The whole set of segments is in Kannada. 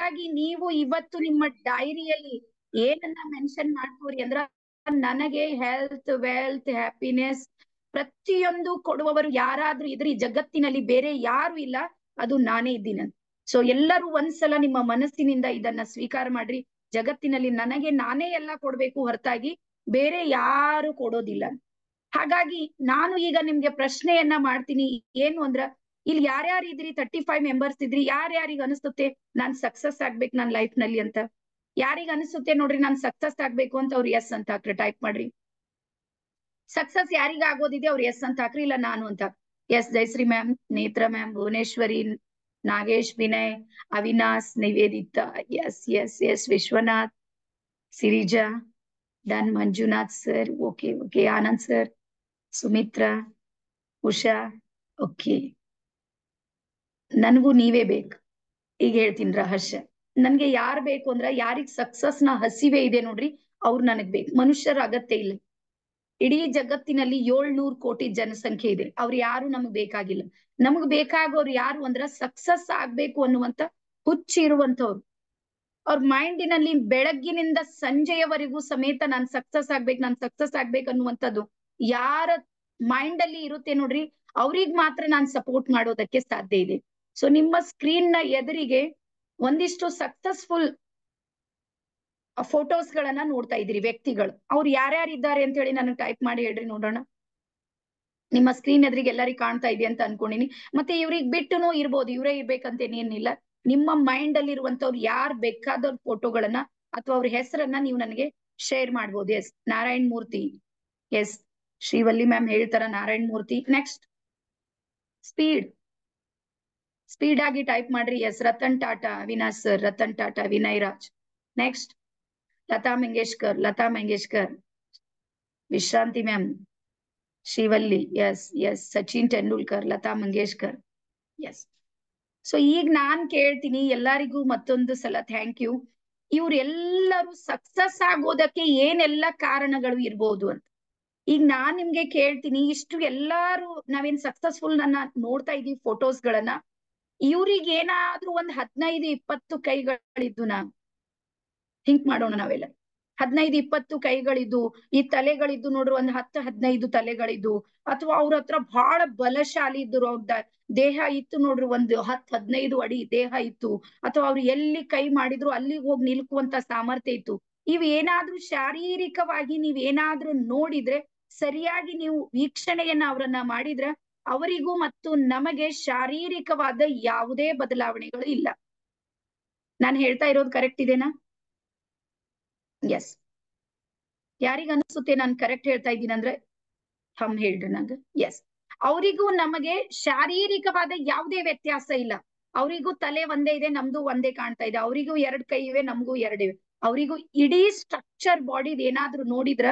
ಹಾಗಾಗಿ ನೀವು ಇವತ್ತು ನಿಮ್ಮ ಡೈರಿಯಲ್ಲಿ ಏನನ್ನ ಮೆನ್ಷನ್ ಮಾಡ್ಕೋರಿ ಅಂದ್ರ, ನನಗೆ ಹೆಲ್ತ್, ವೆಲ್ತ್, ಹ್ಯಾಪಿನೆಸ್ ಪ್ರತಿಯೊಂದು ಕೊಡುವವರು ಯಾರಾದ್ರೂ ಇದ್ರಿ ಜಗತ್ತಿನಲ್ಲಿ ಬೇರೆ ಯಾರು ಇಲ್ಲ, ಅದು ನಾನೇ ಇದ್ದೀನಂತ. ಸೊ ಎಲ್ಲರೂ ಒಂದ್ಸಲ ನಿಮ್ಮ ಮನಸ್ಸಿನಿಂದ ಇದನ್ನ ಸ್ವೀಕಾರ ಮಾಡ್ರಿ. ಜಗತ್ತಿನಲ್ಲಿ ನನಗೆ ನಾನೇ ಎಲ್ಲ ಕೊಡ್ಬೇಕು ಹೊರತಾಗಿ ಬೇರೆ ಯಾರು ಕೊಡೋದಿಲ್ಲ. ಹಾಗಾಗಿ ನಾನು ಈಗ ನಿಮ್ಗೆ ಪ್ರಶ್ನೆಯನ್ನ ಮಾಡ್ತೀನಿ. ಏನು ಅಂದ್ರ, ಇಲ್ಲಿ ಯಾರ್ಯಾರು ಇದ್ರಿ 35 ಮೆಂಬರ್ಸ್ ಇದ್ರಿ, ಯಾರ್ಯಾರಿಗ ಅನಿಸುತ್ತೆ ನಾನ್ ಸಕ್ಸಸ್ ಆಗ್ಬೇಕು ನನ್ನ ಲೈಫ್ ನಲ್ಲಿ ಅಂತ? ಯಾರಿಗ ಅನಿಸುತ್ತೆ ನೋಡ್ರಿ ನಾನ್ ಸಕ್ಸಸ್ ಆಗ್ಬೇಕು ಅಂತ? ಅವ್ರು ಎಸ್ ಅಂತ ಹಾಕ್ರಿ, ಟೈಪ್ ಮಾಡ್ರಿ. ಸಕ್ಸಸ್ ಯಾರಿಗ ಆಗೋದಿದೆ ಅವ್ರು ಎಸ್ ಅಂತ ಹಾಕ್ರಿ, ಇಲ್ಲ ನಾನು ಅಂತ. Yes, Jayashree ma'am, Netra ma'am, Bhuvaneshwari, Nagesh, Vinay, Avinash, Nivedita, yes yes yes, Vishwanath, Sirija, done, Manjunath sir, okay okay, Anand sir, Sumitra, Usha, okay. ನನ್ಗೂ ನೀವೇ ಬೇಕು. ಈಗ ಹೇಳ್ತೀನಿ ರಹಸ್ಯ. ನನ್ಗೆ ಯಾರ್ ಬೇಕು ಅಂದ್ರ, ಯಾರಿಗ್ ಸಕ್ಸಸ್ ನ ಹಸಿವೆ ಇದೆ ನೋಡ್ರಿ, ಅವ್ರು ನನಗ್ ಬೇಕು. ಮನುಷ್ಯರ ಅಗತ್ಯ ಇಲ್ಲ. ಇಡೀ ಜಗತ್ತಿನಲ್ಲಿ 700 ಕೋಟಿ ಜನಸಂಖ್ಯೆ ಇದೆ. ಅವ್ರು ಯಾರು ನಮಗ್ ಬೇಕಾಗಿಲ್ಲ. ನಮಗ್ ಬೇಕಾಗೋರು ಯಾರು ಅಂದ್ರ, ಸಕ್ಸಸ್ ಆಗ್ಬೇಕು ಅನ್ನುವಂತ ಹುಚ್ಚಿರುವಂತವ್ರು. ಅವ್ರ ಮೈಂಡಿನಲ್ಲಿ ಬೆಳಗ್ಗಿನಿಂದ ಸಂಜೆಯವರೆಗೂ ಸಮೇತ ನಾನ್ ಸಕ್ಸಸ್ ಆಗ್ಬೇಕು ಅನ್ನುವಂಥದ್ದು ಯಾರ ಮೈಂಡ್ ಅಲ್ಲಿ ಇರುತ್ತೆ ನೋಡ್ರಿ, ಅವ್ರಿಗ್ ಮಾತ್ರ ನಾನ್ ಸಪೋರ್ಟ್ ಮಾಡೋದಕ್ಕೆ ಸಾಧ್ಯ ಇದೆ. ಸೊ ನಿಮ್ಮ ಸ್ಕ್ರೀನ್ ನ ಎದುರಿಗೆ ಒಂದಿಷ್ಟು ಸಕ್ಸಸ್ಫುಲ್ ಫೋಟೋಸ್ ಗಳನ್ನ ನೋಡ್ತಾ ಇದ್ರಿ, ವ್ಯಕ್ತಿಗಳು. ಅವ್ರು ಯಾರ್ಯಾರಿದ್ದಾರೆ ಅಂತ ಹೇಳಿ ನನಗೆ ಟೈಪ್ ಮಾಡಿ ಹೇಳ್ರಿ ನೋಡೋಣ. ನಿಮ್ಮ ಸ್ಕ್ರೀನ್ ಎದುರಿಗೆ ಎಲ್ಲರಿಗೂ ಕಾಣ್ತಾ ಇದೆ ಅಂತ ಅನ್ಕೊಂಡಿನಿ. ಮತ್ತೆ ಇವ್ರಿಗೆ ಬಿಟ್ಟುನು ಇರ್ಬೋದು, ಇವರೇ ಇರ್ಬೇಕಂತೇನೇನಿಲ್ಲ. ನಿಮ್ಮ ಮೈಂಡ್ ಅಲ್ಲಿ ಇರುವಂತವ್ರು ಯಾರು ಬೇಕಾದವ್ರ ಫೋಟೋಗಳನ್ನ ಅಥವಾ ಅವ್ರ ಹೆಸರನ್ನ ನೀವು ನನಗೆ ಶೇರ್ ಮಾಡ್ಬೋದು. Yes, Narayan Murthy, yes, Srivalli ma'am ಹೇಳ್ತಾರ, ನಾರಾಯಣ್ ಮೂರ್ತಿ. ನೆಕ್ಸ್ಟ್, ಸ್ಪೀಡ್ ಆಗಿ ಟೈಪ್ ಮಾಡ್ರಿ. Yes, Ratan Tata, Avinash sir, Ratan Tata, Vinay Raj. Next, Lata Mangeshkar, Vishranti ma'am, Srivalli, yes yes, Sachin Tendulkar, Lata Mangeshkar, yes. So ಈಗ ನಾನ್ ಕೇಳ್ತೀನಿ ಎಲ್ಲರಿಗೂ ಮತ್ತೊಂದು ಸಲ ಥ್ಯಾಂಕ್ ಯು. ಇವ್ರೆಲ್ಲರೂ ಸಕ್ಸಸ್ ಆಗೋದಕ್ಕೆ ಏನೆಲ್ಲ ಕಾರಣಗಳು ಇರ್ಬೋದು ಅಂತ ಈಗ ನಾನ್ ನಿಮ್ಗೆ ಕೇಳ್ತೀನಿ. ಇಷ್ಟು ಎಲ್ಲಾರು ನಾವೇನ್ ಸಕ್ಸಸ್ಫುಲ್ ನನ್ನ ನೋಡ್ತಾ ಇದೀವಿ ಫೋಟೋಸ್ ಗಳನ್ನ, ಇವ್ರಿಗೆ ಏನಾದ್ರೂ ಒಂದ್ 15-20 ಕೈಗಳಿದ್ದು ನಾ ಥಿಂಕ್ ಮಾಡೋಣ ನಾವೆಲ್ಲ. 15-20 ಕೈಗಳಿದ್ದು, ಈ ತಲೆಗಳಿದ್ದು ನೋಡ್ರಿ, ಒಂದ್ 10-15 ತಲೆಗಳಿದ್ದು, ಅಥವಾ ಅವ್ರ ಹತ್ರ ಬಹಳ ಬಲಶಾಲಿ ಇದ್ರು, ಅವ್ರ ದೇಹ ಇತ್ತು ನೋಡ್ರಿ, ಒಂದು 10-15 ಅಡಿ ದೇಹ ಇತ್ತು, ಅಥವಾ ಅವ್ರು ಎಲ್ಲಿ ಕೈ ಮಾಡಿದ್ರು ಅಲ್ಲಿಗೆ ಹೋಗಿ ನಿಲ್ಕುವಂತ ಸಾಮರ್ಥ್ಯ ಇತ್ತು. ಏನಾದ್ರೂ ಶಾರೀರಿಕವಾಗಿ ನೀವೇನಾದ್ರೂ ನೋಡಿದ್ರೆ, ಸರಿಯಾಗಿ ನೀವು ವೀಕ್ಷಣೆಯನ್ನ ಅವರನ್ನ ಮಾಡಿದ್ರೆ, ಅವರಿಗೂ ಮತ್ತು ನಮಗೆ ಶಾರೀರಿಕವಾದ ಯಾವುದೇ ಬದಲಾವಣೆಗಳು ಇಲ್ಲ. ನಾನು ಹೇಳ್ತಾ ಇರೋದು ಕರೆಕ್ಟ್ ಇದೆನಾ? ಎಸ್. ಯಾರಿಗ ಅನ್ಸುತ್ತೆ ನಾನು ಕರೆಕ್ಟ್ ಹೇಳ್ತಾ ಇದ್ದೀನಿ ಅಂದ್ರೆ ಹೇಳ್ರಿ ನಂಗೆ. ಎಸ್, ಅವರಿಗೂ ನಮಗೆ ಶಾರೀರಿಕವಾದ ಯಾವುದೇ ವ್ಯತ್ಯಾಸ ಇಲ್ಲ. ಅವರಿಗೂ ತಲೆ ಒಂದೇ ಇದೆ, ನಮ್ದು ಒಂದೇ ಕಾಣ್ತಾ ಇದೆ. ಅವರಿಗೂ 2 ಕೈ ಇವೆ, ನಮಗೂ 2 ಇವೆ. ಅವರಿಗೂ ಇಡೀ ಸ್ಟ್ರಕ್ಚರ್ ಬಾಡಿದ್ ಏನಾದ್ರೂ ನೋಡಿದ್ರ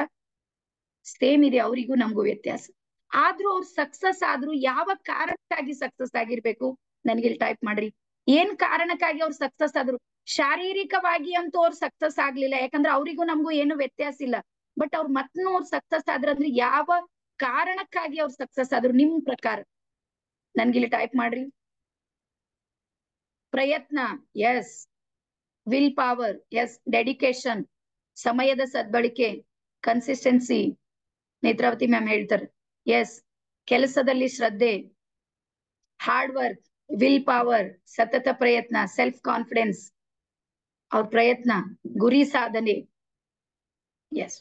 ಸೇಮ್ ಇದೆ, ಅವರಿಗೂ ನಮಗೂ ವ್ಯತ್ಯಾಸ. ಆದ್ರೂ ಅವ್ರು ಸಕ್ಸಸ್ ಆದ್ರೂ ಯಾವ ಕಾರಣಕ್ಕಾಗಿ ಸಕ್ಸಸ್ ಆಗಿರ್ಬೇಕು? ನನ್ಗೆ ಇಲ್ಲಿ ಟೈಪ್ ಮಾಡ್ರಿ. ಏನ್ ಕಾರಣಕ್ಕಾಗಿ ಅವ್ರು ಸಕ್ಸಸ್ ಆದ್ರು? ಶಾರೀರಿಕವಾಗಿ ಅಂತೂ ಅವ್ರು ಸಕ್ಸಸ್ ಆಗ್ಲಿಲ್ಲ, ಯಾಕಂದ್ರೆ ಅವರಿಗೂ ನಮಗೂ ಏನು ವ್ಯತ್ಯಾಸ ಇಲ್ಲ. ಬಟ್ ಅವ್ರು ಮತ್ನು ಅವ್ರು ಸಕ್ಸಸ್ ಆದ್ರಂದ್ರೆ ಯಾವ ಕಾರಣಕ್ಕಾಗಿ ಅವ್ರು ಸಕ್ಸಸ್ ಆದ್ರು ನಿಮ್ ಪ್ರಕಾರ? ನನ್ಗಿಲ್ಲಿ ಟೈಪ್ ಮಾಡ್ರಿ. ಪ್ರಯತ್ನ, yes. Willpower, yes. Dedication, ಸಮಯದ ಸದ್ಬಳಕೆ, ಕನ್ಸಿಸ್ಟೆನ್ಸಿ, ನೇತ್ರಾವತಿ ಮ್ಯಾಮ್ ಹೇಳ್ತಾರೆ, ಎಸ್. ಕೆಲಸದಲ್ಲಿ ಶ್ರದ್ಧೆ, ಹಾರ್ಡ್ ವರ್ಕ್, ವಿಲ್ ಪವರ್, ಸತತ ಪ್ರಯತ್ನ, ಸೆಲ್ಫ್ ಕಾನ್ಫಿಡೆನ್ಸ್, ಅವ್ರ ಪ್ರಯತ್ನ, ಗುರಿ ಸಾಧನೆ, ಎಸ್.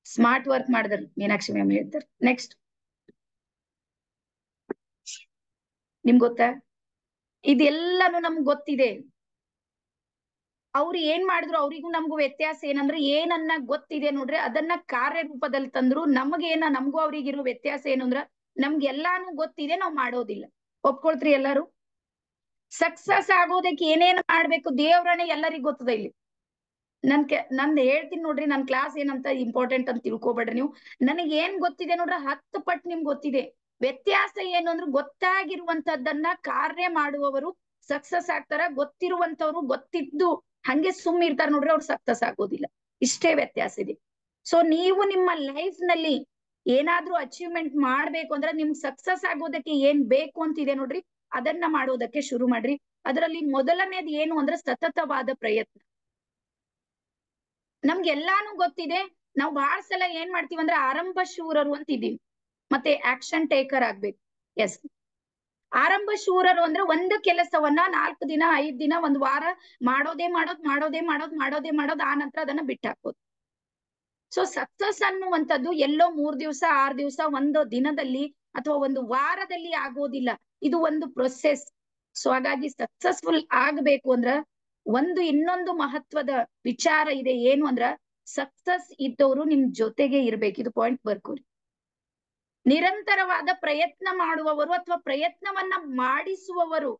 ಸ್ಮಾರ್ಟ್ ವರ್ಕ್ ಮಾಡಿದ್ರು, ಮೀನಾಕ್ಷಿ ಮ್ಯಾಮ್ ಹೇಳ್ತಾರೆ. ನೆಕ್ಸ್ಟ್, ನಿಮ್ಗೆ ಗೊತ್ತಾ ಇದೆಲ್ಲಾನು ನಮ್ಗೆ ಗೊತ್ತಿದೆ. ಅವ್ರು ಏನ್ ಮಾಡಿದ್ರು ಅವ್ರಿಗೂ ನಮಗೂ ವ್ಯತ್ಯಾಸ ಏನಂದ್ರೆ, ಏನನ್ನ ಗೊತ್ತಿದೆ ನೋಡ್ರಿ ಅದನ್ನ ಕಾರ್ಯರೂಪದಲ್ಲಿ ತಂದ್ರು. ನಮಗೂ ಅವ್ರಿಗಿರೋ ವ್ಯತ್ಯಾಸ ಏನು ಅಂದ್ರ, ನಮ್ಗೆಲ್ಲಾನು ಗೊತ್ತಿದೆ, ನಾವ್ ಮಾಡೋದಿಲ್ಲ. ಒಪ್ಕೊಳ್ತ್ರಿ ಎಲ್ಲಾರು? ಸಕ್ಸಸ್ ಆಗೋದಕ್ಕೆ ಏನೇನ್ ಮಾಡ್ಬೇಕು ದೇವ್ರನೆ ಎಲ್ಲರಿಗೂ ಗೊತ್ತದ. ಇಲ್ಲಿ ನಂದ್ ಹೇಳ್ತೀನಿ ನೋಡ್ರಿ, ನನ್ ಕ್ಲಾಸ್ ಏನಂತ ಇಂಪಾರ್ಟೆಂಟ್ ಅಂತ ತಿಳ್ಕೊಬೇಡ್ರಿ ನೀವು. ನನಗೆ ಏನ್ ಗೊತ್ತಿದೆ ನೋಡ್ರಿ 10 ಪಟ್ಟು ನಿಮ್ಗೆ ಗೊತ್ತಿದೆ. ವ್ಯತ್ಯಾಸ ಏನು ಅಂದ್ರೆ, ಗೊತ್ತಾಗಿರುವಂತದ್ದನ್ನ ಕಾರ್ಯ ಮಾಡುವವರು ಸಕ್ಸಸ್ ಆಗ್ತಾರ. ಗೊತ್ತಿರುವಂತವ್ರು ಗೊತ್ತಿದ್ದು ಹಂಗೆ ಸುಮ್ ಇರ್ತಾರ ನೋಡ್ರಿ, ಅವ್ರು ಸಕ್ಸಸ್ ಆಗೋದಿಲ್ಲ. ಇಷ್ಟೇ ವ್ಯತ್ಯಾಸ ಇದೆ. ಸೊ ನೀವು ನಿಮ್ಮ ಲೈಫ್ ನಲ್ಲಿ ಏನಾದ್ರೂ ಅಚೀವ್ಮೆಂಟ್ ಮಾಡ್ಬೇಕು ಅಂದ್ರೆ, ನಿಮ್ಗೆ ಸಕ್ಸಸ್ ಆಗೋದಕ್ಕೆ ಏನ್ ಬೇಕು ಅಂತಿದೆ ನೋಡ್ರಿ, ಅದನ್ನ ಮಾಡೋದಕ್ಕೆ ಶುರು ಮಾಡ್ರಿ. ಅದರಲ್ಲಿ ಮೊದಲನೇದು ಏನು ಅಂದ್ರೆ ಸತತವಾದ ಪ್ರಯತ್ನ. ನಮ್ಗೆಲ್ಲಾನು ಗೊತ್ತಿದೆ, ನಾವು ಬಹಳ ಸಲ ಏನ್ ಮಾಡ್ತೀವಿ ಅಂದ್ರೆ ಆರಂಭ ಶೂರರು ಅಂತ ಇದೀವಿ, ಮತ್ತೆ ಆಕ್ಷನ್ ಟೇಕರ್ ಆಗ್ಬೇಕು. ಎಸ್, ಆರಂಭ ಶೂರರು ಅಂದ್ರೆ ಒಂದು ಕೆಲಸವನ್ನ 4 ದಿನ 5 ದಿನ 1 ವಾರ ಮಾಡೋದು ಆ ನಂತರ ಅದನ್ನ ಬಿಟ್ಟಾಕೋದು. ಸೊ ಸಕ್ಸಸ್ ಅನ್ನುವಂಥದ್ದು ಎಲ್ಲೋ 3 ದಿವಸ 6 ದಿವಸ ಒಂದು ದಿನದಲ್ಲಿ ಅಥವಾ ಒಂದು ವಾರದಲ್ಲಿ ಆಗೋದಿಲ್ಲ, ಇದು ಒಂದು ಪ್ರೊಸೆಸ್. ಸೊ ಹಾಗಾಗಿ ಸಕ್ಸಸ್ಫುಲ್ ಆಗ್ಬೇಕು ಅಂದ್ರ ಇನ್ನೊಂದು ಮಹತ್ವದ ವಿಚಾರ ಇದೆ, ಏನು ಅಂದ್ರ ಸಕ್ಸಸ್ ಇದ್ದವರು ನಿಮ್ ಜೊತೆಗೆ ಇರ್ಬೇಕು. ಇದು ಪಾಯಿಂಟ್ ಬರ್ಕೋರಿ. ನಿರಂತರವಾದ ಪ್ರಯತ್ನ ಮಾಡುವವರು ಅಥವಾ ಪ್ರಯತ್ನವನ್ನ ಮಾಡಿಸುವವರು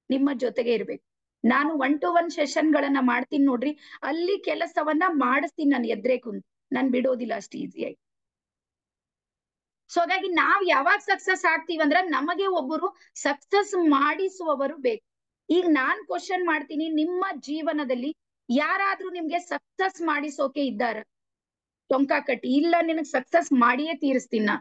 ನಿಮ್ಮ ಜೊತೆಗೆ ಇರ್ಬೇಕು. ನಾನು 1-to-1 ಸೆಷನ್ಗಳನ್ನ ಮಾಡ್ತೀನಿ ನೋಡ್ರಿ, ಅಲ್ಲಿ ಕೆಲಸವನ್ನ ಮಾಡಿಸ್ತೀನಿ ನಾನು ಎದ್ರೆ ಕುಂತು, ನಾನ್ ಬಿಡೋದಿಲ್ಲ ಅಷ್ಟು ಈಸಿಯಾಗಿ. ಸೊ ಹಾಗಾಗಿ ನಾವ್ ಯಾವಾಗ ಸಕ್ಸಸ್ ಆಗ್ತೀವಿ ಅಂದ್ರ ನಮಗೆ ಒಬ್ಬರು ಸಕ್ಸಸ್ ಮಾಡಿಸುವವರು ಬೇಕು. ಈಗ ನಾನ್ ಕ್ವಶನ್ ಮಾಡ್ತೀನಿ, ನಿಮ್ಮ ಜೀವನದಲ್ಲಿ ಯಾರಾದ್ರೂ ನಿಮ್ಗೆ ಸಕ್ಸಸ್ ಮಾಡಿಸೋಕೆ ಇದ್ದಾರ? ಟೊಂಕ ಕಟ್ಟಿ, ಇಲ್ಲ ನಿನಗ್ ಸಕ್ಸಸ್ ಮಾಡಿಯೇ ತೀರಿಸ್ತೀನ,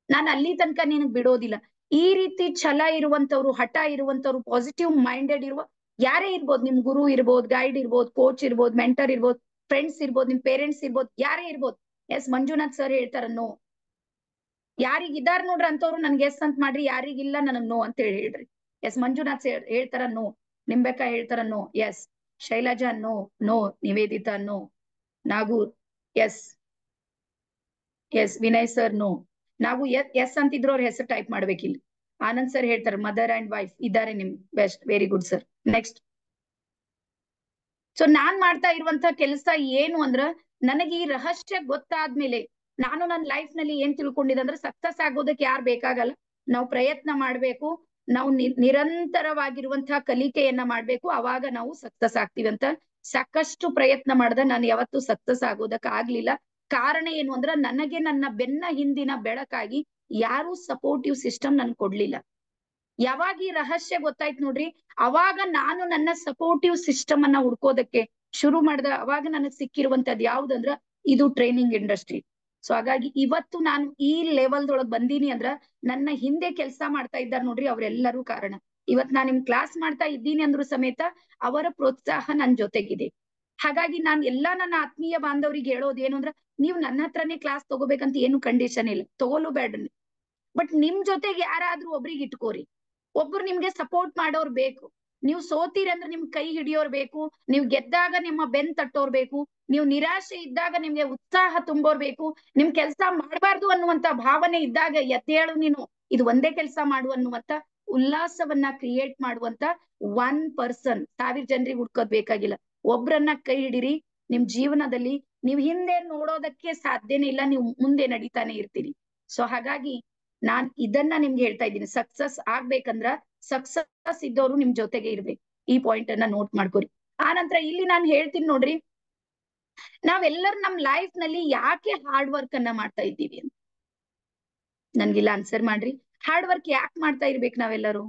ನಾನು ಅಲ್ಲಿ ತನಕ ನಿನಗ್ ಬಿಡೋದಿಲ್ಲ. ಈ ರೀತಿ ಛಲ ಇರುವಂತವ್ರು, ಹಠ ಇರುವಂತವ್ರು, ಪಾಸಿಟಿವ್ ಮೈಂಡೆಡ್ ಇರುವ ಯಾರೇ ಇರ್ಬೋದು, ನಿಮ್ ಗುರು ಇರ್ಬೋದು, ಗೈಡ್ ಇರ್ಬೋದು, ಕೋಚ್ ಇರ್ಬೋದು, ಮೆಂಟರ್ ಇರ್ಬೋದು, ಫ್ರೆಂಡ್ಸ್ ಇರ್ಬೋದು, ನಿಮ್ ಪೇರೆಂಟ್ಸ್ ಇರ್ಬೋದು, ಯಾರೇ ಇರ್ಬೋದು. ಎಸ್, ಮಂಜುನಾಥ್ ಸರ್ ಹೇಳ್ತಾರ ನೋ. ಯಾರಿಗಿದಾರ್ ನೋಡ್ರಿ ಅಂತವ್ರು ನನ್ಗೆ ಎಸ್ ಅಂತ ಮಾಡ್ರಿ, ಯಾರಿಗಿಲ್ಲ ನನಗ್ ನೋ ಅಂತ ಹೇಳ್ರಿ. ಎಸ್, ಮಂಜುನಾಥ್ ಹೇಳ್ತಾರ ನೋ, ನಿಂಬೆಕ ಹೇಳ್ತಾರ no, yes, Shailaja no, no, Nivedita no, Nagur yes, yes, Vinay sir no. ನಾವು ಎಸ್ ಅಂತಿದ್ರು ಅವ್ರ ಹೆಸರು ಟೈಪ್ ಮಾಡ್ಬೇಕಿಲ್ಲ. ಆನಂದ್ ಸರ್ ಹೇಳ್ತಾರೆ ಮದರ್ ಅಂಡ್ ವೈಫ್ ಇದ್ದಾರೆ ನಿಮ್ best, very good sir. Next. So ನಾನ್ ಮಾಡ್ತಾ ಇರುವಂತ ಕೆಲಸ ಏನು ಅಂದ್ರ, ನನಗೆ ಈ ರಹಸ್ಯ ಗೊತ್ತಾದ್ಮೇಲೆ ನಾನು ನನ್ನ ಲೈಫ್ ನಲ್ಲಿ ಏನ್ ತಿಳ್ಕೊಂಡಿದ್ದೆ ಅಂದ್ರೆ, ಸಕ್ಸಸ್ ಆಗೋದಕ್ಕೆ ಯಾರು ಬೇಕಾಗಲ್ಲ, ನಾವು ಪ್ರಯತ್ನ ಮಾಡ್ಬೇಕು, ನಾವು ನಿರಂತರವಾಗಿರುವಂತಹ ಕಲಿಕೆಯನ್ನ ಮಾಡ್ಬೇಕು, ಅವಾಗ ನಾವು ಸಕ್ಸಸ್ ಆಗ್ತೀವಿ ಅಂತ ಸಾಕಷ್ಟು ಪ್ರಯತ್ನ ಮಾಡ್ದೆ. ನಾನು ಯಾವತ್ತೂ ಸಕ್ಸಸ್ ಆಗೋದಕ್ಕೆ ಆಗ್ಲಿಲ್ಲ. ಕಾರಣ ಏನು ಅಂದ್ರೆ, ನನಗೆ ನನ್ನ ಬೆನ್ನ ಹಿಂದಿನ ಬೆಳಕಾಗಿ ಯಾರು ಸಪೋರ್ಟಿವ್ ಸಿಸ್ಟಮ್ ನನ್ ಕೊಡ್ಲಿಲ್ಲ. ಯಾವಾಗ ಈ ರಹಸ್ಯ ಗೊತ್ತಾಯ್ತು ನೋಡ್ರಿ, ಅವಾಗ ನಾನು ನನ್ನ ಸಪೋರ್ಟಿವ್ ಸಿಸ್ಟಮ್ ಅನ್ನ ಹುಡ್ಕೋದಕ್ಕೆ ಶುರು ಮಾಡ್ದೆ. ಅವಾಗ ನನಗ್ ಸಿಕ್ಕಿರುವಂತದ್ ಯಾವ್ದಂದ್ರ, ಇದು ಟ್ರೈನಿಂಗ್ ಇಂಡಸ್ಟ್ರಿ. ಸೊ ಹಾಗಾಗಿ ಇವತ್ತು ನಾನು ಈ ಲೆವೆಲ್ದೊಳಗ್ ಬಂದೀನಿ ಅಂದ್ರ ನನ್ನ ಹಿಂದೆ ಕೆಲಸ ಮಾಡ್ತಾ ಇದ್ದಾರೆ ನೋಡ್ರಿ, ಅವರೆಲ್ಲರೂ ಕಾರಣ. ಇವತ್ ನಾನು ನಿಮ್ ಕ್ಲಾಸ್ ಮಾಡ್ತಾ ಇದ್ದೀನಿ ಅಂದ್ರೂ ಸಮೇತ ಅವರ ಪ್ರೋತ್ಸಾಹ ನನ್ ಜೊತೆಗಿದೆ. ಹಾಗಾಗಿ ನಾನ್ ಎಲ್ಲಾ ನನ್ನ ಆತ್ಮೀಯ ಬಾಂಧವರಿಗೆ ಹೇಳೋದು ಏನು ಅಂದ್ರೆ, ನೀವು ನನ್ನ ಹತ್ರನೇ ಕ್ಲಾಸ್ ತಗೋಬೇಕಂತ ಏನು ಕಂಡೀಷನ್ ಇಲ್ಲ, ತಗೋಲು ಬೇಡ. ಬಟ್ ನಿಮ್ ಜೊತೆಗೆ ಯಾರಾದ್ರೂ ಒಬ್ರಿಗೆ ಇಟ್ಕೋರಿ, ಒಬ್ರು ನಿಮ್ಗೆ ಸಪೋರ್ಟ್ ಮಾಡೋರ್ ಬೇಕು. ನೀವು ಸೋತೀರಿ ಅಂದ್ರೆ ನಿಮ್ ಕೈ ಹಿಡಿಯೋರ್ ಬೇಕು, ನೀವು ಗೆದ್ದಾಗ ನಿಮ್ಮ ಬೆನ್ ತಟ್ಟೋರ್ ಬೇಕು, ನೀವು ನಿರಾಶೆ ಇದ್ದಾಗ ನಿಮ್ಗೆ ಉತ್ಸಾಹ ತುಂಬೋರ್ ಬೇಕು, ನಿಮ್ ಕೆಲಸ ಮಾಡಬಾರ್ದು ಅನ್ನುವಂತ ಭಾವನೆ ಇದ್ದಾಗ ಎದ್ದೇಳು ನೀನು, ಇದು ಒಂದೇ ಕೆಲಸ ಮಾಡು ಅನ್ನುವಂತ ಉಲ್ಲಾಸವನ್ನ ಕ್ರಿಯೇಟ್ ಮಾಡುವಂತ 1 ಪರ್ಸನ್. 1000 ಜನರಿಗೆ ಹುಡ್ಕೋದ್ ಬೇಕಾಗಿಲ್ಲ, ಒಬ್ರನ್ನ ಕೈ ಹಿಡಿರಿ. ನಿಮ್ ಜೀವನದಲ್ಲಿ ನೀವು ಹಿಂದೆ ನೋಡೋದಕ್ಕೆ ಸಾಧ್ಯನೇ ಇಲ್ಲ, ನೀವು ಮುಂದೆ ನಡೀತಾನೆ ಇರ್ತೀರಿ. ಸೊ ಹಾಗಾಗಿ ನಾನ್ ಇದನ್ನ ನಿಮ್ಗೆ ಹೇಳ್ತಾ ಇದ್ದೀನಿ, ಸಕ್ಸಸ್ ಆಗ್ಬೇಕಂದ್ರ ಸಕ್ಸಸ್ ಇದ್ದವರು ನಿಮ್ ಜೊತೆಗೆ ಇರ್ಬೇಕು. ಈ ಪಾಯಿಂಟ್ ಅನ್ನ ನೋಟ್ ಮಾಡ್ಕೊರಿ. ಆ ನಂತರ ಇಲ್ಲಿ ನಾನು ಹೇಳ್ತೀನಿ ನೋಡ್ರಿ, ನಾವೆಲ್ಲರೂ ನಮ್ ಲೈಫ್ ನಲ್ಲಿ ಯಾಕೆ ಹಾರ್ಡ್ ವರ್ಕ್ ಅನ್ನ ಮಾಡ್ತಾ ಇದ್ದೀವಿ ಅಂತ ನನ್ಗಿಲ್ಲ ಆನ್ಸರ್ ಮಾಡ್ರಿ. ಹಾರ್ಡ್ ವರ್ಕ್ ಯಾಕೆ ಮಾಡ್ತಾ ಇರ್ಬೇಕು ನಾವೆಲ್ಲರೂ?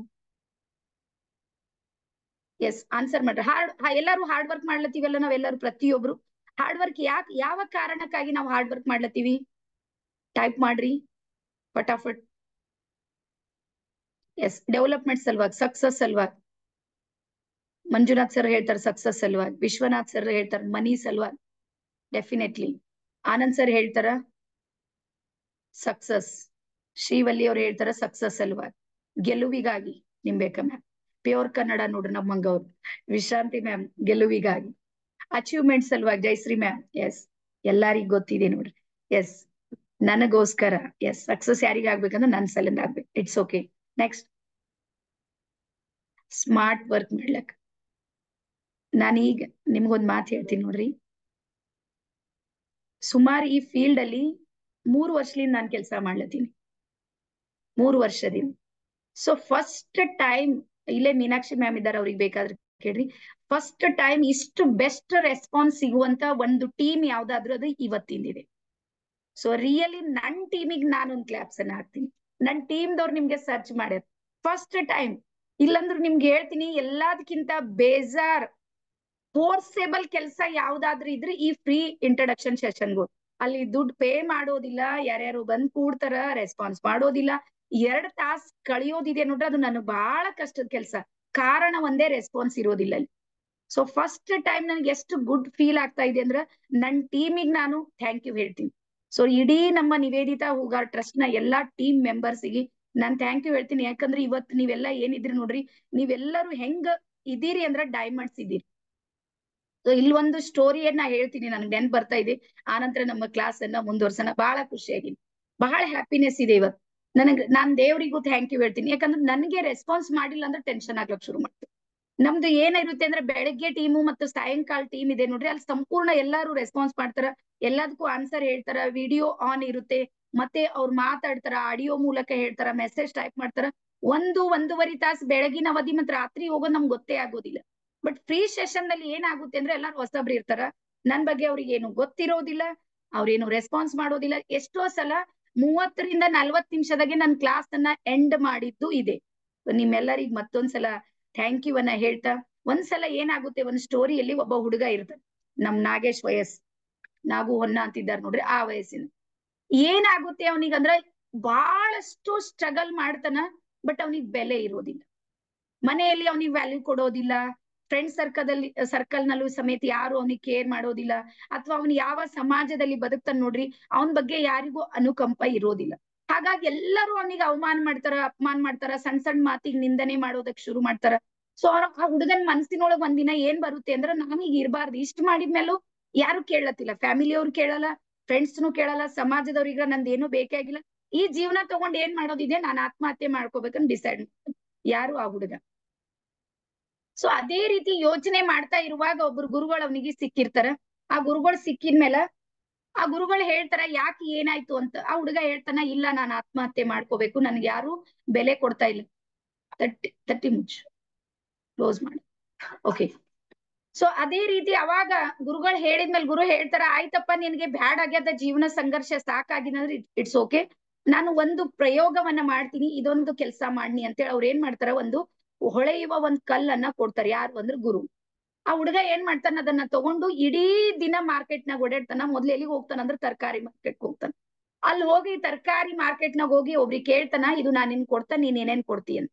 ಎಸ್, ಆನ್ಸರ್ ಮಾಡ್ರಿ. ಎಲ್ಲರೂ ಹಾರ್ಡ್ ವರ್ಕ್ ಮಾಡ್ಲತ್ತೀವಲ್ಲ ನಾವೆಲ್ಲರೂ, ಪ್ರತಿಯೊಬ್ರು ಹಾರ್ಡ್ ವರ್ಕ್ ಯಾಕೆ, ಯಾವ ಕಾರಣಕ್ಕಾಗಿ ನಾವು ಹಾರ್ಡ್ ವರ್ಕ್ ಮಾಡ್ಲತ್ತೀವಿ? ಟೈಪ್ ಮಾಡ್ರಿ ಫಟಾಫಟ್. ಎಸ್, ಡೆವಲಪ್ಮೆಂಟ್ ಸಲುವಾಗಿ, ಸಕ್ಸಸ್ ಸಲುವಾಗಿ. ಮಂಜುನಾಥ್ ಸರ್ ಹೇಳ್ತಾರೆ ಸಕ್ಸಸ್ ಸಲುವಾಗಿ, ವಿಶ್ವನಾಥ್ ಸರ್ ಹೇಳ್ತಾರೆ ಮನಿ ಸಲುವಾಗಿ, ಡೆಫಿನೆಟ್ಲಿ. ಆನಂದ್ ಸರ್ ಹೇಳ್ತಾರ ಸಕ್ಸಸ್, ಶ್ರೀವಲ್ಲಿ ಅವ್ರು ಹೇಳ್ತಾರ ಸಕ್ಸಸ್ ಸಲುವಾಗಿ, ಗೆಲುವಿಗಾಗಿ. ನಿಂಬೇಕ ಮ್ಯಾಮ್, ಪ್ಯೂರ್ ಕನ್ನಡ ನೋಡ್ರಿ ನಮ್ಮಂಗ ಅವ್ರು. ವಿಶ್ರಾಂತಿ ಮ್ಯಾಮ್ ಗೆಲುವಿಗಾಗಿ, ಅಚೀವ್ಮೆಂಟ್ ಸಲುವಾಗಿ. ಜಯಶ್ರೀ ಮ್ಯಾಮ್ ಎಸ್, ಎಲ್ಲಾರಿಗೂ ಗೊತ್ತಿದೆ ನೋಡ್ರಿ. ಎಸ್, ನನಗೋಸ್ಕರ. ಎಸ್, ಸಕ್ಸಸ್ ಯಾರಿಗ ಆಗ್ಬೇಕಂದ್ರೆ ನನ್ ಸಲಿಂದ ಆಗ್ಬೇಕು. It's okay. Next, smart work ಮಾಡ್ಲಕ್. ನಾನೀಗ ನಿಮ್ಗೊಂದ್ ಮಾತು ಹೇಳ್ತೀನಿ ನೋಡ್ರಿ, ಸುಮಾರು ಈ ಫೀಲ್ಡ್ ಅಲ್ಲಿ 3 ವರ್ಷದಿಂದ ನಾನು ಕೆಲಸ ಮಾಡ್ಲತ್ತೀನಿ, 3 ವರ್ಷದಿಂದ. ಸೊ ಫಸ್ಟ್ ಟೈಮ್, ಇಲ್ಲೇ ಮೀನಾಕ್ಷಿ ಮ್ಯಾಮ್ ಇದ್ದಾರೆ, ಅವ್ರಿಗೆ ಬೇಕಾದ್ರೆ ಕೇಳ್ರಿ. ಫಸ್ಟ್ ಟೈಮ್ ಇಷ್ಟು ಬೆಸ್ಟ್ ರೆಸ್ಪಾನ್ಸ್ ಸಿಗುವಂತ ಒಂದು ಟೀಮ್ ಯಾವ್ದಾದ್ರು ಅದು ಇವತ್ತಿಂದಿದೆ. ಸೊ ರಿಯಲಿ ನನ್ ಟೀಮಿಗೆ ನಾನೊಂದು ಕ್ಲಾಪ್ಸ್ ಅನ್ನ ಹಾಕ್ತೀನಿ. ನನ್ ಟೀಮ್ದವ್ರು ನಿಮ್ಗೆ ಸರ್ಚ್ ಮಾಡ್ಯಾರ ಫಸ್ಟ್ ಟೈಮ್. ಇಲ್ಲಂದ್ರೆ ನಿಮ್ಗೆ ಹೇಳ್ತೀನಿ, ಎಲ್ಲದಕ್ಕಿಂತ ಬೇಜಾರ್ ಫೋರ್ಸೇಬಲ್ ಕೆಲಸ ಯಾವ್ದಾದ್ರು ಇದ್ರೆ ಈ ಫ್ರೀ ಇಂಟ್ರಡಕ್ಷನ್ ಸೆಷನ್ಗಳು. ಅಲ್ಲಿ ದುಡ್ಡು ಪೇ ಮಾಡೋದಿಲ್ಲ, ಯಾರ್ಯಾರು ಬಂದ್ ಕೂಡ್ತಾರ, ರೆಸ್ಪಾನ್ಸ್ ಮಾಡೋದಿಲ್ಲ, 2 ತಾಸ್ ಕಳಿಯೋದಿದೆ ನೋಡ್ರಿ, ಅದು ನನಗೆ ಬಹಳ ಕಷ್ಟದ ಕೆಲಸ. ಕಾರಣ ಒಂದೇ, ರೆಸ್ಪಾನ್ಸ್ ಇರೋದಿಲ್ಲ ಅಲ್ಲಿ. ಸೊ ಫಸ್ಟ್ ಟೈಮ್ ನನ್ಗೆ ಎಷ್ಟು ಗುಡ್ ಫೀಲ್ ಆಗ್ತಾ ಇದೆ ಅಂದ್ರೆ ನನ್ನ ಟೀಮಿಗೆ ನಾನು ಥ್ಯಾಂಕ್ ಯು ಹೇಳ್ತೀನಿ. ಸೊ ಇಡೀ ನಮ್ಮ ನಿವೇದಿತಾ ಹೂಗಾರ್ ಟ್ರಸ್ಟ್ ನ ಎಲ್ಲಾ ಟೀಮ್ ಮೆಂಬರ್ಸ್ಗೆ ನಾನ್ ಥ್ಯಾಂಕ್ ಯು ಹೇಳ್ತೀನಿ. ಯಾಕಂದ್ರೆ ಇವತ್ತು ನೀವೆಲ್ಲ ಏನಿದ್ರಿ ನೋಡ್ರಿ, ನೀವೆಲ್ಲರೂ ಹೆಂಗ್ ಇದೀರಿ ಅಂದ್ರೆ ಡೈಮಂಡ್ಸ್ ಇದೀರಿ. ಸೊ ಇಲ್ಲಿ ಒಂದು ಸ್ಟೋರಿಯನ್ನ ಹೇಳ್ತೀನಿ, ನನಗೆ ನೆನ್ಪು ಬರ್ತಾ ಇದೆ. ಆನಂತರ ನಮ್ಮ ಕ್ಲಾಸ್ ಅನ್ನ ಮುಂದುವರ್ಸೋಣ. ಬಹಳ ಖುಷಿಯಾಗಿನಿ, ಬಹಳ ಹ್ಯಾಪಿನೆಸ್ ಇದೆ ಇವತ್ತು. ನಾನ್ ದೇವರಿಗೂ ಥ್ಯಾಂಕ್ ಯು ಹೇಳ್ತೀನಿ. ಯಾಕಂದ್ರೆ ನನಗೆ ರೆಸ್ಪಾನ್ಸ್ ಮಾಡಿಲ್ಲ ಅಂದ್ರೆ ಟೆನ್ಷನ್ ಆಗ್ಲಕ್ ಶುರು ಮಾಡ್ತೀನಿ. ನಮ್ದು ಏನಿರುತ್ತೆ ಅಂದ್ರೆ ಬೆಳಗ್ಗೆ ಟೀಮು ಮತ್ತು ಸಾಯಂಕಾಲ ಟೀಮ್ ಇದೆ ನೋಡ್ರಿ, ಅಲ್ಲಿ ಸಂಪೂರ್ಣ ಎಲ್ಲಾರು ರೆಸ್ಪಾನ್ಸ್ ಮಾಡ್ತಾರ, ಎಲ್ಲದಕ್ಕೂ ಆನ್ಸರ್ ಹೇಳ್ತಾರ, ವಿಡಿಯೋ ಆನ್ ಇರುತ್ತೆ, ಮತ್ತೆ ಅವ್ರು ಮಾತಾಡ್ತಾರ, ಆಡಿಯೋ ಮೂಲಕ ಹೇಳ್ತಾರ, ಮೆಸೇಜ್ ಟೈಪ್ ಮಾಡ್ತಾರ. ಒಂದೂವರೆ ತಾಸು ಬೆಳಗಿನ ಅವಧಿ ಮತ್ತು ರಾತ್ರಿ ಹೋಗೋದು ನಮ್ಗೆ ಗೊತ್ತೇ ಆಗೋದಿಲ್ಲ. ಬಟ್ ಫ್ರೀ ಸೆಷನ್ ನಲ್ಲಿ ಏನಾಗುತ್ತೆ ಅಂದ್ರೆ ಎಲ್ಲಾರು ಹೊಸಬ್ರು ಇರ್ತಾರ, ನನ್ ಬಗ್ಗೆ ಅವ್ರಿಗೆ ಏನು ಗೊತ್ತಿರೋದಿಲ್ಲ, ಅವ್ರೇನು ರೆಸ್ಪಾನ್ಸ್ ಮಾಡೋದಿಲ್ಲ. ಎಷ್ಟೋ ಸಲ 30ರಿಂದ 40 ನಿಮಿಷದಾಗೆ ನನ್ನ ಕ್ಲಾಸ್ ಅನ್ನ ಎಂಡ್ ಮಾಡಿದ್ದು ಇದೆ. ನಿಮ್ಮೆಲ್ಲರಿಗ್ ಮತ್ತೊಂದ್ಸಲ ಥ್ಯಾಂಕ್ ಯು ಅನ್ನ ಹೇಳ್ತಾ, ಒಂದ್ಸಲ ಏನಾಗುತ್ತೆ, ಒಂದ್ ಸ್ಟೋರಿಯಲ್ಲಿ ಒಬ್ಬ ಹುಡುಗ ಇರ್ತಾನೆ, ನಮ್ ನಾಗೇಶ್ ವಯಸ್ಸು, ನಾಗು ಹೊನ್ನ ಅಂತಿದ್ದಾರೆ ನೋಡ್ರಿ, ಆ ವಯಸ್ಸಿನ. ಏನಾಗುತ್ತೆ ಅವನಿಗಂದ್ರ ಬಹಳಷ್ಟು ಸ್ಟ್ರಗಲ್ ಮಾಡ್ತಾನ, ಬಟ್ ಅವನಿಗೆ ಬೆಲೆ ಇರೋದಿಲ್ಲ. ಮನೆಯಲ್ಲಿ ಅವನಿಗೆ ವ್ಯಾಲ್ಯೂ ಕೊಡೋದಿಲ್ಲ, ಫ್ರೆಂಡ್ ಸರ್ಕಲ್ ನಲ್ಲೂ ಸಮೇತ ಯಾರು ಅವನಿಗೆ ಕೇರ್ ಮಾಡೋದಿಲ್ಲ, ಅಥವಾ ಅವನು ಯಾವ ಸಮಾಜದಲ್ಲಿ ಬದುಕ್ತಾನ ನೋಡ್ರಿ, ಅವನ ಬಗ್ಗೆ ಯಾರಿಗೂ ಅನುಕಂಪ ಇರೋದಿಲ್ಲ. ಹಾಗಾಗಿ ಎಲ್ಲರೂ ಅವನಿಗೆ ಅವಮಾನ ಮಾಡ್ತಾರ, ಅಪಮಾನ ಮಾಡ್ತಾರ, ಸಣ್ಣ ಸಣ್ಣ ಮಾತಿಗೆ ನಿಂದನೆ ಮಾಡೋದಕ್ ಶುರು ಮಾಡ್ತಾರ. ಸೊ ಆ ಹುಡುಗನ್ ಮನಸ್ಸಿನೊಳಗ್ ಒಂದಿನ ಏನ್ ಬರುತ್ತೆ ಅಂದ್ರೆ, ನಾನೀಗ ಇರಬಾರ್ದು, ಇಷ್ಟ ಮಾಡಿದ್ಮೇಲೂ ಯಾರು ಕೇಳತ್ತಿಲ್ಲ, ಫ್ಯಾಮಿಲಿಯವ್ರು ಕೇಳಲ್ಲ, ಫ್ರೆಂಡ್ಸ್ನು ಕೇಳಲ್ಲ, ಸಮಾಜದವ್ರಿಗೆ ನಂದೇನು ಬೇಕಾಗಿಲ್ಲ, ಈ ಜೀವನ ತಗೊಂಡ್ ಏನ್ ಮಾಡೋದಿದೆ, ನಾನು ಆತ್ಮಹತ್ಯೆ ಮಾಡ್ಕೋಬೇಕಂತ ಡಿಸೈಡ್ ಯಾರು ಆ ಹುಡುಗ. ಸೊ ಅದೇ ರೀತಿ ಯೋಚನೆ ಮಾಡ್ತಾ ಇರುವಾಗ ಒಬ್ರು ಗುರುಗಳು ಅವನಿಗೆ ಸಿಕ್ಕಿರ್ತಾರ. ಆ ಗುರುಗಳು ಸಿಕ್ಕಿದ್ಮೇಲೆ ಆ ಗುರುಗಳು ಹೇಳ್ತಾರ ಯಾಕೆ ಏನಾಯ್ತು ಅಂತ. ಆ ಹುಡುಗ ಹೇಳ್ತಾನ, ಇಲ್ಲ ನಾನು ಆತ್ಮಹತ್ಯೆ ಮಾಡ್ಕೋಬೇಕು, ನನ್ಗೆ ಯಾರು ಬೆಲೆ ಕೊಡ್ತಾ ಇಲ್ಲ. ತಟ್ಟಿ ಮುಚ್ಚು, ಕ್ಲೋಸ್ ಮಾಡಿ. ಓಕೆ. ಸೊ ಅದೇ ರೀತಿ ಅವಾಗ ಗುರುಗಳು ಹೇಳಿದ್ಮೇಲೆ ಗುರು ಹೇಳ್ತಾರ, ಆಯ್ತಪ್ಪ ನಿನ್ಗೆ ಬ್ಯಾಡ್ ಆಗ್ಯದ, ಜೀವನ ಸಂಘರ್ಷ ಸಾಕಾಗಿನಂದ್ರೆ ಇಟ್ಸ್ ಓಕೆ, ನಾನು ಒಂದು ಪ್ರಯೋಗವನ್ನ ಮಾಡ್ತೀನಿ, ಇದೊಂದು ಕೆಲಸ ಮಾಡ್ನಿ ಅಂತೇಳಿ ಅವ್ರು ಏನ್ ಮಾಡ್ತಾರ, ಒಂದು ಹೊಳೆಯುವ ಒಂದ್ ಕಲ್ಲನ್ನ ಕೊಡ್ತಾರೆ. ಯಾರು ಅಂದ್ರೆ ಗುರು. ಆ ಹುಡುಗ ಏನ್ ಮಾಡ್ತಾನ, ಅದನ್ನ ತಗೊಂಡು ಇಡೀ ದಿನ ಮಾರ್ಕೆಟ್ ನಾಗ ಓಡಾಡ್ತಾನ. ಮೊದ್ಲು ಎಲ್ಲಿಗೆ ಹೋಗ್ತಾನ ಅಂದ್ರೆ ತರಕಾರಿ ಮಾರ್ಕೆಟ್ ಹೋಗ್ತಾನ. ಅಲ್ಲಿ ಹೋಗಿ ತರಕಾರಿ ಮಾರ್ಕೆಟ್ ನಾಗ ಹೋಗಿ ಒಬ್ರಿಗೆ ಕೇಳ್ತಾನ, ಇದು ನಾನ್ ನಿನ್ ಕೊಡ್ತಾನ, ನೀನ್ ಏನೇನ್ ಕೊಡ್ತಿ ಅಂತ.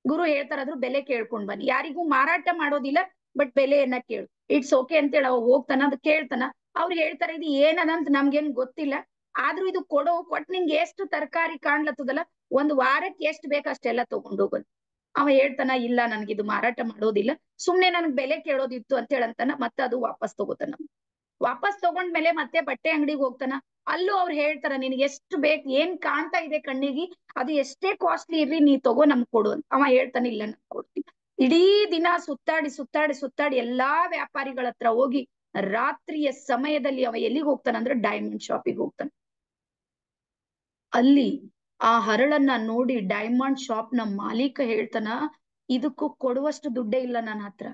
ಗುರು ಹೇಳ್ತಾರ, ಅದ್ರ ಬೆಲೆ ಕೇಳ್ಕೊಂಡ್ ಬನ್ನಿ, ಯಾರಿಗೂ ಮಾರಾಟ ಮಾಡೋದಿಲ್ಲ, ಬಟ್ ಬೆಲೆಯನ್ನ ಕೇಳು. ಇಟ್ಸ್ ಓಕೆ ಅಂತೇಳಿ ಅವ ಹೋಗ್ತಾನ, ಅದ್ ಕೇಳ್ತಾನ. ಅವ್ರು ಹೇಳ್ತಾರ, ಇದು ಏನದಂತ ನಮ್ಗೇನ್ ಗೊತ್ತಿಲ್ಲ, ಆದ್ರೂ ಇದು ಕೊಟ್ಟು ನಿಂಗೆ ಎಷ್ಟು ತರಕಾರಿ ಕಾಣ್ಲತ್ತದಲ್ಲ, ಒಂದ್ ವಾರಕ್ಕೆ ಎಷ್ಟು ಬೇಕು ಅಷ್ಟೆಲ್ಲ ತಗೊಂಡ್ ಹೋಗೋದು. ಅವ ಹೇಳ್ತಾನ, ಇಲ್ಲ ನನ್ಗಿದು ಮಾರಾಟ ಮಾಡೋದಿಲ್ಲ, ಸುಮ್ನೆ ನನ್ಗ್ ಬೆಲೆ ಕೇಳೋದಿತ್ತು ಅಂತ ಹೇಳಂತಾನ. ಮತ್ತೆ ಅದು ವಾಪಸ್ ತಗೋತಾನ. ವಾಪಸ್ ತಗೊಂಡ್ಮೇಲೆ ಮತ್ತೆ ಬಟ್ಟೆ ಅಂಗಡಿಗೆ ಹೋಗ್ತಾನ. ಅಲ್ಲೂ ಅವ್ರು ಹೇಳ್ತಾರ, ನಿನ್ಗೆ ಎಷ್ಟು ಬೇಕು, ಏನ್ ಕಾಣ್ತಾ ಇದೆ ಕಣ್ಣಿಗೆ, ಅದು ಎಷ್ಟೇ ಕಾಸ್ಟ್ಲಿ ಇರ್ಲಿ, ನೀ ತಗೋ, ನಮ್ಗ್ ಕೊಡು ಅಂತ. ಅವ ಹೇಳ್ತಾನೆ, ಇಲ್ಲ ನನ್ ಕೊಡ್ತೀನಿ. ಇಡೀ ದಿನ ಸುತ್ತಾಡಿ ಎಲ್ಲಾ ವ್ಯಾಪಾರಿಗಳ ಹತ್ರ ಹೋಗಿ ರಾತ್ರಿಯ ಸಮಯದಲ್ಲಿ ಅವ ಎಲ್ಲಿಗೆ ಹೋಗ್ತಾನ ಅಂದ್ರೆ ಡೈಮಂಡ್ ಶಾಪಿಗೆ ಹೋಗ್ತಾನ. ಅಲ್ಲಿ ಆ ಹರಳನ್ನ ನೋಡಿ ಡೈಮಂಡ್ ಶಾಪ್ ನ ಮಾಲೀಕ ಹೇಳ್ತಾನ, ಇದಕ್ಕೂ ಕೊಡುವಷ್ಟು ದುಡ್ಡೇ ಇಲ್ಲ ನನ್ನ ಹತ್ರ,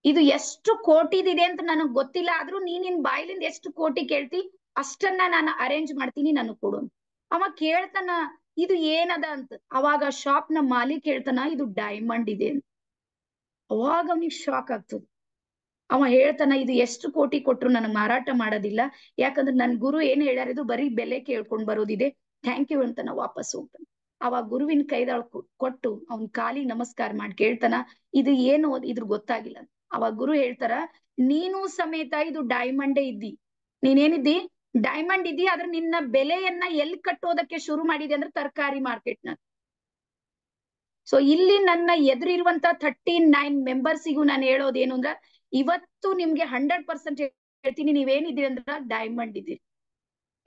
ಇದು ಎಷ್ಟು ಕೋಟಿದಿದೆ ಅಂತ ನನಗ್ ಗೊತ್ತಿಲ್ಲ, ಆದ್ರೂ ನಿನ್ ಬಾಯ್ಲಿಂದ ಎಷ್ಟು ಕೋಟಿ ಕೇಳ್ತಿ ಅಷ್ಟನ್ನ ನಾನು ಅರೇಂಜ್ ಮಾಡ್ತೀನಿ, ನನಗ್ ಕೊಡು. ಅವ ಕೇಳ್ತಾನ, ಇದು ಏನದ ಅಂತ. ಅವಾಗ ಶಾಪ್ ನ ಮಾಲೀಕ ಹೇಳ್ತಾನ, ಇದು ಡೈಮಂಡ್ ಇದೆ ಅಂತ. ಅವಾಗ ಅವನಿಗೆ ಶಾಕ್ ಆಗ್ತದೆ. ಅವ ಹೇಳ್ತಾನ, ಇದು ಎಷ್ಟು ಕೋಟಿ ಕೊಟ್ರು ನನಗ್ ಮಾರಾಟ ಮಾಡೋದಿಲ್ಲ, ಯಾಕಂದ್ರೆ ನನ್ ಗುರು ಏನ್ ಹೇಳ್ಯಾರ, ಇದು ಬರೀ ಬೆಲೆ ಕೇಳ್ಕೊಂಡ್ ಬರೋದಿದೆ, ಥ್ಯಾಂಕ್ ಯು ಅಂತ ನಾವು ವಾಪಸ್ ಹೋಗ್ತಾನೆ. ಅವಾಗ ಗುರುವಿನ ಕೈದಾಳ ಕೊಟ್ಟು ಅವನ್ ಕಾಲಿಗೆ ನಮಸ್ಕಾರ ಮಾಡಿ ಕೇಳ್ತಾನ, ಇದು ಏನು ಇದ್ರ ಗೊತ್ತಾಗಿಲ್ಲ. ಅವಾಗ ಗುರು ಹೇಳ್ತಾರ, ನೀನು ಸಮೇತ ಇದು ಡೈಮಂಡೇ ಇದ್ದಿ, ನೀನೇನಿದ್ದಿ ಡೈಮಂಡ್ ಇದ್ದಿ, ಆದ್ರೆ ನಿನ್ನ ಬೆಲೆಯನ್ನ ಎಲ್ಲಿ ಕಟ್ಟೋದಕ್ಕೆ ಶುರು ಮಾಡಿದೆ ಅಂದ್ರೆ ತರಕಾರಿ ಮಾರ್ಕೆಟ್ನ. ಸೊ ಇಲ್ಲಿ ನನ್ನ ಎದುರಿರುವಂತ 39 ಮೆಂಬರ್ಸಿಗೂ ನಾನು ಹೇಳೋದೇನು ಅಂದ್ರ, ಇವತ್ತು ನಿಮ್ಗೆ 100% ಹೇಳ್ತೀನಿ, ನೀವೇನಿದ್ದೀರಿ ಅಂದ್ರ ಡೈಮಂಡ್ ಇದ್ದೀರಿ.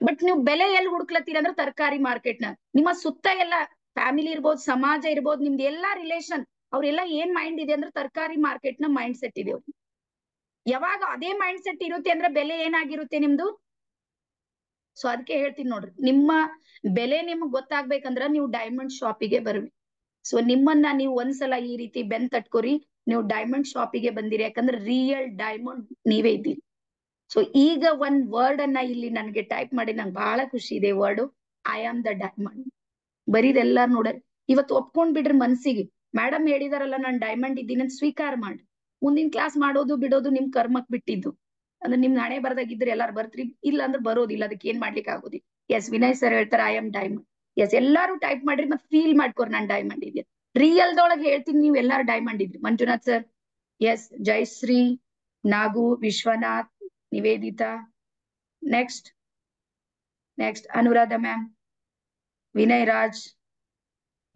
ಬಟ್ ನೀವು ಬೆಲೆ ಎಲ್ಲಿ ಹುಡುಕ್ಲತ್ತೀರಿ ಅಂದ್ರೆ ತರಕಾರಿ ಮಾರ್ಕೆಟ್ನ. ನಿಮ್ಮ ಸುತ್ತ ಎಲ್ಲ ಫ್ಯಾಮಿಲಿ ಇರ್ಬೋದು, ಸಮಾಜ ಇರ್ಬೋದು, ನಿಮ್ದು ಎಲ್ಲಾ ರಿಲೇಷನ್, ಅವ್ರೆಲ್ಲ ಏನ್ ಮೈಂಡ್ ಇದೆ ಅಂದ್ರೆ ತರಕಾರಿ ಮಾರ್ಕೆಟ್ ನ ಮೈಂಡ್ ಸೆಟ್ ಇದೆ. ಯಾವಾಗ ಅದೇ ಮೈಂಡ್ ಸೆಟ್ ಇರುತ್ತೆ ಅಂದ್ರೆ ಬೆಲೆ ಏನಾಗಿರುತ್ತೆ ನಿಮ್ದು. ಸೊ ಅದಕ್ಕೆ ಹೇಳ್ತೀನಿ ನೋಡ್ರಿ, ನಿಮ್ಮ ಬೆಲೆ ನಿಮ್ಗೆ ಗೊತ್ತಾಗ್ಬೇಕಂದ್ರ ನೀವು ಡೈಮಂಡ್ ಶಾಪಿಗೆ ಬರ್ವಿ. ಸೊ ನಿಮ್ಮನ್ನ ನೀವು ಒಂದ್ಸಲ ಈ ರೀತಿ ಬೆನ್ ತಟ್ಕೋರಿ, ನೀವು ಡೈಮಂಡ್ ಶಾಪಿಗೆ ಬಂದಿರಿ, ಯಾಕಂದ್ರೆ ರಿಯಲ್ ಡೈಮಂಡ್ ನೀವೇ ಇದ್ದೀರಿ. ಸೊ ಈಗ ಒಂದ್ ವರ್ಡ್ ಅನ್ನ ಇಲ್ಲಿ ನನ್ಗೆ ಟೈಪ್ ಮಾಡಿ, ನಂಗೆ ಬಹಳ ಖುಷಿ ಇದೆ. Word I am the diamond. ಬರೀದೆಲ್ಲ ನೋಡ್ರಿ, ಇವತ್ತು ಒಪ್ಕೊಂಡ್ ಬಿಡ್ರಿ ಮನ್ಸಿಗೆ, ಮೇಡಮ್ ಹೇಳಿದಾರಲ್ಲ ನಾನ್ ಡೈಮಂಡ್ ಇದ್ದೀನಿ ಅಂತ ಸ್ವೀಕಾರ ಮಾಡ್ರಿ. ಮುಂದಿನ ಕ್ಲಾಸ್ ಮಾಡೋದು ಬಿಡೋದು ನಿಮ್ ಕರ್ಮಕ್ ಬಿಟ್ಟಿದ್ದು. ಅಂದ್ರೆ ನಿಮ್ ಹಣೆ ಬರ್ದಾಗಿದ್ರೆ ಎಲ್ಲಾರು ಬರ್ತ್ರಿ, ಇಲ್ಲ ಅಂದ್ರೆ ಬರೋದಿಲ್ಲ, ಅದಕ್ಕೆ ಏನ್ ಮಾಡ್ಲಿಕ್ಕೆ ಆಗೋದಿಲ್ಲ. ಎಸ್ ವಿನಯ್ ಸರ್ ಹೇಳ್ತಾರೆ ಐ ಆಮ್ ಡೈಮಂಡ್. ಎಸ್ ಎಲ್ಲಾರು ಟೈಪ್ ಮಾಡ್ರಿ, ಮತ್ತೆ ಫೀಲ್ ಮಾಡ್ಕೋರಿ ನಾನ್ ಡೈಮಂಡ್ ಇದೆ. ರಿಯಲ್ದೊಳಗೆ ಹೇಳ್ತೀನಿ, ನೀವ್ ಎಲ್ಲಾರು ಡೈಮಂಡ್ ಇದ್ರಿ. Manjunath sir, yes. Jayashree, Nagu, Vishwanath, Nivedita, next Anuradha ma'am, Vinay Raj,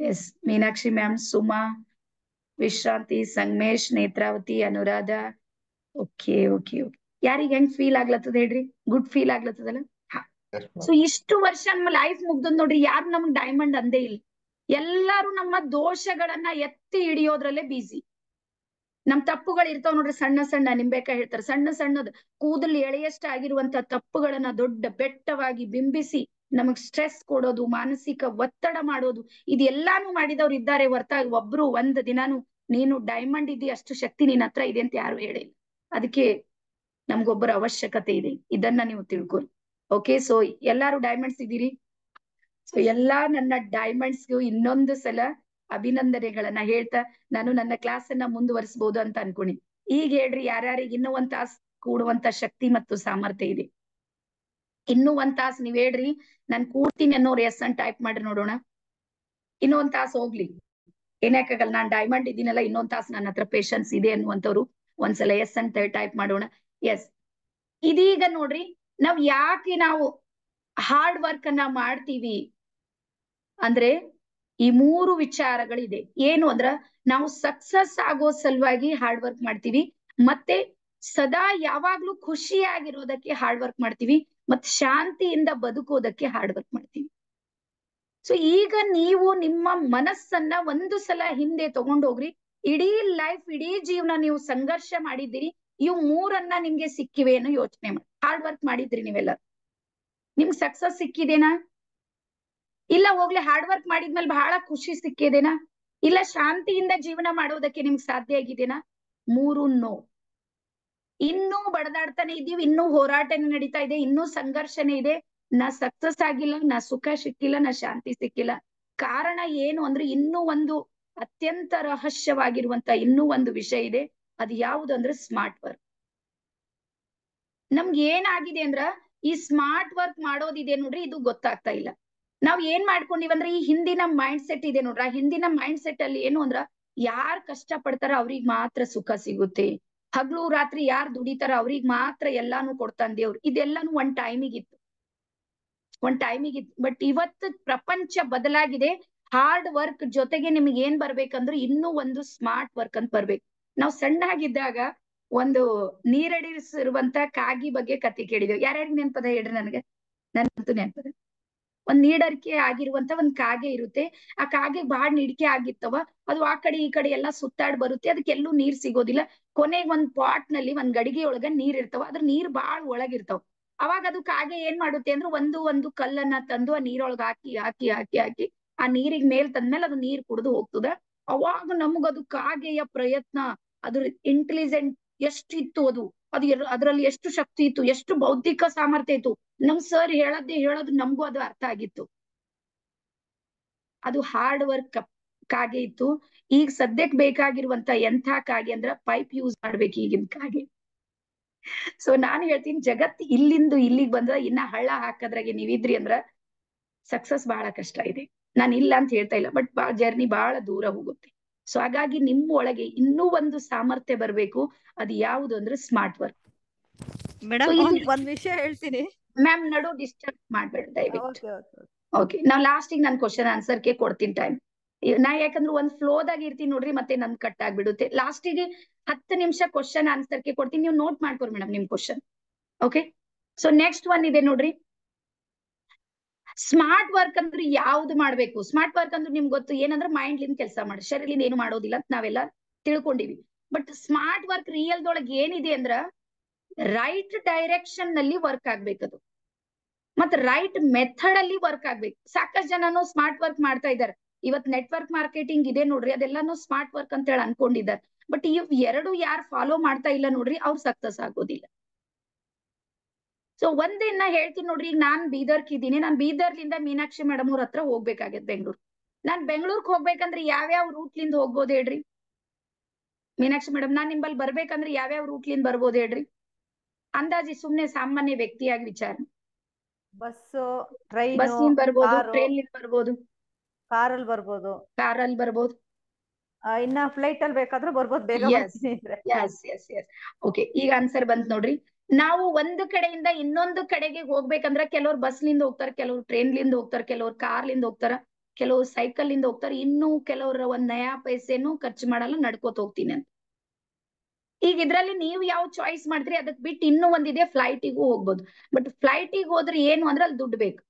yes. Meenakshi ma'am, Suma, Vishranti, Sangamesh, Netravati, Anuradha. Okay okay okay. ಯಾರಿಗ ಹೆಂಗ್ ಫೀಲ್ ಆಗ್ಲತ್ತದ ಹೇಳ್ರಿ? Good feel ಆಗ್ಲತ್ತದಲ್ಲ? ಸೊ ಇಷ್ಟು ವರ್ಷ ನಮ್ಮ ಲೈಫ್ ಮುಗ್ದದ್ ನೋಡ್ರಿ, ಯಾರು ನಮ್ಗ್ ಡೈಮಂಡ್ ಅಂದೇ ಇಲ್ಲ. ಎಲ್ಲಾರು ನಮ್ಮ ದೋಷಗಳನ್ನ ಎತ್ತಿ ಹಿಡಿಯೋದ್ರಲ್ಲೇ ಬಿಸಿ. ನಮ್ ತಪ್ಪುಗಳು ಇರ್ತಾವ ನೋಡ್ರಿ, ಸಣ್ಣ ಸಣ್ಣ ನಿಂಬೆಕಾಯಿ ಹೇಳ್ತಾರೆ, ಸಣ್ಣ ಸಣ್ಣದ್ ಕೂದಲು ಎಳೆಯಷ್ಟ ಆಗಿರುವಂತ ತಪ್ಪುಗಳನ್ನ ದೊಡ್ಡ ಬೆಟ್ಟವಾಗಿ ಬಿಂಬಿಸಿ ನಮಗ್ ಸ್ಟ್ರೆಸ್ ಕೊಡೋದು, ಮಾನಸಿಕ ಒತ್ತಡ ಮಾಡೋದು, ಇದೆಲ್ಲಾನು ಮಾಡಿದವ್ರು ಇದ್ದಾರೆ ಹೊರತಾಗಿ ಒಬ್ರು ಒಂದ್ ದಿನಾನು ನೀನು ಡೈಮಂಡ್ ಇದ್ದಿ, ಅಷ್ಟು ಶಕ್ತಿ ನಿನ್ ಹತ್ರ ಇದೆ ಅಂತ ಯಾರು ಹೇಳಿಲ್ಲ. ಅದಕ್ಕೆ ನಮ್ಗೊಬ್ಬರ ಅವಶ್ಯಕತೆ ಇದೆ, ಇದನ್ನ ನೀವು ತಿಳ್ಕೊಳ್ಳಿ. ಓಕೆ, ಸೊ ಎಲ್ಲಾರು ಡೈಮಂಡ್ಸ್ ಇದ್ದೀರಿ. ಸೊ ಎಲ್ಲಾ ನನ್ನ ಡೈಮಂಡ್ಸ್ಗೂ ಇನ್ನೊಂದು ಸಲ ಅಭಿನಂದನೆಗಳನ್ನ ಹೇಳ್ತಾ ನಾನು ನನ್ನ ಕ್ಲಾಸ್ ಅನ್ನ ಮುಂದುವರಿಸಬಹುದು ಅಂತ ಅನ್ಕೊಂಡಿ. ಈಗ ಹೇಳ್ರಿ, ಯಾರ್ಯಾರಿಗೆ ಇನ್ನೂ ಒಂದ್ ತಾಸ್ ಕೂಡುವಂತ ಶಕ್ತಿ ಮತ್ತು ಸಾಮರ್ಥ್ಯ ಇದೆ? ಇನ್ನೂ ಒಂದ್ ತಾಸ್ ನೀವ್ ಹೇಳ್ರಿ, ನಾನ್ ಕೂಡ್ತೀನಿ ಅನ್ನೋರು ಎಸ್ ಅಂತ ಟೈಪ್ ಮಾಡ್ರಿ ನೋಡೋಣ. ಇನ್ನೂ ಒಂದ್ ತಾಸ್ ಹೋಗ್ಲಿ, ಏನಾಗಲ್ಲ, ನಾನ್ ಡೈಮಂಡ್ ಇದೀನಲ್ಲ, ಇನ್ನೊಂದ್ ತಾಸ್ ನನ್ನ ಹತ್ರ ಪೇಶನ್ಸ್ ಇದೆ ಅನ್ನುವಂಥವ್ರು ಒಂದ್ಸಲ ಎಸ್ ಅಂತ ಟೈಪ್ ಮಾಡೋಣ. ಎಸ್. ಇದೀಗ ನೋಡ್ರಿ, ನಾವ್ ಯಾಕೆ ನಾವು ಹಾರ್ಡ್ ವರ್ಕ್ ಅನ್ನ ಮಾಡ್ತೀವಿ ಅಂದ್ರೆ ಈ 3 ವಿಚಾರಗಳಿದೆ. ಏನು ಅಂದ್ರ, ನಾವು ಸಕ್ಸಸ್ ಆಗೋ ಸಲುವಾಗಿ ಹಾರ್ಡ್ ವರ್ಕ್ ಮಾಡ್ತೀವಿ, ಮತ್ತೆ ಸದಾ ಯಾವಾಗ್ಲೂ ಖುಷಿಯಾಗಿರೋದಕ್ಕೆ ಹಾರ್ಡ್ ವರ್ಕ್ ಮಾಡ್ತೀವಿ, ಮತ್ತೆ ಶಾಂತಿಯಿಂದ ಬದುಕೋದಕ್ಕೆ ಹಾರ್ಡ್ ವರ್ಕ್ ಮಾಡ್ತೀವಿ. ಸೊ ಈಗ ನೀವು ನಿಮ್ಮ ಮನಸ್ಸನ್ನ ಒಂದು ಸಲ ಹಿಂದೆ ತಗೊಂಡೋಗ್ರಿ. ಇಡೀ ಲೈಫ್, ಇಡೀ ಜೀವನ ನೀವು ಸಂಘರ್ಷ ಮಾಡಿದ್ದೀರಿ, ಇವು 3 ನಿಮ್ಗೆ ಸಿಕ್ಕಿವೆ ಅನ್ನೋ ಯೋಚನೆ ಮಾಡಿ. ಹಾರ್ಡ್ ವರ್ಕ್ ಮಾಡಿದ್ರಿ ನೀವೆಲ್ಲ, ನಿಮ್ಗೆ ಸಕ್ಸಸ್ ಸಿಕ್ಕಿದೇನಾ? ಇಲ್ಲ ಹೋಗ್ಲಿ, ಹಾರ್ಡ್ ವರ್ಕ್ ಮಾಡಿದ್ಮೇಲೆ ಬಹಳ ಖುಷಿ ಸಿಕ್ಕಿದೇನಾ? ಇಲ್ಲ ಶಾಂತಿಯಿಂದ ಜೀವನ ಮಾಡೋದಕ್ಕೆ ನಿಮ್ಗೆ ಸಾಧ್ಯ ಆಗಿದೆನಾ? 3 ನೋ. ಇನ್ನೂ ಬಡದಾಡ್ತಾನೆ ಇದೀವಿ, ಇನ್ನೂ ಹೋರಾಟನೇ ನಡೀತಾ ಇದೆ, ಇನ್ನೂ ಸಂಘರ್ಷನೇ ಇದೆ. ನಾ ಸಕ್ಸಸ್ ಆಗಿಲ್ಲ, ನಾ ಸುಖ ಸಿಕ್ಕಿಲ್ಲ, ನಾ ಶಾಂತಿ ಸಿಕ್ಕಿಲ್ಲ. ಕಾರಣ ಏನು ಅಂದ್ರೆ, ಇನ್ನೂ ಒಂದು ಅತ್ಯಂತ ರಹಸ್ಯವಾಗಿರುವಂತ ಇನ್ನೂ ಒಂದು ವಿಷಯ ಇದೆ. ಅದು ಯಾವುದು ಅಂದ್ರೆ ಸ್ಮಾರ್ಟ್ ವರ್ಕ್. ನಮ್ಗೆ ಏನಾಗಿದೆ ಅಂದ್ರ, ಈ ಸ್ಮಾರ್ಟ್ ವರ್ಕ್ ಮಾಡೋದಿದೆ ನೋಡ್ರಿ, ಇದು ಗೊತ್ತಾಗ್ತಾ ಇಲ್ಲ. ನಾವ್ ಏನ್ ಮಾಡ್ಕೊಂಡಿವಂದ್ರೆ, ಈ ಹಿಂದಿನ ಮೈಂಡ್ ಸೆಟ್ ಇದೆ ನೋಡ್ರ, ಹಿಂದಿನ ಮೈಂಡ್ ಸೆಟ್ ಅಲ್ಲಿ ಏನು ಅಂದ್ರ, ಯಾರ್ ಕಷ್ಟ ಪಡ್ತಾರ ಅವ್ರಿಗ್ ಮಾತ್ರ ಸುಖ ಸಿಗುತ್ತೆ, ಹಗ್ಲು ರಾತ್ರಿ ಯಾರ್ ದುಡಿತಾರ ಅವ್ರಿಗ್ ಮಾತ್ರ ಎಲ್ಲಾನು ಕೊಡ್ತಾನ್ ದೇವ್ರು. ಇದೆಲ್ಲಾನು ಒಂದ್ ಟೈಮಿಗಿತ್ತು. ಬಟ್ ಇವತ್ತು ಪ್ರಪಂಚ ಬದಲಾಗಿದೆ. ಹಾರ್ಡ್ ವರ್ಕ್ ಜೊತೆಗೆ ನಿಮ್ಗೆ ಏನ್ ಬರ್ಬೇಕಂದ್ರೆ, ಇನ್ನೂ ಒಂದು ಸ್ಮಾರ್ಟ್ ವರ್ಕ್ ಅಂತ ಬರ್ಬೇಕು. ನಾವ್ ಸಣ್ಣಾಗಿದ್ದಾಗ ಒಂದು ನೀರಡಿಸಿರುವಂತ ಕಾಗಿ ಬಗ್ಗೆ ಕತೆ ಕೇಳಿದೇವ್. ಯಾರ್ಯಾರಿಗೆ ನೆನ್ಪದ ಹೇಳ್ರಿ? ನನ್ಗಂತೂ ನೆನ್ಪದ. ಒಂದ್ ನೀಡರಿಕೆ ಆಗಿರುವಂತ ಒಂದ್ ಕಾಗೆ ಇರುತ್ತೆ. ಆ ಕಾಗೆ ಬಾಳ್ ನಿಡಿಕೆ ಆಗಿರ್ತವ. ಅದು ಆ ಕಡೆ ಈ ಕಡೆ ಎಲ್ಲಾ ಸುತ್ತಾಡ್ ಬರುತ್ತೆ, ಅದಕ್ಕೆಲ್ಲೂ ನೀರ್ ಸಿಗೋದಿಲ್ಲ. ಕೊನೆಗ್ ಒಂದ್ ಪಾಟ್ ನಲ್ಲಿ, ಒಂದ್ ಗಡಿಗೆ ಒಳಗ ನೀರ್ ಇರ್ತಾವ, ಅದ್ರ ನೀರ್ ಬಾಳ್ ಒಳಗಿರ್ತಾವ. ಅವಾಗ ಅದು ಕಾಗೆ ಏನ್ ಮಾಡುತ್ತೆ ಅಂದ್ರೆ, ಒಂದು ಕಲ್ಲನ್ನ ತಂದು ಆ ನೀರೊಳಗ ಹಾಕಿ ಆ ನೀರಿಗ್ ಮೇಲ್ ತಂದ್ಮೇಲೆ ಅದು ನೀರ್ ಕುಡಿದು ಹೋಗ್ತದ. ಅವಾಗ ನಮಗದು ಕಾಗೆಯ ಪ್ರಯತ್ನ, ಅದ್ರ ಇಂಟೆಲಿಜೆಂಟ್ ಎಷ್ಟಿತ್ತು, ಅದು ಅದ್ರಲ್ಲಿ ಎಷ್ಟು ಶಕ್ತಿ ಇತ್ತು, ಎಷ್ಟು ಬೌದ್ಧಿಕ ಸಾಮರ್ಥ್ಯ ಇತ್ತು. ನಮ್ ಸರ್ ಹೇಳೋದು ನಮ್ಗೂ ಅದು ಅರ್ಥ ಆಗಿತ್ತು. ಅದು ಹಾರ್ಡ್ ವರ್ಕ್ ಕಾಗೆ ಇತ್ತು. ಈಗ ಸದ್ಯಕ್ ಬೇಕಾಗಿರುವಂತ ಎಂಥ ಕಾಗೆ ಅಂದ್ರ, ಪೈಪ್ ಯೂಸ್ ಮಾಡ್ಬೇಕು ಈಗಿನ ಕಾಗೆ. ಸೊ ನಾನ್ ಹೇಳ್ತೀನಿ, ಜಗತ್ ಇಲ್ಲಿಂದ ಇಲ್ಲಿಗ್ ಬಂದ್ರ, ಇನ್ನ ಹಳ್ಳ ಹಾಕದ್ರಾಗೆ ನೀವಿದ್ರಿ ಅಂದ್ರ ಸಕ್ಸಸ್ ಬಹಳ ಕಷ್ಟ ಇದೆ. ನಾನು ಇಲ್ಲ ಅಂತ ಹೇಳ್ತಾ ಇಲ್ಲ, ಬಟ್ ಜರ್ನಿ ಬಹಳ ದೂರ ಹೋಗುತ್ತೆ. ಸೊ ಹಾಗಾಗಿ ನಿಮ್ಮ ಒಳಗೆ ಇನ್ನೂ ಒಂದು ಸಾಮರ್ಥ್ಯ ಬರ್ಬೇಕು. ಅದು ಯಾವುದು ಅಂದ್ರೆ ಸ್ಮಾರ್ಟ್ ವರ್ಕ್. ಮೇಡಮ್ ಒಂದ್ ವಿಷಯ ಹೇಳ್ತೀನಿ ಮ್ಯಾಮ್, ನಡು ಡಿಸ್ಟರ್ಬ್ ಮಾಡ್ಬೇಡ ದಯವಿಟ್ಟು. ಓಕೆ ಓಕೆ, ನಾವ್ ಲಾಸ್ಟಿಗೆ ನಾನು ಕ್ವಶನ್ ಆನ್ಸರ್ಗೆ ಕೊಡ್ತೀನಿ ಟೈಮ್. ನಾ ಯಾಕಂದ್ರೆ ಒಂದ್ ಫ್ಲೋದಾಗ ಇರ್ತೀನಿ ನೋಡ್ರಿ, ಮತ್ತೆ ನನ್ ಕಟ್ ಆಗ್ಬಿಡುತ್ತೆ. ಲಾಸ್ಟಿಗೆ 10 ನಿಮಿಷ ಕ್ವಶನ್ ಆನ್ಸರ್ಗೆ ಕೊಡ್ತೀನಿ, ನೀವು ನೋಟ್ ಮಾಡ್ಕೊರಿ ಮೇಡಮ್ ನಿಮ್ question. Okay, so next one ಇದೆ ನೋಡ್ರಿ, ಸ್ಮಾರ್ಟ್ ವರ್ಕ್ ಅಂದ್ರೆ ಯಾವ್ದು ಮಾಡ್ಬೇಕು? ಸ್ಮಾರ್ಟ್ ವರ್ಕ್ ಅಂದ್ರೆ ನಿಮ್ಗೆ ಗೊತ್ತು ಏನಂದ್ರೆ, ಮೈಂಡ್ ಲಿಂದ ಕೆಲಸ ಮಾಡಿ, ಶರೀರದಿಂದ ಏನು ಮಾಡೋದಿಲ್ಲ ಅಂತ ನಾವೆಲ್ಲ ತಿಳ್ಕೊಂಡಿವಿ. ಬಟ್ ಸ್ಮಾರ್ಟ್ ವರ್ಕ್ ರಿಯಲ್ದೊಳಗೆ ಏನಿದೆ ಅಂದ್ರ, ರೈಟ್ ಡೈರೆಕ್ಷನ್ ನಲ್ಲಿ ವರ್ಕ್ ಆಗ್ಬೇಕದು, ಮತ್ತೆ ರೈಟ್ ಮೆಥಡ್ ಅಲ್ಲಿ ವರ್ಕ್ ಆಗ್ಬೇಕು. ಸಾಕಷ್ಟು ಜನನು ಸ್ಮಾರ್ಟ್ ವರ್ಕ್ ಮಾಡ್ತಾ ಇದ್ದಾರೆ. ಇವತ್ ನೆಟ್ವರ್ಕ್ ಮಾರ್ಕೆಟಿಂಗ್ ಇದೆ ನೋಡ್ರಿ, ಅದೆಲ್ಲಾನು ಸ್ಮಾರ್ಟ್ ವರ್ಕ್ ಅಂತ ಹೇಳಿ ಅನ್ಕೊಂಡಿದ್ದಾರೆ. ಬಟ್ ಇವ್ ಎರಡು ಯಾರು ಫಾಲೋ ಮಾಡ್ತಾ ಇಲ್ಲ ನೋಡ್ರಿ, ಅವ್ರು ಸಕ್ಸಸ್ ಆಗೋದಿಲ್ಲ. ಸೊ ಒಂದಿನ ಹೇಳ್ತೀನಿ ನೋಡ್ರಿ, ಈಗ ನಾನ್ ಬೀದರ್ಕಿದ್ದೀನಿ, ನಾನ್ ಬೀದರ್ಲಿಂದ ಮೀನಾಕ್ಷಿ ಮೇಡಮ್ ಅವ್ರ ಹತ್ರ ಹೋಗ್ಬೇಕಾಗತ್ತೆ ಬೆಂಗ್ಳೂರ್. ನಾನ್ ಬೆಂಗ್ಳೂರ್ಗ್ ಹೋಗ್ಬೇಕಂದ್ರೆ ಯಾವ್ಯಾವ ರೂಟ್ಲಿಂದ ಹೋಗ್ಬೋದು ಹೇಳ್ರಿ? ಮೀನಾಕ್ಷಿ ಮೇಡಮ್, ನಾನ್ ನಿಂಬಲ್ಲಿ ಬರ್ಬೇಕಂದ್ರೆ ಯಾವ್ಯಾವ ರೂಟ್ಲಿಂದ ಬರ್ಬೋದು ಹೇಳ್ರಿ? ಅಂದಾಜಿ ಸುಮ್ನೆ ಸಾಮಾನ್ಯ ವ್ಯಕ್ತಿಯಾಗಿ ವಿಚಾರ. ಬಸ್ಸು, ಟ್ರೈನು, ಬಸ್ಸಿಂದ ಬರ್ಬೋದು, ಕಾರು, ಟ್ರೈನ್ ಬರ್ಬೋದು, ಕಾರಲ್ಲಿ ಬರ್ಬೋದು, ಕಾರಲ್ಲಿ ಬರ್ಬೋದು, ಇನ್ನ ಫ್ಲೈಟ್ ಅಲ್ಲಿ ಬೇಕಾದ್ರೂ ಬರ್ಬೋದು, ಬೇಗ ಎಸ್ ಬರ್ತೀನಿ ಅಂದ್ರೆ. ಎಸ್ ಎಸ್ ಎಸ್ ಓಕೆ, ಈಗ ಆನ್ಸರ್ ಬಂತ್ ನೋಡ್ರಿ. ನಾವು ಒಂದು ಕಡೆಯಿಂದ ಇನ್ನೊಂದು ಕಡೆಗೆ ಹೋಗ್ಬೇಕಂದ್ರ ಕೆಲವ್ರು ಬಸ್ಲಿಂದ ಹೋಗ್ತಾರ, ಕೆಲವ್ರು ಟ್ರೈನ್ಲಿಂದ ಹೋಗ್ತಾರ, ಕೆಲವ್ರು ಕಾರ್ಲಿಂದ ಹೋಗ್ತಾರ, ಕೆಲವ್ರು ಸೈಕಲ್ ಇಂದ ಹೋಗ್ತಾರ, ಇನ್ನು ಕೆಲವ್ರ ಒಂದ್ ನಯಾ ಪೈಸೆನೂ ಖರ್ಚು ಮಾಡಲ್ಲ, ನಡ್ಕೋತ ಹೋಗ್ತೀನಿ ಅಂತ. ಈಗ ಇದ್ರಲ್ಲಿ ನೀವು ಯಾವ ಚಾಯ್ಸ್ ಮಾಡಿದ್ರಿ ಅದಕ್ ಬಿಟ್ಟು ಇನ್ನೂ ಒಂದಿದೆ, ಫ್ಲೈಟಿಗೂ ಹೋಗ್ಬೋದು. ಬಟ್ ಫ್ಲೈಟಿಗೆ ಹೋದ್ರೆ ಏನು ಅಂದ್ರೆ ಅಲ್ಲಿ ದುಡ್ಡು ಬೇಕು.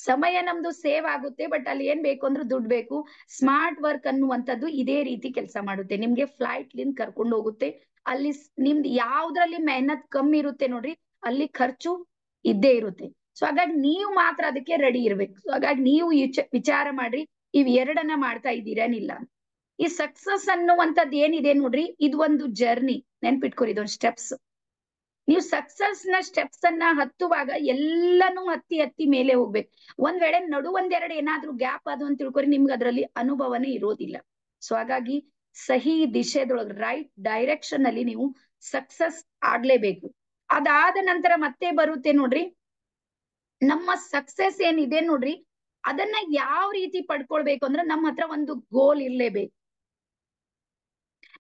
ಸಮಯ ನಮ್ದು ಸೇವ್ ಆಗುತ್ತೆ, ಬಟ್ ಅಲ್ಲಿ ಏನ್ ಬೇಕು ಅಂದ್ರೆ ದುಡ್ಡು ಬೇಕು. ಸ್ಮಾರ್ಟ್ ವರ್ಕ್ ಅನ್ನುವಂಥದ್ದು ಇದೇ ರೀತಿ ಕೆಲಸ ಮಾಡುತ್ತೆ. ನಿಮ್ಗೆ ಫ್ಲೈಟ್ ಲಿಂದ ಕರ್ಕೊಂಡು ಹೋಗುತ್ತೆ. ಅಲ್ಲಿ ನಿಮ್ದು ಯಾವ್ದ್ರಲ್ಲಿ ಮೆಹನತ್ ಕಮ್ಮಿ ಇರುತ್ತೆ ನೋಡ್ರಿ, ಅಲ್ಲಿ ಖರ್ಚು ಇದ್ದೇ ಇರುತ್ತೆ. ಸೊ ಹಾಗಾಗಿ ನೀವು ಮಾತ್ರ ಅದಕ್ಕೆ ರೆಡಿ ಇರ್ಬೇಕು. ಸೊ ಹಾಗಾಗಿ ನೀವು ವಿಚಾರ ಮಾಡ್ರಿ, ಇವ್ ಎರಡನ್ನ ಮಾಡ್ತಾ ಇದ್ದೀರೇನಿಲ್ಲ. ಈ ಸಕ್ಸಸ್ ಅನ್ನುವಂಥದ್ದು ಏನಿದೆ ನೋಡ್ರಿ, ಇದು ಒಂದು ಜರ್ನಿ, ನೆನ್ಪಿಟ್ಕೊರಿ, ಇದೊಂದು ಸ್ಟೆಪ್ಸ್. ನೀವು ಸಕ್ಸಸ್ ನ ಸ್ಟೆಪ್ಸ್ ಅನ್ನ ಹತ್ತುವಾಗ ಎಲ್ಲಾನು ಹತ್ತಿ ಹತ್ತಿ ಮೇಲೆ ಹೋಗ್ಬೇಕು. ಒಂದ್ ವೇಳೆ ನಡು ಒಂದೆರಡು ಏನಾದ್ರೂ ಗ್ಯಾಪ್ ಅದು ಅಂತ ತಿಳ್ಕೊರಿ, ನಿಮ್ಗೆ ಅದರಲ್ಲಿ ಅನುಭವನೇ ಇರೋದಿಲ್ಲ. ಸೊ ಹಾಗಾಗಿ ಸಹಿ ದಿಶೆದೊಳಗೆ, ರೈಟ್ ಡೈರೆಕ್ಷನ್ ಅಲ್ಲಿ ನೀವು ಸಕ್ಸಸ್ ಆಗ್ಲೇಬೇಕು. ಅದಾದ ನಂತರ ಮತ್ತೆ ಬರುತ್ತೆ ನೋಡ್ರಿ, ನಮ್ಮ ಸಕ್ಸಸ್ ಏನಿದೆ ನೋಡ್ರಿ, ಅದನ್ನ ಯಾವ ರೀತಿ ಪಡ್ಕೊಳ್ಬೇಕು ಅಂದ್ರೆ ನಮ್ಮ ಹತ್ರ ಒಂದು ಗೋಲ್ ಇರ್ಲೇಬೇಕು.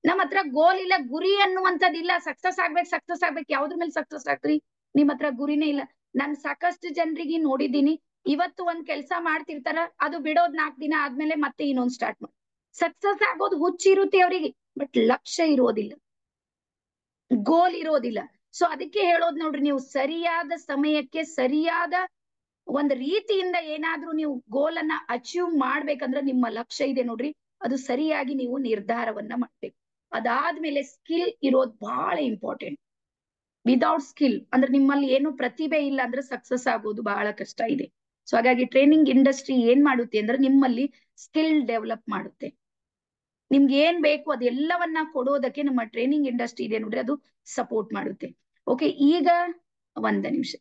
ನಮ್ಮ ಹತ್ರ ಗೋಲ್ ಇಲ್ಲ, ಗುರಿ ಅನ್ನುವಂಥದ್ದು ಇಲ್ಲ. ಸಕ್ಸಸ್ ಆಗ್ಬೇಕು, ಯಾವ್ದ್ರ ಮೇಲೆ ಸಕ್ಸಸ್ ಆಗ್ತ್ರಿ? ನಿಮ್ ಹತ್ರ ಗುರಿನೇ ಇಲ್ಲ. ನಾನ್ ಸಾಕಷ್ಟು ಜನರಿಗೆ ನೋಡಿದ್ದೀನಿ, ಇವತ್ತು ಒಂದ್ ಕೆಲ್ಸ ಮಾಡ್ತಿರ್ತಾರ, ಅದು ಬಿಡೋದ್ 4 ದಿನ ಆದ್ಮೇಲೆ ಮತ್ತೆ ಇನ್ನೊಂದ್ ಸ್ಟಾರ್ಟ್ ಮಾಡಿ. ಸಕ್ಸಸ್ ಆಗೋದು ಹುಚ್ಚಿರುತ್ತೆ ಅವರಿಗೆ, ಬಟ್ ಲಕ್ಷ್ಯ ಇರೋದಿಲ್ಲ, ಗೋಲ್ ಇರೋದಿಲ್ಲ. ಸೊ ಅದಕ್ಕೆ ಹೇಳೋದ್ ನೋಡ್ರಿ, ನೀವು ಸರಿಯಾದ ಸಮಯಕ್ಕೆ ಸರಿಯಾದ ಒಂದ್ ರೀತಿಯಿಂದ ಏನಾದ್ರೂ ನೀವು ಗೋಲ್ ಅನ್ನ ಅಚೀವ್ ಮಾಡ್ಬೇಕಂದ್ರೆ ನಿಮ್ಮ ಲಕ್ಷ್ಯ ಇದೆ ನೋಡ್ರಿ, ಅದು ಸರಿಯಾಗಿ ನೀವು ನಿರ್ಧಾರವನ್ನ ಮಾಡ್ಬೇಕು. ಅದಾದ್ಮೇಲೆ ಸ್ಕಿಲ್ ಇರೋದು ಬಹಳ ಇಂಪಾರ್ಟೆಂಟ್. ವಿದೌಟ್ ಸ್ಕಿಲ್ ಅಂದ್ರೆ ನಿಮ್ಮಲ್ಲಿ ಏನು ಪ್ರತಿಭೆ ಇಲ್ಲ ಅಂದ್ರೆ ಸಕ್ಸಸ್ ಆಗೋದು ಬಹಳ ಕಷ್ಟ ಇದೆ. ಸೊ ಹಾಗಾಗಿ ಟ್ರೈನಿಂಗ್ ಇಂಡಸ್ಟ್ರಿ ಏನ್ ಮಾಡುತ್ತೆ ಅಂದ್ರೆ ನಿಮ್ಮಲ್ಲಿ ಸ್ಕಿಲ್ ಡೆವಲಪ್ ಮಾಡುತ್ತೆ. ನಿಮ್ಗೆ ಏನ್ ಬೇಕು ಅದೆಲ್ಲವನ್ನ ಕೊಡೋದಕ್ಕೆ ನಮ್ಮ ಟ್ರೈನಿಂಗ್ ಇಂಡಸ್ಟ್ರಿ ಇದೆ ನೋಡ್ರಿ, ಅದು ಸಪೋರ್ಟ್ ಮಾಡುತ್ತೆ. ಓಕೆ, ಈಗ ಒಂದ್ ನಿಮಿಷ.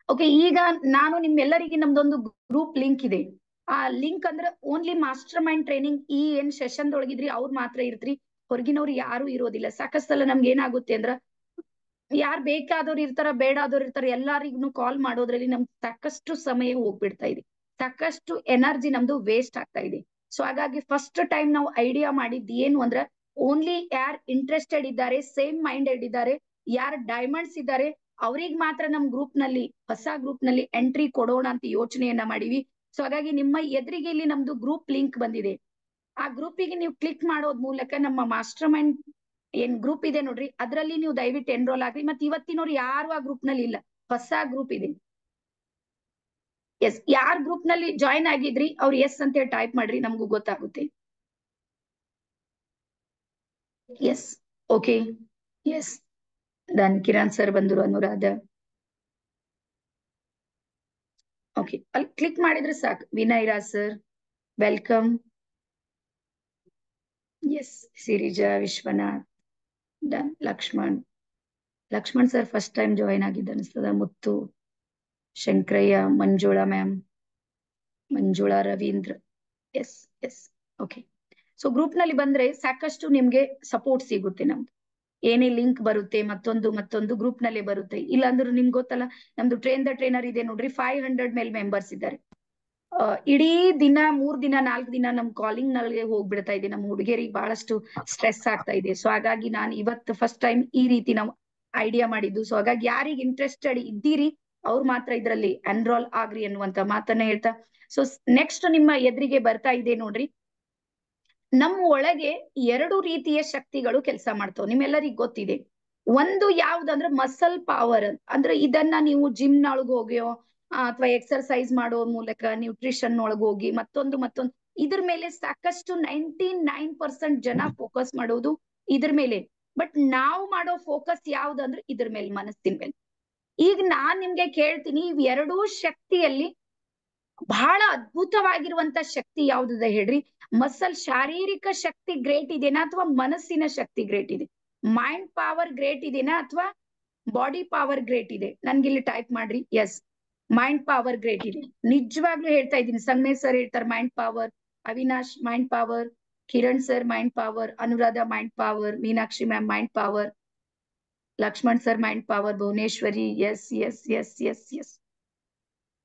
ಓಕೆ, ಈಗ ನಾನು ನಿಮ್ಮೆಲ್ಲರಿಗೆ ನಮ್ದೊಂದು ಗ್ರೂಪ್ ಲಿಂಕ್ ಇದೆ. ಆ ಲಿಂಕ್ ಅಂದ್ರೆ ಓನ್ಲಿ ಮಾಸ್ಟರ್ ಮೈಂಡ್ ಟ್ರೈನಿಂಗ್ ಈ ಏನ್ ಸೆಷನ್ ಒಳಗಿದ್ರಿ ಅವ್ರು ಮಾತ್ರ ಇರ್ತ್ರಿ, ಹೊರಗಿನವ್ರು ಯಾರು ಇರೋದಿಲ್ಲ. ಸಾಕಷ್ಟು ಸಲ ನಮ್ಗೆ ಏನಾಗುತ್ತೆ ಅಂದ್ರ, ಯಾರು ಬೇಕಾದವ್ರು ಇರ್ತಾರ, ಬೇಡಾದವ್ರು ಇರ್ತಾರ, ಎಲ್ಲಾರಿಗೂ ಕಾಲ್ ಮಾಡೋದ್ರಲ್ಲಿ ನಮ್ಗೆ ಸಾಕಷ್ಟು ಸಮಯ ಹೋಗ್ಬಿಡ್ತಾ ಇದೆ, ಸಾಕಷ್ಟು ಎನರ್ಜಿ ನಮ್ದು ವೇಸ್ಟ್ ಆಗ್ತಾ ಇದೆ. ಸೊ ಹಾಗಾಗಿ ಫಸ್ಟ್ ಟೈಮ್ ನಾವು ಐಡಿಯಾ ಮಾಡಿದ್ ಏನು ಅಂದ್ರ, ಓನ್ಲಿ ಯಾರು ಇಂಟ್ರೆಸ್ಟೆಡ್ ಇದ್ದಾರೆ, ಸೇಮ್ ಮೈಂಡೆಡ್ ಇದ್ದಾರೆ, ಯಾರು ಡೈಮಂಡ್ಸ್ ಇದ್ದಾರೆ, ಅವ್ರಿಗೆ ಮಾತ್ರ ನಮ್ ಗ್ರೂಪ್ ನಲ್ಲಿ, ಹೊಸ ಗ್ರೂಪ್ ನಲ್ಲಿ ಎಂಟ್ರಿ ಕೊಡೋಣ ಅಂತ ಯೋಚನೆಯನ್ನ ಮಾಡಿವಿ. ಸೊ ಹಾಗಾಗಿ ನಿಮ್ಮ ಎದುರಿಗೆ ಇಲ್ಲಿ ನಮ್ದು ಗ್ರೂಪ್ ಲಿಂಕ್ ಬಂದಿದೆ. ಆ ಗ್ರೂಪಿಗೆ ನೀವು ಕ್ಲಿಕ್ ಮಾಡೋದ್ ಮೂಲಕ ನಮ್ಮ ಮಾಸ್ಟರ್ ಮೈಂಡ್ ಏನ್ ಗ್ರೂಪ್ ಇದೆ ನೋಡ್ರಿ, ಅದ್ರಲ್ಲಿ ನೀವು ದಯವಿಟ್ಟು ಎನ್ರೋಲ್ ಆಗ್ರಿ. ಮತ್ತೆ ಇವತ್ತಿನವ್ರು ಯಾರು ಆ ಗ್ರೂಪ್ ನಲ್ಲಿ ಇಲ್ಲ, ಹೊಸ ಗ್ರೂಪ್ ಇದೆ. ಎಸ್, ಯಾರ್ ಗ್ರೂಪ್ ನಲ್ಲಿ ಜಾಯಿನ್ ಆಗಿದ್ರಿ ಅವ್ರು ಎಸ್ ಅಂತ ಹೇಳಿ ಟೈಪ್ ಮಾಡ್ರಿ, ನಮಗೂ ಗೊತ್ತಾಗುತ್ತೆ. Yes, okay, yes done. Kiran sir ಬಂದ್ರು, ಅನುರಾಧ. ಓಕೆ, ಅಲ್ಲಿ ಕ್ಲಿಕ್ ಮಾಡಿದ್ರೆ ಸಾಕು. Vinay Raj sir welcome. Yes, Sirija, Vishwanath, done. Lakshman sir first time join ಆಗಿದ್ದ ಅನಿಸ್ತದ. Muthu, Shankaraiah, Manjula ma'am, Manjula, Ravindra. Yes yes okay. So group ನಲ್ಲಿ ಬಂದ್ರೆ ಸಾಕಷ್ಟು ನಿಮ್ಗೆ ಸಪೋರ್ಟ್ ಸಿಗುತ್ತೆ. ನಮ್ದು ಏನೇ ಲಿಂಕ್ ಬರುತ್ತೆ, ಮತ್ತೊಂದು ಗ್ರೂಪ್ ನಲ್ಲಿ ಬರುತ್ತೆ. ಇಲ್ಲಾಂದ್ರೆ ನಿಮ್ಗೆ ಗೊತ್ತಲ್ಲ, ನಮ್ದು ಟ್ರೈನ್ ದ ಟ್ರೈನರ್ ಇದೆ ನೋಡ್ರಿ, 500 ಮೇಲೆ ಮೆಂಬರ್ಸ್ ಇದ್ದಾರೆ. ಇಡೀ ದಿನ 3 ದಿನ 4 ದಿನ ನಮ್ ಕಾಲಿಂಗ್ ನಲ್ಲಿ ಹೋಗ್ಬಿಡ್ತಾ ಇದೆ. ನಮ್ಮ ಹುಡುಗಿಯರಿಗೆ ಬಹಳಷ್ಟು ಸ್ಟ್ರೆಸ್ ಆಗ್ತಾ ಇದೆ. ಸೊ ಹಾಗಾಗಿ ನಾನು ಇವತ್ತು ಫಸ್ಟ್ ಟೈಮ್ ಈ ರೀತಿ ನಾವು ಐಡಿಯಾ ಮಾಡಿದ್ದು. ಸೊ ಹಾಗಾಗಿ ಯಾರಿಗೆ ಇಂಟ್ರೆಸ್ಟೆಡ್ ಇದ್ದೀರಿ ಅವ್ರು ಮಾತ್ರ ಇದರಲ್ಲಿ ಎನ್ರೋಲ್ ಆಗ್ರಿ ಅನ್ನುವಂತ ಮಾತನ್ನ ಹೇಳ್ತಾ, ಸೊ ನೆಕ್ಸ್ಟ್ ನಿಮ್ಮ ಎದುರಿಗೆ ಬರ್ತಾ ಇದೆ ನೋಡ್ರಿ, ನಮ್ಮ ಒಳಗೆ 2 ರೀತಿಯ ಶಕ್ತಿಗಳು ಕೆಲಸ ಮಾಡ್ತಾವ, ನಿಮ್ಮೆಲ್ಲರಿಗೂ ಗೊತ್ತಿದೆ. ಒಂದು ಯಾವ್ದಂದ್ರೆ ಮಸಲ್ ಪವರ್, ಅಂದ್ರೆ ಇದನ್ನ ನೀವು ಜಿಮ್ ನೊಳಗೆ ಹೋಗ್ಯೋ ಅಥವಾ ಎಕ್ಸರ್ಸೈಸ್ ಮಾಡೋ ಮೂಲಕ, ನ್ಯೂಟ್ರಿಷನ್ ಒಳಗೆ ಹೋಗಿ ಮತ್ತೊಂದು ಇದ್ರ ಮೇಲೆ ಸಾಕಷ್ಟು 99% ಜನ ಫೋಕಸ್ ಮಾಡೋದು ಇದ್ರ ಮೇಲೆ. ಬಟ್ ನಾವು ಮಾಡೋ ಫೋಕಸ್ ಯಾವ್ದಂದ್ರೆ ಇದ್ರ ಮೇಲೆ, ಮನಸ್ಸಿನ ಮೇಲೆ. ಈಗ ನಾನ್ ನಿಮ್ಗೆ ಕೇಳ್ತೀನಿ, ಇವ್ 2 ಶಕ್ತಿಯಲ್ಲಿ ಬಹಳ ಅದ್ಭುತವಾಗಿರುವಂತ ಶಕ್ತಿ ಯಾವ್ದಿದೆ ಹೇಳ್ರಿ? ಮಸಲ್ ಶಾರೀರಿಕ ಶಕ್ತಿ ಗ್ರೇಟ್ ಇದೆನಾ ಅಥವಾ ಮನಸ್ಸಿನ ಶಕ್ತಿ ಗ್ರೇಟ್ ಇದೆ? ಮೈಂಡ್ ಪವರ್ ಗ್ರೇಟ್ ಇದೆನಾ ಅಥವಾ ಬಾಡಿ ಪವರ್ ಗ್ರೇಟ್ ಇದೆ? ನನ್ಗಿಲ್ಲಿ ಟೈಪ್ ಮಾಡ್ರಿ. ಎಸ್, ಮೈಂಡ್ ಪವರ್ ಗ್ರೇಟ್ ಇದೆ. ನಿಜವಾಗ್ಲೂ ಹೇಳ್ತಾ ಇದ್ದೀನಿ. ಸಂಗಮೇಶ್ ಸರ್ ಹೇಳ್ತಾರೆ mind power, Avinash mind power, Kiran sir mind power, Anuradha mind power, Meenakshi ma'am mind power, Laxman sir mind power, Bhuvaneshwari. Yes yes yes yes yes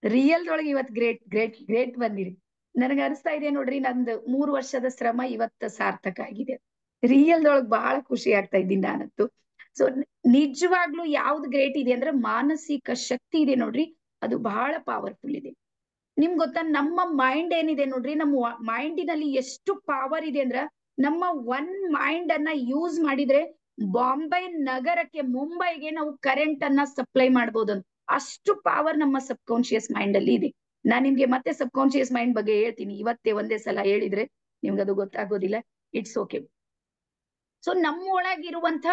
real ಒಳಗೆ ಇವತ್ ಗ್ರೇಟ್ ಗ್ರೇಟ್ ಗ್ರೇಟ್ ಬಂದಿರಿ. ನನಗ ಅನಿಸ್ತಾ ಇದೆ ನೋಡ್ರಿ, ನಂದು 3 ವರ್ಷದ ಶ್ರಮ ಇವತ್ತ ಸಾರ್ಥಕ ಆಗಿದೆ. ರಿಯಲ್ ಒಳಗ್ ಬಹಳ ಖುಷಿ ಆಗ್ತಾ ಇದ್ದೀನಿ ನಾನಂತೂ. ಸೊ ನಿಜವಾಗ್ಲೂ ಯಾವ್ದು ಗ್ರೇಟ್ ಇದೆ ಅಂದ್ರೆ ಮಾನಸಿಕ ಶಕ್ತಿ ಇದೆ ನೋಡ್ರಿ, ಅದು ಬಹಳ ಪವರ್ಫುಲ್ ಇದೆ. ನಿಮ್ಗ್ ಗೊತ್ತಾ, ನಮ್ಮ ಮೈಂಡ್ ಏನಿದೆ ನೋಡ್ರಿ, ನಮ್ಮ ಮೈಂಡಿನಲ್ಲಿ ಎಷ್ಟು ಪವರ್ ಇದೆ ಅಂದ್ರ, ನಮ್ಮ ಒನ್ ಮೈಂಡ್ ಅನ್ನ ಯೂಸ್ ಮಾಡಿದ್ರೆ ಬಾಂಬೆ ನಗರಕ್ಕೆ, ಮುಂಬೈಗೆ ನಾವು ಕರೆಂಟ್ ಅನ್ನ ಸಪ್ಲೈ ಮಾಡ್ಬೋದು ಅಂತ. ಅಷ್ಟು ಪವರ್ ನಮ್ಮ ಸಬ್ ಕಾನ್ಶಿಯಸ್ ಮೈಂಡ್ ಅಲ್ಲಿ ಇದೆ. ನಾನ್ ನಿಮ್ಗೆ ಮತ್ತೆ ಸಬ್ ಕಾನ್ಶಿಯಸ್ ಮೈಂಡ್ ಬಗ್ಗೆ ಹೇಳ್ತೀನಿ, ಇವತ್ತೇ ಒಂದೇ ಸಲ ಹೇಳಿದ್ರೆ ನಿಮ್ಗೆ ಅದು ಗೊತ್ತಾಗೋದಿಲ್ಲ. It's okay. ಸೊ ನಮ್ಮ ಒಳಗಿರುವಂತ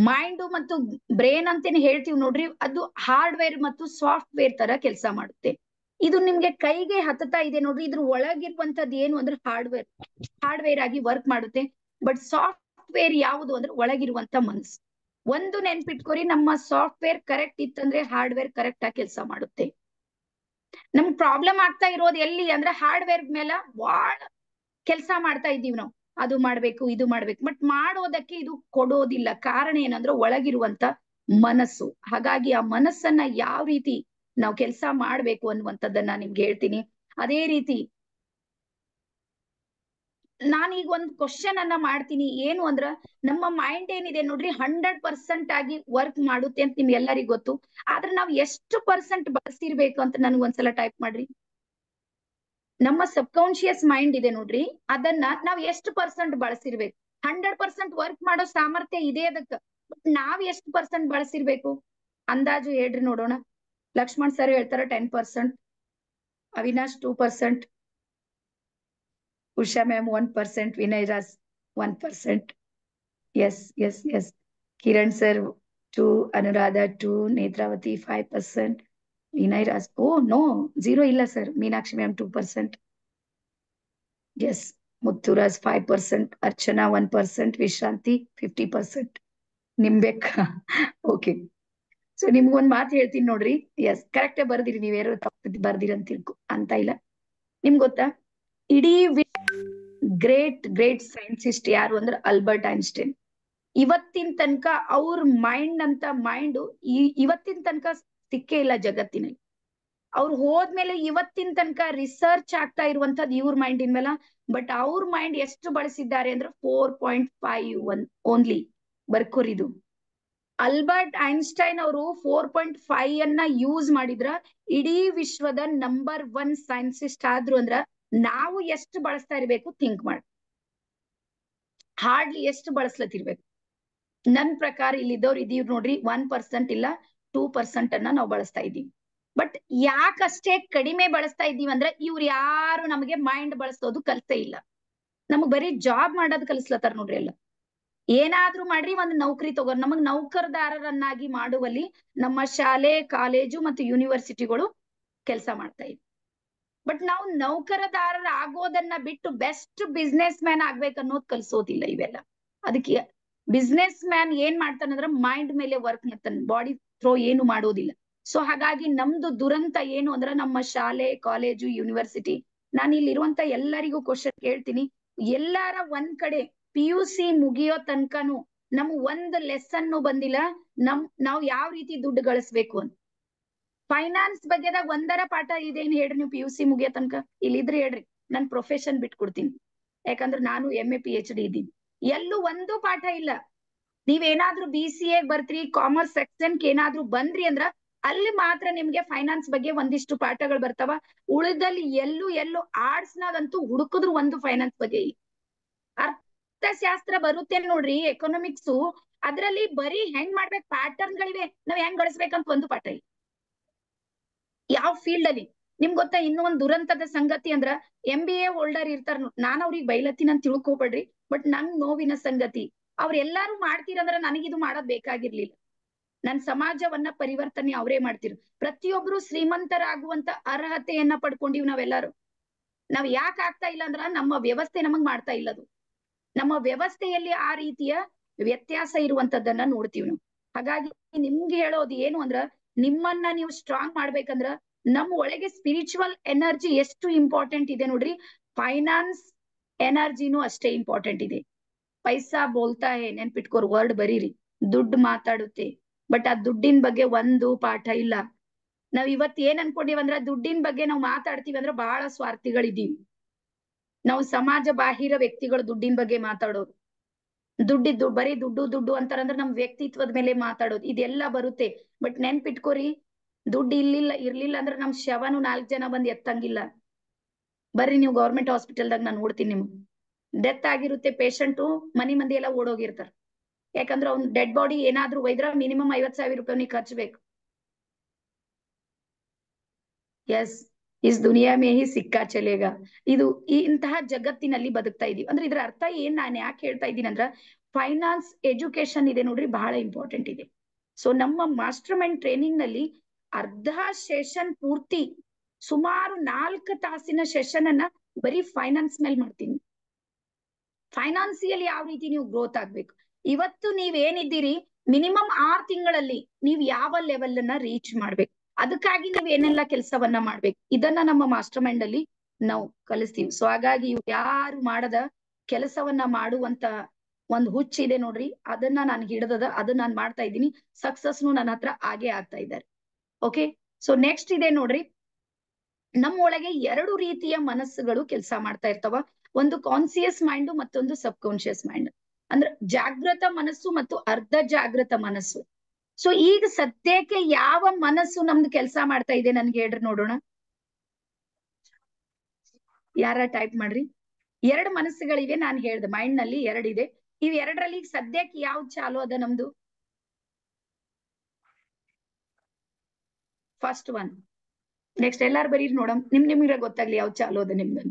ಮೈಂಡ್ ಮತ್ತು ಬ್ರೇನ್ ಅಂತೇನೆ ಹೇಳ್ತೀವಿ ನೋಡ್ರಿ, ಅದು ಹಾರ್ಡ್ವೇರ್ ಮತ್ತು ಸಾಫ್ಟ್ವೇರ್ ತರ ಕೆಲಸ ಮಾಡುತ್ತೆ. ಇದು ನಿಮ್ಗೆ ಕೈಗೆ ಹತ್ತತಾ ಇದೆ ನೋಡ್ರಿ, ಇದ್ರ ಒಳಗಿರುವಂತದ್ದು ಏನು ಅಂದ್ರೆ ಹಾರ್ಡ್ವೇರ್ ಆಗಿ ವರ್ಕ್ ಮಾಡುತ್ತೆ. ಬಟ್ ಸಾಫ್ಟ್ವೇರ್ ಯಾವುದು ಅಂದ್ರೆ ಒಳಗಿರುವಂತ ಮನಸ್ಸು. ಒಂದು ನೆನ್ಪಿಟ್ಕೋರಿ, ನಮ್ಮ ಸಾಫ್ಟ್ವೇರ್ ಕರೆಕ್ಟ್ ಇತ್ತಂದ್ರೆ ಹಾರ್ಡ್ವೇರ್ ಕರೆಕ್ಟ್ ಆಗಿ ಕೆಲಸ ಮಾಡುತ್ತೆ. ನಮ್ ಪ್ರಾಬ್ಲಮ್ ಆಗ್ತಾ ಇರೋದು ಎಲ್ಲಿ ಅಂದ್ರೆ ಹಾರ್ಡ್ವೇರ್ ಮೇಲೆ ಬಹಳ ಕೆಲಸ ಮಾಡ್ತಾ ಇದ್ದೀವಿ ನಾವು, ಅದು ಮಾಡ್ಬೇಕು ಇದು ಮಾಡ್ಬೇಕು, ಬಟ್ ಮಾಡೋದಕ್ಕೆ ಇದು ಕೊಡೋದಿಲ್ಲ. ಕಾರಣ ಏನಂದ್ರೆ ಒಳಗಿರುವಂತ ಮನಸ್ಸು. ಹಾಗಾಗಿ ಆ ಮನಸ್ಸನ್ನ ಯಾವ ರೀತಿ ನಾವು ಕೆಲಸ ಮಾಡ್ಬೇಕು ಅನ್ನುವಂಥದ್ದನ್ನ ನಿಮ್ಗೆ ಹೇಳ್ತೀನಿ. ಅದೇ ರೀತಿ ನಾನೀಗ ಒಂದು ಕ್ವಶನ್ ಅನ್ನ ಮಾಡ್ತೀನಿ, ಏನು ಅಂದ್ರ ನಮ್ಮ ಮೈಂಡ್ ಏನಿದೆ ನೋಡ್ರಿ 100% ಆಗಿ ವರ್ಕ್ ಮಾಡುತ್ತೆ ಅಂತ ನಿಮ್ಗೆ ಎಲ್ಲರಿಗೂ ಗೊತ್ತು. ಆದ್ರೆ ನಾವ್ ಎಷ್ಟು ಪರ್ಸೆಂಟ್ ಬಳಸಿರ್ಬೇಕು ಅಂತ ನನ್ಗೆ ಒಂದ್ಸಲ ಟೈಪ್ ಮಾಡ್ರಿ. ನಮ್ಮ ಸಬ್ ಕಾನ್ಶಿಯಸ್ ಮೈಂಡ್ ಇದೆ ನೋಡ್ರಿ, ಅದನ್ನ ನಾವ್ ಎಷ್ಟು ಪರ್ಸೆಂಟ್ ಬಳಸಿರ್ಬೇಕು. 100% ವರ್ಕ್ ಮಾಡೋ ಸಾಮರ್ಥ್ಯ ಇದೆ ಅದಕ್ಕ, ನಾವ್ ಎಷ್ಟು ಪರ್ಸೆಂಟ್ ಬಳಸಿರ್ಬೇಕು ಅಂದಾಜು ಹೇಳ್ರಿ ನೋಡೋಣ. ಲಕ್ಷ್ಮಣ್ ಸರ್ ಹೇಳ್ತಾರ 10%, Avinash 2%, Usha ma'am 1%, Vinay Raj 1%. Yes. Kiran sir 2, Anuradha 2, Netravati 5%, Vinay Raj no 0 ಇಲ್ಲ sir, Meenakshi ma'am 2%. Yes, Muthuraj 5%, Archana 1%, ವಿಶ್ರಾಂತಿ 50%. ನಿಂಬೆಕ್ಕ ಓಕೆ. ಸೊ ನಿಮ್ಗೊಂದ್ ಮಾತು ಹೇಳ್ತೀನಿ ನೋಡ್ರಿ. ಎಸ್, ಕರೆಕ್ಟೇ ಬರ್ದಿರಿ, ನೀವೇರೋ ತಪ್ಪು ಬರ್ದಿರಿ ಅಂತ ತಿಳ್ಕೊ ಅಂತ ಇಲ್ಲ. ನಿಮ್ಗೆ ಗೊತ್ತಾ, ಇಡೀ ಗ್ರೇಟ್ ಸೈಂಟಿಸ್ಟ್ ಯಾರು ಅಂದ್ರೆ ಆಲ್ಬರ್ಟ್ ಐನ್ಸ್ಟೈನ್. ಇವತ್ತಿನ ತನಕ ಅವ್ರ ಮೈಂಡ್ ಇವತ್ತಿನ ತನಕ ಸಿಕ್ಕೇ ಇಲ್ಲ ಜಗತ್ತಿನಲ್ಲಿ. ಅವ್ರು ಹೋದ್ಮೇಲೆ ಇವತ್ತಿನ ತನಕ ರಿಸರ್ಚ್ ಆಗ್ತಾ ಇರುವಂತದ್ದು ಇವ್ರ ಮೈಂಡಿನ ಮೇಲೆ. ಬಟ್ ಅವ್ರ ಮೈಂಡ್ ಎಷ್ಟು ಬಳಸಿದ್ದಾರೆ ಅಂದ್ರೆ 4.5 ಓನ್ಲಿ. ಬರ್ಕೋರಿದು, ಆಲ್ಬರ್ಟ್ ಐನ್ಸ್ಟೈನ್ ಅವರು 4.5 ಅನ್ನ ಯೂಸ್ ಮಾಡಿದ್ರ ಇಡೀ ವಿಶ್ವದ ನಂಬರ್ 1 ಸೈಂಟಿಸ್ಟ್ ಆದ್ರು ಅಂದ್ರ ನಾವು ಎಷ್ಟು ಬಳಸ್ತಾ ಇರ್ಬೇಕು ಥಿಂಕ್ ಮಾಡಿ. ಹಾರ್ಡ್ಲಿ ಎಷ್ಟು ಬಳಸ್ಲತ್ತಿರ್ಬೇಕು. ನನ್ ಪ್ರಕಾರ ಇಲ್ಲಿದ್ದವ್ರು ಇದೀವ್ ನೋಡ್ರಿ 1% ಇಲ್ಲ 2% ಅನ್ನ ನಾವು ಬಳಸ್ತಾ ಇದ್ದೀವಿ. ಬಟ್ ಯಾಕಷ್ಟೇ ಕಡಿಮೆ ಬಳಸ್ತಾ ಇದ್ದೀವಿ ಅಂದ್ರೆ ಇವ್ರು ಯಾರು ನಮಗೆ ಮೈಂಡ್ ಬಳಸೋದು ಕಲ್ತೇ ಇಲ್ಲ. ನಮಗ್ ಬರೀ ಜಾಬ್ ಮಾಡೋದು ಕಲಿಸ್ಲತ್ತಾರ ನೋಡ್ರಿ. ಎಲ್ಲ ಏನಾದ್ರೂ ಮಾಡ್ರಿ, ಒಂದು ನೌಕರಿ ತಗೋರ್, ನಮಗ್ ನೌಕರದಾರರನ್ನಾಗಿ ಮಾಡುವಲ್ಲಿ ನಮ್ಮ ಶಾಲೆ, ಕಾಲೇಜು ಮತ್ತು ಯೂನಿವರ್ಸಿಟಿಗಳು ಕೆಲಸ ಮಾಡ್ತಾ ಇವೆ. ಬಟ್ ನಾವು ನೌಕರದಾರರ ಆಗೋದನ್ನ ಬಿಟ್ಟು ಬೆಸ್ಟ್ ಬಿಸ್ನೆಸ್ ಮ್ಯಾನ್ ಆಗ್ಬೇಕನ್ನೋದು ಕಲಿಸೋದಿಲ್ಲ ಇವೆಲ್ಲ. ಅದಕ್ಕೆ ಬಿಸ್ನೆಸ್ ಮ್ಯಾನ್ ಏನ್ ಮಾಡ್ತಾನಂದ್ರ ಮೈಂಡ್ ಮೇಲೆ ವರ್ಕ್ ಮಾಡ್ತಾನೆ, ಬಾಡಿ ಥ್ರೋ ಏನು ಮಾಡೋದಿಲ್ಲ. ಸೊ ಹಾಗಾಗಿ ನಮ್ದು ದುರಂತ ಏನು ಅಂದ್ರ ನಮ್ಮ ಶಾಲೆ, ಕಾಲೇಜು, ಯೂನಿವರ್ಸಿಟಿ. ನಾನು ಇಲ್ಲಿರುವಂತ ಎಲ್ಲರಿಗೂ ಕ್ವಶನ್ ಕೇಳ್ತೀನಿ, ಎಲ್ಲಾರ ಒಂದ್ ಕಡೆ PUC ಮುಗಿಯೋ ತನಕನು ನಮ್ ಒಂದ್ ಲೆಸನ್ ಬಂದಿಲ್ಲ ನಾವ್ ಯಾವ ರೀತಿ ದುಡ್ಡು ಗಳಿಸ್ಬೇಕು ಅಂತ. ಫೈನಾನ್ಸ್ ಬಗ್ಗೆದಾಗ ಒಂದರ ಪಾಠ ಇದೇನ್ ಹೇಳ್ರಿ ನೀವು PUC ಮುಗಿಯೋ ತನಕ? ಇಲ್ಲಿದ್ರೆ ಹೇಳ್ರಿ, ನನ್ ಪ್ರೊಫೆಷನ್ ಬಿಟ್ಕೊಡ್ತೀನಿ. ಯಾಕಂದ್ರೆ ನಾನು MA PhD ಇದ್ದೀನಿ, ಎಲ್ಲೂ ಒಂದು ಪಾಠ ಇಲ್ಲ. ನೀವೇನಾದ್ರೂ BCA ಬರ್ತೀರಿ, ಕಾಮರ್ಸ್ ಸೆಕ್ಷನ್ ಏನಾದ್ರೂ ಬಂದ್ರಿ ಅಂದ್ರ ಅಲ್ಲಿ ಮಾತ್ರ ನಿಮ್ಗೆ ಫೈನಾನ್ಸ್ ಬಗ್ಗೆ ಒಂದಿಷ್ಟು ಪಾಠಗಳು ಬರ್ತಾವ. ಉಳಿದಲ್ಲಿ ಎಲ್ಲೂ ಆರ್ಟ್ಸ್ ನಾಗಂತೂ ಹುಡುಕಿದ್ರು ಒಂದು ಫೈನಾನ್ಸ್ ಬಗ್ಗೆ ಇಲ್ಲ. ಅರ್ಥಶಾಸ್ತ್ರ ಬರುತ್ತೆ ನೋಡ್ರಿ, ಎಕನಾಮಿಕ್ಸ್, ಅದ್ರಲ್ಲಿ ಬರೀ ಹೆಂಗ್ ಮಾಡ್ಬೇಕು ಪ್ಯಾಟರ್ನ್ ಗಳಿವೆ, ನಾವ್ ಹೆಂಗ್ ಗಳಿಸ್ಬೇಕಂತ ಒಂದು ಪಾಠ ಇಲ್ಲ. ಯಾವ ಫೀಲ್ಡ್ ಅಲ್ಲಿ ನಿಮ್ಗೆ ಗೊತ್ತಾ? ಇನ್ನೂ ಒಂದ್ ದುರಂತದ ಸಂಗತಿ ಅಂದ್ರ MBA ಹೋಲ್ಡರ್ ಇರ್ತಾರ, ನಾನ್ ಅವ್ರಿಗೆ ಬೈಲತ್ತೀನಿ ಅಂತ ತಿಳ್ಕೊಬೇಡ್ರಿ, ಬಟ್ ನಂಗ್ ನೋವಿನ ಸಂಗತಿ, ಅವ್ರೆಲ್ಲಾರು ಮಾಡ್ತೀರಂದ್ರ ನನಗಿದು ಮಾಡೋದ್ ಬೇಕಾಗಿರ್ಲಿಲ್ಲ. ನನ್ ಸಮಾಜವನ್ನ ಪರಿವರ್ತನೆ ಅವರೇ ಮಾಡ್ತಿರು. ಪ್ರತಿಯೊಬ್ರು ಶ್ರೀಮಂತರಾಗುವಂತ ಅರ್ಹತೆಯನ್ನ ಪಡ್ಕೊಂಡಿವ್ ನಾವೆಲ್ಲರೂ. ನಾವ್ ಯಾಕೆ ಆಗ್ತಾ ಇಲ್ಲ ಅಂದ್ರ ನಮ್ಮ ವ್ಯವಸ್ಥೆ ನಮಗ್ ಮಾಡ್ತಾ ಇಲ್ಲದು. ನಮ್ಮ ವ್ಯವಸ್ಥೆಯಲ್ಲಿ ಆ ರೀತಿಯ ವ್ಯತ್ಯಾಸ ಇರುವಂತದ್ದನ್ನ ನೋಡ್ತೀವಿ ನಾವು. ಹಾಗಾಗಿ ನಿಮ್ಗೆ ಹೇಳೋದು ಏನು ಅಂದ್ರ, ನಿಮ್ಮನ್ನ ನೀವು ಸ್ಟ್ರಾಂಗ್ ಮಾಡ್ಬೇಕಂದ್ರ ನಮ್ ಒಳಗೆ ಸ್ಪಿರಿಚುವಲ್ ಎನರ್ಜಿ ಎಷ್ಟು ಇಂಪಾರ್ಟೆಂಟ್ ಇದೆ ನೋಡ್ರಿ, ಫೈನಾನ್ಸ್ ಎನರ್ಜಿನೂ ಅಷ್ಟೇ ಇಂಪಾರ್ಟೆಂಟ್ ಇದೆ. ಪೈಸಾ ಬೋಲ್ತಾ ಹೇ, ನೆನ್ಪಿಟ್ಕೋರ್, ವರ್ಡ್ ಬರೀರಿ, ದುಡ್ಡು ಮಾತಾಡುತ್ತೆ. ಬಟ್ ಆ ದುಡ್ಡಿನ ಬಗ್ಗೆ ಒಂದು ಪಾಠ ಇಲ್ಲ. ನಾವ್ ಇವತ್ ಏನ್ ಅನ್ಕೊಂಡಿವ್ ಅಂದ್ರ ದುಡ್ಡಿನ ಬಗ್ಗೆ ನಾವ್ ಮಾತಾಡ್ತೀವಿ ಅಂದ್ರ ಬಹಳ ಸ್ವಾರ್ಥಿಗಳಿದೀವಿ. ನಾವು ಸಮಾಜ ಬಾಹಿರ ವ್ಯಕ್ತಿಗಳು ದುಡ್ಡಿನ ಬಗ್ಗೆ ಮಾತಾಡೋದು. ದುಡ್ಡಿದ್ದು ಬರೀ ದುಡ್ಡು ದುಡ್ಡು ಅಂತಾರಂದ್ರ ನಮ್ ವ್ಯಕ್ತಿತ್ವದ ಮೇಲೆ ಮಾತಾಡೋದು ಇದೆಲ್ಲ ಬರುತ್ತೆ. ಬಟ್ ನೆನ್ಪಿಟ್ಕೋರಿ, ದುಡ್ಡು ಇರ್ಲಿಲ್ಲ ಅಂದ್ರ ನಮ್ ಶವನು 4 ಜನ ಬಂದ್ ಎತ್ತಂಗಿಲ್ಲ. ಬರ್ರಿ ನೀವು ಗೌರ್ಮೆಂಟ್ ಹಾಸ್ಪಿಟಲ್ದಾಗ ನಾನು ನೋಡ್ತೀನಿ ನಿಮ್ಗೆ. ಡೆತ್ ಆಗಿರುತ್ತೆ ಪೇಷಂಟು, ಮನಿ ಮಂದಿ ಎಲ್ಲ ಓಡೋಗಿರ್ತಾರ. ಯಾಕಂದ್ರ ಅವ್ನ್ ಡೆಡ್ ಬಾಡಿ ಏನಾದ್ರೂ ಒಯ್ದ್ರ ಮಿನಿಮಮ್ 50,000 ರೂಪಾಯಿ ಖರ್ಚು ಬೇಕು. ಎಸ್, ಇಸ್ ದುನಿಯಾ ಮೇ ಹಿ ಸಿಕ್ಕಾ ಚಲೇಗ. ಇದು ಇಂತಹ ಜಗತ್ತಿನಲ್ಲಿ ಬದುಕ್ತಾ ಇದೀವಿ. ಅಂದ್ರೆ ಇದ್ರ ಅರ್ಥ ಏನ್ ನಾನು ಯಾಕೆ ಹೇಳ್ತಾ ಇದ್ದೀನಿ ಅಂದ್ರ, ಫೈನಾನ್ಸ್ ಎಜುಕೇಶನ್ ಇದೆ ನೋಡ್ರಿ, ಬಹಳ ಇಂಪಾರ್ಟೆಂಟ್ ಇದೆ. ಸೊ ನಮ್ಮ ಮಾಸ್ಟರ್ ಮೈಂಡ್ ಟ್ರೈನಿಂಗ್ ನಲ್ಲಿ ಅರ್ಧ ಸೆಷನ್ ಪೂರ್ತಿ ಸುಮಾರು 4 ತಾಸಿನ ಸೆಷನ್ ಅನ್ನ ಬರೀ ಫೈನಾನ್ಸ್ ಮೇಲೆ ಮಾಡ್ತೀನಿ. ಫೈನಾನ್ಸಿಯಲ್ ಯಾವ ರೀತಿ ನೀವು ಗ್ರೋತ್ ಆಗ್ಬೇಕು. ಇವತ್ತು ನೀವೇನಿದ್ದೀರಿ ಮಿನಿಮಮ್ 6 ತಿಂಗಳಲ್ಲಿ ನೀವು ಯಾವ ಲೆವೆಲ್ ಅನ್ನ ರೀಚ್ ಮಾಡ್ಬೇಕು. ಅದಕ್ಕಾಗಿ ನೀವ್ ಏನೆಲ್ಲ ಕೆಲಸವನ್ನ ಮಾಡ್ಬೇಕು, ಇದನ್ನ ನಮ್ಮ ಮಾಸ್ಟರ್ ಮೈಂಡ್ ಅಲ್ಲಿ ನಾವು ಕಲಿಸ್ತೀವಿ. ಸೊ ಹಾಗಾಗಿ ಯಾರು ಮಾಡದ ಕೆಲಸವನ್ನ ಮಾಡುವಂತ ಒಂದ್ ಹುಚ್ಚಿದೆ ನೋಡ್ರಿ, ಅದನ್ನ ನಾನು ಹಿಡ್ದದ, ಅದನ್ನ ನಾನ್ ಮಾಡ್ತಾ ಇದ್ದೀನಿ. ಸಕ್ಸಸ್ನು ನನ್ನ ಹತ್ರ ಆಗೇ ಆಗ್ತಾ ಇದ್ದಾರೆ. ಓಕೆ, ಸೊ ನೆಕ್ಸ್ಟ್ ಇದೆ ನೋಡ್ರಿ, ನಮ್ಮೊಳಗೆ 2 ರೀತಿಯ ಮನಸ್ಸುಗಳು ಕೆಲಸ ಮಾಡ್ತಾ ಇರ್ತಾವ. ಒಂದು ಕಾನ್ಸಿಯಸ್ ಮೈಂಡ್, ಮತ್ತೊಂದು ಸಬ್ ಕಾನ್ಶಿಯಸ್ ಮೈಂಡ್. ಅಂದ್ರೆ ಜಾಗೃತ ಮನಸ್ಸು ಮತ್ತು ಅರ್ಧ ಜಾಗೃತ ಮನಸ್ಸು. ಸೊ ಈಗ ಸದ್ಯಕ್ಕೆ ಯಾವ ಮನಸ್ಸು ನಮ್ದು ಕೆಲಸ ಮಾಡ್ತಾ ಇದೆ ನನ್ಗೆ ಹೇಳ್ರಿ ನೋಡೋಣ. ಯಾರ ಟೈಪ್ ಮಾಡ್ರಿ. 2 ಮನಸ್ಸುಗಳಿವೆ, ನಾನು ಹೇಳ್ದೆ ಮೈಂಡ್ ನಲ್ಲಿ 2 ಇದೆ. ಇವ್ 2ರಲ್ಲಿ ಸದ್ಯಕ್ಕೆ ಯಾವ್ದು ಚಾಲು ಅದ ನಮ್ದು? First one. ನೆಕ್ಸ್ಟ್ ಎಲ್ಲಾರು ಬರೀರಿ ನೋಡಮ್, ನಿಮ್ಗೆ ಗೊತ್ತಾಗ್ಲಿ ಯಾವ್ದು ಚಾಲು ಅದ ನಿಮ್ದು.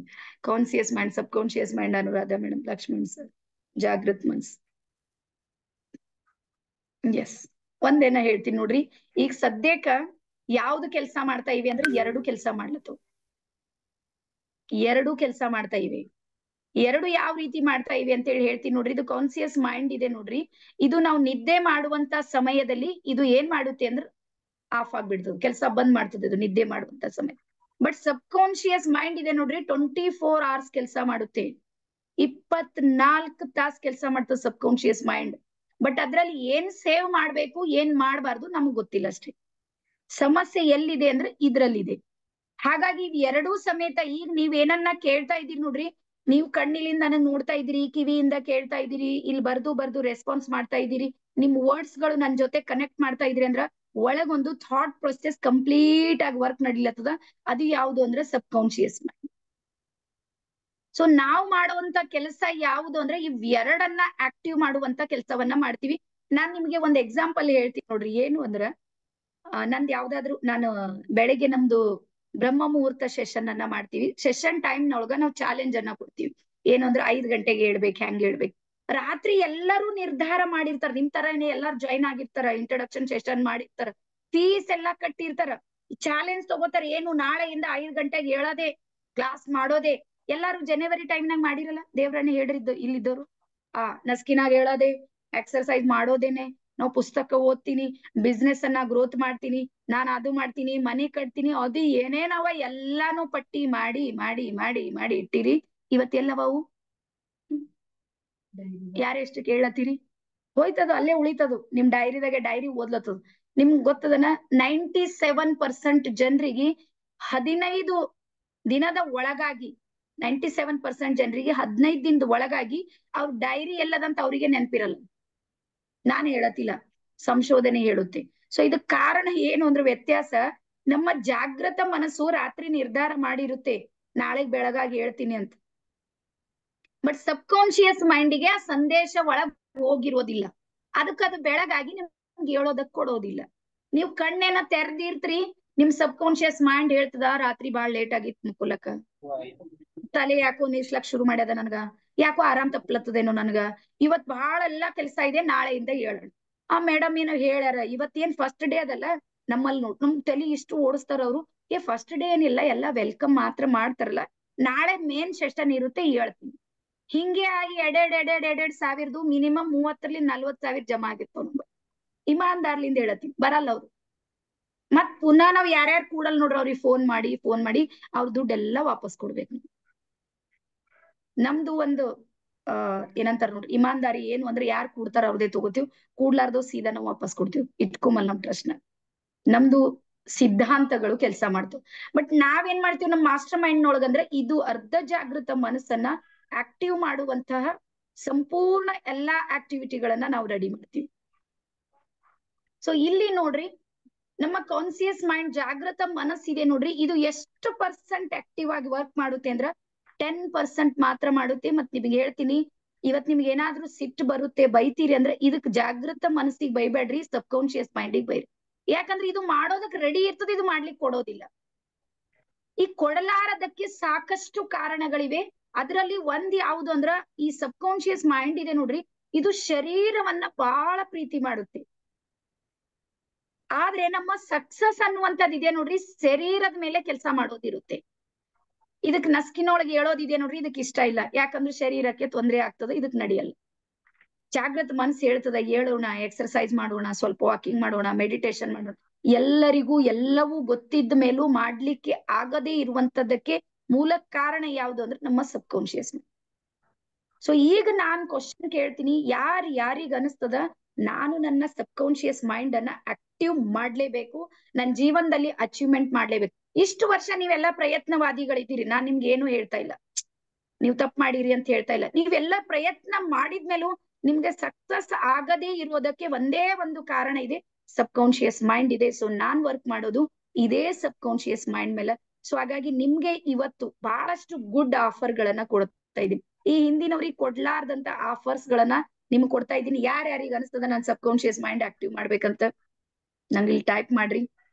Conscious mind, subconscious mind. Anuradha madam, Lakshman sir, ಜಾಗೃತ್ ಮನಸ್. ಎಸ್, ಒಂದೇನ ಹೇಳ್ತೀನಿ ನೋಡ್ರಿ, ಈಗ ಸದ್ಯಕ್ಕ ಯಾವ್ದು ಕೆಲಸ ಮಾಡ್ತಾ ಇವಿ ಅಂದ್ರೆ 2 ಕೆಲಸ ಮಾಡ್ಲತ್ತವ್. 2 ಕೆಲಸ ಮಾಡ್ತಾ ಇವೆ. 2 ಯಾವ ರೀತಿ ಮಾಡ್ತಾ ಇವೆ ಅಂತ ಹೇಳಿ ಹೇಳ್ತೀನಿ ನೋಡ್ರಿ. ಇದು ಕಾನ್ಸಿಯಸ್ ಮೈಂಡ್ ಇದೆ ನೋಡ್ರಿ, ಇದು ನಾವು ನಿದ್ದೆ ಮಾಡುವಂತ ಸಮಯದಲ್ಲಿ ಇದು ಏನ್ ಮಾಡುತ್ತೆ ಅಂದ್ರೆ ಆಫ್ ಆಗ್ಬಿಡ್ತದೆ, ಕೆಲಸ ಬಂದ್ ಮಾಡ್ತದೆ ಇದು ನಿದ್ದೆ ಮಾಡುವಂತ ಸಮಯ. ಬಟ್ ಸಬ್ ಕಾನ್ಶಿಯಸ್ ಮೈಂಡ್ ಇದೆ ನೋಡ್ರಿ, 24 hours ಕೆಲಸ ಮಾಡುತ್ತೆ. 24 ತಾಸು ಕೆಲಸ ಮಾಡ್ತದೆ ಸಬ್ ಕಾನ್ಶಿಯಸ್ ಮೈಂಡ್. ಬಟ್ ಅದ್ರಲ್ಲಿ ಏನ್ ಸೇವ್ ಮಾಡ್ಬೇಕು, ಏನ್ ಮಾಡ್ಬಾರ್ದು ನಮ್ಗ್ ಗೊತ್ತಿಲ್ಲ ಅಷ್ಟೇ. ಸಮಸ್ಯೆ ಎಲ್ಲಿದೆ ಅಂದ್ರೆ ಇದ್ರಲ್ಲಿದೆ. ಹಾಗಾಗಿ ಇವ್ 2 ಸಮೇತ ಈಗ ನೀವ್ ಏನನ್ನ ಕೇಳ್ತಾ ಇದೀರಿ ನೋಡ್ರಿ, ನೀವು ಕಣ್ಣಿಲಿಂದ ನನಗ್ ನೋಡ್ತಾ ಇದೀರಿ, ಕಿವಿಯಿಂದ ಕೇಳ್ತಾ ಇದೀರಿ, ಇಲ್ಲಿ ಬರ್ದು ರೆಸ್ಪಾನ್ಸ್ ಮಾಡ್ತಾ ಇದೀರಿ, ನಿಮ್ ವರ್ಡ್ಸ್ ಗಳು ನನ್ ಜೊತೆ ಕನೆಕ್ಟ್ ಮಾಡ್ತಾ ಇದ್ರಿ ಅಂದ್ರ ಒಳಗೊಂದು ಥಾಟ್ ಪ್ರೊಸೆಸ್ ಕಂಪ್ಲೀಟ್ ಆಗಿ ವರ್ಕ್ ನಡಿಲತ್ತದ. ಅದು ಯಾವುದು ಅಂದ್ರೆ ಸಬ್ ಕಾನ್ಶಿಯಸ್ ಮೈಂಡ್. ಸೊ ನಾವ್ ಮಾಡುವಂತ ಕೆಲಸ ಯಾವುದು ಅಂದ್ರೆ ಇವ್ 2 ಆಕ್ಟಿವ್ ಮಾಡುವಂತ ಕೆಲಸವನ್ನ ಮಾಡ್ತೀವಿ. ನಾನ್ ನಿಮ್ಗೆ ಒಂದ್ ಎಕ್ಸಾಂಪಲ್ ಹೇಳ್ತೀನಿ ನೋಡ್ರಿ. ಏನು ಅಂದ್ರ, ನಂದ್ ಯಾವ್ದಾದ್ರು ನಾನು ಬೆಳಗ್ಗೆ ನಮ್ದು ಬ್ರಹ್ಮ ಮುಹೂರ್ತ ಸೆಷನ್ ಅನ್ನ ಮಾಡ್ತೀವಿ. ಸೆಷನ್ ಟೈಮ್ ನೊಳಗ ನಾವು ಚಾಲೆಂಜ್ ಅನ್ನ ಕೊಡ್ತೀವಿ. ಏನು ಅಂದ್ರೆ 5 ಗಂಟೆಗೆ ಹೇಳ್ಬೇಕು, ಹೆಂಗ್ ಹೇಳ್ಬೇಕು. ರಾತ್ರಿ ಎಲ್ಲರೂ ನಿರ್ಧಾರ ಮಾಡಿರ್ತಾರ, ನಿಮ್ ತರಾನೇ ಎಲ್ಲಾರು ಜಾಯ್ನ್ ಆಗಿರ್ತಾರ, ಇಂಟ್ರೊಡಕ್ಷನ್ ಸೆಷನ್ ಮಾಡಿರ್ತಾರ, ಫೀಸ್ ಎಲ್ಲಾ ಕಟ್ಟಿರ್ತಾರ, ಚಾಲೆಂಜ್ ತಗೋತಾರ. ಏನು ನಾಳೆಯಿಂದ 5 ಗಂಟೆಗೆ ಹೇಳೋದೇ, ಕ್ಲಾಸ್ ಮಾಡೋದೇ. ಎಲ್ಲಾರು ಜನವರಿ ಟೈಮ್ನಾಗ ಮಾಡಿರಲ್ಲ, ದೇವ್ರನ್ನ ಹೇಳಿದ್ದು ಇಲ್ಲಿದ್ದವರು. ನಸ್ಕಿನಾಗ ಹೇಳೋದೇ, ಎಕ್ಸರ್ಸೈಸ್ ಮಾಡೋದೇನೆ, ನಾವು ಪುಸ್ತಕ ಓದ್ತೀನಿ, ಬಿಸ್ನೆಸ್ ಅನ್ನ ಗ್ರೋತ್ ಮಾಡ್ತೀನಿ, ನಾನ್ ಅದು ಮಾಡ್ತೀನಿ, ಮನೆ ಕಟ್ತೀನಿ, ಅದು ಏನೇನವ ಎಲ್ಲಾನು ಪಟ್ಟಿ ಮಾಡಿ ಮಾಡಿ ಮಾಡಿ ಮಾಡಿ ಇಟ್ಟಿರಿ. ಇವತ್ತೆಲ್ಲವವು ಯಾರೆಷ್ಟು ಕೇಳತ್ತೀರಿ? ಹೋಯ್ತದ, ಅಲ್ಲೇ ಉಳಿತದು. ನಿಮ್ ಡೈರಿದಾಗೆ ಡೈರಿ ಓದ್ಲತ್ತದ. ನಿಮ್ಗ್ ಗೊತ್ತದನ 97% ಜನರಿಗೆ 15 ದಿನದ ಒಳಗಾಗಿ, 97% ಜನರಿಗೆ 15 ದಿನದ ಒಳಗಾಗಿ ಅವ್ರ ಡೈರಿ ಎಲ್ಲದಂತ ಅವ್ರಿಗೆ ನೆನಪಿರಲ್ಲ. ನಾನು ಹೇಳತಿಲ್ಲ, ಸಂಶೋಧನೆ ಹೇಳುತ್ತೆ. ಸೊ ಇದಕ್ ಕಾರಣ ಏನು ಅಂದ್ರೆ ವ್ಯತ್ಯಾಸ, ನಮ್ಮ ಜಾಗೃತ ಮನಸ್ಸು ರಾತ್ರಿ ನಿರ್ಧಾರ ಮಾಡಿರುತ್ತೆ ನಾಳೆಗ್ ಬೆಳಗಾಗಿ ಹೇಳ್ತೀನಿ ಅಂತ. ಬಟ್ ಸಬ್ ಕಾನ್ಶಿಯಸ್ ಮೈಂಡ್ಗೆ ಆ ಸಂದೇಶ ಒಳಗ್ ಹೋಗಿರೋದಿಲ್ಲ. ಅದಕ್ಕೆ ಅದು ಬೆಳಗಾಗಿ ನಿಮ್ಗೆ ಹೇಳೋದಕ್ ಕೊಡೋದಿಲ್ಲ. ನೀವು ಕಣ್ಣೇನ ತೆರೆದಿರ್ತ್ರಿ, ನಿಮ್ ಸಬ್ ಕಾನ್ಶಿಯಸ್ ಮೈಂಡ್ ಹೇಳ್ತದ ರಾತ್ರಿ ಬಾಳ್ ಲೇಟ್ ಆಗಿತ್ತು ಮುಕ್ಕುಲಕ್ಕ, ತಲೆ ಯಾಕೋ ನೀಸ್ಲಕ್ ಶುರು ಮಾಡ್ಯದ, ನನ್ಗ ಯಾಕೋ ಆರಾಮ್ ತಪ್ಲತ್ತದೇನೋ, ನನ್ಗ ಇವತ್ ಬಹಳ ಎಲ್ಲಾ ಕೆಲ್ಸ ಇದೆ, ನಾಳೆಯಿಂದ ಹೇಳೋಣ. ಮೇಡಮ್ ಏನೋ ಹೇಳ್ಯಾರ, ಇವತ್ತೇನ್ ಫಸ್ಟ್ ಡೇ ಅದಲ್ಲ ನಮ್ಮಲ್ಲಿ ನೋಡ್, ನಮ್ ತಲೆ ಇಷ್ಟು ಓಡಿಸ್ತಾರ ಅವ್ರು. ಫಸ್ಟ್ ಡೇ ಏನಿಲ್ಲ, ಎಲ್ಲಾ ವೆಲ್ಕಮ್ ಮಾತ್ರ ಮಾಡ್ತಾರಲ್ಲ, ನಾಳೆ ಮೇನ್ ಸೆಷನ್ ಇರುತ್ತೆ ಹೇಳ್ತೀನಿ. ಹಿಂಗೆ ಆಗಿ ಎರಡೆರಡ್ ಸಾವಿರದು ಮಿನಿಮಮ್ 30,000-40,000 ಜಮಾ ಆಗಿರ್ತಾವ ನಮ್ಗೆ. ಇಮಾನ್ದಾರ್ಲಿಂದ ಹೇಳತ್ತೀನಿ, ಬರಲ್ಲ ಅವ್ರು. ಮತ್ ಪುನಃ ನಾವ್ ಯಾರ್ಯಾರು ಕೂಡಲ್ ನೋಡ್ರಿ ಅವ್ರಿಗೆ ಫೋನ್ ಮಾಡಿ ಅವ್ರ ದುಡ್ಡೆಲ್ಲ ವಾಪಸ್ ಕೊಡ್ಬೇಕು. ನಮ್ದು ಒಂದು ಏನಂತಾರ ನೋಡ್ರಿ ಇಮಾನ್ದಾರಿ ಏನು ಅಂದ್ರೆ, ಯಾರು ಕೂಡ್ತಾರ ಅವ್ರದೇ ತಗೋತೀವಿ, ಕೂಡ್ಲಾರ್ದು ಸೀದಾ ನಾವು ವಾಪಸ್ ಕೊಡ್ತೀವಿ. ಇಟ್ಕೊಂಬಲ್ ನಮ್ ಟ್ರಸ್ಟ್ ನ. ನಮ್ದು ಸಿದ್ಧಾಂತಗಳು ಕೆಲಸ ಮಾಡ್ತಾವ. ಬಟ್ ನಾವೇನ್ ಮಾಡ್ತೀವಿ ನಮ್ಮ ಮಾಸ್ಟರ್ ಮೈಂಡ್ ಒಳಗಂದ್ರೆ ಇದು ಅರ್ಧ ಜಾಗೃತ ಮನಸ್ಸನ್ನ ಆಕ್ಟಿವ್ ಮಾಡುವಂತಹ ಸಂಪೂರ್ಣ ಎಲ್ಲಾ ಆಕ್ಟಿವಿಟಿಗಳನ್ನ ನಾವು ರೆಡಿ ಮಾಡ್ತೀವಿ. ಸೊ ಇಲ್ಲಿ ನೋಡ್ರಿ, ನಮ್ಮ ಕಾನ್ಸಿಯಸ್ ಮೈಂಡ್ ಜಾಗೃತ ಮನಸ್ಸಿದೆ ನೋಡ್ರಿ, ಇದು ಎಷ್ಟು ಪರ್ಸೆಂಟ್ ಆಕ್ಟಿವ್ ಆಗಿ ವರ್ಕ್ ಮಾಡುತ್ತೆ ಅಂದ್ರ 10% ಮಾತ್ರ ಮಾಡುತ್ತೆ. ಮತ್ ನಿಮ್ಗೆ ಹೇಳ್ತೀನಿ, ಇವತ್ ನಿಮ್ಗೆ ಏನಾದ್ರೂ ಸಿಟ್ಟು ಬರುತ್ತೆ, ಬೈತೀರಿ ಅಂದ್ರೆ ಇದಕ್ ಜಾಗೃತ ಮನಸ್ಸಿಗೆ ಬೈಬೇಡ್ರಿ, ಸಬ್ ಕಾನ್ಶಿಯಸ್ ಮೈಂಡಿಗೆ ಬೈರಿ. ಯಾಕಂದ್ರೆ ಇದು ಮಾಡೋದಕ್ ರೆಡಿ ಇರ್ತದೆ, ಇದು ಮಾಡ್ಲಿಕ್ಕೆ ಕೊಡೋದಿಲ್ಲ. ಈ ಕೊಡಲಾರದಕ್ಕೆ ಸಾಕಷ್ಟು ಕಾರಣಗಳಿವೆ. ಅದರಲ್ಲಿ ಒಂದ್ ಯಾವ್ದು ಅಂದ್ರ ಈ ಸಬ್ ಕಾನ್ಶಿಯಸ್ ಮೈಂಡ್ ಇದೆ ನೋಡ್ರಿ, ಇದು ಶರೀರವನ್ನ ಬಹಳ ಪ್ರೀತಿ ಮಾಡುತ್ತೆ. ಆದ್ರೆ ನಮ್ಮ ಸಕ್ಸಸ್ ಅನ್ನುವಂಥದ್ದು ಇದೆ ನೋಡ್ರಿ, ಶರೀರದ ಮೇಲೆ ಕೆಲಸ ಮಾಡೋದಿರುತ್ತೆ. ಇದಕ್ ನಸ್ಕಿನೊಳಗೆ ಹೇಳೋದಿದೆ ನೋಡ್ರಿ, ಇದಕ್ ಇಷ್ಟ ಇಲ್ಲ, ಯಾಕಂದ್ರೆ ಶರೀರಕ್ಕೆ ತೊಂದರೆ ಆಗ್ತದೆ, ಇದಕ್ ನಡೆಯಲ್ಲ. ಜಾಗೃತ ಮನಸ್ಸು ಹೇಳ್ತದ ಹೇಳೋಣ, ಎಕ್ಸರ್ಸೈಸ್ ಮಾಡೋಣ, ಸ್ವಲ್ಪ ವಾಕಿಂಗ್ ಮಾಡೋಣ, ಮೆಡಿಟೇಷನ್ ಮಾಡೋಣ. ಎಲ್ಲರಿಗೂ ಎಲ್ಲವೂ ಗೊತ್ತಿದ್ದ ಮೇಲೂ ಮಾಡ್ಲಿಕ್ಕೆ ಆಗದೇ ಇರುವಂತದ್ದಕ್ಕೆ ಮೂಲ ಕಾರಣ ಯಾವುದು ಅಂದ್ರೆ ನಮ್ಮ ಸಬ್ ಕಾನ್ಶಿಯಸ್. ಸೊ ಈಗ ನಾನ್ ಕ್ವಶನ್ ಕೇಳ್ತೀನಿ, ಯಾರಿಗ ಅನಿಸ್ತದ ನಾನು ನನ್ನ ಸಬ್ ಕಾನ್ಶಿಯಸ್ ಮೈಂಡ್ ಅನ್ನ ಆಕ್ಟಿವ್ ಮಾಡ್ಲೇಬೇಕು, ನನ್ನ ಜೀವನದಲ್ಲಿ ಅಚೀವ್ಮೆಂಟ್ ಮಾಡ್ಲೇಬೇಕು. ಇಷ್ಟು ವರ್ಷ ನೀವೆಲ್ಲ ಪ್ರಯತ್ನವಾದಿಗಳಿದ್ದೀರಿ, ನಾನ್ ನಿಮ್ಗೆ ಏನು ಹೇಳ್ತಾ ಇಲ್ಲ, ನೀವು ತಪ್ಪು ಮಾಡಿರಿ ಅಂತ ಹೇಳ್ತಾ ಇಲ್ಲ. ನೀವೆಲ್ಲ ಪ್ರಯತ್ನ ಮಾಡಿದ್ಮೇಲೂ ನಿಮ್ಗೆ ಸಕ್ಸಸ್ ಆಗದೇ ಇರೋದಕ್ಕೆ ಒಂದೇ ಒಂದು ಕಾರಣ ಇದೆ, ಸಬ್ ಕಾನ್ಶಿಯಸ್ ಮೈಂಡ್ ಇದೆ. ಸೊ ನಾನ್ ವರ್ಕ್ ಮಾಡೋದು ಇದೇ ಸಬ್ ಕಾನ್ಶಿಯಸ್ ಮೈಂಡ್ ಮೇಲೆ. ಸೊ ಹಾಗಾಗಿ ನಿಮ್ಗೆ ಇವತ್ತು ಬಹಳಷ್ಟು ಗುಡ್ ಆಫರ್ ಗಳನ್ನ ಕೊಡ್ತಾ ಇದೀನಿ. ಈ ಹಿಂದಿನವ್ರಿಗೆ ಕೊಡ್ಲಾರ್ದಂತ ಆಫರ್ಸ್ ಗಳನ್ನ ನಿಮ್ಗೆ ಕೊಡ್ತಾ ಇದ್ದೀನಿ. ಯಾರ್ಯಾರಿಗೆ ಅನಿಸ್ತದ ನಾನ್ ಸಬ್ ಕಾನ್ಶಿಯಸ್ ಮೈಂಡ್ ಆಕ್ಟಿವ್ ಮಾಡ್ಬೇಕಂತ ನಂಗೆ ಇಲ್ಲಿ ಟೈಪ್ ಮಾಡ್ರಿ.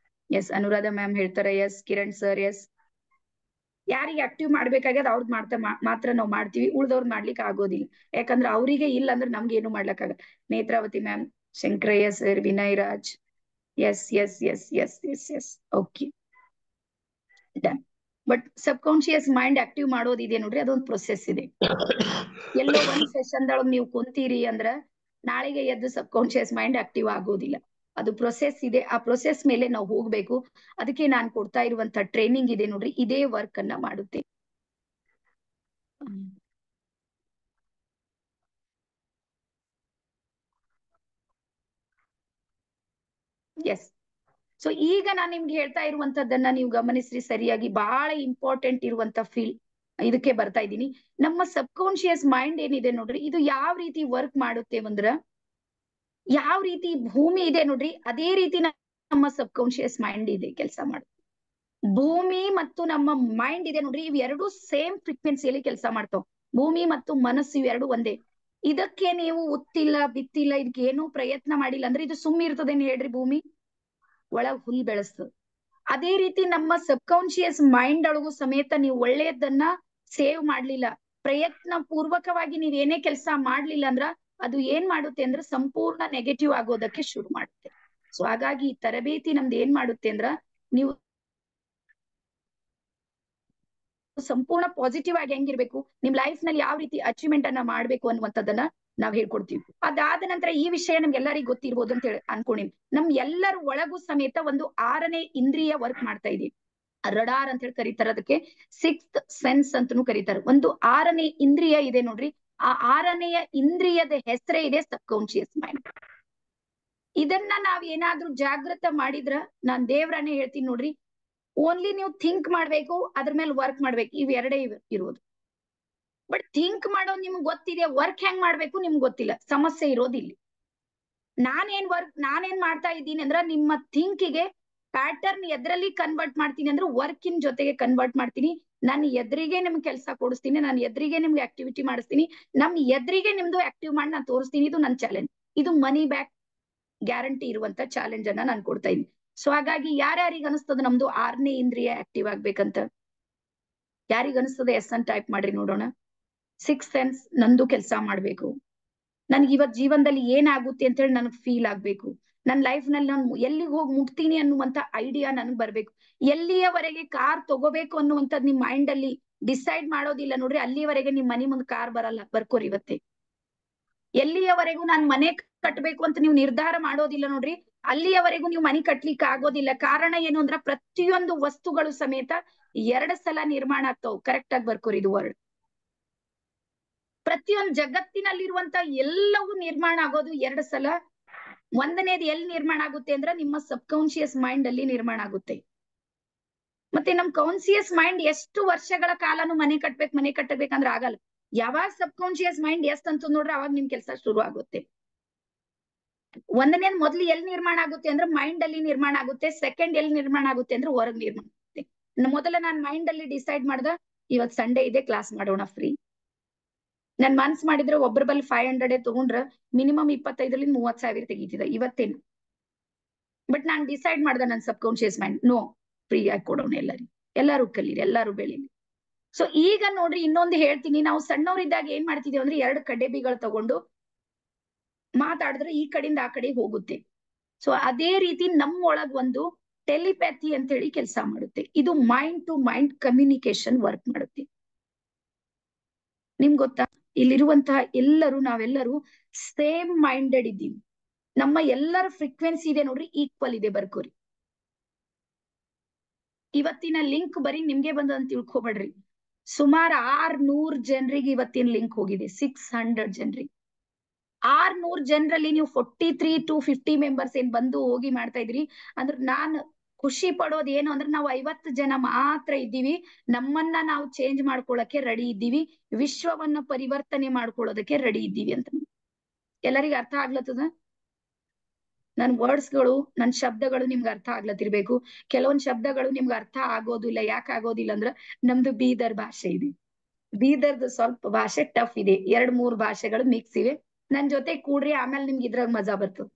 ಎಸ್, ಅನುರಾಧ ಮ್ಯಾಮ್ ಹೇಳ್ತಾರೆ, ಎಸ್ ಕಿರಣ್ ಸರ್, ಎಸ್. ಯಾರಿಗೆ ಆಕ್ಟಿವ್ ಮಾಡ್ಬೇಕಾಗ್ಯದ ಅವ್ರದ್ ಮಾತ್ರ ನಾವು ಮಾಡ್ತೀವಿ, ಉಳ್ದವ್ರು ಮಾಡ್ಲಿಕ್ಕೆ ಆಗೋದಿಲ್ಲ. ಯಾಕಂದ್ರೆ ಅವರಿಗೆ ಇಲ್ಲ ಅಂದ್ರೆ ನಮ್ಗೆ ಏನು ಮಾಡ್ಲಕ್ಕಾಗಲ್ಲ. Netravati ma'am, Shankaraiah sir, Vinay Raj, yes yes yes yes yes yes, okay done. But subconscious mind active ಮಾಡೋದಿದೆ ನೋಡ್ರಿ, ಅದೊಂದು ಪ್ರೊಸೆಸ್ ಇದೆ. ಎಲ್ಲೋ ಒಂದ್ ಸೆಷನ್ ದೊಳಗ್ ನೀವು ಕುಂತೀರಿ ಅಂದ್ರ ನಾಳೆಗೆ ಎದ್ದು ಸಬ್ ಕಾನ್ಶಿಯಸ್ ಮೈಂಡ್ ಆಕ್ಟಿವ್ ಆಗೋದಿಲ್ಲ. ಅದು ಪ್ರೊಸೆಸ್ ಇದೆ, ಆ ಪ್ರೊಸೆಸ್ ಮೇಲೆ ನಾವು ಹೋಗ್ಬೇಕು. ಅದಕ್ಕೆ ನಾನ್ ಕೊಡ್ತಾ ಇರುವಂತ ಟ್ರೈನಿಂಗ್ ಇದೆ ನೋಡ್ರಿ, ಇದೇ ವರ್ಕ್ ಅನ್ನ ಮಾಡುತ್ತೆ. ಎಸ್. ಸೊ ಈಗ ನಾನ್ ನಿಮ್ಗೆ ಹೇಳ್ತಾ ಇರುವಂತದ್ದನ್ನ ನೀವು ಗಮನಿಸ್ರಿ ಸರಿಯಾಗಿ, ಬಹಳ ಇಂಪಾರ್ಟೆಂಟ್ ಇರುವಂತ ಫೀಲ್ ಇದಕ್ಕೆ ಬರ್ತಾ ಇದ್ದೀನಿ. ನಮ್ಮ ಸಬ್ ಕಾನ್ಶಿಯಸ್ ಮೈಂಡ್ ಏನಿದೆ ನೋಡ್ರಿ, ಇದು ಯಾವ ರೀತಿ ವರ್ಕ್ ಮಾಡುತ್ತೆ ಅಂದ್ರ, ಯಾವ ರೀತಿ ಭೂಮಿ ಇದೆ ನೋಡ್ರಿ, ಅದೇ ರೀತಿ ನಮ್ಮ ಸಬ್ ಕಾನ್ಶಿಯಸ್ ಮೈಂಡ್ ಇದೆ ಕೆಲಸ ಮಾಡುತ್ತೆ. ಭೂಮಿ ಮತ್ತು ನಮ್ಮ ಮೈಂಡ್ ಇದೆ ನೋಡ್ರಿ, ಇವ್ ಎರಡು ಸೇಮ್ ಫ್ರೀಕ್ವೆನ್ಸಿಯಲ್ಲಿ ಕೆಲಸ ಮಾಡ್ತಾವ್. ಭೂಮಿ ಮತ್ತು ಮನಸ್ಸು ಇವೆರಡು ಒಂದೇ. ಇದಕ್ಕೆ ನೀವು ಉತ್ತಿಲ್ಲ ಬಿತ್ತಿಲ್ಲ, ಇದಕ್ಕೆ ಏನು ಪ್ರಯತ್ನ ಮಾಡಿಲ್ಲ ಅಂದ್ರೆ ಇದು ಸುಮ್ಮನೆ ಇರ್ತದೇನು ಹೇಳ್ರಿ? ಭೂಮಿ ಒಳಗ್ ಹುಲ್ ಬೆಳೆಸ್ತದ. ಅದೇ ರೀತಿ ನಮ್ಮ ಸಬ್ ಕಾನ್ಶಿಯಸ್ ಮೈಂಡ್ ಒಳಗೂ ಸಮೇತ ನೀವು ಒಳ್ಳೆಯದನ್ನ ಸೇವ್ ಮಾಡ್ಲಿಲ್ಲ, ಪ್ರಯತ್ನ ಪೂರ್ವಕವಾಗಿ ನೀವ್ ಏನೇ ಕೆಲಸ ಮಾಡ್ಲಿಲ್ಲ ಅಂದ್ರ ಅದು ಏನ್ ಮಾಡುತ್ತೆ ಅಂದ್ರೆ ಸಂಪೂರ್ಣ ನೆಗೆಟಿವ್ ಆಗೋದಕ್ಕೆ ಶುರು ಮಾಡುತ್ತೆ. ಸೊ ಹಾಗಾಗಿ ಈ ತರಬೇತಿ ನಮ್ದು ಏನ್ ಮಾಡುತ್ತೆ ಅಂದ್ರ, ನೀವು ಸಂಪೂರ್ಣ ಪಾಸಿಟಿವ್ ಆಗಿ ಹೆಂಗಿರ್ಬೇಕು, ನಿಮ್ ಲೈಫ್ ನಲ್ಲಿ ಯಾವ ರೀತಿ ಅಚೀವ್ಮೆಂಟ್ ಅನ್ನ ಮಾಡ್ಬೇಕು ಅನ್ನುವಂಥದ್ದನ್ನ ನಾವ್ ಹೇಳ್ಕೊಡ್ತೀವಿ. ಅದಾದ ನಂತರ ಈ ವಿಷಯ ನಮ್ಗೆಲ್ಲರಿಗೂ ಗೊತ್ತಿರ್ಬೋದು ಅಂತ ಹೇಳಿ ಅನ್ಕೊಂಡಿನಿ. ನಮ್ ಎಲ್ಲರ ಒಳಗೂ ಸಮೇತ ಒಂದು 6ನೇ ಇಂದ್ರಿಯ ವರ್ಕ್ ಮಾಡ್ತಾ ಇದೀವಿ. ರಡಾರ್ ಅಂತ ಹೇಳಿ ಕರೀತಾರೆ, ಅದಕ್ಕೆ 6th ಸೆನ್ಸ್ ಅಂತಾನೂ ಕರೀತಾರೆ. ಒಂದು 6ನೇ ಇಂದ್ರಿಯ ಇದೆ ನೋಡ್ರಿ, ಆ 6ನೆಯ ಇಂದ್ರಿಯದ ಹೆಸರೇ ಇದೆ ಸಬ್ ಕಾನ್ಶಿಯಸ್ ಮೈಂಡ್. ಇದನ್ನ ನಾವ್ ಏನಾದ್ರೂ ಜಾಗೃತ ಮಾಡಿದ್ರ, ನಾನ್ ದೇವ್ರನ್ನೇ ಹೇಳ್ತೀನಿ ನೋಡ್ರಿ, ಓನ್ಲಿ ನೀವು ಥಿಂಕ್ ಮಾಡ್ಬೇಕು, ಅದ್ರ ಮೇಲೆ ವರ್ಕ್ ಮಾಡ್ಬೇಕು, ಇವ್ ಎರಡೇ ಇರೋದು. ಬಟ್ ಥಿಂಕ್ ಮಾಡೋದು ನಿಮ್ಗೆ ಗೊತ್ತಿದೆ, ವರ್ಕ್ ಹೆಂಗ್ ಮಾಡ್ಬೇಕು ನಿಮ್ಗೆ ಗೊತ್ತಿಲ್ಲ, ಸಮಸ್ಯೆ ಇರೋದಿಲ್ಲ. ನಾನೇನ್ ಮಾಡ್ತಾ ಇದ್ದೀನಿ ಅಂದ್ರ, ನಿಮ್ಮ ಥಿಂಕಿಗೆ ಪ್ಯಾಟರ್ನ್ ಎದ್ರಲ್ಲಿ ಕನ್ವರ್ಟ್ ಮಾಡ್ತೀನಿ ಅಂದ್ರೆ ವರ್ಕಿನ್ ಜೊತೆಗೆ ಕನ್ವರ್ಟ್ ಮಾಡ್ತೀನಿ. ನಾನು ಎದುರಿಗೆ ನಿಮ್ಗೆ ಕೆಲಸ ಕೊಡಿಸ್ತೀನಿ, ನಾನು ಎದುರಿಗೆ ನಿಮ್ಗೆ ಆಕ್ಟಿವಿಟಿ ಮಾಡಿಸ್ತೀನಿ, ನಮ್ ಎದುರಿಗೆ ನಿಮ್ದು ಆಕ್ಟಿವ್ ಮಾಡಿ ನಾನು ತೋರಿಸ್ತೀನಿ. ಇದು ನನ್ನ ಚಾಲೆಂಜ್. ಇದು ಮನಿ ಬ್ಯಾಕ್ ಗ್ಯಾರಂಟಿ ಇರುವಂತ ಚಾಲೆಂಜ್ ಅನ್ನ ನಾನು ಕೊಡ್ತಾ ಇದ್ದೀನಿ. ಸೊ ಹಾಗಾಗಿ ಯಾರ್ಯಾರಿಗೆ ಅನಿಸ್ತದ ನಮ್ದು 6ನೇ ಇಂದ್ರಿಯ ಆಕ್ಟಿವ್ ಆಗ್ಬೇಕಂತ? ಯಾರಿಗ ಅನಿಸ್ತದೆ ಎಸ್ ಅಂತ ಟೈಪ್ ಮಾಡ್ರಿ ನೋಡೋಣ. 6th ಸೆನ್ಸ್ ನಂದು ಕೆಲಸ ಮಾಡ್ಬೇಕು, ನನ್ಗೆ ಇವತ್ ಜೀವನದಲ್ಲಿ ಏನಾಗುತ್ತೆ ಅಂತ ಹೇಳಿ ನನಗ್ ಫೀಲ್ ಆಗ್ಬೇಕು, ನನ್ನ ಲೈಫ್ ನಲ್ಲಿ ನಾನು ಎಲ್ಲಿಗೆ ಹೋಗಿ ಮುಟ್ತೀನಿ ಅನ್ನುವಂತ ಐಡಿಯಾ ನನಗ್ ಬರ್ಬೇಕು. ಎಲ್ಲಿಯವರೆಗೆ ಕಾರ್ ತಗೋಬೇಕು ಅನ್ನುವಂಥದ್ದು ನಿಮ್ ಮೈಂಡ್ ಅಲ್ಲಿ ಡಿಸೈಡ್ ಮಾಡೋದಿಲ್ಲ ನೋಡ್ರಿ, ಅಲ್ಲಿಯವರೆಗೆ ನಿಮ್ ಮನಿ ಮುಂದ್ ಕಾರ್ ಬರಲ್ಲ. ಬರ್ಕೋರಿ ಇವತ್ತೇ. ಎಲ್ಲಿಯವರೆಗೂ ನಾನ್ ಮನೆ ಕಟ್ಬೇಕು ಅಂತ ನೀವು ನಿರ್ಧಾರ ಮಾಡೋದಿಲ್ಲ ನೋಡ್ರಿ, ಅಲ್ಲಿಯವರೆಗೂ ನೀವು ಮನೆ ಕಟ್ಲಿಕ್ಕೆ ಆಗೋದಿಲ್ಲ. ಕಾರಣ ಏನು ಅಂದ್ರ, ಪ್ರತಿಯೊಂದು ವಸ್ತುಗಳು ಸಮೇತ 2 ಸಲ ನಿರ್ಮಾಣ ಆಗ್ತಾವ್. ಕರೆಕ್ಟ್ ಆಗಿ ಬರ್ಕೋರಿ ಇದು ವರ್ಡ್. ಪ್ರತಿಯೊಂದು ಜಗತ್ತಿನಲ್ಲಿರುವಂತ ಎಲ್ಲವೂ ನಿರ್ಮಾಣ ಆಗೋದು 2 ಸಲ. ಒಂದನೇದು ಎಲ್ಲಿ ನಿರ್ಮಾಣ ಆಗುತ್ತೆ ಅಂದ್ರೆ ನಿಮ್ಮ ಸಬ್ ಕಾನ್ಶಿಯಸ್ ಮೈಂಡ್ ಅಲ್ಲಿ ನಿರ್ಮಾಣ ಆಗುತ್ತೆ. ಮತ್ತೆ ನಮ್ ಕಾನ್ಶಿಯಸ್ ಮೈಂಡ್ ಎಷ್ಟು ವರ್ಷಗಳ ಕಾಲನು ಮನೆ ಕಟ್ಟಬೇಕಂದ್ರೆ ಆಗಲ್ಲ. ಯಾವಾಗ ಸಬ್ ಕಾನ್ಶಿಯಸ್ ಮೈಂಡ್ ಎಷ್ಟ್ ಅಂತ ನೋಡ್ರೆ ಅವಾಗ ನಿಮ್ ಕೆಲಸ ಶುರು ಆಗುತ್ತೆ. ಒಂದನೇದ್ ಮೊದ್ಲು ಎಲ್ಲಿ ನಿರ್ಮಾಣ ಆಗುತ್ತೆ ಅಂದ್ರೆ ಮೈಂಡ್ ಅಲ್ಲಿ ನಿರ್ಮಾಣ ಆಗುತ್ತೆ. ಸೆಕೆಂಡ್ ಎಲ್ಲಿ ನಿರ್ಮಾಣ ಆಗುತ್ತೆ ಅಂದ್ರೆ ಹೊರಗ್ ನಿರ್ಮಾಣ ಆಗುತ್ತೆ. ಮೊದಲ ನಾನ್ ಮೈಂಡ್ ಅಲ್ಲಿ ಡಿಸೈಡ್ ಮಾಡ್ದ ಇವತ್ ಸಂಡೇ ಇದೆ ಕ್ಲಾಸ್ ಮಾಡೋಣ ಫ್ರೀ. ನನ್ ಮನ್ಸ್ ಮಾಡಿದ್ರೆ ಒಬ್ರ ಬಲ್ 500 ತಗೊಂಡ್ರ ಮಿನಿಮಮ್ 25,000-30,000 ತೆಗಿತಿದ ಇವತ್ತೇನು. ಬಟ್ ನಾನ್ ಡಿಸೈಡ್ ಮಾಡ್ದ ನನ್ ಸಬ್ ಕಾನ್ಶಿಯಸ್ ಮೈಂಡ್ ನೋ, ಫ್ರೀ ಆಗಿ ಕೊಡೋಣ ಎಲ್ಲರೂ ಕಲೀರಿ, ಎಲ್ಲರೂ ಬೆಳೀಲಿ. ಸೊ ಈಗ ನೋಡ್ರಿ ಇನ್ನೊಂದು ಹೇಳ್ತೀನಿ, ನಾವು ಸಣ್ಣವರಿದ್ದಾಗ ಏನ್ ಮಾಡ್ತಿದೀವಿ ಅಂದ್ರೆ 2 ಕಡ್ಡೆಬಿಗಳು ತಗೊಂಡು ಮಾತಾಡಿದ್ರೆ ಈ ಕಡೆಯಿಂದ ಆ ಕಡೆ ಹೋಗುತ್ತೆ. ಸೊ ಅದೇ ರೀತಿ ನಮ್ಮೊಳಗ್ ಒಂದು ಟೆಲಿಪ್ಯಾಥಿ ಅಂತ ಹೇಳಿ ಕೆಲಸ ಮಾಡುತ್ತೆ. ಇದು mind to mind communication work ಮಾಡುತ್ತೆ. ನಿಮ್ಗೆ ಗೊತ್ತಾ, ಇಲ್ಲಿರುವಂತಹ ನಾವೆಲ್ಲರೂ ಸೇಮ್ ಮೈಂಡೆಡ್ ಇದ್ದೀವಿ. ನಮ್ಮ ಎಲ್ಲರ ಫ್ರೀಕ್ವೆನ್ಸಿ ಇದೆ ನೋಡ್ರಿ, ಈಕ್ವಲ್ ಇದೆ, ಬರ್ಕೋರಿ. ಇವತ್ತಿನ ಲಿಂಕ್ ಬರೀ ನಿಮ್ಗೆ ಬಂದಂತ ತಿಳ್ಕೊಬೇಡ್ರಿ. ಸುಮಾರು 600 ಜನರಿಗೆ ಇವತ್ತಿನ ಲಿಂಕ್ ಹೋಗಿದೆ. 600 ಜನರಿಗೆ. 600 ಜನರಲ್ಲಿ ನೀವು 43 to 50 ಮೆಂಬರ್ಸ್ ಏನ್ ಬಂದು ಹೋಗಿ ಮಾಡ್ತಾ ಇದ್ರಿ ಅಂದ್ರೆ ನಾನ್ ಖುಷಿ ಪಡೋದು ಏನು ಅಂದ್ರೆ ನಾವು 50 ಜನ ಮಾತ್ರ ಇದ್ದೀವಿ. ನಮ್ಮನ್ನ ನಾವು ಚೇಂಜ್ ಮಾಡ್ಕೊಳಕ್ಕೆ ರೆಡಿ ಇದ್ದೀವಿ. ವಿಶ್ವವನ್ನ ಪರಿವರ್ತನೆ ಮಾಡ್ಕೊಳ್ಳೋದಕ್ಕೆ ರೆಡಿ ಇದ್ದೀವಿ ಅಂತ. ಎಲ್ಲರಿಗೂ ಅರ್ಥ ಆಗ್ಲತ್ತದ? ನನ್ ವರ್ಡ್ಸ್ಗಳು, ನನ್ ಶಬ್ದಗಳು ನಿಮ್ಗೆ ಅರ್ಥ ಆಗ್ಲತ್ತಿರ್ಬೇಕು. ಕೆಲವೊಂದ್ ಶಬ್ದಗಳು ನಿಮ್ಗೆ ಅರ್ಥ ಆಗೋದಿಲ್ಲ. ಯಾಕೆ ಆಗೋದಿಲ್ಲ ಅಂದ್ರ ನಮ್ದು ಬೀದರ್ ಭಾಷೆ ಇದೆ. ಬೀದರ್ದು ಸ್ವಲ್ಪ ಭಾಷೆ ಟಫ್ ಇದೆ. 2-3 ಭಾಷೆಗಳು ಮಿಕ್ಸ್ ಇವೆ. ನನ್ ಜೊತೆ ಕೂಡ್ರಿ, ಆಮೇಲೆ ನಿಮ್ಗೆ ಇದ್ರಾಗ ಮಜಾ ಬರ್ತದ.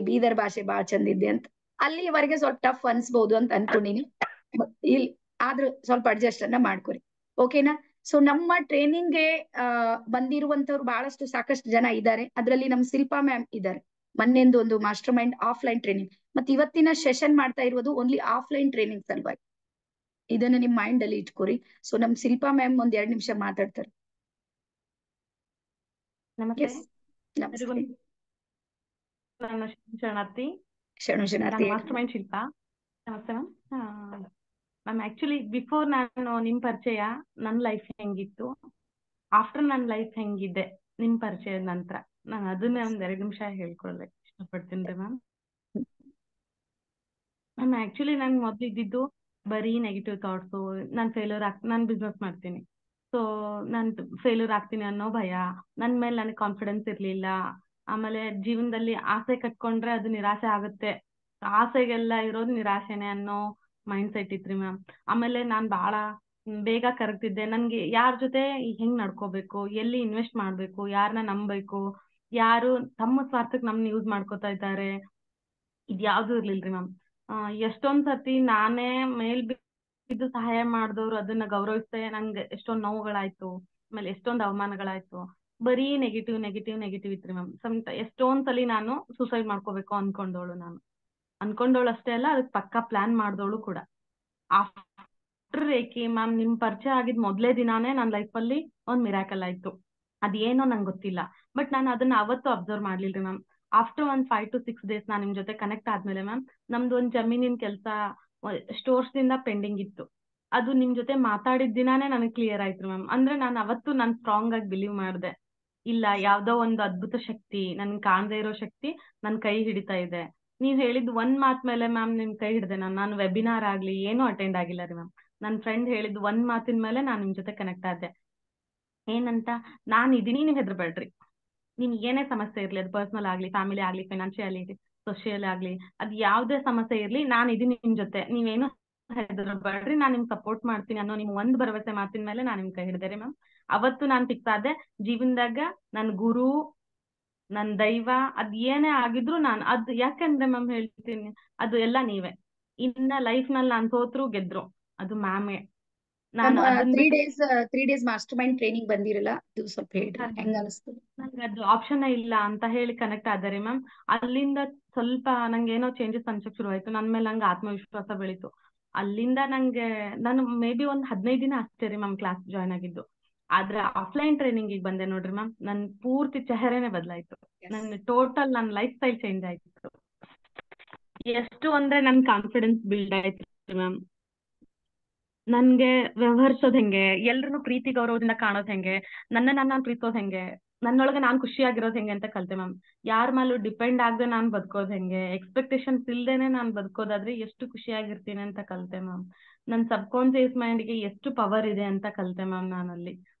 ಬೀದರ್ ಭಾಷೆ ಬಾಳ ಚಂದ ಇದೆ ಅಂತ. ಅಲ್ಲಿವರೆಗೆ ಸ್ವಲ್ಪ ಟಫ್ ಅನ್ಸ್ಬಹುದು ಅಂತ ಅನ್ಕೊಂಡಿನಿ. ಇಲ್ಲಿ ಆದ್ರೂ ಸ್ವಲ್ಪ ಅಡ್ಜಸ್ಟ್ ಅನ್ನ ಮಾಡ್ಕೊರಿ, ಓಕೆನಾ? ಸೊ ನಮ್ಮ ಟ್ರೈನಿಂಗ್ಗೆ ಬಂದಿರುವಂತವ್ರು ಬಹಳಷ್ಟು ಸಾಕಷ್ಟು ಜನ ಇದ್ದಾರೆ. ಅದ್ರಲ್ಲಿ ನಮ್ ಶಿಲ್ಪಾ ಮ್ಯಾಮ್ ಇದ್ದಾರೆ. ಮೊನ್ನೆಂದು ಒಂದು ಮಾಸ್ಟರ್ ಮೈಂಡ್ ಆಫ್ಲೈನ್ ಟ್ರೈನಿಂಗ್, ಮತ್ತೆ ಇವತ್ತಿನ ಸೆಷನ್ ಮಾಡ್ತಾ ಇರೋದು ಓನ್ಲಿ ಆಫ್ಲೈನ್ ಟ್ರೈನಿಂಗ್ ಸಲುವಾಗಿ. ಇದನ್ನ ನಿಮ್ ಮೈಂಡ್ ಅಲ್ಲಿ ಇಟ್ಕೋರಿ. ಸೊ ನಮ್ ಶಿಲ್ಪಾ ಮ್ಯಾಮ್ ಒಂದ್ 2 ನಿಮಿಷ ಮಾತಾಡ್ತಾರೆ. ನಮಸ್ತೆ. ನಮಸ್ತೆ. ನಾನು ಶರಣಾರ್ಥಿ. ಶರಣಾರ್ಥಿ. Master mind Shilpa. ನಮಸ್ತೆ ಮ್ಯಾಮ್. ಆಕ್ಚುಲಿ ಬಿಫೋರ್ ನಾನು ನಿಮ್ ಪರಿಚಯ ನನ್ ಲೈಫ್ ಹೆಂಗಿತ್ತು, ಆಫ್ಟರ್ ನನ್ ಲೈಫ್ ಹೆಂಗಿದೆ ನಿಮ್ ಪರಿಚಯದ ನಂತರ, ನಾನು ಅದನ್ನೇ ಒಂದ್ 2 ನಿಮಿಷ ಹೇಳ್ಕೊಳ್ಬೇಕು ಇಷ್ಟಪಡ್ತೀನಿ ರೀ ಮ್ಯಾಮ್. ಆಕ್ಚುಲಿ ನಂಗೆ ಮೊದ್ಲು ಇದ್ದಿದ್ದು ಬರೀ ನೆಗೆಟಿವ್ ಥಾಟ್ಸು. ನಾನ್ ನಾನ್ ಬಿಸ್ನೆಸ್ ಮಾಡ್ತೀನಿ, ಸೊ ನಾನ್ ಫೇಲ್ಯೂರ್ ಆಗ್ತೀನಿ ಅನ್ನೋ ಭಯ, ನನ್ ಮೇಲೆ ನನಗೆ ಕಾನ್ಫಿಡೆನ್ಸ್ ಇರ್ಲಿಲ್ಲ. ಆಮೇಲೆ ಜೀವನದಲ್ಲಿ ಆಸೆ ಕಟ್ಕೊಂಡ್ರೆ ಅದು ನಿರಾಶೆ ಆಗುತ್ತೆ, ಆಸೆಗೆಲ್ಲ ಇರೋದು ನಿರಾಶೆನೆ ಅನ್ನೋ ಮೈಂಡ್ ಸೆಟ್ ಇತ್ರಿ ಮ್ಯಾಮ್. ಆಮೇಲೆ ನಾನ್ ಬಹಳ ಬೇಗ ಕರಗ್ತಿದ್ದೆ. ನನ್ಗೆ ಯಾರ ಜೊತೆ ಹೆಂಗ್ ನಡ್ಕೋಬೇಕು, ಎಲ್ಲಿ ಇನ್ವೆಸ್ಟ್ ಮಾಡ್ಬೇಕು, ಯಾರನ್ನ ನಂಬಬೇಕು, ಯಾರು ತಮ್ಮ ಸ್ವಾರ್ಥಕ್ಕೆ ನಮ್ನ ಯೂಸ್ ಮಾಡ್ಕೋತಾ ಇದ್ದಾರೆ, ಇದ್ಯಾವ್ದು ಇರ್ಲಿಲ್ರಿ ಮ್ಯಾಮ್. ಎಷ್ಟೊಂದ್ ಸರ್ತಿ ನಾನೇ ಮೇಲ್ ಬಿದ್ದು ಸಹಾಯ ಮಾಡಿದವ್ರು ಅದನ್ನ ಗೌರವಿಸ್ತೆ ನಂಗೆ ಎಷ್ಟೊಂದ್ ನೋವುಗಳಾಯ್ತು, ಆಮೇಲೆ ಎಷ್ಟೊಂದ್ ಅವಮಾನಗಳಾಯ್ತು. ಬರೀ ನೆಗೆಟಿವ್ ಇತ್ರಿ ಮ್ಯಾಮ್. ಎಷ್ಟೊಂದ್ ಸಲಿ ನಾನು ಸೂಸೈಡ್ ಮಾಡ್ಕೋಬೇಕು ಅನ್ಕೊಂಡವಳು ಅಷ್ಟೇ ಅಲ್ಲ, ಅದಕ್ಕೆ ಪಕ್ಕಾ ಪ್ಲಾನ್ ಮಾಡ್ದವಳು ಕೂಡ. ಆಫ್ಟರ್ ರೇಖಿ ಮ್ಯಾಮ್ ನಿಮ್ ಪರಿಚಯ ಆಗಿದ್ ಮೊದ್ಲೇ ದಿನಾನೇ ನನ್ನ ಲೈಫಲ್ಲಿ ಒಂದ್ ಮಿರಾಕಲ್ ಆಯ್ತು. ಅದೇನೋ ನಂಗೆ ಗೊತ್ತಿಲ್ಲ, ಬಟ್ ನಾನು ಅದನ್ನ ಅವತ್ತು ಅಬ್ಸರ್ವ್ ಮಾಡ್ಲಿಲ್ರಿ ಮ್ಯಾಮ್. ಆಫ್ಟರ್ 5 to 6 days ನಾನ್ ನಿಮ್ ಜೊತೆ ಕನೆಕ್ಟ್ ಆದ್ಮೇಲೆ ಮ್ಯಾಮ್, ನಮ್ದು ಒಂದ್ ಜಮೀನಿನ ಕೆಲಸ ಸ್ಟೋರ್ಸ್ ದಿಂದ ಪೆಂಡಿಂಗ್ ಇತ್ತು. ಅದು ನಿಮ್ ಜೊತೆ ಮಾತಾಡಿದ ದಿನಾನೇ ನನಗೆ ಕ್ಲಿಯರ್ ಆಯ್ತು ಮ್ಯಾಮ್. ಅಂದ್ರೆ ನಾನು ಅವತ್ತು ನಾನ್ ಸ್ಟ್ರಾಂಗ್ ಆಗಿ ಬಿಲೀವ್ ಮಾಡಿದೆ, ಇಲ್ಲ ಯಾವ್ದೋ ಒಂದು ಅದ್ಭುತ ಶಕ್ತಿ, ನನ್ ಕಾಣದೇ ಇರೋ ಶಕ್ತಿ ನನ್ ಕೈ ಹಿಡಿತಾ ಇದೆ. ನೀವ್ ಹೇಳಿದ್ ಒಂದ್ ಮಾತ್ ಮೇಲೆ ಮ್ಯಾಮ್ ನಿಮ್ ಕೈ ಹಿಡ್ದೆ. ನಾನು ವೆಬಿನಾರ್ ಆಗ್ಲಿ ಏನೂ ಅಟೆಂಡ್ ಆಗಿಲ್ಲ ರೀ ಮ್ಯಾಮ್. ನನ್ ಫ್ರೆಂಡ್ ಹೇಳಿದ್ ಒಂದ್ ಮಾತಿನ ಮೇಲೆ ನಾನ್ ನಿಮ್ ಜೊತೆ ಕನೆಕ್ಟ್ ಆದೆ. ಏನಂತ, ನಾನ್ ಇದೀನಿ, ನೀವ್ ಹೆದರ್ಬೇಡ್ರಿ. ನಿಮ್ಗೆ ಏನೇ ಸಮಸ್ಯೆ ಇರ್ಲಿ, ಅದು ಪರ್ಸನಲ್ ಆಗ್ಲಿ, ಫ್ಯಾಮಿಲಿ ಆಗ್ಲಿ, ಫೈನಾನ್ಷಿಯಲ್ ಆಗ್ಲಿ, ಸೋಷಿಯಲ್ ಆಗ್ಲಿ, ಅದ್ ಯಾವ್ದೇ ಸಮಸ್ಯೆ ಇರ್ಲಿ, ನಾನ್ ಇದೀನಿ ನಿಮ್ ಜೊತೆ, ನೀವೇನು ಹೆದರ್ಬೇಡ್ರಿ, ನಾನ್ ನಿಮ್ಗೆ ಸಪೋರ್ಟ್ ಮಾಡ್ತೀನಿ ಅನ್ನೋ ನಿಮ್ ಒಂದ್ ಭರವಸೆ ಮಾತಿನ ಮೇಲೆ ನಾನ್ ನಿಮ್ ಕೈ ಹಿಡ್ದೆ ರೀ ಮ್ಯಾಮ್. ಅವತ್ತು ನಾನ್ ಫಿಕ್ಸ್ ಆದೆ, ಜೀವನದಾಗ ನನ್ ಗುರು, ನನ್ ದೈವ, ಅದ್ ಏನೇ ಆಗಿದ್ರು ಅದ್ ಯಾಕಂದ್ರೆ ಮ್ಯಾಮ್ ಹೇಳ್ತೀನಿ, ಅದು ಎಲ್ಲ ನೀವೇ. ಇನ್ನ ಲೈಫ್ ನಲ್ಲಿ ನಾನ್ ಸೋತ್ರು ಗೆದ್ರು ಅದು ಮ್ಯಾಮೇ. ನಾನು ಅದನ್ನ 3 days ಮಾಸ್ಟರ್ ಮೈಂಡ್ ಟ್ರೈನಿಂಗ್ ಬಂದಿರಲ್ಲ, ಅದು ಸ್ವಲ್ಪ ಹೇಳ್ರಿ ಹೆಂಗ ಅನಿಸ್ತು? ನಂಗೆ ಅದು ಆಪ್ಷನ್ ಇಲ್ಲ ಅಂತ ಹೇಳಿ ಕನೆಕ್ಟ್ ಆದರೆ ಮ್ಯಾಮ್, ಅಲ್ಲಿಂದ ಸ್ವಲ್ಪ ನಂಗೆ ಏನೋ ಚೇಂಜಸ್ ಅನ್ಸಕ್ ಶುರು ಆಯ್ತು. ನನ್ ಮೇಲೆ ನಂಗೆ ಆತ್ಮವಿಶ್ವಾಸ ಬೆಳೀತು. ಅಲ್ಲಿಂದ ನಾನು ಮೇ ಬಿ ಒಂದ್ 15 ದಿನ ಅಷ್ಟೇ ರೀ ಮ್ಯಾಮ್ ಕ್ಲಾಸ್ ಜಾಯ್ನ್ ಆಗಿದ್ದು. ಆದ್ರೆ ಆಫ್ಲೈನ್ ಟ್ರೈನಿಂಗ್ ಈಗ ಬಂದೆ ನೋಡ್ರಿ ಮ್ಯಾಮ್, ನನ್ ಪೂರ್ತಿ ಚೆಹರೆನೆ ಬದಲಾಯ್ತು. ನನ್ ಟೋಟಲ್ ನನ್ ಲೈಫ್ ಸ್ಟೈಲ್ ಚೇಂಜ್ ಆಯ್ತು. ಎಷ್ಟು ಅಂದ್ರೆ ನನ್ ಕಾನ್ಫಿಡೆನ್ಸ್ ಬಿಲ್ಡ್ ಆಯ್ತು ಮ್ಯಾಮ್. ನನ್ಗೆ ವ್ಯವಹರಿಸೋದ್ ಹೆಂಗೆ, ಎಲ್ರನ್ನೂ ಪ್ರೀತಿ ಗೌರವದಿಂದ ಕಾಣೋದ್ ಹೆಂಗೆ, ನಾನು ಪ್ರೀತಿಸೋದ್ ಹೆಂಗೆ, ನನ್ನೊಳಗೆ ನಾನ್ ಖುಷಿಯಾಗಿರೋದ್ ಹೆಂಗೆ ಅಂತ ಕಲ್ತೆ ಮ್ಯಾಮ್. ಯಾರ ಮೇಲೂ ಡಿಪೆಂಡ್ ಆಗದೆ ನಾನ್ ಬದುಕೋದ್ ಹೆಂಗೆ, ಎಕ್ಸ್ಪೆಕ್ಟೇಷನ್ಸ್ ಇಲ್ದೇನೆ ನಾನ್ ಬದುಕೋದಾದ್ರೆ ಎಷ್ಟು ಖುಷಿಯಾಗಿರ್ತೀನಿ ಅಂತ ಕಲ್ತೆ ಮ್ಯಾಮ್. ನನ್ ಸಬ್ ಕಾನ್ಸಿಯಸ್ ಮೈಂಡ್ಗೆ ಎಷ್ಟು ಪವರ್ ಇದೆ ಅಂತ ಕಲ್ತೆ ಮ್ಯಾಮ್ ನಾನಲ್ಲಿ.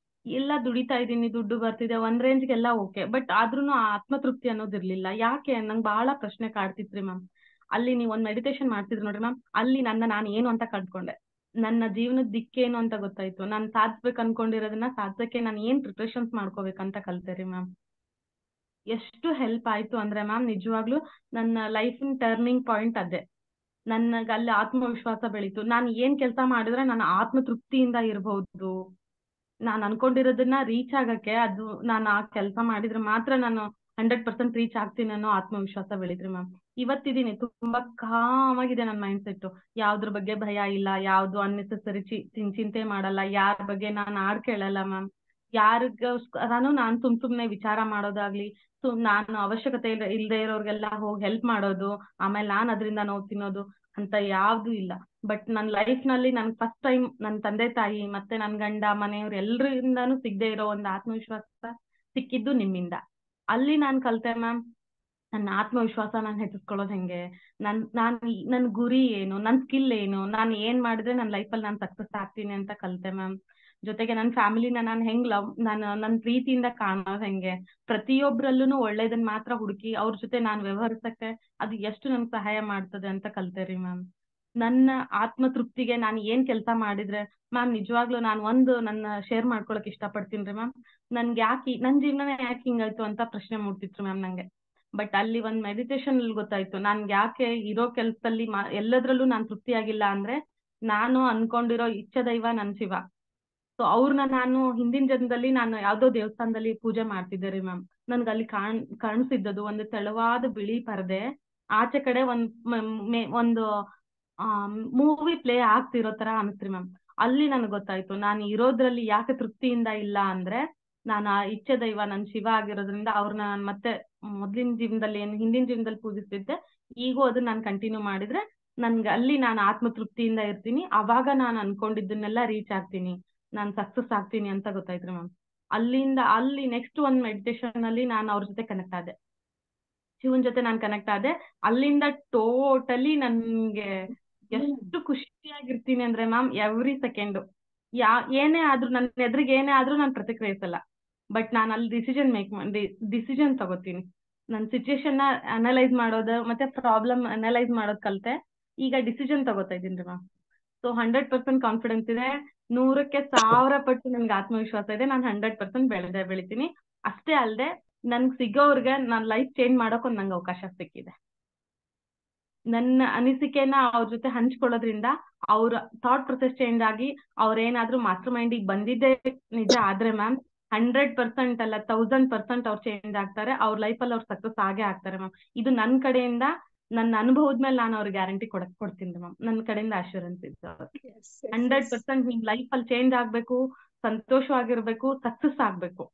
ಎಲ್ಲ ದುಡಿತಾ ಇದ್ದೀನಿ, ದುಡ್ಡು ಬರ್ತಿದೆ, ಒಂದ್ ರೇಂಜ್ಗೆಲ್ಲ ಓಕೆ, ಬಟ್ ಆದ್ರೂನು ಆ ಆತ್ಮತೃಪ್ತಿ ಅನ್ನೋದಿರ್ಲಿಲ್ಲ. ಯಾಕೆ ನಂಗೆ ಬಹಳ ಪ್ರಶ್ನೆ ಕಾಡ್ತಿತ್ರಿ ಮ್ಯಾಮ್. ಅಲ್ಲಿ ನೀವ್ ಒಂದ್ ಮೆಡಿಟೇಷನ್ ಮಾಡ್ತಿದ್ರು ನೋಡ್ರಿ ಮ್ಯಾಮ್, ಅಲ್ಲಿ ನಾನು ಏನು ಅಂತ ಕಳ್ಕೊಂಡೆ. ನನ್ನ ಜೀವನದ ದಿಕ್ಕೇನು ಅಂತ ಗೊತ್ತಾಯ್ತು. ನಾನ್ ಸಾಧಿಸ್ಬೇಕು ಅನ್ಕೊಂಡಿರೋದನ್ನ ಸಾಧಿಸಕ್ಕೆ ನಾನು ಏನ್ ಪ್ರಿಪ್ರೇಷನ್ಸ್ ಮಾಡ್ಕೋಬೇಕಂತ ಕಲ್ತೆ ಮ್ಯಾಮ್. ಎಷ್ಟು ಹೆಲ್ಪ್ ಆಯ್ತು ಅಂದ್ರೆ ಮ್ಯಾಮ್, ನಿಜವಾಗ್ಲೂ ನನ್ನ ಲೈಫಿನ ಟರ್ನಿಂಗ್ ಪಾಯಿಂಟ್ ಅದೇ. ನನಗೆ ಅಲ್ಲಿ ಆತ್ಮವಿಶ್ವಾಸ ಬೆಳೀತು. ನಾನು ಏನ್ ಕೆಲಸ ಮಾಡಿದ್ರೆ ನಾನು ಆತ್ಮ ತೃಪ್ತಿಯಿಂದ ಇರಬಹುದು, ನಾನು ಅನ್ಕೊಂಡಿರೋದನ್ನ ರೀಚ್ ಆಗಕ್ಕೆ ಅದು ನಾನು ಆ ಕೆಲಸ ಮಾಡಿದ್ರೆ ಮಾತ್ರ ನಾನು 100% ರೀಚ್ ಆಗ್ತೀನಿ ಅನ್ನೋ ಆತ್ಮವಿಶ್ವಾಸ ಬೆಳೀತ್ರಿ ಮ್ಯಾಮ್. ಇವತ್ತಿದೀನಿ, ತುಂಬಾ ಕಾಮ್ ಆಗಿದೆ ನನ್ನ ಮೈಂಡ್ ಸೆಟ್. ಯಾವ್ದ್ರ ಬಗ್ಗೆ ಭಯ ಇಲ್ಲ, ಯಾವ್ದು ಅನ್ನೆಸೆಸರಿ ಚಿಂತೆ ಮಾಡಲ್ಲ, ಯಾರ ಬಗ್ಗೆ ನಾನು ಆಡ್ ಕೇಳಲ್ಲ ಮ್ಯಾಮ್. ಯಾರಿಗೋಸ್ಕರನು ನಾನ್ ಸುಮ್ನೆ ವಿಚಾರ ಮಾಡೋದಾಗ್ಲಿ, ನಾನು ಅವಶ್ಯಕತೆ ಇಲ್ದೇ ಇರೋರ್ಗೆಲ್ಲ ಹೋಗಿ ಹೆಲ್ಪ್ ಮಾಡೋದು, ಆಮೇಲೆ ನಾನ್ ಅದರಿಂದ ನೋವು ತಿನ್ನೋದು ಅಂತ ಯಾವ್ದು ಇಲ್ಲ. ಬಟ್ ನನ್ನ ಲೈಫ್ ನಲ್ಲಿ ನನ್ ಫಸ್ಟ್ ಟೈಮ್ ನನ್ನ ತಂದೆ ತಾಯಿ ಮತ್ತೆ ನನ್ ಗಂಡ ಮನೆಯವ್ರು ಎಲ್ರಿಂದಾನು ಸಿಗದೆ ಇರೋ ಒಂದು ಆತ್ಮವಿಶ್ವಾಸ ಸಿಕ್ಕಿದ್ದು ನಿಮ್ಮಿಂದ. ಅಲ್ಲಿ ನಾನ್ ಕಲ್ತೆ ಮ್ಯಾಮ್, ನನ್ನ ಆತ್ಮವಿಶ್ವಾಸ ನಾನು ಹೆಚ್ಚಿಸ್ಕೊಳ್ಳೋದು ಹೆಂಗೆ, ನನ್ ಗುರಿ ಏನು, ನನ್ ಸ್ಕಿಲ್ ಏನು, ನಾನು ಏನ್ ಮಾಡಿದ್ರೆ ನನ್ನ ಲೈಫಲ್ಲಿ ನಾನು ಸಕ್ಸಸ್ ಆಗ್ತೀನಿ ಅಂತ ಕಲ್ತೆ ಮ್ಯಾಮ್. ಜೊತೆಗೆ ನನ್ನ ಫ್ಯಾಮಿಲಿನ ನಾನು ಹೆಂಗ್ ನನ್ನ ಪ್ರೀತಿಯಿಂದ ಕಾಣೋದು ಹೆಂಗೆ, ಪ್ರತಿಯೊಬ್ರಲ್ಲೂ ಒಳ್ಳೇದನ್ನ ಮಾತ್ರ ಹುಡುಕಿ ಅವ್ರ ಜೊತೆ ನಾನು ವ್ಯವಹರಿಸಕ್ಕೆ ಅದು ಎಷ್ಟು ನನ್ಗೆ ಸಹಾಯ ಮಾಡ್ತದೆ ಅಂತ ಕಲ್ತೇರಿ ಮ್ಯಾಮ್. ನನ್ನ ಆತ್ಮ ತೃಪ್ತಿಗೆ ನಾನು ಏನ್ ಕೆಲಸ ಮಾಡಿದ್ರೆ ಮ್ಯಾಮ್, ನಿಜವಾಗ್ಲೂ ನಾನು ನನ್ನ ಶೇರ್ ಮಾಡ್ಕೊಳಕ್ ಇಷ್ಟಪಡ್ತೀನಿ ಮ್ಯಾಮ್. ನನ್ಗೆ ನನ್ ಜೀವನನೇ ಯಾಕೆ ಹಿಂಗಾಯ್ತು ಅಂತ ಪ್ರಶ್ನೆ ಮೂಡ್ತಿತ್ತು ಮ್ಯಾಮ್ ನಂಗೆ. ಬಟ್ ಅಲ್ಲಿ ಒಂದ್ ಮೆಡಿಟೇಷನ್ ಅಲ್ಲಿ ಗೊತ್ತಾಯ್ತು, ನನ್ಗೆ ಯಾಕೆ ಇರೋ ಕೆಲ್ಸದಲ್ಲಿ ಎಲ್ಲದ್ರಲ್ಲೂ ನಾನ್ ತೃಪ್ತಿಯಾಗಿಲ್ಲ ಅಂದ್ರೆ, ನಾನು ಅನ್ಕೊಂಡಿರೋ ಇಚ್ಛೆ ದೈವ ನನ್ ಶಿವ. ಸೊ ಅವ್ರನ್ನ ನಾನು ಹಿಂದಿನ ಜನ್ಮದಲ್ಲಿ ನಾನು ಯಾವ್ದೋ ದೇವಸ್ಥಾನದಲ್ಲಿ ಪೂಜೆ ಮಾಡ್ತಿದ್ದೆ ರೀ ಮ್ಯಾಮ್. ನನ್ಗೆ ಅಲ್ಲಿ ಕಾಣಿಸಿದ್ದದು ಒಂದು ತೆಳುವಾದ ಬಿಳಿ ಪರದೆ, ಆಚೆ ಕಡೆ ಒಂದು ಮೂವಿ ಪ್ಲೇ ಆಗ್ತಿರೋ ತರ ಅನಿಸ್ತ್ರಿ ಮ್ಯಾಮ್. ಅಲ್ಲಿ ನನ್ಗೆ ಗೊತ್ತಾಯ್ತು, ನಾನು ಇರೋದ್ರಲ್ಲಿ ಯಾಕೆ ತೃಪ್ತಿಯಿಂದ ಇಲ್ಲ ಅಂದ್ರೆ, ನಾನು ಆ ಇಚ್ಛೆ ದೈವ ನನ್ ಶಿವ ಆಗಿರೋದ್ರಿಂದ ಅವ್ರನ್ನ ನಾನು ಮತ್ತೆ ಮೊದ್ಲಿನ ಜೀವನದಲ್ಲಿ ಹಿಂದಿನ ಜೀವನದಲ್ಲಿ ಪೂಜಿಸ್ತಿದ್ದೆ, ಈಗೂ ಅದನ್ನ ನಾನು ಕಂಟಿನ್ಯೂ ಮಾಡಿದ್ರೆ ನನ್ಗೆ ಅಲ್ಲಿ ನಾನು ಆತ್ಮ ತೃಪ್ತಿಯಿಂದ ಇರ್ತೀನಿ. ಅವಾಗ ನಾನು ಅನ್ಕೊಂಡಿದ್ದನ್ನೆಲ್ಲ ರೀಚ್ ಆಗ್ತೀನಿ, ನಾನು ಸಕ್ಸಸ್ ಆಗ್ತೀನಿ ಅಂತ ಗೊತ್ತಾಯ್ತ್ರಿ ಮ್ಯಾಮ್. ಅಲ್ಲಿಂದ ಅಲ್ಲಿ ನೆಕ್ಸ್ಟ್ ಒಂದ್ ಮೆಡಿಟೇಷನ್ ಅಲ್ಲಿ ನಾನು ಅವ್ರ ಜೊತೆ ಕನೆಕ್ಟ್ ಆದೆ, ಶಿವನ್ ಜೊತೆ ನಾನು ಕನೆಕ್ಟ್ ಆದೆ. ಅಲ್ಲಿಂದ ಟೋಟಲಿ ನನ್ಗೆ ಎಷ್ಟು ಖುಷಿಯಾಗಿರ್ತೀನಿ ಅಂದ್ರೆ ಮ್ಯಾಮ್, ಎವ್ರಿ ಸೆಕೆಂಡ್ ಏನೇ ಆದ್ರೂ ನನ್ನ ಎದುರಿಗೆ ಏನೇ ಆದ್ರೂ ನಾನು ಪ್ರತಿಕ್ರಿಯಿಸಲ್ಲ. ಬಟ್ ನಾನು ಅಲ್ಲಿ ಡಿಸಿಷನ್ ತಗೋತೀನಿ. ನನ್ನ ಸಿಚುಯೇಷನ್ ನ ಅನಲೈಸ್ ಮಾಡೋದು ಮತ್ತೆ ಪ್ರಾಬ್ಲಮ್ ಅನಲೈಸ್ ಮಾಡೋದ್ ಕಲ್ತೆ. ಈಗ ಡಿಸಿಷನ್ ತಗೋತಾ ಇದ್ದೀನಿ ಮ್ಯಾಮ್. ಸೊ 100% ಕಾನ್ಫಿಡೆನ್ಸ್ ಇದೆ, 100ಕ್ಕೆ 1000 ಪಟ್ಟು ನನ್ಗೆ ಆತ್ಮವಿಶ್ವಾಸ ಇದೆ. ನಾನು 100% ಬೆಳಿತೀನಿ. ಅಷ್ಟೇ ಅಲ್ಲದೆ ನನ್ಗೆ ಸಿಗೋರ್ಗೆ ನನ್ನ ಲೈಫ್ ಚೇಂಜ್ ಮಾಡೋಕ್ ನಂಗೆ ಅವಕಾಶ ಸಿಕ್ಕಿದೆ. ನನ್ನ ಅನಿಸಿಕೆನ ಅವ್ರ ಜೊತೆ ಹಂಚ್ಕೊಳ್ಳೋದ್ರಿಂದ ಅವ್ರ ಥಾಟ್ ಪ್ರೊಸೆಸ್ ಚೇಂಜ್ ಆಗಿ ಅವ್ರೇನಾದ್ರೂ ಮಾಸ್ಟರ್ ಮೈಂಡಿಗೆ ಬಂದಿದ್ದೆ ನಿಜ ಆದ್ರೆ ಮ್ಯಾಮ್, 100% ಅಲ್ಲ 1000% ಅವ್ರು ಚೇಂಜ್ ಆಗ್ತಾರೆ. ಅವ್ರ ಲೈಫಲ್ಲಿ ಅವ್ರು ಸಕ್ಸಸ್ ಆಗೇ ಆಗ್ತಾರೆ ಮ್ಯಾಮ್. ಇದು ನನ್ನ ಕಡೆಯಿಂದ, ನನ್ನ ಅನುಭವದ ಮೇಲೆ ನಾನು ಅವ್ರಿಗೆ ಗ್ಯಾರಂಟಿ ಕೊಡ್ತೀನಿ ಮ್ಯಾಮ್. ನನ್ನ ಕಡೆಯಿಂದ ಅಶ್ಯೂರೆನ್ಸ್ ಇದೆ. 100% ನಿಮ್ ಲೈಫ್ ಅಲ್ಲಿ ಚೇಂಜ್ ಆಗ್ಬೇಕು, ಸಂತೋಷವಾಗಿರ್ಬೇಕು, ಸಕ್ಸಸ್ ಆಗ್ಬೇಕು,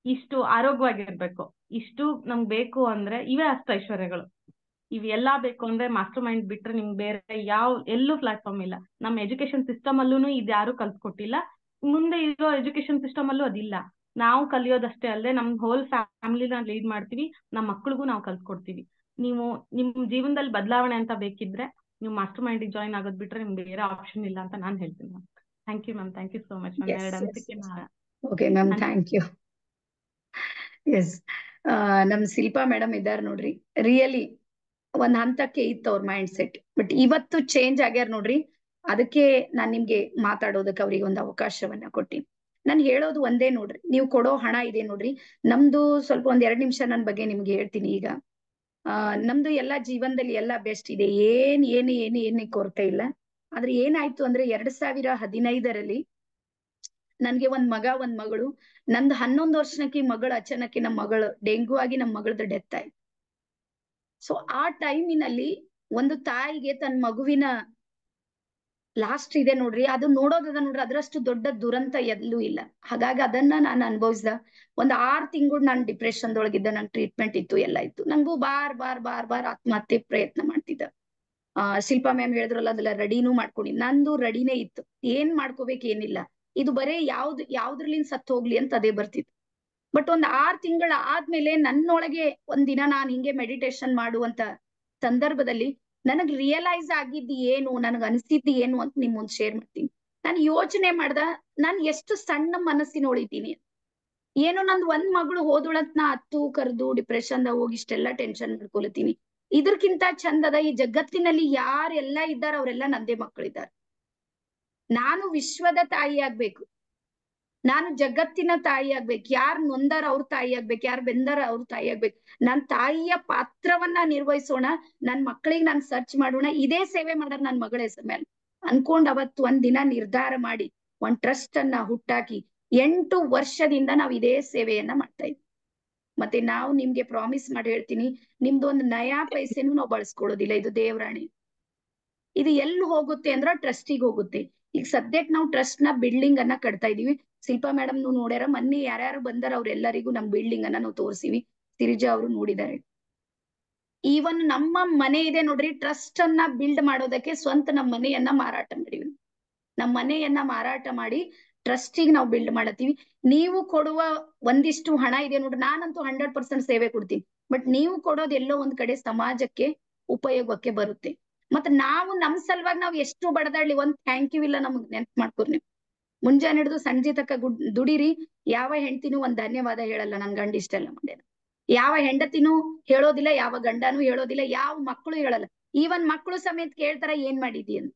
ಇಷ್ಟು ಆರೋಗ್ಯವಾಗಿರ್ಬೇಕು, ಇಷ್ಟು ನಮ್ಗೆ ಬೇಕು ಅಂದ್ರೆ ಇವೇ ಅಷ್ಟು ಐಶ್ವರ್ಯಗಳು. ಇವೆಲ್ಲ ಬೇಕು ಅಂದ್ರೆ ಮಾಸ್ಟರ್ ಮೈಂಡ್ ಬಿಟ್ರೆ ನಿಮ್ಗೆ ಬೇರೆ ಎಲ್ಲೂ ಪ್ಲಾಟ್ಫಾರ್ಮ್ ಇಲ್ಲ. ನಮ್ಮ ಎಜುಕೇಶನ್ ಸಿಸ್ಟಮ್ ಅಲ್ಲೂ ಇದ್ಯಾರು ಕಲ್ಸ್ಕೊಟ್ಟಿಲ್ಲ, ಮುಂದೆ ಇರೋ ಎಜುಕೇಶನ್ ಸಿಸ್ಟಮ್ ಅಲ್ಲೂ ಅದಿಲ್ಲ. ನಾವು ಕಲಿಯೋದಷ್ಟೇ ಅಲ್ಲದೆ ನಮ್ ಹೋಲ್ ಫ್ಯಾಮಿಲಿನ ಲೀಡ್ ಮಾಡ್ತೀವಿ, ನಮ್ಮ ಮಕ್ಳಿಗೂ ನಾವು ಕಲ್ಸ್ಕೊಡ್ತೀವಿ. ನೀವು ನಿಮ್ ಜೀವನದಲ್ಲಿ ಬದಲಾವಣೆ ಅಂತ ಬೇಕಿದ್ರೆ ನೀವು ಮಾಸ್ಟರ್ ಮೈಂಡ್ ಜಾಯಿನ್ ಆಗೋದ್ ಬಿಟ್ರೆ ನಿಮ್ಗೆ ಬೇರೆ ಆಪ್ಷನ್ ಇಲ್ಲ ಅಂತ ನಾನು ಹೇಳ್ತೀನಿ ma'am. Thank you ma'am, thank you so much ma'am. ಎರಡು ಅನಿಸಿಕೆ okay ma'am, thank you. Yes, ನಮ್ ಶಿಲ್ಪಾ ಮೇಡಮ್ ಇದಾರ ನೋಡ್ರಿ, ರಿಯಲಿ ಒಂದ್ ಹಂತಕ್ಕೆ ಇತ್ತು ಅವ್ರ ಮೈಂಡ್ ಸೆಟ್, ಬಟ್ ಇವತ್ತು ಚೇಂಜ್ ಆಗ್ಯಾರ ನೋಡ್ರಿ. ಅದಕ್ಕೆ ನಾನ್ ನಿಮ್ಗೆ ಮಾತಾಡೋದಕ್ಕೆ ಅವ್ರಿಗೆ ಒಂದು ಅವಕಾಶವನ್ನ ಕೊಟ್ಟಿನಿ. ನಾನ್ ಹೇಳೋದು ಒಂದೇ ನೋಡ್ರಿ, ನೀವು ಕೊಡೋ ಹಣ ಇದೆ ನೋಡ್ರಿ, ನಮ್ದು ಸ್ವಲ್ಪ ಒಂದ್ 2 ನಿಮಿಷ ನನ್ ಬಗ್ಗೆ ನಿಮ್ಗೆ ಹೇಳ್ತೀನಿ. ಈಗ ನಮ್ದು ಎಲ್ಲಾ ಜೀವನದಲ್ಲಿ ಎಲ್ಲಾ ಬೆಸ್ಟ್ ಇದೆ, ಏನು ಕೊರತೆ ಇಲ್ಲ. ಆದ್ರೆ ಏನಾಯ್ತು ಅಂದ್ರೆ 2015ರಲ್ಲಿ ನನ್ಗೆ ಒಂದ್ ಮಗ ಒಂದ್ ಮಗಳು, ನಂದು 11 ವರ್ಷಕ್ಕೆ ಮಗಳು ಅಚಾನಕ್ಕೆ ನಮ್ಮ ಮಗಳು ಡೆಂಗು ಆಗಿ ನಮ್ಮ ಮಗಳದ ಡೆತ್ ಆಯ್ತು. ಸೊ ಆ ಟೈಮಿನಲ್ಲಿ ಒಂದು ತಾಯಿಗೆ ತನ್ನ ಮಗುವಿನ ಲಾಸ್ಟ್ ಇದೆ ನೋಡ್ರಿ, ಅದು ನೋಡೋದದ ನೋಡ್ರಿ, ಅದರಷ್ಟು ದೊಡ್ಡ ದುರಂತ ಎಲ್ಲೂ ಇಲ್ಲ. ಹಾಗಾಗಿ ಅದನ್ನ ನಾನು ಅನುಭವಿಸ್ದ. ಒಂದ್ 6 ತಿಂಗಳು ನಾನು ಡಿಪ್ರೆಷನ್ ದೊಳಗಿದ್ದ, ನನ್ ಟ್ರೀಟ್ಮೆಂಟ್ ಇತ್ತು, ಎಲ್ಲ ಇತ್ತು. ನಂಗೂ ಬಾರ್ ಆತ್ಮಹತ್ಯೆ ಪ್ರಯತ್ನ ಮಾಡ್ತಿದ್ದ. ಶಿಲ್ಪಾ ಮ್ಯಾಮ್ ಹೇಳಿದ್ರಲ್ಲ ಅದೆಲ್ಲ ರೆಡಿನೂ ಮಾಡ್ಕೊಂಡಿ, ನಂದು ರೆಡಿನೇ ಇತ್ತು, ಏನ್ ಮಾಡ್ಕೋಬೇಕು ಏನಿಲ್ಲ, ಇದು ಬರೇ ಯಾವ್ದ್ರಲಿಂದ ಸತ್ ಹೋಗ್ಲಿ ಅಂತ ಅದೇ ಬರ್ತಿತ್ತು. ಬಟ್ ಒಂದ್ 6 ತಿಂಗಳ ಆದ್ಮೇಲೆ ನನ್ನೊಳಗೆ ಒಂದಿನ ನಾನ್ ಹಿಂಗೆ ಮೆಡಿಟೇಷನ್ ಮಾಡುವಂತ ಸಂದರ್ಭದಲ್ಲಿ ನನಗ್ ರಿಯಲೈಸ್ ಆಗಿದ್ದು ಏನು, ನನಗ್ ಅನ್ಸಿದ್ದು ಏನು ಅಂತ ನಿಮ್ ಮುಂದ್ ಶೇರ್ ಮಾಡ್ತೀನಿ. ನಾನು ಯೋಚನೆ ಮಾಡ್ದ, ನಾನ್ ಎಷ್ಟು ಸಣ್ಣ ಮನಸ್ಸಿನೊಳಿದ್ದೀನಿ, ಏನು ನಂದು ಒಂದ್ ಮಗಳು ಹೋದೊಳತ್ ನಾ ಹತ್ತು ಕರೆದು ಡಿಪ್ರೆಷನ್ ಹೋಗಿ ಇಷ್ಟೆಲ್ಲಾ ಟೆನ್ಷನ್ ಮಾಡ್ಕೊಲತೀನಿ. ಇದ್ರಕ್ಕಿಂತ ಚಂದದ ಈ ಜಗತ್ತಿನಲ್ಲಿ ಯಾರೆಲ್ಲ ಇದ್ದಾರ ಅವರೆಲ್ಲ ನಂದೇ ಮಕ್ಕಳಿದ್ದಾರೆ. ನಾನು ವಿಶ್ವದ ತಾಯಿ ಆಗ್ಬೇಕು, ನಾನು ಜಗತ್ತಿನ ತಾಯಿ ಆಗ್ಬೇಕು, ಯಾರ್ ನೊಂದಾರ ಅವ್ರ ತಾಯಿ ಆಗ್ಬೇಕು, ಯಾರ್ ಬೆಂದಾರ ಅವ್ರ ತಾಯಿ ಆಗ್ಬೇಕು. ನನ್ ತಾಯಿಯ ಪಾತ್ರವನ್ನ ನಿರ್ವಹಿಸೋಣ, ನನ್ ಮಕ್ಕಳಿಗೆ ನಾನ್ ಸರ್ಚ್ ಮಾಡೋಣ, ಇದೇ ಸೇವೆ ಮಾಡೋಣ ನನ್ ಮಗಳ ಹೆಸರ ಮೇಲೆ ಅನ್ಕೊಂಡ್ ಅವತ್ತು ಒಂದ್ ದಿನ ನಿರ್ಧಾರ ಮಾಡಿ ಒಂದ್ ಟ್ರಸ್ಟ್ ಅನ್ನ ಹುಟ್ಟಾಕಿ 8 ವರ್ಷದಿಂದ ನಾವ್ ಇದೇ ಸೇವೆಯನ್ನ ಮಾಡ್ತಾ ಇದ್ವಿ. ಮತ್ತೆ ನಾವು ನಿಮ್ಗೆ ಪ್ರಾಮಿಸ್ ಮಾಡಿ ಹೇಳ್ತೀನಿ, ನಿಮ್ದು ಒಂದು ನಯಾ ಪೈಸೆನೂ ನಾವು ಬಳಸ್ಕೊಳ್ಳೋದಿಲ್ಲ, ಇದು ದೇವರಾಣಿ. ಇದು ಎಲ್ಲಿ ಹೋಗುತ್ತೆ ಅಂದ್ರ ಟ್ರಸ್ಟಿಗೆ ಹೋಗುತ್ತೆ. ಈಗ ಸದ್ಯಕ್ಕೆ ನಾವು ಟ್ರಸ್ಟ್ ನ ಬಿಲ್ಡಿಂಗ್ ಅನ್ನ ಕಟ್ತಾ ಇದೀವಿ. ಶಿಲ್ಪಾ ಮೇಡಮ್ ನೋಡ್ಯಾರ, ಮೊನ್ನೆ ಯಾರ್ಯಾರು ಬಂದಾರ ಅವ್ರೆಲ್ಲರಿಗೂ ನಮ್ ಬಿಲ್ಡಿಂಗ್ ಅನ್ನ ನಾವು ತೋರಿಸಿವಿ, ಸಿರಿಜಾ ಅವರು ನೋಡಿದ್ದಾರೆ. ಈವನ್ ನಮ್ಮ ಮನೆ ಇದೆ ನೋಡ್ರಿ, ಟ್ರಸ್ಟ್ ಅನ್ನ ಬಿಲ್ಡ್ ಮಾಡೋದಕ್ಕೆ ಸ್ವಂತ ನಮ್ಮ ಮನೆಯನ್ನ ಮಾರಾಟ ಮಾಡಿವಿ. ನಮ್ಮ ಮನೆಯನ್ನ ಮಾರಾಟ ಮಾಡಿ ಟ್ರಸ್ಟಿಗೆ ನಾವು ಬಿಲ್ಡ್ ಮಾಡತ್ತೀವಿ. ನೀವು ಕೊಡುವ ಒಂದಿಷ್ಟು ಹಣ ಇದೆ ನೋಡ್ರಿ, ನಾನಂತೂ 100% ಸೇವೆ ಕೊಡ್ತೀನಿ, ಬಟ್ ನೀವು ಕೊಡೋದು ಎಲ್ಲೋ ಒಂದ್ ಕಡೆ ಸಮಾಜಕ್ಕೆ ಉಪಯೋಗಕ್ಕೆ ಬರುತ್ತೆ. ಮತ್ ನಾವು ನಮ್ ಸಲುವಾಗಿ ನಾವ್ ಎಷ್ಟು ಬಡದಾಡ್ಲಿ, ಒಂದ್ ಥ್ಯಾಂಕ್ ಯು ಇಲ್ಲ ನಮಗ್ ನೆನ್ಪ್ ಮಾಡ್ಕೊರ್ ನೀವು. ಮುಂಜಾನೆ ಹಿಡಿದು ಸಂಜೆ ತಕ್ಕ ದುಡಿರಿ, ಯಾವ ಹೆಂಡತಿನೂ ಒಂದ್ ಧನ್ಯವಾದ ಹೇಳಲ್ಲ ನನ್ ಗಂಡ ಇಷ್ಟೆಲ್ಲ ಮಾಡ್ಯಾನ, ಯಾವ ಹೆಂಡತಿನೂ ಹೇಳೋದಿಲ್ಲ, ಯಾವ ಗಂಡನೂ ಹೇಳೋದಿಲ್ಲ, ಯಾವ ಮಕ್ಕಳು ಹೇಳಲ್ಲ. ಈವನ್ ಮಕ್ಕಳು ಸಮೇತ ಕೇಳ್ತಾರ ಏನ್ ಮಾಡಿದಿ ಅಂತ.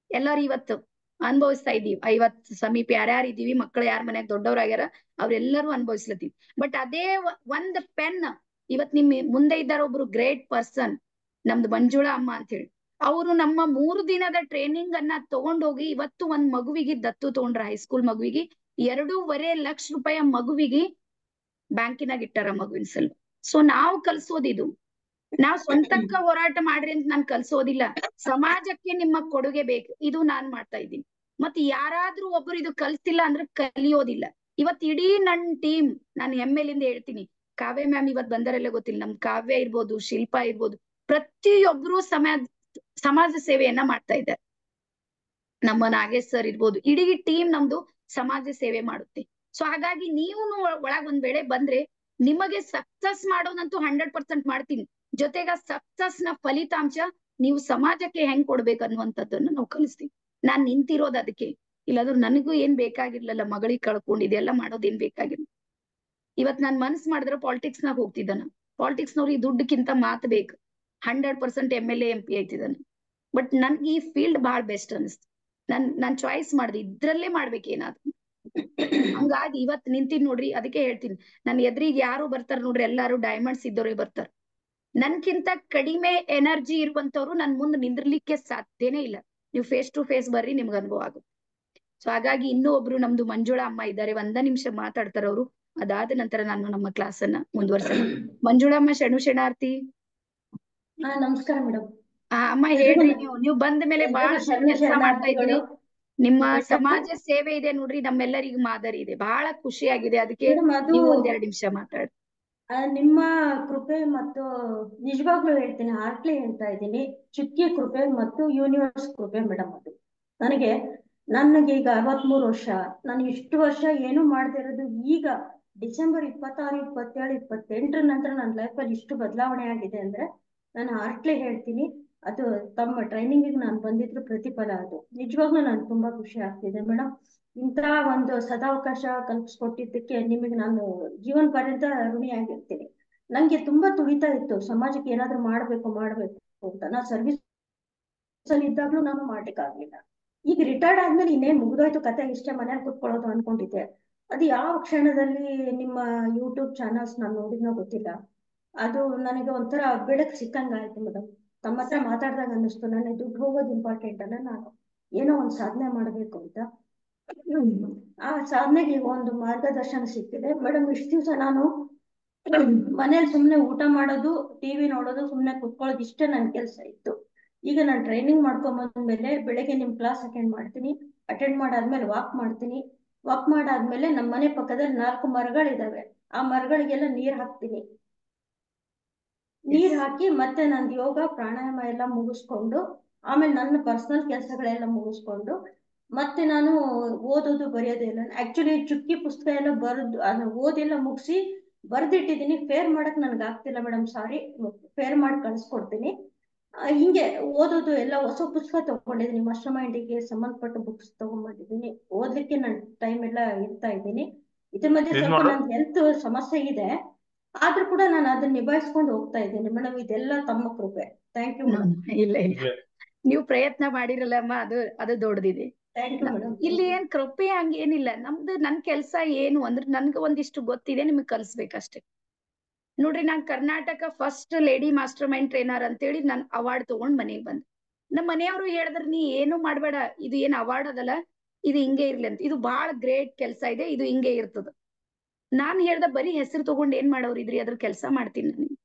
ಎಲ್ಲಾರು ಇವತ್ತು ಅನುಭವಿಸ್ತಾ ಇದೀವಿ, 50 ಸಮೀಪ ಯಾರ್ಯಾರು ಇದೀವಿ, ಮಕ್ಕಳು ಯಾರ ಮನ್ಯಾಗ ದೊಡ್ಡವ್ರಾಗ್ಯಾರ ಅವ್ರೆಲ್ಲರೂ ಅನುಭವಿಸ್ಲತ್ತೀವಿ. ಬಟ್ ಅದೇ ಒಂದ್ ಪೆನ್ ಇವತ್ ನಿಮ್ ಮುಂದೆ ಇದ್ದಾರ ಒಬ್ರು ಗ್ರೇಟ್ ಪರ್ಸನ್, ನಮ್ದು ಮಂಜುಳಾ ಅಮ್ಮ ಅಂತ ಹೇಳಿ. ಅವರು ನಮ್ಮ 3 ದಿನದ ಟ್ರೈನಿಂಗ್ ಅನ್ನ ತಗೊಂಡೋಗಿ ಇವತ್ತು ಒಂದ್ ಮಗುವಿಗೆ ದತ್ತು ತಗೊಂಡ್ರ, ಹೈಸ್ಕೂಲ್ ಮಗುವಿಗೆ 2.5 ಲಕ್ಷ ರೂಪಾಯಿ ಮಗುವಿಗೆ ಬ್ಯಾಂಕಿನಾಗ ಇಟ್ಟಾರ ಮಗುವಿನ ಸಲ. ಸೊ ನಾವು ಕಲ್ಸೋದಿದು, ನಾವ್ ಸ್ವಂತಕ್ಕ ಹೋರಾಟ ಮಾಡ್ರಿ ಅಂತ ನಾನ್ ಕಲ್ಸೋದಿಲ್ಲ, ಸಮಾಜಕ್ಕೆ ನಿಮ್ಮ ಕೊಡುಗೆ ಬೇಕು, ಇದು ನಾನ್ ಮಾಡ್ತಾ ಇದ್ದೀನಿ. ಮತ್ ಯಾರಾದ್ರೂ ಒಬ್ರು ಇದು ಕಲ್ತಿಲ್ಲ ಅಂದ್ರೆ ಕಲಿಯೋದಿಲ್ಲ. ಇವತ್ ಇಡೀ ನನ್ ಟೀಮ್, ನಾನು ಹೆಮ್ಮೆಲಿಂದ ಹೇಳ್ತೀನಿ, ಕಾವ್ಯ ಮ್ಯಾಮ್ ಇವತ್ ಬಂದರೆಲ್ಲ ಗೊತ್ತಿಲ್ಲ, ನಮ್ ಕಾವ್ಯ ಇರ್ಬೋದು, ಶಿಲ್ಪಾ ಇರ್ಬೋದು, ಪ್ರತಿಯೊಬ್ರು ಸಮಾಜ ಸೇವೆಯನ್ನ ಮಾಡ್ತಾ ಇದ್ದಾರೆ. ನಮ್ಮ ನಾಗೇಶ್ ಸರ್ ಇರ್ಬೋದು, ಇಡೀ ಟೀಮ್ ನಮ್ದು ಸಮಾಜ ಸೇವೆ ಮಾಡುತ್ತೆ. ಸೊ ಹಾಗಾಗಿ ನೀವು ಒಳಗ್ ಒಂದ್ ವೇಳೆ ಬಂದ್ರೆ ನಿಮಗೆ ಸಕ್ಸಸ್ ಮಾಡೋದಂತೂ 100% ಮಾಡ್ತೀನಿ, ಜೊತೆಗ ಸಕ್ಸಸ್ ನ ಫಲಿತಾಂಶ ನೀವು ಸಮಾಜಕ್ಕೆ ಹೆಂಗ್ ಕೊಡ್ಬೇಕು ಅನ್ನುವಂಥದ್ದನ್ನ ನಾವು ಕಲಿಸ್ತೀವಿ. ನಾನ್ ನಿಂತಿರೋದು ಅದಕ್ಕೆ, ಇಲ್ಲಾದ್ರೂ ನನಗೂ ಏನ್ ಬೇಕಾಗಿರ್ಲಿಲ್ಲ, ಮಗಳಿಗೆ ಕಳ್ಕೊಂಡು ಇದೆಲ್ಲ ಮಾಡೋದೇನ್ ಬೇಕಾಗಿರ್ಲಿಲ್ಲ. ಇವತ್ ನಾನ್ ಮನ್ಸ್ ಮಾಡಿದ್ರೆ ಪಾಲಿಟಿಕ್ಸ್ ನಾಗ ಹೋಗ್ತಿದ್ದಾನ, ಪಾಲಿಟಿಕ್ಸ್ ನವ್ರಿಗೆ ದುಡ್ಡಕ್ಕಿಂತ ಮಾತ್ ಬೇಕು, 100% MLA MP ಆಯ್ತಿದ್ದಾನೆ. ಬಟ್ ನನ್ಗೆ ಈ ಫೀಲ್ಡ್ ಬಹಳ ಬೆಸ್ಟ್ ಅನಿಸ್ತು, ನಾನ್ ಚಾಯ್ಸ್ ಮಾಡ್ದೆ ಇದ್ರಲ್ಲೇ ಮಾಡ್ಬೇಕೇನಾದ್ರು. ಹಂಗಾಗಿ ಇವತ್ ನಿಂತಿದ್ ನೋಡ್ರಿ, ಅದಕ್ಕೆ ಹೇಳ್ತೀನಿ, ನನ್ ಎದ್ರಿಗೆ ಯಾರು ಬರ್ತಾರ ನೋಡ್ರಿ, ಎಲ್ಲಾರು ಡೈಮಂಡ್ಸ್ ಇದ್ದವ್ರೆ ಬರ್ತಾರ. ನನ್ಕಿಂತ ಕಡಿಮೆ ಎನರ್ಜಿ ಇರುವಂತವ್ರು ನನ್ ಮುಂದ್ ನಿಂದ್ರಲಿಕ್ಕೆ ಸಾಧ್ಯನೇ ಇಲ್ಲ. ನೀವು ಫೇಸ್ ಟು ಫೇಸ್ ಬರ್ರಿ, ನಿಮ್ಗೆ ಅನುಭವ ಆಗುತ್ತೆ. ಸೊ ಹಾಗಾಗಿ ಇನ್ನೂ ಒಬ್ರು ನಮ್ದು ಮಂಜುಳಾ ಅಮ್ಮ ಇದ್ದಾರೆ, 1 ನಿಮಿಷ ಮಾತಾಡ್ತಾರ ಅವರು, ಅದಾದ ನಂತರ ನಾನು ನಮ್ಮ ಕ್ಲಾಸ್ ಅನ್ನ ಮುಂದುವರ್ಸೋಣ. ಮಂಜುಳಾ ಅಮ್ಮ, ಶರಣಾರ್ಥಿ. ನಮಸ್ಕಾರ ಮೇಡಮ್. ಅಮ್ಮ ಹೇಳ್ರಿ, ನೀವು ಬಂದ ಮೇಲೆ ಬಹಳಷ್ಟು ಕೆಲಸ ಮಾಡ್ತಾ ಇದ್ದೀರಿ, ನಿಮ್ಮ ಸಮಾಜ ಸೇವೆ ಇದೆ ನೋಡ್ರಿ, ನಮ್ಮೆಲ್ಲರಿಗೂ ಮಾದರಿ ಇದೆ, ಬಹಳ ಖುಷಿ ಆಗಿದೆ. ಅದಕ್ಕೆ ನೀವು 1-2 ನಿಮಿಷ ಮಾತಾಡಿ. ನಿಮ್ಮ ಕೃಪೆ ಮತ್ತು ನಿಜವಾಗ್ಲೂ ಹೇಳ್ತೀನಿ, ಆರ್ಟ್ಲಿ ಹೇಳ್ತಾ ಇದ್ದೀನಿ, ಚುಕ್ಕಿ ಕೃಪೆ ಮತ್ತು ಯೂನಿವರ್ಸ್ ಕೃಪೆ ಮೇಡಮ್. ಅದು ನನಗೆ ಈಗ 63 ವರ್ಷ, ನಾನು ಇಷ್ಟು ವರ್ಷ ಏನು ಮಾಡದೇ ಇರೋದು, ಈಗ ಡಿಸೆಂಬರ್ 26, 27, 28 ನಂತರ ನನ್ನ ಲೈಫಲ್ಲಿ ಇಷ್ಟು ಬದಲಾವಣೆ ಆಗಿದೆ ಅಂದ್ರೆ ನಾನು ಆರ್ಟ್ಲಿ ಹೇಳ್ತೀನಿ, ಅದು ತಮ್ಮ ಟ್ರೈನಿಂಗಿಗೆ ನಾನು ಬಂದಿದ್ರು ಪ್ರತಿಫಲ. ಅದು ನಿಜವಾಗ್ಲೂ ನನ್ಗೆ ತುಂಬಾ ಖುಷಿ ಆಗ್ತಿದೆ ಮೇಡಮ್. ಇಂಥ ಒಂದು ಸದಾವಕಾಶ ಕಲ್ಪಿಸ್ಕೊಟ್ಟಿದ್ದಕ್ಕೆ ನಿಮಗೆ ನಾನು ಜೀವನ ಪರ್ಯಂತ ಋಣಿಯಾಗಿರ್ತೀನಿ. ನಂಗೆ ತುಂಬಾ ತುಳಿತಾ ಇತ್ತು, ಸಮಾಜಕ್ಕೆ ಏನಾದ್ರು ಮಾಡ್ಬೇಕು ಅಂತ. ನಾ ಸರ್ವಿಸ್ ಅಲ್ಲಿ ಇದ್ದಾಗ್ಲೂ ನಾನು ಮಾಡ್ಲಿಕ್ಕಾಗ್ಲಿಲ್ಲ. ಈಗ ರಿಟೈರ್ಡ್ ಆದ್ಮೇಲೆ ಇನ್ನೇನ್ ಮುಗಿದೋಯ್ತು ಕತೆ, ಇಷ್ಟೇ ಮನೇಲಿ ಕುತ್ಕೊಳ್ಳೋದು ಅನ್ಕೊಂಡಿದ್ದೆ. ಅದು ಯಾವ ಕ್ಷಣದಲ್ಲಿ ನಿಮ್ಮ ಯೂಟ್ಯೂಬ್ ಚಾನಲ್ಸ್ ನಾನು ನೋಡಿದ್ನೋ ಗೊತ್ತಿಲ್ಲ, ಅದು ನನಗೆ ಒಂಥರ ಬೆಳಕು ಸಿಕ್ಕಂಗಾಯ್ತು ಮೇಡಮ್. ತಮ್ಮ ಹತ್ರ ಮಾತಾಡ್ದಾಗ ಅನ್ನಿಸ್ತು, ನನಗೆ ದುಡ್ಡು ಹೋಗೋದು ಇಂಪಾರ್ಟೆಂಟ್ ಅಲ್ಲ, ನಾನು ಏನೋ ಒಂದು ಸಾಧನೆ ಮಾಡ್ಬೇಕು ಅಂತ. ಆ ಸಾಧನೆಗೆ ಒಂದು ಮಾರ್ಗದರ್ಶನ ಸಿಕ್ಕಿದೆ ಮೇಡಮ್. ಇಷ್ಟು ದಿವಸ ನಾನು ಮನೇಲಿ ಸುಮ್ನೆ ಊಟ ಮಾಡೋದು, ಟಿವಿ ನೋಡೋದು, ಸುಮ್ನೆ ಕುತ್ಕೊಳ್ಳೋದು, ಇಷ್ಟೇ ನನ್ ಕೆಲಸ ಇತ್ತು. ಈಗ ನಾನು ಟ್ರೈನಿಂಗ್ ಮಾಡ್ಕೊಂಡ್ಬಂದ್ಮೇಲೆ ಬೆಳಗ್ಗೆ ನಿಮ್ ಕ್ಲಾಸ್ ಅಟೆಂಡ್ ಮಾಡಾದ್ಮೇಲೆ ವಾಕ್ ಮಾಡ್ತೀನಿ. ವಾಕ್ ಮಾಡಾದ್ಮೇಲೆ ನಮ್ಮ ಮನೆ ಪಕ್ಕದಲ್ಲಿ 4 ಮರಗಳಿದಾವೆ, ಆ ಮರಗಳಿಗೆಲ್ಲ ನೀರ್ ಹಾಕ್ತೀನಿ. ನೀರ್ ಹಾಕಿ ಮತ್ತೆ ನಂದು ಯೋಗ ಪ್ರಾಣಾಯಾಮ ಎಲ್ಲ ಮುಗಿಸ್ಕೊಂಡು ಆಮೇಲೆ ನನ್ನ ಪರ್ಸನಲ್ ಕೆಲಸಗಳೆಲ್ಲ ಮುಗಿಸ್ಕೊಂಡು ಮತ್ತೆ ನಾನು ಓದೋದು ಬರೆಯೋದಿಲ್ಲ. ಆಕ್ಚುಲಿ ಚುಕ್ಕಿ ಪುಸ್ತಕ ಎಲ್ಲ ಬರೆದು ಓದೆಲ್ಲ ಮುಗಿಸಿ ಬರ್ದಿಟ್ಟಿದ್ದೀನಿ. ಫೇರ್ ಮಾಡಕ್ ನನ್ಗೆ ಆಗ್ತಿಲ್ಲ ಮೇಡಮ್, ಸಾರಿ. ಫೇರ್ ಮಾಡಿ ಕಳಿಸ್ಕೊಡ್ತೀನಿ. ಹಿಂಗೆ ಓದೋದು ಎಲ್ಲ ಹೊಸ ಪುಸ್ತಕ ತಗೊಂಡಿದ್ದೀನಿ, ಮಾಸ್ಟರ್ ಮೈಂಡಿಗೆ ಸಂಬಂಧಪಟ್ಟ ಬುಕ್ಸ್ ತಗೊಂಡ್ಬಂದಿದ್ದೀನಿ. ಓದ್ಲಿಕ್ಕೆ ನಾನು ಟೈಮ್ ಎಲ್ಲ ಇರ್ತಾ ಇದ್ದೀನಿ. ಇದ್ರ ಮಧ್ಯೆ ಸ್ವಲ್ಪ ನನ್ ಹೆಲ್ತ್ ಸಮಸ್ಯೆ ಇದೆ, ಆದ್ರೂ ಕೂಡ ನಾನು ಅದನ್ನ ನಿಭಾಯಿಸ್ಕೊಂಡು ಹೋಗ್ತಾ ಇದ್ದೀನಿ ಮೇಡಮ್. ಇದೆಲ್ಲ ತಮ್ಮ ಕೃಪೆ. Thank you madam. ಇಲ್ಲ ಇಲ್ಲ, ನೀವು ಪ್ರಯತ್ನ ಮಾಡಿರಲ್ಲಮ್ಮ, ಅದು ದೊಡ್ಡದಿದೆ. Thank you madam. ಇಲ್ಲಿ ಏನ್ ಕೃಪೆ ಹಂಗೇನಿಲ್ಲ. ನನ್ ಕೆಲ್ಸ ಏನು ಅಂದ್ರೆ ನನ್ಗೆ ಒಂದಿಷ್ಟು ಗೊತ್ತಿದೆ, ನಿಮ್ಗೆ ಕಲ್ಸ್ಬೇಕಷ್ಟೇ. ನೋಡ್ರಿ, ನಾನ್ Karnataka first lady mastermind trainer ಅಂತೇಳಿ ನಾನ್ ಅವಾರ್ಡ್ ತಗೊಂಡ್ ಮನೆಗೆ ಬಂದೆ. ನಮ್ಮ ಮನೆಯವರು ಹೇಳಿದ್ರ, ನೀ ಏನು ಮಾಡ್ಬೇಡ, ಇದು ಏನ್ ಅವಾರ್ಡ್ ಅದಲ್ಲ, ಇದು ಹಿಂಗೆ ಇರ್ಲಿ ಅಂತ. ಇದು ಬಹಳ ಗ್ರೇಟ್ ಕೆಲ್ಸ ಇದೆ, ಇದು ಹಿಂಗೆ ಇರ್ತದ. ನಾನ್ ಹೇಳ್ದ ಬರೀ ಹೆಸರು ತಗೊಂಡ್ ಏನ್ ಮಾಡೋರಿದ್ರಿ, ಅದ್ರ ಕೆಲ್ಸ ಮಾಡ್ತೀನಿ ನಾನು.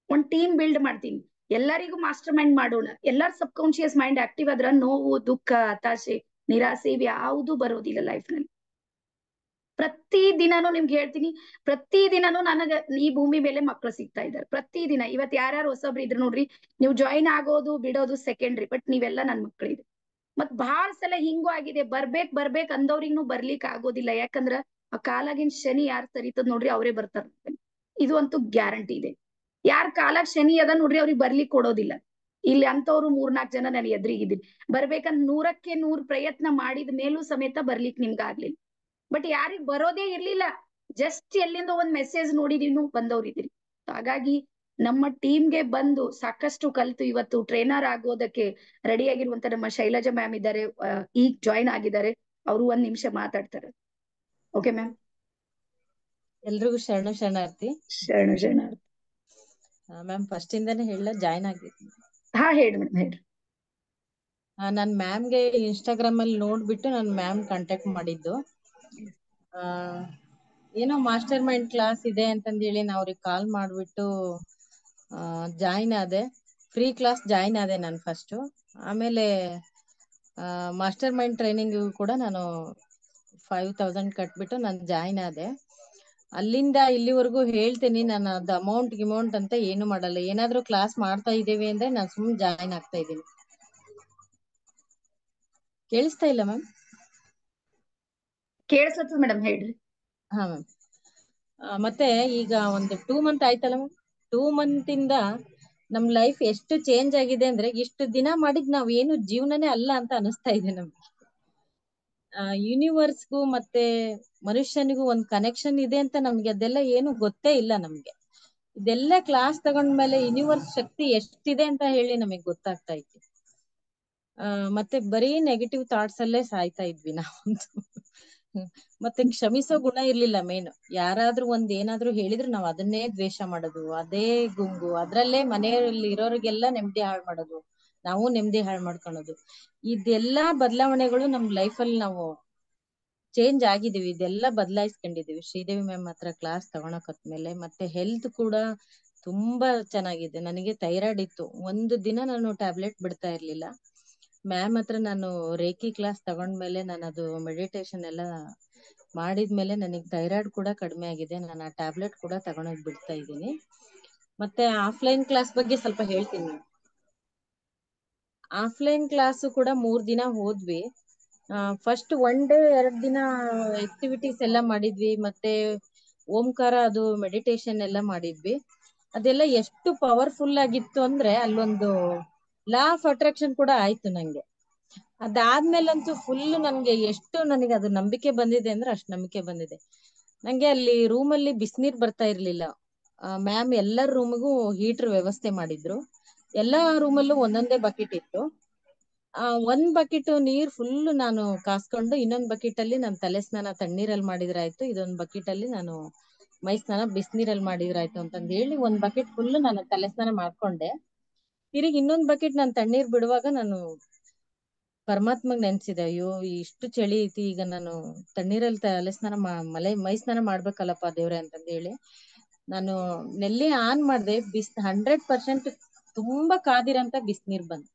ಒಂದ್ ಟೀಮ್ ಬಿಲ್ಡ್ ಮಾಡ್ತೀನಿ, ಎಲ್ಲರಿಗೂ ಮಾಸ್ಟರ್ ಮೈಂಡ್ ಮಾಡೋಣ. ಎಲ್ಲಾರ್ ಸಬ್ ಕಾನ್ಶಿಯಸ್ ಮೈಂಡ್ ಆಕ್ಟಿವ್ ಆದ್ರ ನೋವು, ದುಃಖ, ಹತಾಶೆ, ನಿರಾಸೆ ಯಾವುದು ಬರೋದಿಲ್ಲ ಲೈಫ್ ನಲ್ಲಿ. ಪ್ರತಿ ದಿನಾನು ನಿಮ್ಗೆ ಹೇಳ್ತೀನಿ, ಪ್ರತಿ ದಿನಾನು ನನಗ ಈ ಭೂಮಿ ಮೇಲೆ ಮಕ್ಕಳು ಸಿಗ್ತಾ ಇದ್ದಾರೆ. ಪ್ರತಿ ದಿನ. ಇವತ್ ಯಾರ್ಯಾರು ಹೊಸಬ್ರು ಇದ್ರು ನೋಡ್ರಿ, ನೀವು ಜಾಯಿನ್ ಆಗೋದು ಬಿಡೋದು ಸೆಕೆಂಡ್ರಿ, ಬಟ್ ನೀವೆಲ್ಲ ನನ್ ಮಕ್ಕಳಿದೆ. ಮತ್ ಬಹಳ ಸಲ ಹಿಂಗೂ ಆಗಿದೆ, ಬರ್ಬೇಕ್ ಅಂದವ್ರಿಗೂ ಬರ್ಲಿಕ್ ಆಗೋದಿಲ್ಲ. ಯಾಕಂದ್ರ ಆ ಕಾಲಾಗಿನ್ ಶನಿ ಯಾರ್ ತರಿತದ್ ನೋಡ್ರಿ, ಅವರೇ ಬರ್ತಾರ. ಇದು ಅಂತೂ ಗ್ಯಾರಂಟಿ ಇದೆ. ಯಾರ್ ಕಾಲಾಗ ಶನಿ ಅದ ನೋಡ್ರಿ, ಅವ್ರಿಗೆ ಬರ್ಲಿಕ್ ಕೊಡೋದಿಲ್ಲ. ಇಲ್ಲಿ ಅಂತವ್ರು 3-4 ಜನ ನಾನು ಎದುರಿಗಿದ್ದೀನಿ. ಬರ್ಬೇಕಂದ್ 100ಕ್ಕೆ 100 ಪ್ರಯತ್ನ ಮಾಡಿದ ಮೇಲೂ ಸಮೇತ ಬರ್ಲಿಕ್ ನಿಮ್ಗ ಆಗ್ಲಿಲ್ಲ. ಬಟ್ ಯಾರಿಗ್ ಬರೋದೇ ಇರ್ಲಿಲ್ಲ, ಜಸ್ಟ್ ಎಲ್ಲಿಂದ ಒಂದ್ ಮೆಸೇಜ್ ನೋಡಿದೀವಿ, ಬಂದವ್ರಿದ್ದೀರಿ. ಹಾಗಾಗಿ ನಮ್ಮ ಟೀಮ್ಗೆ ಬಂದು ಸಾಕಷ್ಟು ಕಲ್ತು ಇವತ್ತು ಟ್ರೈನರ್ ಆಗೋದಕ್ಕೆ ರೆಡಿ ಆಗಿರುವಂತ ನಮ್ಮ ಶೈಲಜಾ ಮ್ಯಾಮ್ ಇದ್ದಾರೆ, ಈಗ ಜಾಯಿನ್ ಆಗಿದ್ದಾರೆ. ಅವರು 1 ನಿಮಿಷ ಮಾತಾಡ್ತಾರೆ. Okay ma'am? ಎಲ್ರಿಗೂ ಶರಣಾರ್ಥಿ. ಶರಣಾರ್ಥಿ ಮ್ಯಾಮ್. ಫಸ್ಟ್ ಇಂದಾನೆ ಹೇಳ ಜಾಯಿನ್ ಆಗಿದ್ದೀನಿ. ಹಾ, ಹೇಳಿ ಮೇಡಮ್, ಹೇಳ್ರಿ. ನಾನ್ ಮ್ಯಾಮ್ಗೆ ಇನ್ಸ್ಟಾಗ್ರಾಮ್ ಅಲ್ಲಿ ನೋಡ್ಬಿಟ್ಟು ನಾನು ಮ್ಯಾಮ್ ಕಾಂಟ್ಯಾಕ್ಟ್ ಮಾಡಿದ್ದು. ಏನೋ ಮಾಸ್ಟರ್ ಮೈಂಡ್ ಕ್ಲಾಸ್ ಇದೆ ಅಂತಂದೇಳಿ ನಾ ಅವ್ರಿಗೆ ಕಾಲ್ ಮಾಡ್ಬಿಟ್ಟು ಜಾಯಿನ್ ಆದೆ. ಫ್ರೀ ಕ್ಲಾಸ್ ಜಾಯಿನ್ ಆದೆ ನಾನು ಫಸ್ಟ್. ಆಮೇಲೆ ಮಾಸ್ಟರ್ ಮೈಂಡ್ ಟ್ರೈನಿಂಗ್ ಕೂಡ ನಾನು 5000 ಕಟ್ಬಿಟ್ಟು ನಾನು ಜಾಯಿನ್ ಆದೆ. ಅಲ್ಲಿಂದ ಇಲ್ಲಿವರೆಗೂ ಹೇಳ್ತೀನಿ, ನಾನು ಅದು ಅಮೌಂಟ್ ಅಂತ ಏನು ಮಾಡಲ್ಲ. ಏನಾದ್ರೂ ಕ್ಲಾಸ್ ಮಾಡ್ತಾ ಇದ್ದೇವೆ ಅಂದ್ರೆ ನಾನು ಸುಮ್ಮನೆ ಜಾಯಿನ್ ಆಗ್ತಾ ಇದ್ದೀನಿ. ಕೇಳಿಸ್ತಾ ಇಲ್ಲ ಮ್ಯಾಮ್? ಕೇಳಿಸ್ತದ ಮೇಡಮ್, ಹೇಳ್ರಿ. ಹಾ ಮ್ಯಾಮ್. ಮತ್ತೆ ಈಗ ಒಂದು 2 ಮಂತ್ ಆಯ್ತಲ್ಲ ಮ್ಯಾಮ್. 2 ಮಂತ್ ಇಂದ ನಮ್ ಲೈಫ್ ಎಷ್ಟು ಚೇಂಜ್ ಆಗಿದೆ ಅಂದ್ರೆ, ಇಷ್ಟು ದಿನ ಮಾಡಿದ್ ನಾವ್ ಏನು ಜೀವನನೇ ಅಲ್ಲ ಅಂತ ಅನಿಸ್ತಾ ಇದೆ ನಮ್ಗೆ. ಯೂನಿವರ್ಸ್ಗೂ ಮತ್ತೆ ಮನುಷ್ಯನಿಗೂ ಒಂದ್ ಕನೆಕ್ಷನ್ ಇದೆ ಅಂತ ನಮ್ಗೆ ಅದೆಲ್ಲ ಏನು ಗೊತ್ತೇ ಇಲ್ಲ ನಮ್ಗೆ. ಇದೆಲ್ಲ ಕ್ಲಾಸ್ ತಗೊಂಡ್ಮೇಲೆ ಯೂನಿವರ್ಸ್ ಶಕ್ತಿ ಎಷ್ಟಿದೆ ಅಂತ ಹೇಳಿ ನಮಗ್ ಗೊತ್ತಾಗ್ತಾ ಇತ್ತು. ಮತ್ತೆ ಬರೀ ನೆಗೆಟಿವ್ ಥಾಟ್ಸ್ ಅಲ್ಲೇ ಸಾಯ್ತಾ ಇದ್ವಿ ನಾವಂತೂ. ಮತ್ತೆ ಕ್ಷಮಿಸೋ ಗುಣ ಇರ್ಲಿಲ್ಲ ಮೇನ್. ಯಾರಾದ್ರೂ ಏನಾದ್ರೂ ಹೇಳಿದ್ರು ನಾವ್ ಅದನ್ನೇ ದ್ವೇಷ ಮಾಡೋದು, ಅದೇ ಗುಂಗು, ಅದ್ರಲ್ಲೇ ಮನೆಯಲ್ಲಿ ಇರೋರಿಗೆಲ್ಲ ನೆಮ್ಮದಿ ಹಾಳು ಮಾಡೋದು, ನಾವು ನೆಮ್ಮದಿ ಹಾಳು ಮಾಡ್ಕೊಳೋದು. ಇದೆಲ್ಲಾ ಬದಲಾವಣೆಗಳು ನಮ್ ಲೈಫಲ್ಲಿ ನಾವು ಚೇಂಜ್ ಆಗಿದೀವಿ. ಇದೆಲ್ಲ ಬದಲಾಯಿಸ್ಕೊಂಡಿದೀವಿ ಶ್ರೀದೇವಿ ಮ್ಯಾಮ್ ಹತ್ರ ಕ್ಲಾಸ್ ತಗೊಳಕತ್ಮೇಲೆ. ಮತ್ತೆ ಹೆಲ್ತ್ ಕೂಡ ತುಂಬಾ ಚೆನ್ನಾಗಿದೆ. ನನಗೆ ಥೈರಾಯ್ಡ್ ಇತ್ತು. 1 ದಿನ ನಾನು ಟ್ಯಾಬ್ಲೆಟ್ ಬಿಡ್ತಾ ಇರ್ಲಿಲ್ಲ. ಮ್ಯಾಮ್ ಹತ್ರ ನಾನು ರೇಖಿ ಕ್ಲಾಸ್ ತಗೊಂಡ್ಮೇಲೆ, ನಾನು ಅದು ಮೆಡಿಟೇಷನ್ ಎಲ್ಲ ಮಾಡಿದ್ಮೇಲೆ ನನಗೆ ಥೈರಾಯ್ಡ್ ಕೂಡ ಕಡಿಮೆ ಆಗಿದೆ. ನಾನು ಆ ಟ್ಯಾಬ್ಲೆಟ್ ಕೂಡ ತಗೊಳಕ್ ಬಿಡ್ತಾ ಇದ್ದೀನಿ. ಮತ್ತೆ ಆಫ್ಲೈನ್ ಕ್ಲಾಸ್ ಬಗ್ಗೆ ಸ್ವಲ್ಪ ಹೇಳ್ತೀನಿ. ಆಫ್ಲೈನ್ ಕ್ಲಾಸ್ ಕೂಡ 3 ದಿನ ಹೋದ್ವಿ. ಫಸ್ಟ್ 1 ಡೇ 2 ದಿನ ಆಕ್ಟಿವಿಟೀಸ್ ಎಲ್ಲ ಮಾಡಿದ್ವಿ. ಮತ್ತೆ ಓಂಕಾರ ಅದು ಮೆಡಿಟೇಷನ್ ಎಲ್ಲ ಮಾಡಿದ್ವಿ. ಅದೆಲ್ಲ ಎಷ್ಟು ಪವರ್ಫುಲ್ ಆಗಿತ್ತು ಅಂದ್ರೆ, ಅಲ್ಲೊಂದು ಲಾ ಆಫ್ ಅಟ್ರಾಕ್ಷನ್ ಕೂಡ ಆಯ್ತು ನಂಗೆ. ಅದಾದ್ಮೇಲಂತೂ ಫುಲ್ ನನಗೆ ಅದು ನಂಬಿಕೆ ಬಂದಿದೆ ಅಂದ್ರೆ ಅಷ್ಟು ನಂಬಿಕೆ ಬಂದಿದೆ. ನಂಗೆ ಅಲ್ಲಿ ರೂಮಲ್ಲಿ ಬಿಸಿನೀರ್ ಬರ್ತಾ ಇರ್ಲಿಲ್ಲ. ಮ್ಯಾಮ್ ಎಲ್ಲರ ರೂಮಿಗೂ ಹೀಟರ್ ವ್ಯವಸ್ಥೆ ಮಾಡಿದ್ರು. ಎಲ್ಲಾ ರೂಮಲ್ಲೂ ಒಂದೊಂದೇ ಬಕೆಟ್ ಇತ್ತು. 1 ಬಕೆಟ್ ನೀರ್ ಫುಲ್ ನಾನು ಕಾಸ್ಕೊಂಡು, ಇನ್ನೊಂದ್ ಬಕೆಟ್ ಅಲ್ಲಿ ನಾನು ತಲೆ ಸ್ನಾನ ತಣ್ಣೀರಲ್ಲಿ ಮಾಡಿದ್ರಾಯ್ತು, ಇದೊಂದ್ ಬಕೆಟ್ ಅಲ್ಲಿ ನಾನು ಮೈ ಸ್ನಾನ ಬಿಸಿನೀರಲ್ಲಿ ಮಾಡಿದ್ರಾಯ್ತು ಅಂತಂದು ಹೇಳಿ 1 ಬಕೆಟ್ ಫುಲ್ ನಾನು ತಲೆ ಸ್ನಾನ ಮಾಡ್ಕೊಂಡೆ. ತಿರುಗಿ ಇನ್ನೊಂದ್ ಬಕೆಟ್ ನಾನು ತಣ್ಣೀರ್ ಬಿಡುವಾಗ ನಾನು ಪರಮಾತ್ಮಗ್ ನೆನ್ಸಿದೆ, ಅಯ್ಯೋ ಇಷ್ಟು ಚಳಿ ಐತಿ, ಈಗ ನಾನು ತಣ್ಣೀರಲ್ಲಿ ತಲೆ ಸ್ನಾನ ಮೈ ಸ್ನಾನ ಮಾಡ್ಬೇಕಲ್ಲಪ್ಪ ದೇವ್ರೆ ಅಂತಂದು ಹೇಳಿ ನಾನು ನೆಲ್ಲಿ ಆನ್ ಮಾಡ್ದೆ. 100% ತುಂಬಾ ಕಾದಿರಂತ ಬಿಸಿನೀರ್ ಬಂತು.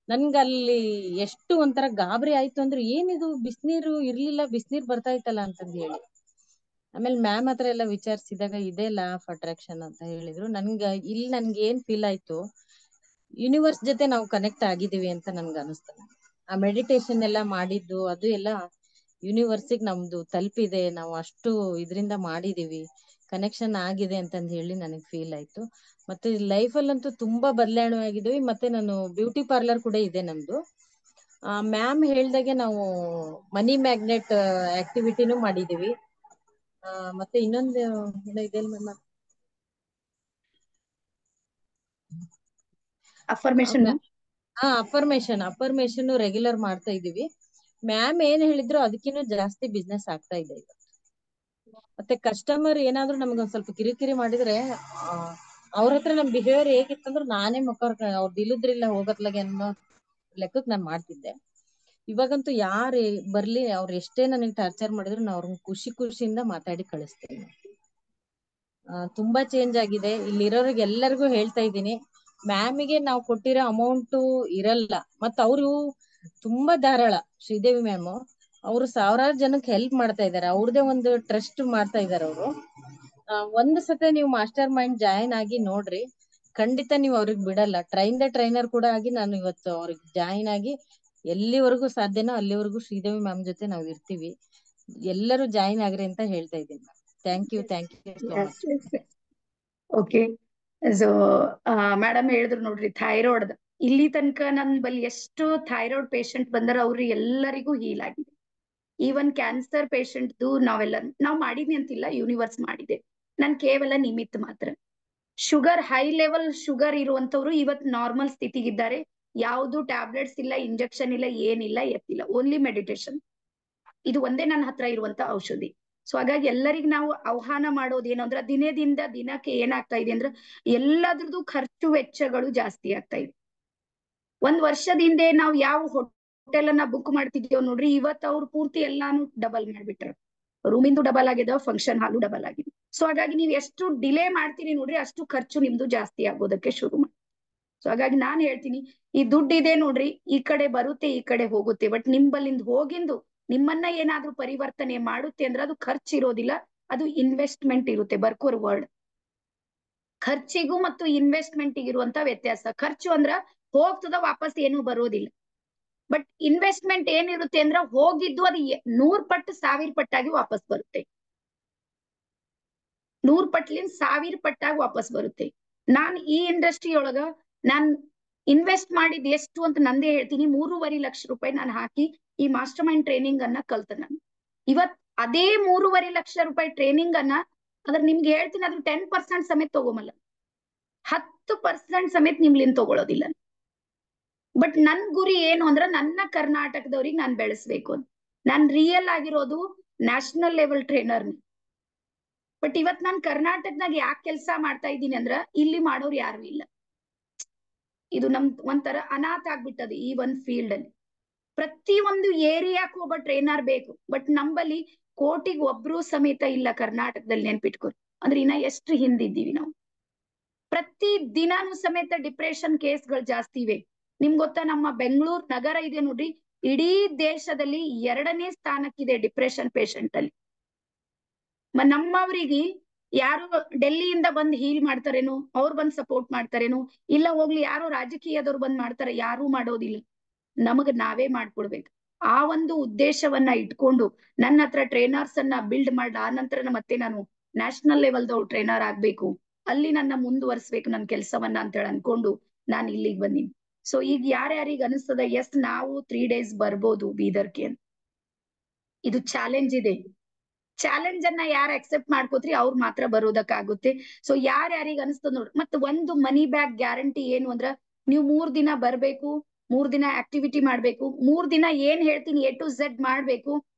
ನನ್ಗಲ್ಲಿ ಎಷ್ಟು ಒಂಥರ ಗಾಬರಿ ಆಯ್ತು ಅಂದ್ರೆ, ಏನಿದು ಬಿಸಿನೀರು ಇರ್ಲಿಲ್ಲ, ಬಿಸಿನೀರ್ ಬರ್ತಾ ಇತ್ತಲ್ಲ ಅಂತಂದು ಹೇಳಿ. ಆಮೇಲೆ ಮ್ಯಾಮ್ ಹತ್ರ ಎಲ್ಲ ವಿಚಾರಿಸಿದಾಗ ಇದೇ ಲಾ ಆಫ್ ಅಟ್ರಾಕ್ಷನ್ ಅಂತ ಹೇಳಿದ್ರು. ಇಲ್ಲಿ ನನ್ಗೆ ಏನ್ ಫೀಲ್ ಆಯ್ತು, ಯೂನಿವರ್ಸ್ ಜೊತೆ ನಾವು ಕನೆಕ್ಟ್ ಆಗಿದೀವಿ ಅಂತ ನನ್ಗೆ ಅನಿಸ್ತದೆ. ಆ ಮೆಡಿಟೇಷನ್ ಎಲ್ಲ ಮಾಡಿದ್ದು ಅದು ಎಲ್ಲ ಯೂನಿವರ್ಸಿಗೆ ನಮ್ದು ತಲುಪಿದೆ, ನಾವು ಅಷ್ಟು ಇದರಿಂದ ಮಾಡಿದೀವಿ, ಕನೆಕ್ಷನ್ ಆಗಿದೆ ಅಂತಂದು ಹೇಳಿ ನನಗೆ ಫೀಲ್ ಆಯ್ತು. ಮತ್ತೆ ಲೈಫಲ್ಲಂತೂ ತುಂಬಾ ಬದಲಾವಣೆ ಆಗಿದ್ವಿ. ಮತ್ತೆ ನಾನು ಬ್ಯೂಟಿ ಪಾರ್ಲರ್ ಕೂಡ ಇದೆ ನಮ್ದು. ಮ್ಯಾಮ್ ಹೇಳ್ದಾಗೆ ನಾವು ಮನಿ ಮ್ಯಾಗ್ನೆಟ್ ಆಕ್ಟಿವಿಟಿನೂ ಮಾಡಿದೀವಿ. ಮತ್ತೆ ಇನ್ನೊಂದು ಏನೋ ಇದೆ ಮ್ಯಾಮ್, ಅಫರ್ಮೇಶನ್ ರೆಗ್ಯುಲರ್ ಮಾಡ್ತಾ ಇದೀವಿ. ಮ್ಯಾಮ್ ಏನ್ ಹೇಳಿದ್ರು ಅದಕ್ಕಿಂತ ಜಾಸ್ತಿ ಬಿಸ್ನೆಸ್ ಆಗ್ತಾ ಇದೆ ಈಗ. ಮತ್ತೆ ಕಸ್ಟಮರ್ ಏನಾದ್ರು ನಮ್ಗೆ ಒಂದ್ ಸ್ವಲ್ಪ ಕಿರಿಕಿರಿ ಮಾಡಿದ್ರೆ ಅವ್ರ ಹತ್ರ ನಮ್ ಬಿಹೇವಿಯರ್ ಹೇಗಿತ್ತಂದ್ರೆ ನಾನೇ ಅವ್ರದ್ದು ಇಲ್ಲದ್ರಿಲ್ಲ ಹೋಗತ್ಲಾಗೆ ಅನ್ನೋ ಲೆಕ್ಕಕ್ಕೆ ನಾನ್ ಮಾಡ್ತಿದ್ದೆ. ಇವಾಗಂತೂ ಯಾರು ಬರ್ಲಿ, ಅವ್ರು ಎಷ್ಟೇ ನನಗೆ ಟಾರ್ಚರ್ ಮಾಡಿದ್ರು ನಾ ಅವ್ರನ್ನ ಖುಷಿಯಿಂದ ಮಾತಾಡಿ ಕಳಿಸ್ತೇನೆ. ತುಂಬಾ ಚೇಂಜ್ ಆಗಿದೆ. ಇಲ್ಲಿರೋರಿಗೆ ಎಲ್ಲರಿಗೂ ಹೇಳ್ತಾ ಇದ್ದೀನಿ, ಮ್ಯಾಮಿಗೆ ನಾವು ಕೊಟ್ಟಿರೋ ಅಮೌಂಟ್ ಇರಲ್ಲ. ಮತ್ತ ಅವರು ತುಂಬಾ ಧಾರಾಳ, ಶ್ರೀದೇವಿ ಮ್ಯಾಮ್ ಅವರು ಸಾವಿರಾರು ಜನಕ್ಕೆ ಹೆಲ್ಪ್ ಮಾಡ್ತಾ ಇದ್ದಾರೆ. ಅವ್ರದೇ ಒಂದು ಟ್ರಸ್ಟ್ ಮಾಡ್ತಾ ಇದ್ದಾರೆ ಅವರು. ಒಂದು ಸತಿ ನೀವು ಮಾಸ್ಟರ್ ಮೈಂಡ್ ಜಾಯಿನ್ ಆಗಿ ನೋಡ್ರಿ, ಖಂಡಿತ ನೀವು ಅವ್ರಿಗೆ ಬಿಡಲ್ಲ. ಟ್ರೈನರ್ ಕೂಡ ಆಗಿ ನಾನು ಇವತ್ತು ಅವ್ರಿಗೆ ಜಾಯಿನ್ ಆಗಿ ಎಲ್ಲಿವರೆಗೂ ಸಾಧ್ಯನೋ ಅಲ್ಲಿವರೆಗೂ ಶ್ರೀದೇವಿ ಮ್ಯಾಮ್ ಜೊತೆ ನಾವು ಇರ್ತೀವಿ. ಎಲ್ಲರೂ ಜಾಯಿನ್ ಆಗ್ರಿ ಅಂತ ಹೇಳ್ತಾ ಇದ್ದೀನಿ. Thank you so much. Okay, so madam ಹೇಳಿದ್ರು ನೋಡ್ರಿ, ಥೈರಾಯ್ಡ್ ಇಲ್ಲಿ ತನಕ ನನ್ ಬಲ್ಲಿ ಎಷ್ಟು ಥೈರಾಯ್ಡ್ ಪೇಷಂಟ್ ಬಂದಾರ ಅವ್ರು ಎಲ್ಲರಿಗೂ ಹೀಲ್ ಆಗಿದೆ. ಈವನ್ ಕ್ಯಾನ್ಸರ್ ಪೇಷಂಟ್ದು ನಾವ್ ಮಾಡಿದ್ನಿ ಅಂತಿಲ್ಲ, ಯೂನಿವರ್ಸ್ ಮಾಡಿದೆ. ನಾನ್ ಕೇವಲ ನಿಮಿತ್ತ ಮಾತ್ರ. ಶುಗರ್ ಹೈ ಲೆವೆಲ್ ಶುಗರ್ ಇರುವಂತವ್ರು ಇವತ್ ನಾರ್ಮಲ್ ಸ್ಥಿತಿಗಿದ್ದಾರೆ. ಯಾವ್ದು ಟ್ಯಾಬ್ಲೆಟ್ಸ್ ಇಲ್ಲ, ಇಂಜೆಕ್ಷನ್ ಇಲ್ಲ, ಏನಿಲ್ಲ, ಎತ್ತಿಲ್ಲ, ಓನ್ಲಿ ಮೆಡಿಟೇಷನ್. ಇದು ಒಂದೇ ನನ್ನ ಹತ್ರ ಇರುವಂತ ಔಷಧಿ. ಸೊ ಹಾಗಾಗಿ ಎಲ್ಲರಿಗೂ ನಾವು ಆಹ್ವಾನ ಮಾಡೋದು ಏನು ಅಂದ್ರೆ, ದಿನಕ್ಕೆ ಏನಾಗ್ತಾ ಇದೆ ಅಂದ್ರೆ ಎಲ್ಲದ್ರದ್ದು ಖರ್ಚು ವೆಚ್ಚಗಳು ಜಾಸ್ತಿ ಆಗ್ತಾ ಇದೆ. ಒಂದ್ ವರ್ಷದ ಹಿಂದೆ ನಾವು ಯಾವ ಹೋಟೆಲ್ ಅನ್ನ ಬುಕ್ ಮಾಡ್ತಿದ್ಯೋ ನೋಡ್ರಿ, ಇವತ್ತು ಅವ್ರು ಪೂರ್ತಿ ಎಲ್ಲಾನು ಡಬಲ್ ಮಾಡ್ಬಿಟ್ರ. ರೂಮಿಂದು ಡಬಲ್ ಆಗಿದೆ, ಫಂಕ್ಷನ್ ಹಾಲು ಡಬಲ್ ಆಗಿದೆ. ಸೊ ಹಾಗಾಗಿ ನೀವು ಎಷ್ಟು ಡಿಲೇ ಮಾಡ್ತೀರಿ ನೋಡ್ರಿ, ಅಷ್ಟು ಖರ್ಚು ನಿಮ್ದು ಜಾಸ್ತಿ ಆಗೋದಕ್ಕೆ ಶುರು ಮಾಡಿ. ಸೊ ಹಾಗಾಗಿ ನಾನ್ ಹೇಳ್ತೀನಿ, ಈ ದುಡ್ಡು ಇದೆ ನೋಡ್ರಿ, ಈ ಕಡೆ ಬರುತ್ತೆ, ಈ ಕಡೆ ಹೋಗುತ್ತೆ. ಬಟ್ ನಿಂಬಲ್ಲಿಂದ ಹೋಗಿಂದು ನಿಮ್ಮನ್ನ ಏನಾದ್ರೂ ಪರಿವರ್ತನೆ ಮಾಡುತ್ತೆ ಅಂದ್ರೆ ಅದು ಖರ್ಚು ಇರೋದಿಲ್ಲ, ಅದು ಇನ್ವೆಸ್ಟ್ಮೆಂಟ್ ಇರುತ್ತೆ. ಬರ್ಕೋರ್ ವರ್ಡ್. ಖರ್ಚಿಗೂ ಮತ್ತು ಇನ್ವೆಸ್ಟ್ಮೆಂಟ್ ಇರುವಂತ ವ್ಯತ್ಯಾಸ. ಖರ್ಚು ಅಂದ್ರ ಹೋಗ್ತದ, ವಾಪಸ್ ಏನು ಬರೋದಿಲ್ಲ. ಬಟ್ ಇನ್ವೆಸ್ಟ್ಮೆಂಟ್ ಏನಿರುತ್ತೆ ಅಂದ್ರ ಹೋಗಿದ್ದು ಅದು 100 ಪಟ್ಟು 1000 ಪಟ್ಟಾಗಿ ವಾಪಸ್ ಬರುತ್ತೆ. 100 ಪಟ್ಲಿಂದ 1000 ಪಟ್ಟಾಗಿ ವಾಪಸ್ ಬರುತ್ತೆ. ನಾನ್ ಈ ಇಂಡಸ್ಟ್ರಿ ಒಳಗ ನಾನ್ ಇನ್ವೆಸ್ಟ್ ಮಾಡಿದ್ ಎಷ್ಟು ಅಂತ ನಂದೇ ಹೇಳ್ತೀನಿ. 3.5 ಲಕ್ಷ ರೂಪಾಯಿ ನಾನು ಹಾಕಿ ಈ ಮಾಸ್ಟರ್ ಮೈಂಡ್ ಟ್ರೈನಿಂಗ್ ಅನ್ನ ಕಲ್ತ ನಾನು. ಇವತ್ ಅದೇ 3.5 ಲಕ್ಷ ರೂಪಾಯಿ ಟ್ರೈನಿಂಗ್ ಅನ್ನ ಅದ್ರ ನಿಮ್ಗೆ ಹೇಳ್ತೀನಿ, ಅದ್ರ 10% ಸಮೇತ ತಗೋಮಲ್ಲ, 10% ಸಮೇತ ನಿಮ್ಲಿಂದ ತಗೊಳ್ಳೋದಿಲ್ಲ. ಬಟ್ ನನ್ ಗುರಿ ಏನು ಅಂದ್ರ ನನ್ನ ಕರ್ನಾಟಕದವ್ರಿಗೆ ನಾನ್ ಬೆಳೆಸ್ಬೇಕು ಅಂತ. ನಾನ್ ರಿಯಲ್ ಆಗಿರೋದು ನ್ಯಾಷನಲ್ ಲೆವೆಲ್ ಟ್ರೈನರ್. ಬಟ್ ಇವತ್ ನಾನ್ ಕರ್ನಾಟಕದಾಗ ಯಾಕೆ ಕೆಲಸ ಮಾಡ್ತಾ ಇದ್ದೀನಿ ಅಂದ್ರ ಇಲ್ಲಿ ಮಾಡೋರು ಯಾರು ಇಲ್ಲ. ಇದು ಒಂಥರ ಅನಾಥ ಆಗ್ಬಿಟ್ಟದ ಈ ಒಂದ್ ಫೀಲ್ಡ್ ಅಲ್ಲಿ. ಪ್ರತಿ ಒಂದು ಏರಿಯಾಕ್ಕೂ ಒಬ್ಬ ಟ್ರೈನರ್ ಬೇಕು. ಬಟ್ ನಂಬಲ್ಲಿ ಕೋಟಿಗೆ ಒಬ್ರು ಸಮೇತ ಇಲ್ಲ ಕರ್ನಾಟಕದಲ್ಲಿ. ನೆನ್ಪಿಟ್ಕೊರಿ, ಅಂದ್ರೆ ಇನ್ನ ಎಷ್ಟು ಹಿಂದಿದ್ದೀವಿ ನಾವು. ಪ್ರತಿ ದಿನಾನು ಸಮೇತ ಡಿಪ್ರೆಷನ್ ಕೇಸ್ಗಳು ಜಾಸ್ತಿ ಇವೆ. ನಿಮ್ಗೆ ಗೊತ್ತಾ, ನಮ್ಮ ಬೆಂಗಳೂರು ನಗರ ಇದೆ ನೋಡ್ರಿ, ಇಡೀ ದೇಶದಲ್ಲಿ 2ನೇ ಸ್ಥಾನಕ್ಕಿದೆ ಡಿಪ್ರೆಷನ್ ಪೇಷಂಟ್ ಅಲ್ಲಿ. ನಮ್ಮವ್ರಿಗೆ ಯಾರು ಡೆಲ್ಲಿಯಿಂದ ಬಂದ್ ಹೀಲ್ ಮಾಡ್ತಾರೇನು, ಅವ್ರು ಬಂದ್ ಸಪೋರ್ಟ್ ಮಾಡ್ತಾರೇನು, ಇಲ್ಲ ಹೋಗ್ಲಿ ಯಾರು ರಾಜಕೀಯದವ್ರು ಬಂದ್ ಮಾಡ್ತಾರೆ, ಯಾರು ಮಾಡೋದಿಲ್ಲ. ನಮಗ್ ನಾವೇ ಮಾಡ್ಕೊಡ್ಬೇಕು. ಆ ಒಂದು ಉದ್ದೇಶವನ್ನ ಇಟ್ಕೊಂಡು ನನ್ನ ಹತ್ರ ಟ್ರೈನರ್ಸ್ ಅನ್ನ ಬಿಲ್ಡ್ ಮಾಡಿ, ಆ ನಂತರ ಮತ್ತೆ ನಾನು ನ್ಯಾಷನಲ್ ಲೆವೆಲ್ದವ್ರು ಟ್ರೈನರ್ ಆಗ್ಬೇಕು, ಅಲ್ಲಿ ನನ್ನ ಮುಂದುವರ್ಸ್ಬೇಕು ನನ್ನ ಕೆಲಸವನ್ನ ಅಂತ ಹೇಳಿ ಅನ್ಕೊಂಡು ನಾನು ಇಲ್ಲಿಗೆ ಬಂದೀನಿ. ಸೊ ಈಗ ಯಾರ್ಯಾರಿಗೆ ಅನಿಸ್ತದ, ಎಸ್ ನಾವು 3 days ಬರ್ಬೋದು ಬೀದರ್ಗೆ ಅಂತ. ಇದು ಚಾಲೆಂಜ್ ಇದೆ. ಚಾಲೆಂಜ್ ಅನ್ನ ಯಾರು ಅಕ್ಸೆಪ್ಟ್ ಮಾಡ್ಕೋತ್ರಿ ಅವ್ರು ಮಾತ್ರ ಬರೋದಕ್ಕಾಗುತ್ತೆ. ಸೊ ಯಾರ್ಯಾರಿಗೆ ಅನಿಸ್ತದ ನೋಡ್ರಿ. ಮತ್ತೆ ಒಂದು ಮನಿ ಬ್ಯಾಕ್ ಗ್ಯಾರಂಟಿ ಏನು ಅಂದ್ರ, ನೀವು 3 ದಿನ ಬರ್ಬೇಕು, 3 ದಿನ ಆಕ್ಟಿವಿಟಿ ಮಾಡ್ಬೇಕು, 3 ದಿನ ಏನ್ ಹೇಳ್ತೀನಿ A to Z ಮಾಡ್ಬೇಕು.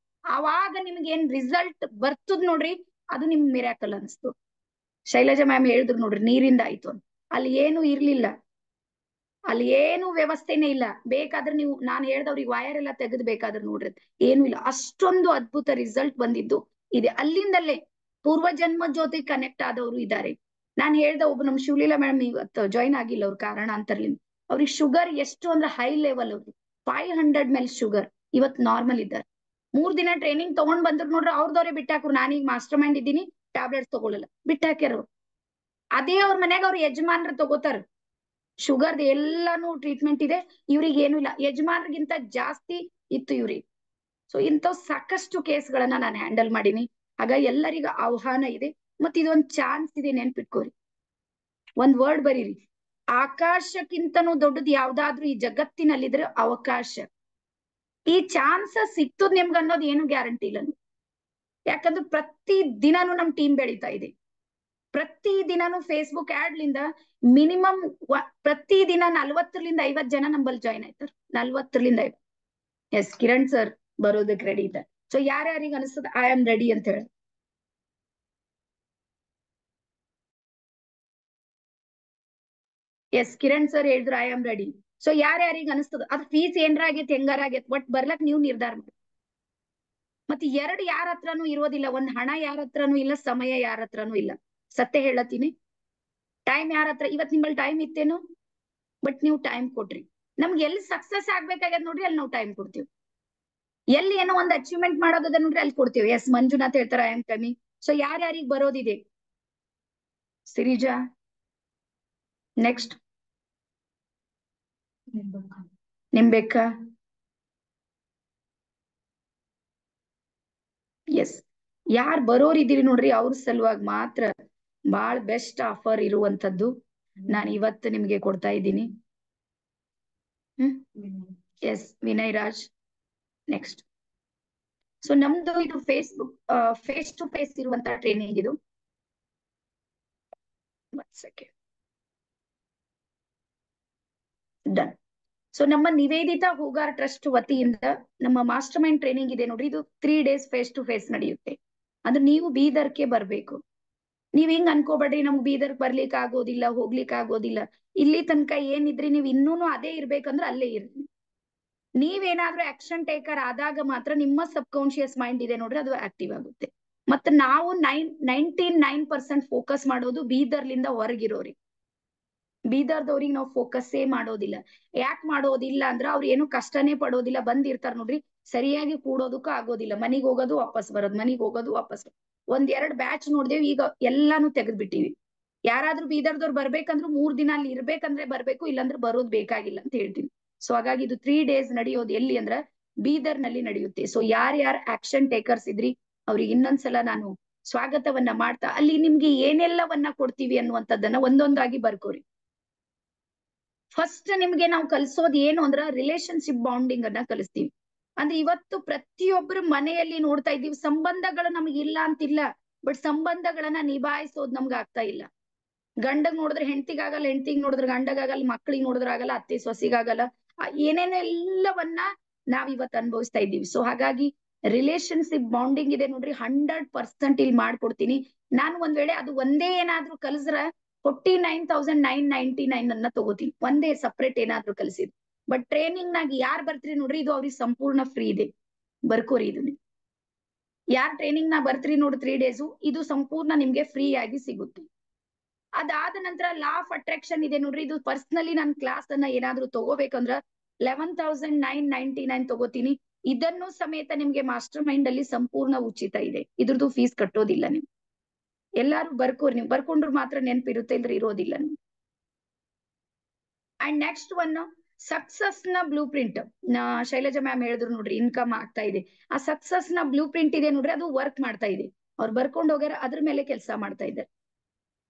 ಆವಾಗ ನಿಮ್ಗೆ ಏನ್ ರಿಸಲ್ಟ್ ಬರ್ತದ ನೋಡ್ರಿ, ಅದು ನಿಮ್ ಮಿರಾಕಲ್ ಅನಿಸ್ತು. ಶೈಲಜಾ ಮ್ಯಾಮ್ ಹೇಳಿದ್ರು ನೋಡ್ರಿ, ನೀರಿಂದ ಆಯ್ತು ಅಂತ. ಅಲ್ಲಿ ಏನು ಇರ್ಲಿಲ್ಲ, ಅಲ್ಲಿ ಏನು ವ್ಯವಸ್ಥೆನೇ ಇಲ್ಲ. ಬೇಕಾದ್ರೆ ನೀವು ನಾನು ಹೇಳ್ದವ್ರಿಗೆ ವೈರ್ ಎಲ್ಲ ತೆಗೆದು ಬೇಕಾದ್ರೆ ನೋಡ್ರಿ, ಏನು ಇಲ್ಲ. ಅಷ್ಟೊಂದು ಅದ್ಭುತ ರಿಸಲ್ಟ್ ಬಂದಿದ್ದು ಇದೆ. ಅಲ್ಲಿಂದಲೇ ಪೂರ್ವಜನ್ಮ ಜೊತೆ ಕನೆಕ್ಟ್ ಆದವರು ಇದ್ದಾರೆ. ನಾನು ಹೇಳ್ದ ಒಬ್ಬ ನಮ್ ಶಿವಲೀಲಾ ಮೇಡಮ್ ಇವತ್ತು ಜಾಯಿನ್ ಆಗಿಲ್ಲ, ಅವ್ರ ಕಾರಣಾಂತರದಿಂದ. ಅವ್ರಿಗೆ ಶುಗರ್ ಎಷ್ಟು ಅಂದ್ರೆ ಹೈ ಲೆವೆಲ್, ಅವ್ರಿಗೆ 500 ಮೇಲೆ ಶುಗರ್, ಇವತ್ ನಾರ್ಮಲ್ ಇದ್ದಾರೆ. 3 ದಿನ ಟ್ರೈನಿಂಗ್ ತಗೊಂಡ್ ಬಂದ್ರು ನೋಡ್ರಿ, ಅವ್ರದವ್ರೆ ಬಿಟ್ಟಾಕ್ರು. ನಾನೀಗ ಮಾಸ್ಟರ್ ಮೈಂಡ್ ಇದ್ದೀನಿ, ಟ್ಯಾಬ್ಲೆಟ್ಸ್ ತಗೊಳ್ಳಲ್ಲ, ಬಿಟ್ಟಾಕ್ಯಾರ. ಅದೇ ಅವ್ರ ಮನ್ಯಾಗ ಅವ್ರ ಯಜಮಾನ್ರ ತಗೋತಾರ. ಶುಗರ್ದ ಎಲ್ಲಾನು ಟ್ರೀಟ್ಮೆಂಟ್ ಇದೆ, ಇವ್ರಿಗೆ ಏನು ಇಲ್ಲ. ಯಜಮಾನ್ರಿಗಿಂತ ಜಾಸ್ತಿ ಇತ್ತು ಇವ್ರಿಗೆ. ಸೊ ಇಂಥವ್ ಸಾಕಷ್ಟು ಕೇಸ್ಗಳನ್ನ ನಾನು ಹ್ಯಾಂಡಲ್ ಮಾಡೀನಿ. ಆಗ ಎಲ್ಲರಿಗ ಆಹ್ವಾನ ಇದೆ, ಮತ್ ಇದೊಂದ್ ಚಾನ್ಸ್ ಇದೆ, ನೆನ್ಪಿಟ್ಕೋರಿ. ಒಂದ್ ವರ್ಡ್ ಬರೀರಿ, ಆಕಾಶಕ್ಕಿಂತನೂ ದೊಡ್ಡದು ಯಾವ್ದಾದ್ರು ಈ ಜಗತ್ತಿನಲ್ಲಿದ್ರೆ ಅವಕಾಶ. ಈ ಚಾನ್ಸ್ ಸಿಕ್ತದ್ ನಿಮ್ಗೆ ಅನ್ನೋದು ಏನು ಗ್ಯಾರಂಟಿ ಇಲ್ಲ. ಯಾಕಂದ್ರೆ ಪ್ರತಿ ದಿನಾನು ನಮ್ ಟೀಮ್ ಬೆಳೀತಾ ಇದೆ. ಪ್ರತಿ ದಿನಾನು ಫೇಸ್ಬುಕ್ ಆಡ್ಲಿಂದ ಮಿನಿಮಮ್ ಪ್ರತಿ ದಿನ 40-50 ಜನ ನಂಬಲ್ಲಿ ಜಾಯ್ನ್ ಆಯ್ತಾರ. 40-50. ಎಸ್, ಕಿರಣ್ ಸರ್ ಬರೋದಕ್ಕೆ ರೆಡಿ ಇದ್ದಾರೆ. ಸೊ ಯಾರ್ಯಾರಿಗೆ ಅನಿಸ್ತದ ಐ ಆಮ್ ರೆಡಿ ಅಂತ ಹೇಳಿ. ಎಸ್, ಕಿರಣ್ ಸರ್ ಹೇಳಿದ್ರು ಐ ಆಮ್ ರೆಡಿ. ಸೊ ಯಾರ್ಯಾರಿಗೆ ಅನಿಸ್ತದ, ಅದ್ ಫೀಸ್ ಏನ್ರ ಆಗೈತಿ ಹೆಂಗಾರ ಆಗೈತಿ, ಬಟ್ ಬರ್ಲಕ್ ನೀವು ನಿರ್ಧಾರ ಮಾಡಿ. ಮತ್ತೆ ಎರಡು ಯಾರ ಹತ್ರನೂ ಇರೋದಿಲ್ಲ. ಒಂದ್ ಹಣ ಯಾರ ಹತ್ರನೂ ಇಲ್ಲ, ಸಮಯ ಯಾರ ಹತ್ರನೂ ಇಲ್ಲ. ಸತ್ಯ ಹೇಳತ್ತೀನಿ. ಟೈಮ್ ಯಾರ ಹತ್ರ, ಇವತ್ ನಿಮ್ಮಲ್ಲಿ ಟೈಮ್ ಇತ್ತೇನು, ಬಟ್ ನೀವು ಟೈಮ್ ಕೊಟ್ರಿ. ನಮ್ಗೆ ಎಲ್ಲಿ ಸಕ್ಸಸ್ ಆಗ್ಬೇಕಾಗ್ಯದ ನೋಡ್ರಿ, ಅಲ್ಲಿ ನಾವು ಟೈಮ್ ಕೊಡ್ತೀವಿ. ಎಲ್ಲಿ ಏನೋ ಒಂದು ಅಚೀವ್ಮೆಂಟ್ ಮಾಡೋದದ ನೋಡ್ರಿ, ಅಲ್ಲಿ ಕೊಡ್ತೀವಿ. ಎಸ್, ಮಂಜುನಾಥ್ ಹೇಳ್ತಾರ ಐ ಆಮ್ ಕಮಿಂಗ್. ಸೊ ಯಾರ್ಯಾರಿಗೆ ಬರೋದಿದೆ? ಸಿರಿಜಾ, ನೆಕ್ಸ್ಟ್ ನಿಂಬೆಕ್ಕ. ಎಸ್, ಯಾರ್ ಬರೋರಿದ್ದೀರಿ ನೋಡ್ರಿ, ಅವ್ರ ಸಲುವಾಗಿ ಮಾತ್ರ ಬಾಳ್ ಬೆಸ್ಟ್ ಆಫರ್ ಇರುವಂತದ್ದು ನಾನು ಇವತ್ತು ನಿಮ್ಗೆ ಕೊಡ್ತಾ ಇದ್ದೀನಿ. Yes, Vinay Raj, next. So ನಮ್ದು ಇದು ಫೇಸ್ಬುಕ್ ಫೇಸ್ ಟು ಫೇಸ್ ಇರುವಂತ ಟ್ರೈನಿಂಗ್ ಇದು. ಡನ್. ಸೊ ನಮ್ಮ ನಿವೇದಿತಾ ಹೂಗಾರ್ ಟ್ರಸ್ಟ್ ವತಿಯಿಂದ ನಮ್ಮ ಮಾಸ್ಟರ್ ಮೈಂಡ್ ಟ್ರೈನಿಂಗ್ ಇದೆ ನೋಡ್ರಿ, ಇದು 3 days ಫೇಸ್ ಟು ಫೇಸ್ ನಡೆಯುತ್ತೆ. ಅಂದ್ರೆ ನೀವು ಬೀದರ್ಗೆ ಬರ್ಬೇಕು. ನೀವ್ ಹಿಂಗ್ ಅನ್ಕೋಬೇಡ್ರಿ, ನಮ್ಗ್ ಬೀದರ್ಗ್ ಬರ್ಲಿಕ್ಕೆ ಆಗೋದಿಲ್ಲ, ಹೋಗ್ಲಿಕ್ಕೆ ಆಗೋದಿಲ್ಲ. ಇಲ್ಲಿ ತನಕ ಏನಿದ್ರಿ ನೀವು ಇನ್ನೂನು ಅದೇ ಇರ್ಬೇಕಂದ್ರೆ ಅಲ್ಲೇ ಇರ್ರಿ. ನೀವೇನಾದ್ರೂ ಆಕ್ಷನ್ ಟೇಕರ್ ಆದಾಗ ಮಾತ್ರ ನಿಮ್ಮ ಸಬ್ ಕಾನ್ಶಿಯಸ್ ಮೈಂಡ್ ಇದೆ ನೋಡ್ರಿ, ಅದು ಆಕ್ಟಿವ್ ಆಗುತ್ತೆ. ಮತ್ತೆ ನಾವು 99% ಫೋಕಸ್ ಮಾಡೋದು ಬೀದರ್ಲಿಂದ ಹೊರಗಿರೋರಿ. ಬೀದರ್ದವ್ರಿಗೆ ನಾವು ಫೋಕಸ್ಸೇ ಮಾಡೋದಿಲ್ಲ. ಯಾಕೆ ಮಾಡೋದಿಲ್ಲ ಅಂದ್ರ ಅವ್ರು ಏನು ಕಷ್ಟನೇ ಪಡೋದಿಲ್ಲ. ಬಂದಿರ್ತಾರ ನೋಡ್ರಿ, ಸರಿಯಾಗಿ ಕೂಡೋದಕ್ಕೂ ಆಗೋದಿಲ್ಲ. ಮನಿಗ್ ಹೋಗೋದು ವಾಪಸ್ ಬರೋದು, ಮನಿಗ್ ಹೋಗೋದು ವಾಪಸ್. 1-2 ಬ್ಯಾಚ್ ನೋಡ್ದೇವಿ, ಈಗ ಎಲ್ಲಾನು ತೆಗೆದ್ಬಿಟ್ಟಿವಿ. ಯಾರಾದ್ರೂ ಬೀದರ್ದವ್ರು ಬರ್ಬೇಕಂದ್ರು 3 ದಿನ ಅಲ್ಲಿ ಇರ್ಬೇಕಂದ್ರೆ ಬರ್ಬೇಕು, ಇಲ್ಲಾಂದ್ರೆ ಬರೋದ್ ಬೇಕಾಗಿಲ್ಲ ಅಂತ ಹೇಳ್ತೀನಿ. ಸೊ ಹಾಗಾಗಿ ಇದು 3 days ನಡೆಯೋದು ಎಲ್ಲಿ ಅಂದ್ರ ಬೀದರ್ ನಲ್ಲಿ ನಡೆಯುತ್ತೆ. ಸೊ ಯಾರ್ಯಾರು ಆಕ್ಷನ್ ಟೇಕರ್ಸ್ ಇದ್ರಿ ಅವ್ರಿಗೆ ಇನ್ನೊಂದ್ಸಲ ನಾನು ಸ್ವಾಗತವನ್ನ ಮಾಡ್ತಾ, ಅಲ್ಲಿ ನಿಮ್ಗೆ ಏನೆಲ್ಲವನ್ನ ಕೊಡ್ತೀವಿ ಅನ್ನುವಂಥದ್ದನ್ನ ಒಂದೊಂದಾಗಿ ಬರ್ಕೋರಿ. ಫಸ್ಟ್ ನಿಮ್ಗೆ ನಾವು ಕಲಿಸೋದು ಏನು ಅಂದ್ರ ರಿಲೇಶನ್ಶಿಪ್ ಬಾಂಡಿಂಗ್ ಅನ್ನ ಕಲಿಸ್ತೀವಿ. ಅಂದ್ರೆ ಇವತ್ತು ಪ್ರತಿಯೊಬ್ಬರು ಮನೆಯಲ್ಲಿ ನೋಡ್ತಾ ಇದ್ದೀವಿ, ಸಂಬಂಧಗಳು ನಮ್ಗೆ ಇಲ್ಲ ಅಂತಿಲ್ಲ, ಬಟ್ ಸಂಬಂಧಗಳನ್ನ ನಿಭಾಯಿಸೋದು ನಮ್ಗೆ ಆಗ್ತಾ ಇಲ್ಲ. ಗಂಡಗ್ ನೋಡಿದ್ರೆ ಹೆಂಡತಿಗಾಗಲ್ಲ, ಹೆಂಡತಿಗ್ ನೋಡಿದ್ರೆ ಗಂಡಗಾಗಲ್ಲ, ಮಕ್ಕಳಿಗೆ ನೋಡಿದ್ರೆ ಆಗಲ್ಲ, ಅತ್ತೆ ಸೊಸಿಗಾಗಲ್ಲ. ಏನೇನೆಲ್ಲವನ್ನ ನಾವ್ ಇವತ್ತು ಅನುಭವಿಸ್ತಾ ಇದ್ದೀವಿ. ಸೊ ಹಾಗಾಗಿ ರಿಲೇಶನ್ಶಿಪ್ ಬಾಂಡಿಂಗ್ ಇದೆ ನೋಡ್ರಿ, 100% ಇಲ್ಲಿ ಮಾಡ್ಕೊಡ್ತೀನಿ ನಾನು. ಒಂದ್ ವೇಳೆ ಅದು ಒಂದೇ ಏನಾದ್ರೂ ಕಲಿಸ್ರ 49,999 ಅನ್ನ ತಗೋತೀನಿ, ಒಂದೇ ಸಪ್ರೇಟ್ ಏನಾದ್ರೂ ಕಲಿಸಿದ್. ಬಟ್ ಟ್ರೈನಿಂಗ್ ನಾಗ ಯಾರ್ ಬರ್ತೀರಿ ನೋಡ್ರಿ, ಇದು ಅವ್ರಿಗೆ ಸಂಪೂರ್ಣ ಫ್ರೀ ಇದೆ, ಬರ್ಕೋರಿ ಇದನ್ನ. ಯಾರ್ ಟ್ರೈನಿಂಗ್ ನಾ ಬರ್ತೀರಿ ನೋಡ್ರಿ 3 days, ಇದು ಸಂಪೂರ್ಣ ನಿಮ್ಗೆ ಫ್ರೀ ಆಗಿ ಸಿಗುತ್ತೆ. ಅದಾದ ನಂತರ ಲಾ ಆಫ್ ಅಟ್ರಾಕ್ಷನ್ ಇದೆ ನೋಡ್ರಿ, ಇದು ಪರ್ಸನಲಿ ನನ್ ಕ್ಲಾಸ್ ಅನ್ನ ಏನಾದ್ರೂ ತಗೋಬೇಕಂದ್ರ 11,999 ತಗೋತೀನಿ. ಇದನ್ನು ಸಮೇತ ನಿಮ್ಗೆ ಮಾಸ್ಟರ್ ಮೈಂಡ್ ಅಲ್ಲಿ ಸಂಪೂರ್ಣ ಉಚಿತ ಇದೆ, ಇದ್ರದ್ದು ಫೀಸ್ ಕಟ್ಟೋದಿಲ್ಲ. ನೀವು ಎಲ್ಲಾರು ಬರ್ಕೋರಿ, ನೀವು ಬರ್ಕೊಂಡ್ರು ಮಾತ್ರ ನೆನಪಿರುತ್ತೆ, ಇಲ್ದ್ರೆ ಇರೋದಿಲ್ಲ. ಅಂಡ್ ನೆಕ್ಸ್ಟ್ ಒನ್, ಸಕ್ಸಸ್ ನ ಬ್ಲೂ ಪ್ರಿಂಟ್. ಶೈಲಜಾ ಮ್ಯಾಮ್ ಹೇಳಿದ್ರು ನೋಡ್ರಿ, ಇನ್ಕಮ್ ಆಗ್ತಾ ಇದೆ. ಆ ಸಕ್ಸಸ್ ನ ಬ್ಲೂ ಪ್ರಿಂಟ್ ಇದೆ ನೋಡ್ರಿ, ಅದು ವರ್ಕ್ ಮಾಡ್ತಾ ಇದೆ. ಅವ್ರು ಬರ್ಕೊಂಡು ಹೋಗ್ಯಾರ, ಅದ್ರ ಮೇಲೆ ಕೆಲಸ ಮಾಡ್ತಾ ಇದ್ದಾರೆ.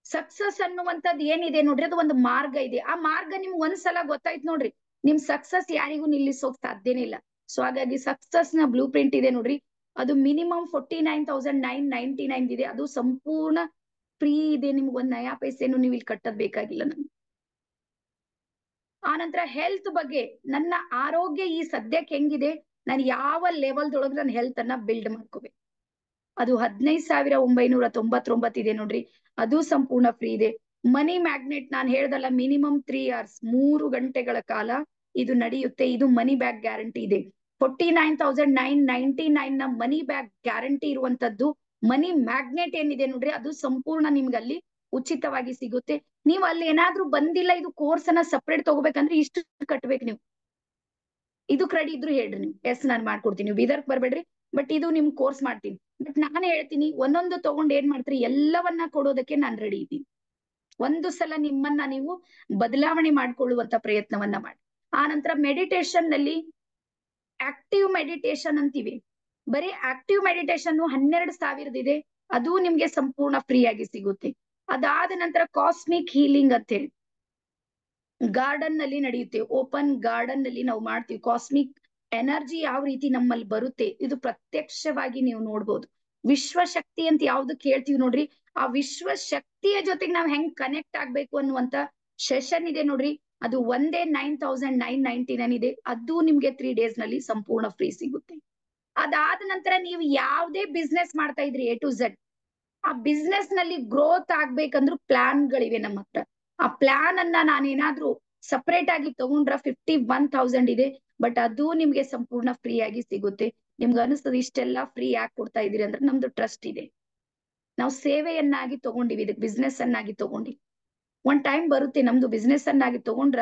ಸಕ್ಸಸ್ ಅನ್ನುವಂಥದ್ದು ಏನಿದೆ ನೋಡ್ರಿ, ಅದು ಒಂದು ಮಾರ್ಗ ಇದೆ. ಆ ಮಾರ್ಗ ನಿಮ್ಗೆ ಒಂದ್ಸಲ ಗೊತ್ತಾಯ್ತು ನೋಡ್ರಿ, ನಿಮ್ ಸಕ್ಸಸ್ ಯಾರಿಗೂ ನಿಲ್ಲಿಸೋಕ್ ಸಾಧ್ಯನೇ ಇಲ್ಲ. ಸೊ ಹಾಗಾಗಿ ಸಕ್ಸಸ್ ನ ಬ್ಲೂ ಪ್ರಿಂಟ್ ಇದೆ ನೋಡ್ರಿ, ಅದು ಮಿನಿಮಮ್ 49,999 ಇದೆ. ಅದು ಸಂಪೂರ್ಣ ಫ್ರೀ ಇದೆ, ನಿಮ್ಗೆ ಒಂದ್ ನಯಾ ಪೈಸೆನು ನೀವು ಇಲ್ಲಿ ಕಟ್ಟದ್ ಬೇಕಾಗಿಲ್ಲ ನಮ್ಗೆ. ಆನಂತರ ಹೆಲ್ತ್ ಬಗ್ಗೆ, ನನ್ನ ಆರೋಗ್ಯ ಈ ಸದ್ಯಕ್ಕೆ ಹೆಂಗಿದೆ, ನಾನು ಯಾವ ಲೆವೆಲ್ದೊಳಗೆ ನನ್ನ ಹೆಲ್ತ್ ಅನ್ನ ಬಿಲ್ಡ್ ಮಾಡ್ಕೋಬೇಕು, ಅದು 15,999 ಇದೆ ನೋಡ್ರಿ, ಅದು ಸಂಪೂರ್ಣ ಫ್ರೀ ಇದೆ. ಮನಿ ಮ್ಯಾಗ್ನೆಟ್ ನಾನು ಹೇಳ್ದಲ್ಲ, ಮಿನಿಮಮ್ 3 hours 3 ಗಂಟೆಗಳ ಕಾಲ ಇದು ನಡೆಯುತ್ತೆ. ಇದು ಮನಿ ಬ್ಯಾಕ್ ಗ್ಯಾರಂಟಿ ಇದೆ. 49,999 ನ ಮನಿ ಬ್ಯಾಕ್ ಗ್ಯಾರಂಟಿ ಇರುವಂತದ್ದು ಮನಿ ಮ್ಯಾಗ್ನೆಟ್ ಏನಿದೆ ನೋಡ್ರಿ, ಅದು ಸಂಪೂರ್ಣ ನಿಮ್ಗೆ ಅಲ್ಲಿ ಉಚಿತವಾಗಿ ಸಿಗುತ್ತೆ. ನೀವು ಅಲ್ಲಿ ಏನಾದ್ರೂ ಬಂದಿಲ್ಲ, ಇದು ಕೋರ್ಸ್ ಅನ್ನ ಸಪ್ರೇಟ್ ತಗೋಬೇಕಂದ್ರೆ ಇಷ್ಟು ಕಟ್ಬೇಕು ನೀವು. ಇದು ಕ್ರೆಡಿಟ್ ಇದ್ರು ಹೇಳ್ರಿ ನೀವು, ಎಸ್ ನಾನು ಮಾಡ್ಕೊಡ್ತೀನಿ. ನೀವು ಬೀದರ್ಕ್ ಬರ್ಬೇಡ್ರಿ, ಬಟ್ ಇದು ನಿಮ್ ಕೋರ್ಸ್ ಮಾಡ್ತೀನಿ. ಬಟ್ ನಾನು ಹೇಳ್ತೀನಿ ಒಂದೊಂದು ತಗೊಂಡ್ ಏನ್ ಮಾಡ್ತೀರಿ, ಎಲ್ಲವನ್ನ ಕೊಡೋದಕ್ಕೆ ನಾನು ರೆಡಿ ಇದ್ದೀನಿ. ಒಂದು ಸಲ ನಿಮ್ಮನ್ನ ನೀವು ಬದಲಾವಣೆ ಮಾಡ್ಕೊಳ್ಳುವಂತ ಪ್ರಯತ್ನವನ್ನ ಮಾಡಿ. ಆ ನಂತರ ಮೆಡಿಟೇಷನ್ ನಲ್ಲಿ ಆಕ್ಟಿವ್ ಮೆಡಿಟೇಷನ್ ಅಂತೀವಿ. ಬರೀ ಆಕ್ಟಿವ್ ಮೆಡಿಟೇಷನ್ 12,000 ಇದೆ, ಅದು ನಿಮ್ಗೆ ಸಂಪೂರ್ಣ ಫ್ರೀ ಆಗಿ ಸಿಗುತ್ತೆ. ಅದಾದ ನಂತರ ಕಾಸ್ಮಿಕ್ ಹೀಲಿಂಗ್ ಅಂತ ಹೇಳಿ ಗಾರ್ಡನ್ ನಲ್ಲಿ ನಡೆಯುತ್ತೆ. ಓಪನ್ ಗಾರ್ಡನ್ ನಲ್ಲಿ ನಾವು ಮಾಡ್ತೀವಿ. ಕಾಸ್ಮಿಕ್ ಎನರ್ಜಿ ಯಾವ ರೀತಿ ನಮ್ಮಲ್ಲಿ ಬರುತ್ತೆ ಇದು ಪ್ರತ್ಯಕ್ಷವಾಗಿ ನೀವು ನೋಡ್ಬೋದು. ವಿಶ್ವಶಕ್ತಿ ಅಂತ ಯಾವ್ದಕ್ ಹೇಳ್ತೀವಿ ನೋಡ್ರಿ, ಆ ವಿಶ್ವಶಕ್ತಿಯ ಜೊತೆಗೆ ನಾವ್ ಹೆಂಗ್ ಕನೆಕ್ಟ್ ಆಗ್ಬೇಕು ಅನ್ನುವಂತ ಸೆಷನ್ ಇದೆ ನೋಡ್ರಿ, ಅದು ಒಂದೇ 9,999 ಇದೆ. ಅದು ನಿಮ್ಗೆ 3 days ನಲ್ಲಿ ಸಂಪೂರ್ಣ ಫ್ರೀ ಸಿಗುತ್ತೆ. ಅದಾದ ನಂತರ ನೀವು ಯಾವ್ದೇ ಬಿಸ್ನೆಸ್ ಮಾಡ್ತಾ ಇದ್ರಿ A to Z, ಆ ಬಿಸ್ನೆಸ್ ನಲ್ಲಿ ಗ್ರೋತ್ ಆಗ್ಬೇಕಂದ್ರೂ ಪ್ಲಾನ್ಗಳಿವೆ ನಮ್ಮ ಹತ್ರ. ಆ ಪ್ಲಾನ್ ಅನ್ನ ನಾನೇನಾದ್ರೂ ಸಪರೇಟ್ ಆಗಿ ತಗೊಂಡ್ರ 51,000 ಇದೆ, ಬಟ್ ಅದು ನಿಮ್ಗೆ ಸಂಪೂರ್ಣ ಫ್ರೀ ಆಗಿ ಸಿಗುತ್ತೆ. ನಿಮ್ಗೆ ಅನಿಸ್ತದೆ ಇಷ್ಟೆಲ್ಲ ಫ್ರೀ ಯಾಕೆ ಕೊಡ್ತಾ ಇದೀರಿ ಅಂದ್ರೆ ನಮ್ದು ಟ್ರಸ್ಟ್ ಇದೆ, ನಾವು ಸೇವೆಯನ್ನಾಗಿ ತಗೊಂಡಿವಿ, ಇದಕ್ಕೆ ಬಿಸ್ನೆಸ್ ಅನ್ನಾಗಿ ತಗೊಂಡಿವಿ. ಒಂದ್ ಟೈಮ್ ಬರುತ್ತೆ ನಮ್ದು ಬಿಸ್ನೆಸ್ ಅನ್ನಾಗಿ ತಗೊಂಡ್ರ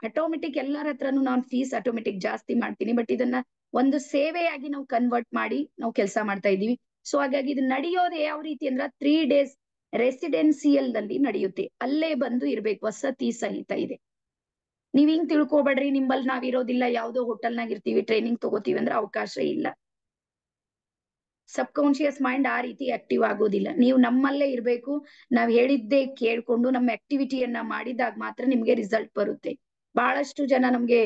ಆಟೋಮೆಟಿಕ್ ಎಲ್ಲರ ಹತ್ರನು ನಾನು ಫೀಸ್ ಆಟೋಮೆಟಿಕ್ ಜಾಸ್ತಿ ಮಾಡ್ತೀನಿ, ಬಟ್ ಇದನ್ನ ಒಂದು ಸೇವೆಯಾಗಿ ನಾವು ಕನ್ವರ್ಟ್ ಮಾಡಿ ನಾವು ಕೆಲಸ ಮಾಡ್ತಾ ಇದೀವಿ. ಸೊ ಹಾಗಾಗಿ ಇದು ನಡೆಯೋದು ಯಾವ ರೀತಿ ಅಂದ್ರ 3 days ರೆಸಿಡೆನ್ಸಿಯಲ್ ನಲ್ಲಿ ನಡೆಯುತ್ತೆ. ಅಲ್ಲೇ ಬಂದು ಇರ್ಬೇಕು, ವಸತಿ ಸಹಿತ ಇದೆ. ನೀವ್ ಹಿಂಗ್ ತಿಳ್ಕೊಬೇಡ್ರಿ ನಿಂಬಲ್ ನಾವ್ ಇರೋದಿಲ್ಲ, ಯಾವ್ದೋ ಹೋಟೆಲ್ನಾಗ ಇರ್ತೀವಿ ಟ್ರೈನಿಂಗ್ ತಗೋತೀವಿ ಅಂದ್ರೆ ಅವಕಾಶ ಇಲ್ಲ. ಸಬ್ ಕಾನ್ಶಿಯಸ್ ಮೈಂಡ್ ಆ ರೀತಿ ಆಕ್ಟಿವ್ ಆಗೋದಿಲ್ಲ. ನೀವು ನಮ್ಮಲ್ಲೇ ಇರ್ಬೇಕು, ನಾವ್ ಹೇಳಿದ್ದೇ ಕೇಳ್ಕೊಂಡು ನಮ್ಮ ಆಕ್ಟಿವಿಟಿಯನ್ನ ಮಾಡಿದಾಗ ಮಾತ್ರ ನಿಮ್ಗೆ ರಿಸಲ್ಟ್ ಬರುತ್ತೆ. ಬಹಳಷ್ಟು ಜನ ನಮ್ಗೆ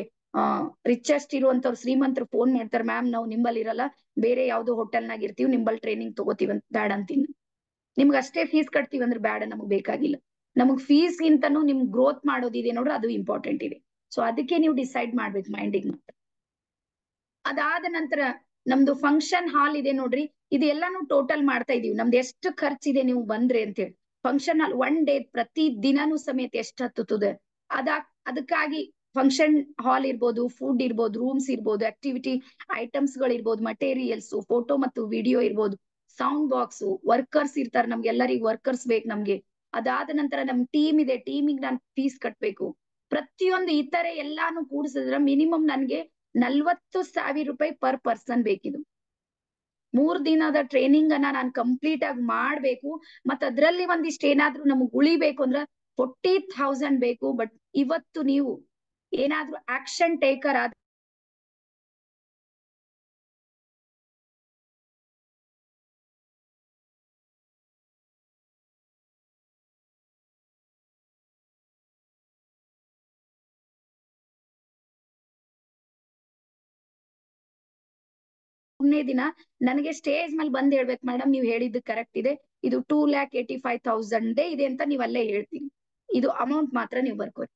ರಿಚೆಸ್ಟ್ ಇರುವಂತವ್ರು ಶ್ರೀಮಂತರು ಫೋನ್ ಮಾಡ್ತಾರೆ, ಮ್ಯಾಮ್ ನಾವು ನಿಂಬಲ್ ಇರಲ್ಲ, ಬೇರೆ ಯಾವ್ದೋ ಹೋಟೆಲ್ನಾಗ ಇರ್ತೀವಿ, ನಿಂಬಲ್ ಟ್ರೈನಿಂಗ್ ತಗೋತೀವಿ ಅಂತ. ಬ್ಯಾಡ ಅಂತೀನಿ. ನಿಮ್ಗೆ ಅಷ್ಟೇ ಫೀಸ್ ಕಟ್ತೀವಿ ಅಂದ್ರೆ ಬ್ಯಾಡ, ನಮಗ್ ಬೇಕಾಗಿಲ್ಲ. ನಮಗ್ ಫೀಸ್ ಗಿಂತನೂ ನಿಮ್ ಗ್ರೋತ್ ಮಾಡೋದಿದೆ ನೋಡ್ರಿ, ಅದು ಇಂಪಾರ್ಟೆಂಟ್ ಇದೆ. ಸೊ ಅದಕ್ಕೆ ನೀವು ಡಿಸೈಡ್ ಮಾಡ್ಬೇಕು ಮೈಂಡಿಗೆ ಮಾತ್ರ. ಅದಾದ ನಂತರ ನಮ್ದು ಫಂಕ್ಷನ್ ಹಾಲ್ ಇದೆ ನೋಡ್ರಿ, ಇದೆಲ್ಲಾನು ಟೋಟಲ್ ಮಾಡ್ತಾ ಇದೀವಿ. ನಮ್ದು ಎಷ್ಟು ಖರ್ಚಿದೆ ನೀವು ಬಂದ್ರೆ ಅಂತ ಹೇಳಿ. ಫಂಕ್ಷನ್ ಹಾಲ್ 1 day ಪ್ರತಿ ದಿನಾನು ಸಮೇತ ಎಷ್ಟು ಹತ್ತುತ್ತದೆ, ಅದಕ್ಕಾಗಿ ಫಂಕ್ಷನ್ ಹಾಲ್ ಇರ್ಬೋದು, ಫುಡ್ ಇರ್ಬೋದು, ರೂಮ್ಸ್ ಇರ್ಬೋದು, ಆಕ್ಟಿವಿಟಿ ಐಟಮ್ಸ್ ಗಳಿರ್ಬೋದು, ಮಟೀರಿಯಲ್ಸ್, ಫೋಟೋ ಮತ್ತು ವಿಡಿಯೋ ಇರ್ಬೋದು, ಸೌಂಡ್ ಬಾಕ್ಸ್, ವರ್ಕರ್ಸ್ ಇರ್ತಾರೆ, ನಮ್ಗೆಲ್ಲರಿಗೂ ವರ್ಕರ್ಸ್ ಬೇಕು ನಮ್ಗೆ. ಅದಾದ ನಂತರ ನಮ್ ಟೀಮ್ ಇದೆ, ಟೀಮಿಗೆ ನಾನು ಫೀಸ್ ಕಟ್ಬೇಕು. ಪ್ರತಿಯೊಂದು ಇತರೆ ಎಲ್ಲಾನು ಕೂಡಿಸಿದ್ರೆ ಮಿನಿಮಮ್ ನನ್ಗೆ 40,000 ರೂಪಾಯಿ ಪರ್ ಪರ್ಸನ್ ಬೇಕಿದು. 3 ದಿನದ ಟ್ರೈನಿಂಗ್ ಅನ್ನ ನಾನು ಕಂಪ್ಲೀಟ್ ಆಗಿ ಮಾಡ್ಬೇಕು, ಮತ್ತ ಅದ್ರಲ್ಲಿ ಒಂದಿಷ್ಟು ಏನಾದ್ರೂ ನಮಗ್ ಉಳಿಬೇಕು ಅಂದ್ರ 40,000 ಬೇಕು. ಬಟ್ ಇವತ್ತು ನೀವು ಏನಾದ್ರೂ ಆಕ್ಷನ್ ಟೇಕರ್ ಆದ ದಿನ ನನಗೆ ಸ್ಟೇಜ್ ಮೇಲೆ ಬಂದ್ ಹೇಳ್ಬೇಕು, ಮೇಡಮ್ ನೀವು ಹೇಳಿದ್ದು ಕರೆಕ್ಟ್ ಇದೆ, ಇದು 2,85,000 ಇದೆ ಅಂತ ನೀವ್ ಅಲ್ಲೇ ಹೇಳ್ತೀರಿ. ಇದು ಅಮೌಂಟ್ ಮಾತ್ರ ನೀವು ಬರ್ಕೋರಿ.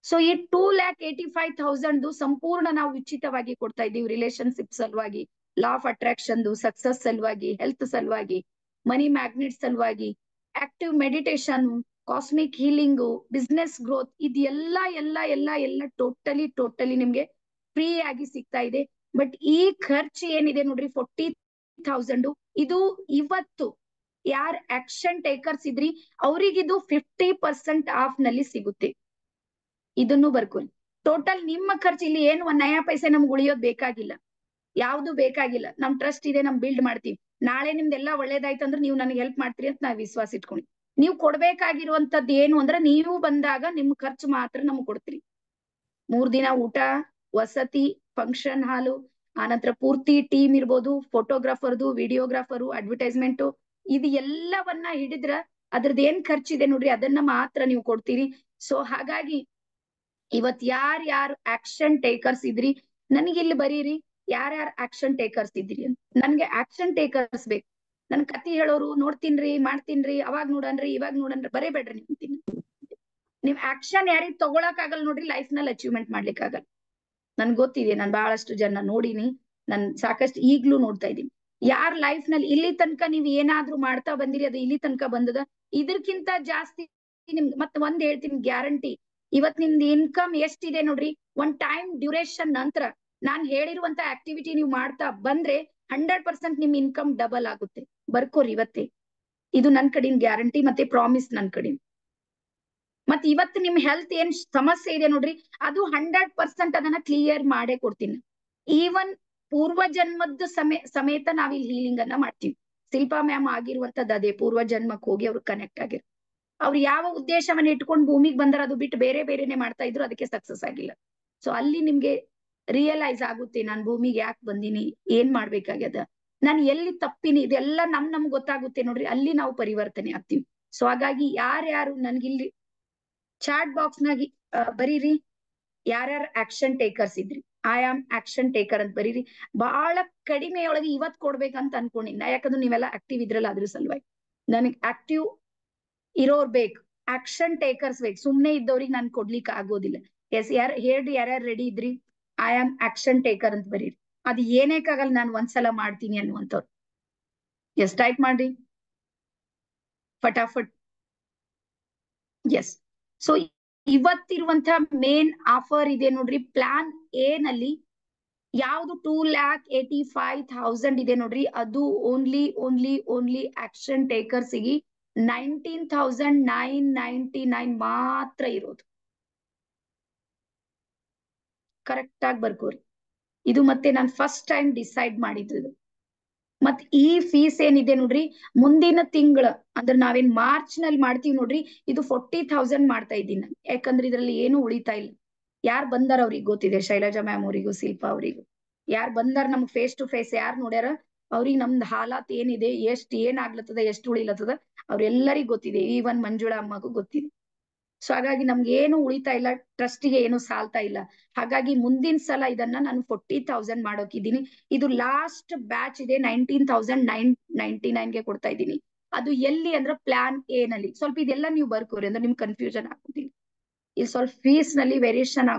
ಸೊ ಈ 2,85,000 ಸಂಪೂರ್ಣ ನಾವು ಉಚಿತವಾಗಿ ಕೊಡ್ತಾ ಇದ್ದೀವಿ. ರಿಲೇಶನ್ಶಿಪ್ ಸಲುವಾಗಿ, ಲಾ ಆಫ್ ಅಟ್ರಾಕ್ಷನ್, ಸಕ್ಸಸ್ ಸಲುವಾಗಿ, ಹೆಲ್ತ್ ಸಲುವಾಗಿ, ಮನಿ ಮ್ಯಾಗ್ನೆಟ್ ಸಲುವಾಗಿ, active meditation, cosmic healing, business growth, ಇದೆಲ್ಲ ಎಲ್ಲ ಟೋಟಲಿ ನಿಮ್ಗೆ ಫ್ರೀ ಆಗಿ ಸಿಗ್ತಾ ಇದೆ. ಬಟ್ ಈ ಖರ್ಚು ಏನಿದೆ ನೋಡ್ರಿ 40,000, ಇದು ಇವತ್ತು ಯಾರ್ ಆಕ್ಷನ್ ಟೇಕರ್ಸ್ ಇದ್ರಿ ಅವ್ರಿಗಿದು 50% ಆಫ್ ನಲ್ಲಿ ಸಿಗುತ್ತೆ. ಇದನ್ನು ಬರ್ಕೊಳ್ಳಿ. ಟೋಟಲ್ ನಿಮ್ಮ ಖರ್ಚು ಇಲ್ಲಿ ಏನು 1 ನಯಾ ಪೈಸೆ ನಮ್ಗೆ ಉಳಿಯೋದ್ ಬೇಕಾಗಿಲ್ಲ, ಯಾವ್ದು ಬೇಕಾಗಿಲ್ಲ. ನಮ್ ಟ್ರಸ್ಟ್ ಇದೆ, ನಮ್ ಬಿಲ್ಡ್ ಮಾಡ್ತೀವಿ. ನಾಳೆ ನಿಮ್ದೆಲ್ಲ ಒಳ್ಳೇದಾಯ್ತು ಅಂದ್ರೆ ನೀವು ನನಗೆ ಹೆಲ್ಪ್ ಮಾಡ್ತೀರಿ ಅಂತ ನಾವ್ ವಿಶ್ವಾಸ ಇಟ್ಕೊಂಡು, ನೀವು ಕೊಡ್ಬೇಕಾಗಿರುವಂತದ್ದು ಏನು ಅಂದ್ರೆ ನೀವು ಬಂದಾಗ ನಿಮ್ ಖರ್ಚು ಮಾತ್ರ ನಮ್ಗೆ ಕೊಡ್ತೀರಿ. 3 ದಿನ ಊಟ, ವಸತಿ, ಫಂಕ್ಷನ್ ಹಾಲು, ಆನಂತರ ಪೂರ್ತಿ ಟೀಮ್ ಇರ್ಬೋದು, ಫೋಟೋಗ್ರಾಫರ್ದು, ವಿಡಿಯೋಗ್ರಾಫರು, ಅಡ್ವರ್ಟೈಸ್ಮೆಂಟ್, ಇದು ಎಲ್ಲವನ್ನ ಹಿಡಿದ್ರ ಅದ್ರದ್ದು ಏನ್ ಖರ್ಚಿದೆ ನೋಡ್ರಿ ಅದನ್ನ ಮಾತ್ರ ನೀವು ಕೊಡ್ತೀರಿ. ಸೊ ಹಾಗಾಗಿ ಇವತ್ ಯಾರು ಆಕ್ಷನ್ ಟೇಕರ್ಸ್ ಇದ್ರಿ ನನಗೆ ಇಲ್ಲಿ ಬರೀರಿ, ಯಾರ್ಯಾರು ಆಕ್ಷನ್ ಟೇಕರ್ಸ್ ಇದ್ರಿ ಅಂತ. ನನ್ಗೆ ಆಕ್ಷನ್ ಟೇಕರ್ಸ್ ಬೇಕು. ನನ್ ಕತಿ ಹೇಳೋರು ನೋಡ್ತೀನ್ರಿ, ಮಾಡ್ತೀನ್ರಿ, ಅವಾಗ್ ನೋಡನ್ರಿ, ಇವಾಗ ನೋಡನ್ರಿ ಬರೇಬೇಡ್ರಿ. ನೀವ್ ಆಕ್ಷನ್ ಯಾರಿಗ್ ತಗೊಳಕ್ ಆಗಲ್ಲ ನೋಡ್ರಿ, ಲೈಫ್ ನಲ್ಲಿ ಅಚೀವ್ಮೆಂಟ್ ಮಾಡ್ಲಿಕ್ಕೆ ಆಗಲ್ಲ. ನನ್ ಗೊತ್ತಿದೆ, ನಾನ್ ಬಹಳಷ್ಟು ಜನ ನೋಡಿನಿ, ನನ್ ಸಾಕಷ್ಟು ಈಗ್ಲೂ ನೋಡ್ತಾ ಇದ್ದೀನಿ. ಯಾರ್ ಲೈಫ್ ನಲ್ಲಿ ಇಲ್ಲಿ ತನಕ ನೀವ್ ಏನಾದ್ರೂ ಮಾಡ್ತಾ ಬಂದಿರಿ, ಅದು ಇಲ್ಲಿ ತನಕ ಬಂದದ, ಇದಕ್ಕಿಂತ ಜಾಸ್ತಿ ನಿಮ್ಗೆ ಮತ್ತೆ ಒಂದ್ ಹೇಳ್ತೀನಿ ಗ್ಯಾರಂಟಿ. ಇವತ್ ನಿಮ್ದು ಇನ್ಕಮ್ ಎಷ್ಟಿದೆ ನೋಡ್ರಿ, ಒಂದ್ ಟೈಮ್ ಡ್ಯೂರೇಷನ್ ನಂತರ ನಾನ್ ಹೇಳಿರುವಂತ ಆಕ್ಟಿವಿಟಿ ನೀವು ಮಾಡ್ತಾ ಬಂದ್ರೆ 100% ನಿಮ್ ಇನ್ಕಮ್ ಡಬಲ್ ಆಗುತ್ತೆ. ಬರ್ಕೋರಿ ಇವತ್ತೇ, ಇದು ನನ್ ಕಡೆಯಿಂದ ಗ್ಯಾರಂಟಿ ಮತ್ತೆ ಪ್ರಾಮಿಸ್ ನನ್ ಕಡೆಯಿಂದ. ಮತ್ ಇವತ್ತು ನಿಮ್ ಹೆಲ್ತ್ ಏನ್ ಸಮಸ್ಯೆ ಇದೆ ನೋಡ್ರಿ, ಅದು 100% ಅದನ್ನ ಕ್ಲಿಯರ್ ಮಾಡೇ ಕೊಡ್ತೀನಿ. ಈವನ್ ಪೂರ್ವ ಜನ್ಮದ ಸಮೇತ ನಾವಿಲ್ಲಿ ಹೀಲಿಂಗ್ ಅನ್ನ ಮಾಡ್ತೀವಿ. ಶಿಲ್ಪಾ ಮ್ಯಾಮ್ ಆಗಿರುವಂತದ್ದು ಅದೇ, ಪೂರ್ವ ಜನ್ಮಕ್ಕೆ ಹೋಗಿ ಅವ್ರು ಕನೆಕ್ಟ್ ಆಗಿರ್. ಅವ್ರು ಯಾವ ಉದ್ದೇಶವನ್ನ ಇಟ್ಕೊಂಡು ಭೂಮಿಗೆ ಬಂದಾರ ಅದು ಬಿಟ್ಟು ಬೇರೆ ಬೇರೆನೆ ಮಾಡ್ತಾ ಇದ್ರು, ಅದಕ್ಕೆ ಸಕ್ಸಸ್ ಆಗಿಲ್ಲ. ಸೊ ಅಲ್ಲಿ ನಿಮ್ಗೆ ರಿಯಲೈಸ್ ಆಗುತ್ತೆ, ನಾನ್ ಭೂಮಿಗೆ ಯಾಕೆ ಬಂದಿನಿ, ಏನ್ ಮಾಡ್ಬೇಕಾಗ್ಯದ, ನಾನು ಎಲ್ಲಿ ತಪ್ಪಿನಿ, ಇದೆಲ್ಲ ನಮ್ಗ್ ಗೊತ್ತಾಗುತ್ತೆ ನೋಡ್ರಿ. ಅಲ್ಲಿ ನಾವು ಪರಿವರ್ತನೆ ಆಗ್ತೀವಿ. ಸೊ ಹಾಗಾಗಿ ಯಾರ್ಯಾರು ನನ್ಗಿಲ್ಲಿ ಚಾಟ್ ಬಾಕ್ಸ್ ನಾಗಿ ಬರೀರಿ, ಯಾರ್ಯಾರು ಆಕ್ಷನ್ ಟೇಕರ್ಸ್ ಇದ್ರಿ, ಐ ಆಮ್ ಆಕ್ಷನ್ ಟೇಕರ್ ಅಂತ ಬರೀರಿ. ಬಹಳ ಕಡಿಮೆ ಒಳಗೆ ಇವತ್ ಕೊಡ್ಬೇಕಂತ ಅನ್ಕೊಂಡಿನಿ, ಯಾಕಂದ್ರೆ ನೀವೆಲ್ಲ ಆಕ್ಟಿವ್ ಇದ್ರಲ್ಲ ಅದ್ರ ಸಲುವಾಗಿ. ನನಗ್ ಆಕ್ಟಿವ್ ಇರೋರ್ ಬೇಕು, ಆಕ್ಷನ್ ಟೇಕರ್ಸ್ ಬೇಕು. ಸುಮ್ನೆ ಇದ್ದವ್ರಿಗೆ ನಾನು ಕೊಡ್ಲಿಕ್ಕೆ ಆಗೋದಿಲ್ಲ. ಎಸ್, ಹೇಳ್ರಿ ಯಾರ್ಯಾರು ರೆಡಿ ಇದ್ರಿ, ಐ ಆಮ್ ಆಕ್ಷನ್ ಟೇಕರ್ ಅಂತ ಬರೀರಿ. ಅದು ಏನೇಕಾಗಲ್ಲ, ನಾನು ಒಂದ್ಸಲ ಮಾಡ್ತೀನಿ ಅನ್ನುವಂಥವ್ರು ಎಸ್ ಟೈಪ್ ಮಾಡ್ರಿ ಫಟಾಫಟ್. ಎಸ್. ಸೊ ಇವತ್ತಿರುವಂತ ಮೇನ್ ಆಫರ್ ಇದೆ ನೋಡ್ರಿ, ಪ್ಲಾನ್ ಎ ನಲ್ಲಿ ಯಾವ್ದು 2,85,000 ಇದೆ ನೋಡ್ರಿ, ಅದು ಓನ್ಲಿ ಆಕ್ಷನ್ ಟೇಕರ್ಸಿಗೆ 19,999 ಮಾತ್ರ ಇರೋದು. ಕರೆಕ್ಟ್ ಆಗಿ ಬರ್ಕೋರಿ. ಇದು ಮತ್ತೆ ನಾನು ಫಸ್ಟ್ ಟೈಮ್ ಡಿಸೈಡ್ ಮಾಡಿದ್ದು. ಮತ್ ಈ ಫೀಸ್ ಏನಿದೆ ನೋಡ್ರಿ, ಮುಂದಿನ ತಿಂಗಳ ಅಂದ್ರೆ ನಾವೇನ್ ಮಾರ್ಚ್ ನಲ್ಲಿ ಮಾಡ್ತೀವಿ ನೋಡ್ರಿ, ಇದು 40,000 ಮಾಡ್ತಾ ಇದ್ದೀನಿ ನಾನು. ಯಾಕಂದ್ರೆ ಇದ್ರಲ್ಲಿ ಏನು ಉಳಿತಾ ಇಲ್ಲ. ಯಾರು ಬಂದಾರ ಅವ್ರಿಗೆ ಗೊತ್ತಿದೆ, ಶೈಲಜಾ ಮ್ಯಾಮ್ ಅವರಿಗೂ ಶಿಲ್ಪಾ ಅವರಿಗೂ. ಯಾರು ಬಂದಾರ ನಮ್ಗೆ ಫೇಸ್ ಟು ಫೇಸ್ ಯಾರು ನೋಡ್ಯಾರ ಅವ್ರಿಗೆ ನಮ್ದು ಹಾಲಾತ್ ಏನಿದೆ, ಏನ್ ಆಗ್ಲತ್ತದ, ಎಷ್ಟು ಉಳಿಲತ್ತದ ಅವ್ರೆಲ್ಲರಿಗೂ ಗೊತ್ತಿದೆ. ಈವನ್ ಮಂಜುಳಾ ಅಮ್ಮಗೂ ಗೊತ್ತಿದೆ. ಸೊ ಹಾಗಾಗಿ ನಮ್ಗೆ ಏನು ಉಳಿತಾ ಇಲ್ಲ, ಟ್ರಸ್ಟಿಗೆ ಏನು ಸಾಲ್ತಾ ಇಲ್ಲ. ಹಾಗಾಗಿ ಮುಂದಿನ ಸಲ ಇದನ್ನ ನಾನು 40,000 ಮಾಡೋಕಿದ್ದೀನಿ. ಇದು ಲಾಸ್ಟ್ ಬ್ಯಾಚ್ ಇದೆ, 19,999 ಕೊಡ್ತಾ ಇದ್ದೀನಿ. ಅದು ಎಲ್ಲಿ ಅಂದ್ರೆ ಪ್ಲಾನ್ ಎ ನಲ್ಲಿ. ಸ್ವಲ್ಪ ಇದೆಲ್ಲ ನೀವು ಬರ್ಕೋರಿ ಅಂದ್ರೆ ನಿಮ್ಗೆ ಕನ್ಫ್ಯೂಷನ್ ಆಗೋದಿಲ್ಲ. ಇಲ್ಲಿ ಸ್ವಲ್ಪ ಫೀಸ್ ನಲ್ಲಿ ವೇರಿಯೇಷನ್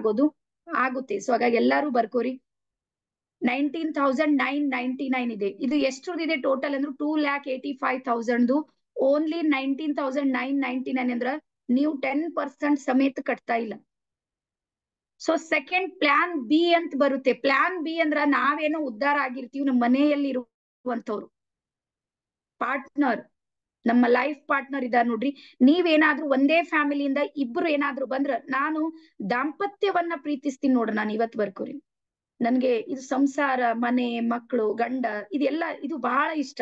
ಆಗುತ್ತೆ. ಸೊ ಹಾಗಾಗಿ ಎಲ್ಲಾರು ಬರ್ಕೋರಿ. 19,999 ಇದೆ. ಇದು ಎಷ್ಟ್ರದಿದೆ ಟೋಟಲ್ ಅಂದ್ರೆ 2,85,000 ಓನ್ಲಿ 19,999 ಅಂದ್ರ ನೀವು 10% ಸಮೇತ ಕಟ್ತಾ ಇಲ್ಲ. ಸೊ ಸೆಕೆಂಡ್ ಪ್ಲಾನ್ ಬಿ ಅಂತ ಬರುತ್ತೆ. ಪ್ಲಾನ್ ಬಿ ಅಂದ್ರ ನಾವೇನೋ ಉದ್ಧಾರ ಆಗಿರ್ತೀವಿ, ನಮ್ಮ ಮನೆಯಲ್ಲಿ ಇರುವಂತವ್ರು ಪಾರ್ಟ್ನರ್, ನಮ್ಮ ಲೈಫ್ ಪಾರ್ಟ್ನರ್ ಇದಾರ ನೋಡ್ರಿ. ನೀವೇನಾದ್ರೂ ಒಂದೇ ಫ್ಯಾಮಿಲಿಯಿಂದ ಇಬ್ರು ಏನಾದ್ರು ಬಂದ್ರ, ನಾನು ದಾಂಪತ್ಯವನ್ನ ಪ್ರೀತಿಸ್ತೀನಿ ನೋಡ್ರಿ. ನಾನು ಇವತ್ತು ಬರ್ಕೋರಿ, ನನ್ಗೆ ಇದು ಸಂಸಾರ, ಮನೆ, ಮಕ್ಕಳು, ಗಂಡ, ಇದೆಲ್ಲ ಇದು ಬಹಳ ಇಷ್ಟ.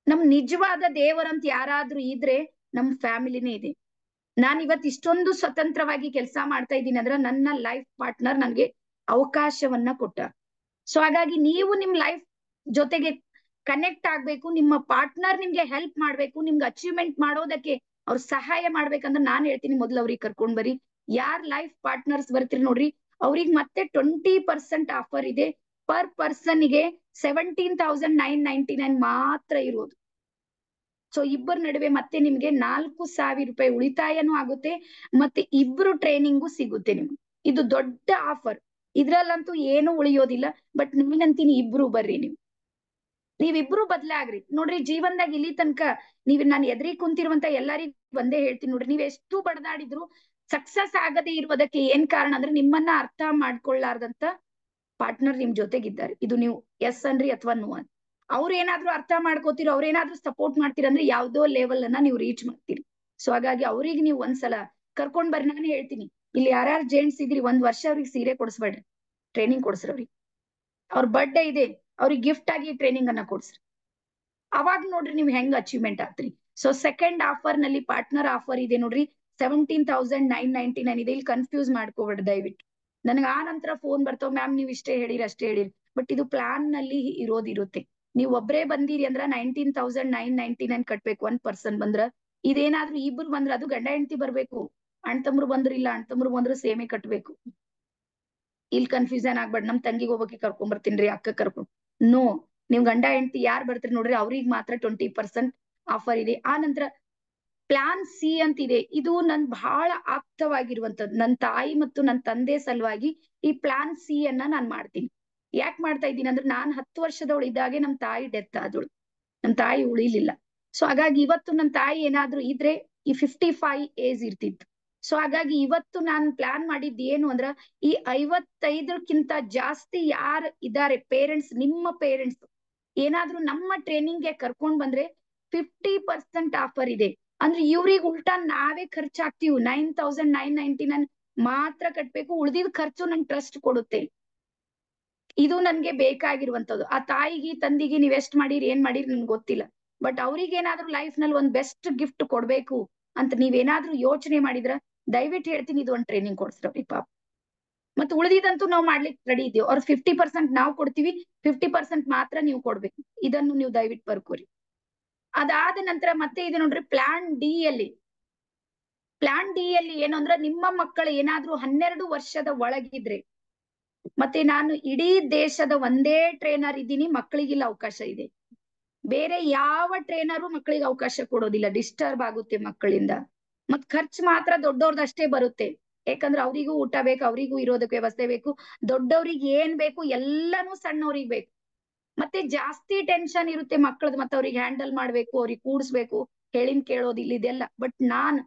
ನಮ್ ನಿಜವಾದ ದೇವರಂತ ಯಾರಾದ್ರೂ ಇದ್ರೆ ನಮ್ ಫ್ಯಾಮಿಲಿನೇ ಇದೆ. ನಾನ್ ಇವತ್ ಇಷ್ಟೊಂದು ಸ್ವತಂತ್ರವಾಗಿ ಕೆಲಸ ಮಾಡ್ತಾ ಇದ್ದೀನಿ ಅಂದ್ರೆ ನನ್ನ ಲೈಫ್ ಪಾರ್ಟ್ನರ್ ನನ್ಗೆ ಅವಕಾಶವನ್ನ ಕೊಟ್ಟ. ಸೊ ಹಾಗಾಗಿ ನೀವು ನಿಮ್ ಲೈಫ್ ಜೊತೆಗೆ ಕನೆಕ್ಟ್ ಆಗ್ಬೇಕು, ನಿಮ್ಮ ಪಾರ್ಟ್ನರ್ ನಿಮ್ಗೆ ಹೆಲ್ಪ್ ಮಾಡ್ಬೇಕು, ನಿಮ್ಗೆ ಅಚೀವ್ಮೆಂಟ್ ಮಾಡೋದಕ್ಕೆ ಅವ್ರ ಸಹಾಯ ಮಾಡ್ಬೇಕಂದ್ರೆ ನಾನ್ ಹೇಳ್ತೀನಿ, ಮೊದ್ಲು ಅವ್ರಿಗೆ ಕರ್ಕೊಂಡ್ ಬರ್ರಿ. ಯಾರ್ ಲೈಫ್ ಪಾರ್ಟ್ನರ್ಸ್ ಬರ್ತೀರಿ ನೋಡ್ರಿ, ಅವ್ರಿಗೆ ಮತ್ತೆ 20% ಆಫರ್ ಇದೆ. ಪರ್ ಪರ್ಸನ್ಗೆ 17,999 ಮಾತ್ರ ಇರೋದು. ಸೊ ಇಬ್ಬರ ನಡುವೆ ಮತ್ತೆ ನಿಮ್ಗೆ 4,000 ರೂಪಾಯಿ ಉಳಿತಾಯನೂ ಆಗುತ್ತೆ, ಮತ್ತೆ ಇಬ್ರು ಟ್ರೈನಿಂಗು ಸಿಗುತ್ತೆ ನಿಮ್ಗೆ. ಇದು ದೊಡ್ಡ ಆಫರ್. ಇದ್ರಲ್ಲಂತೂ ಏನು ಉಳಿಯೋದಿಲ್ಲ. ಬಟ್ ನಾನಂತೀನಿ ಇಬ್ರು ಬರ್ರಿ, ನೀವಿಬ್ರು ಬದ್ಲಾಗ್ರಿ ನೋಡ್ರಿ. ಜೀವನದಾಗ ಇಲ್ಲಿ ತನಕ ನಾನು ಎದ್ರಿ ಕುಂತಿರುವಂತ ಎಲ್ಲರಿಗೂ ಒಂದೇ ಹೇಳ್ತೀನಿ ನೋಡ್ರಿ, ನೀವ್ ಎಷ್ಟು ಬಡದಾಡಿದ್ರು ಸಕ್ಸಸ್ ಆಗದೆ ಇರುವುದಕ್ಕೆ ಏನ್ ಕಾರಣ ಅಂದ್ರೆ ನಿಮ್ಮನ್ನ ಅರ್ಥ ಮಾಡ್ಕೊಳ್ಳಾರ್ದಂತ ಪಾರ್ಟ್ನರ್ ನಿಮ್ ಜೊತೆಗಿದ್ದಾರೆ. ಇದು ನೀವು ಎಸ್ ಅನ್ರಿ ಅಥವಾ ನೋ ಅನ್. ಅವ್ರೇನಾದ್ರೂ ಅರ್ಥ ಮಾಡ್ಕೋತೀರ, ಅವ್ರೇನಾದ್ರೂ ಸಪೋರ್ಟ್ ಮಾಡ್ತೀರ ಅಂದ್ರೆ ಯಾವ್ದೋ ಲೆವೆಲ್ ಅನ್ನ ನೀವು ರೀಚ್ ಮಾಡ್ತೀರಿ. ಸೊ ಹಾಗಾಗಿ ಅವ್ರಿಗೆ ನೀವು ಒಂದ್ಸಲ ಕರ್ಕೊಂಡ್ ಬರ್ರಿ. ನಾನು ಹೇಳ್ತೀನಿ, ಇಲ್ಲಿ ಯಾರ್ಯಾರು ಜೆಂಟ್ಸ್ ಇದ್ರಿ, 1 ವರ್ಷ ಅವ್ರಿಗೆ ಸೀರೆ ಕೊಡಿಸ್ಬೇಡ್ರಿ, ಟ್ರೈನಿಂಗ್ ಕೊಡ್ಸ್ರಿ. ಅವ್ರಿಗೆ ಅವ್ರ ಬರ್ಡೇ ಇದೆ, ಅವ್ರಿಗೆ ಗಿಫ್ಟ್ ಆಗಿ ಟ್ರೈನಿಂಗ್ ಅನ್ನ ಕೊಡ್ಸ್ರಿ. ಅವಾಗ ನೋಡ್ರಿ ನೀವ್ ಹೆಂಗ್ ಅಚೀವ್ಮೆಂಟ್ ಆಗ್ತೀರಿ. ಸೊ ಸೆಕೆಂಡ್ ಆಫರ್ ನಲ್ಲಿ ಪಾರ್ಟ್ನರ್ ಆಫರ್ ಇದೆ ನೋಡ್ರಿ, 17,999 ಇದೆ. ಇಲ್ಲಿ ಕನ್ಫ್ಯೂಸ್ ಮಾಡ್ಕೋಬೇಡ್ರಿ ದಯವಿಟ್ಟು. ನನಗೆ ಆ ನಂತರ ಫೋನ್ ಬರ್ತಾವ, ಮ್ಯಾಮ್ ನೀವು ಇಷ್ಟೇ ಹೇಳಿರಿ ಅಷ್ಟೇ ಹೇಳಿರಿ. ಬಟ್ ಇದು ಪ್ಲಾನ್ ನಲ್ಲಿ ಇರುತ್ತೆ. ನೀವು ಒಬ್ಬರೇ ಬಂದಿರಿ ಅಂದ್ರ 19,999 ಕಟ್ಬೇಕು 1 ಪರ್ಸನ್ ಬಂದ್ರ. ಇದೇನಾದ್ರೂ ಇಬ್ರು ಬಂದ್ರ ಅದು ಗಂಡ ಹೆಂಡತಿ ಬರ್ಬೇಕು, ಅಣ್ತಮ್ರು ಬಂದ್ರಿಲ್ಲ, ಅಣ್ತಮ್ರು ಬಂದ್ರೆ ಸೇಮೆ ಕಟ್ಬೇಕು. ಇಲ್ಲಿ ಕನ್ಫ್ಯೂಷನ್ ಆಗ್ಬೇಡ. ನಮ್ ತಂಗಿಗೆ ಹೋಗಕ್ಕೆ ಕರ್ಕೊಂಡ್ ಬರ್ತೀನ್ರಿ, ಅಕ್ಕ ಕರ್ಕೊಂಡ್ ನೋ. ನೀವ್ ಗಂಡ ಹೆಂಡತಿ ಯಾರು ಬರ್ತೀರಿ ನೋಡ್ರಿ, ಅವ್ರಿಗೆ ಮಾತ್ರ 20% ಆಫರ್ ಇದೆ. ಆ ನಂತರ ಪ್ಲಾನ್ ಸಿ ಅಂತಿದೆ. ಇದು ನನ್ ಬಹಳ ಆಪ್ತವಾಗಿರುವಂತದ್ದು. ನನ್ನ ತಾಯಿ ಮತ್ತು ನನ್ನ ತಂದೆ ಸಲುವಾಗಿ ಈ ಪ್ಲಾನ್ ಸಿ ಅನ್ನ ನಾನ್ ಮಾಡ್ತೀನಿ. ಯಾಕೆ ಮಾಡ್ತಾ ಇದ್ದೀನಿ ಅಂದ್ರೆ, ನಾನ್ 10 ವರ್ಷದವಳು ಇದ್ದಾಗೆ ನಮ್ ತಾಯಿ ಡೆತ್ ಆದಳು, ನಮ್ ತಾಯಿ ಉಳಿಲಿಲ್ಲ. ಸೊ ಹಾಗಾಗಿ ಇವತ್ತು ನನ್ನ ತಾಯಿ ಏನಾದ್ರು ಇದ್ರೆ ಈ 55 ಏಜ್ ಇರ್ತಿತ್ತು. ಸೊ ಹಾಗಾಗಿ ಇವತ್ತು ನಾನು ಪ್ಲಾನ್ ಮಾಡಿದ್ದು ಏನು ಅಂದ್ರ, ಈ 55ಕ್ಕಿಂತ ಜಾಸ್ತಿ ಯಾರು ಇದ್ದಾರೆ ಪೇರೆಂಟ್ಸ್, ನಿಮ್ಮ ಪೇರೆಂಟ್ಸ್ ಏನಾದ್ರೂ ನಮ್ಮ ಟ್ರೈನಿಂಗ್ಗೆ ಕರ್ಕೊಂಡ್ ಬಂದ್ರೆ 50% ಆಫರ್ ಇದೆ. ಅಂದ್ರೆ ಇವ್ರಿಗೆ ಉಲ್ಟಾ ನಾವೇ ಖರ್ಚಾಗ್ತೀವಿ. 9,999 ಮಾತ್ರ ಕಟ್ಬೇಕು, ಉಳಿದಿದ್ ಖರ್ಚು ನನ್ ಟ್ರಸ್ಟ್ ಕೊಡುತ್ತೆ. ಇದು ನನ್ಗೆ ಬೇಕಾಗಿರುವಂತದ್ದು. ಆ ತಾಯಿಗೆ ತಂದಿಗೆ ನೀವ್ ಎಷ್ಟ್ ಮಾಡಿರಿ ಏನ್ ಮಾಡಿರಿ ನನ್ಗೆ ಗೊತ್ತಿಲ್ಲ, ಬಟ್ ಅವ್ರಿಗೇನಾದ್ರೂ ಲೈಫ್ ನಲ್ಲಿ ಒಂದ್ ಬೆಸ್ಟ್ ಗಿಫ್ಟ್ ಕೊಡ್ಬೇಕು ಅಂತ ನೀವೇನಾದ್ರೂ ಯೋಚನೆ ಮಾಡಿದ್ರ ದಯವಿಟ್ಟು ಹೇಳ್ತೀನಿ, ಇದು ಒಂದ್ ಟ್ರೈನಿಂಗ್ ಕೊಡ್ಸ್ರಿ ಪಾಪ. ಮತ್ತೆ ಉಳಿದಿದಂತೂ ನಾವು ಮಾಡ್ಲಿಕ್ಕೆ ರೆಡಿ ಇದೀವಿ. ಅವ್ರ 50% ನಾವು ಕೊಡ್ತೀವಿ, 50% ಮಾತ್ರ ನೀವು ಕೊಡ್ಬೇಕು. ಇದನ್ನು ನೀವು ದಯವಿಟ್ಟು ಬರ್ಕೋರಿ. ಅದಾದ ನಂತರ ಮತ್ತೆ ಇದು ನೋಡ್ರಿ, ಪ್ಲಾನ್ ಡಿ ಅಲ್ಲಿ ಏನು ಅಂದ್ರೆ, ನಿಮ್ಮ ಮಕ್ಕಳು ಏನಾದ್ರೂ 12 ವರ್ಷದ ಒಳಗಿದ್ರೆ, ಮತ್ತೆ ನಾನು ಇಡೀ ದೇಶದ ಒಂದೇ ಟ್ರೈನರ್ ಇದ್ದೀನಿ, ಮಕ್ಕಳಿಗಿಲ್ಲ ಅವಕಾಶ ಇದೆ. ಬೇರೆ ಯಾವ ಟ್ರೈನರು ಮಕ್ಕಳಿಗೆ ಅವಕಾಶ ಕೊಡೋದಿಲ್ಲ, ಡಿಸ್ಟರ್ಬ್ ಆಗುತ್ತೆ ಮಕ್ಕಳಿಂದ. ಮತ್ ಖರ್ಚು ಮಾತ್ರ ದೊಡ್ಡವ್ರದಷ್ಟೇ ಬರುತ್ತೆ, ಯಾಕಂದ್ರೆ ಅವರಿಗೂ ಊಟ ಬೇಕು, ಅವರಿಗೂ ಇರೋದಕ್ಕೆ ವ್ಯವಸ್ಥೆ ಬೇಕು, ದೊಡ್ಡವ್ರಿಗೆ ಏನ್ ಬೇಕು ಎಲ್ಲಾನು ಸಣ್ಣವ್ರಿಗೆ ಬೇಕು. ಮತ್ತೆ ಜಾಸ್ತಿ ಟೆನ್ಷನ್ ಇರುತ್ತೆ ಮಕ್ಕಳದ್, ಮತ್ತೆ ಅವ್ರಿಗೆ ಹ್ಯಾಂಡಲ್ ಮಾಡ್ಬೇಕು, ಅವ್ರಿಗೆ ಕೂಡಿಸ್ಬೇಕು, ಹೇಳಿನ್ ಕೇಳೋದಿಲ್ಲ ಇದೆಲ್ಲ. ಬಟ್ ನಾನ್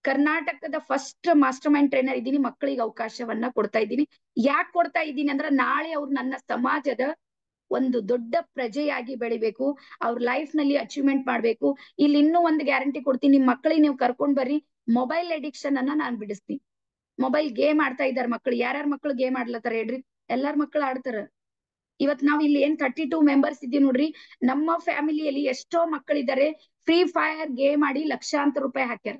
ಕರ್ನಾಟಕದ ಫಸ್ಟ್ ಮಾಸ್ಟರ್ ಮೈಂಡ್ ಟ್ರೈನರ್ ಇದ್ದೀನಿ, ಮಕ್ಕಳಿಗೆ ಅವಕಾಶವನ್ನ ಕೊಡ್ತಾ ಇದ್ದೀನಿ. ಯಾಕೆ ಕೊಡ್ತಾ ಇದ್ದೀನಿ ಅಂದ್ರೆ, ನಾಳೆ ಅವ್ರು ನನ್ನ ಸಮಾಜದ ಒಂದು ದೊಡ್ಡ ಪ್ರಜೆಯಾಗಿ ಬೆಳಿಬೇಕು, ಅವ್ರ ಲೈಫ್ ನಲ್ಲಿ ಅಚೀವ್ಮೆಂಟ್ ಮಾಡ್ಬೇಕು. ಇಲ್ಲಿ ಇನ್ನೂ ಒಂದು ಗ್ಯಾರಂಟಿ ಕೊಡ್ತೀನಿ, ನಿಮ್ ಮಕ್ಕಳಿಗೆ ನೀವು ಕರ್ಕೊಂಡ್ ಬರ್ರಿ, ಮೊಬೈಲ್ ಅಡಿಕ್ಷನ್ ಅನ್ನ ನಾನ್ ಬಿಡಿಸ್ತೀನಿ. ಮೊಬೈಲ್ ಗೇಮ್ ಆಡ್ತಾ ಇದಾರೆ ಮಕ್ಕಳು, ಯಾರ್ಯಾರ ಮಕ್ಕಳು ಗೇಮ್ ಆಡ್ಲತ್ತಾರ ಹೇಳ್ರಿ? ಎಲ್ಲಾರ ಮಕ್ಕಳು ಆಡ್ತಾರ. ಇವತ್ ನಾವ್ ಇಲ್ಲಿ ಏನ್ 32 ಮೆಂಬರ್ಸ್ ಇದೀವಿ ನೋಡ್ರಿ, ನಮ್ಮ ಫ್ಯಾಮಿಲಿಯಲ್ಲಿ ಎಷ್ಟೋ ಮಕ್ಕಳಿದ್ದಾರೆ ಫ್ರೀ ಫೈರ್ ಗೇಮ್ ಆಡಿ ಲಕ್ಷಾಂತರ ರೂಪಾಯಿ ಹಾಕ್ಯಾರ.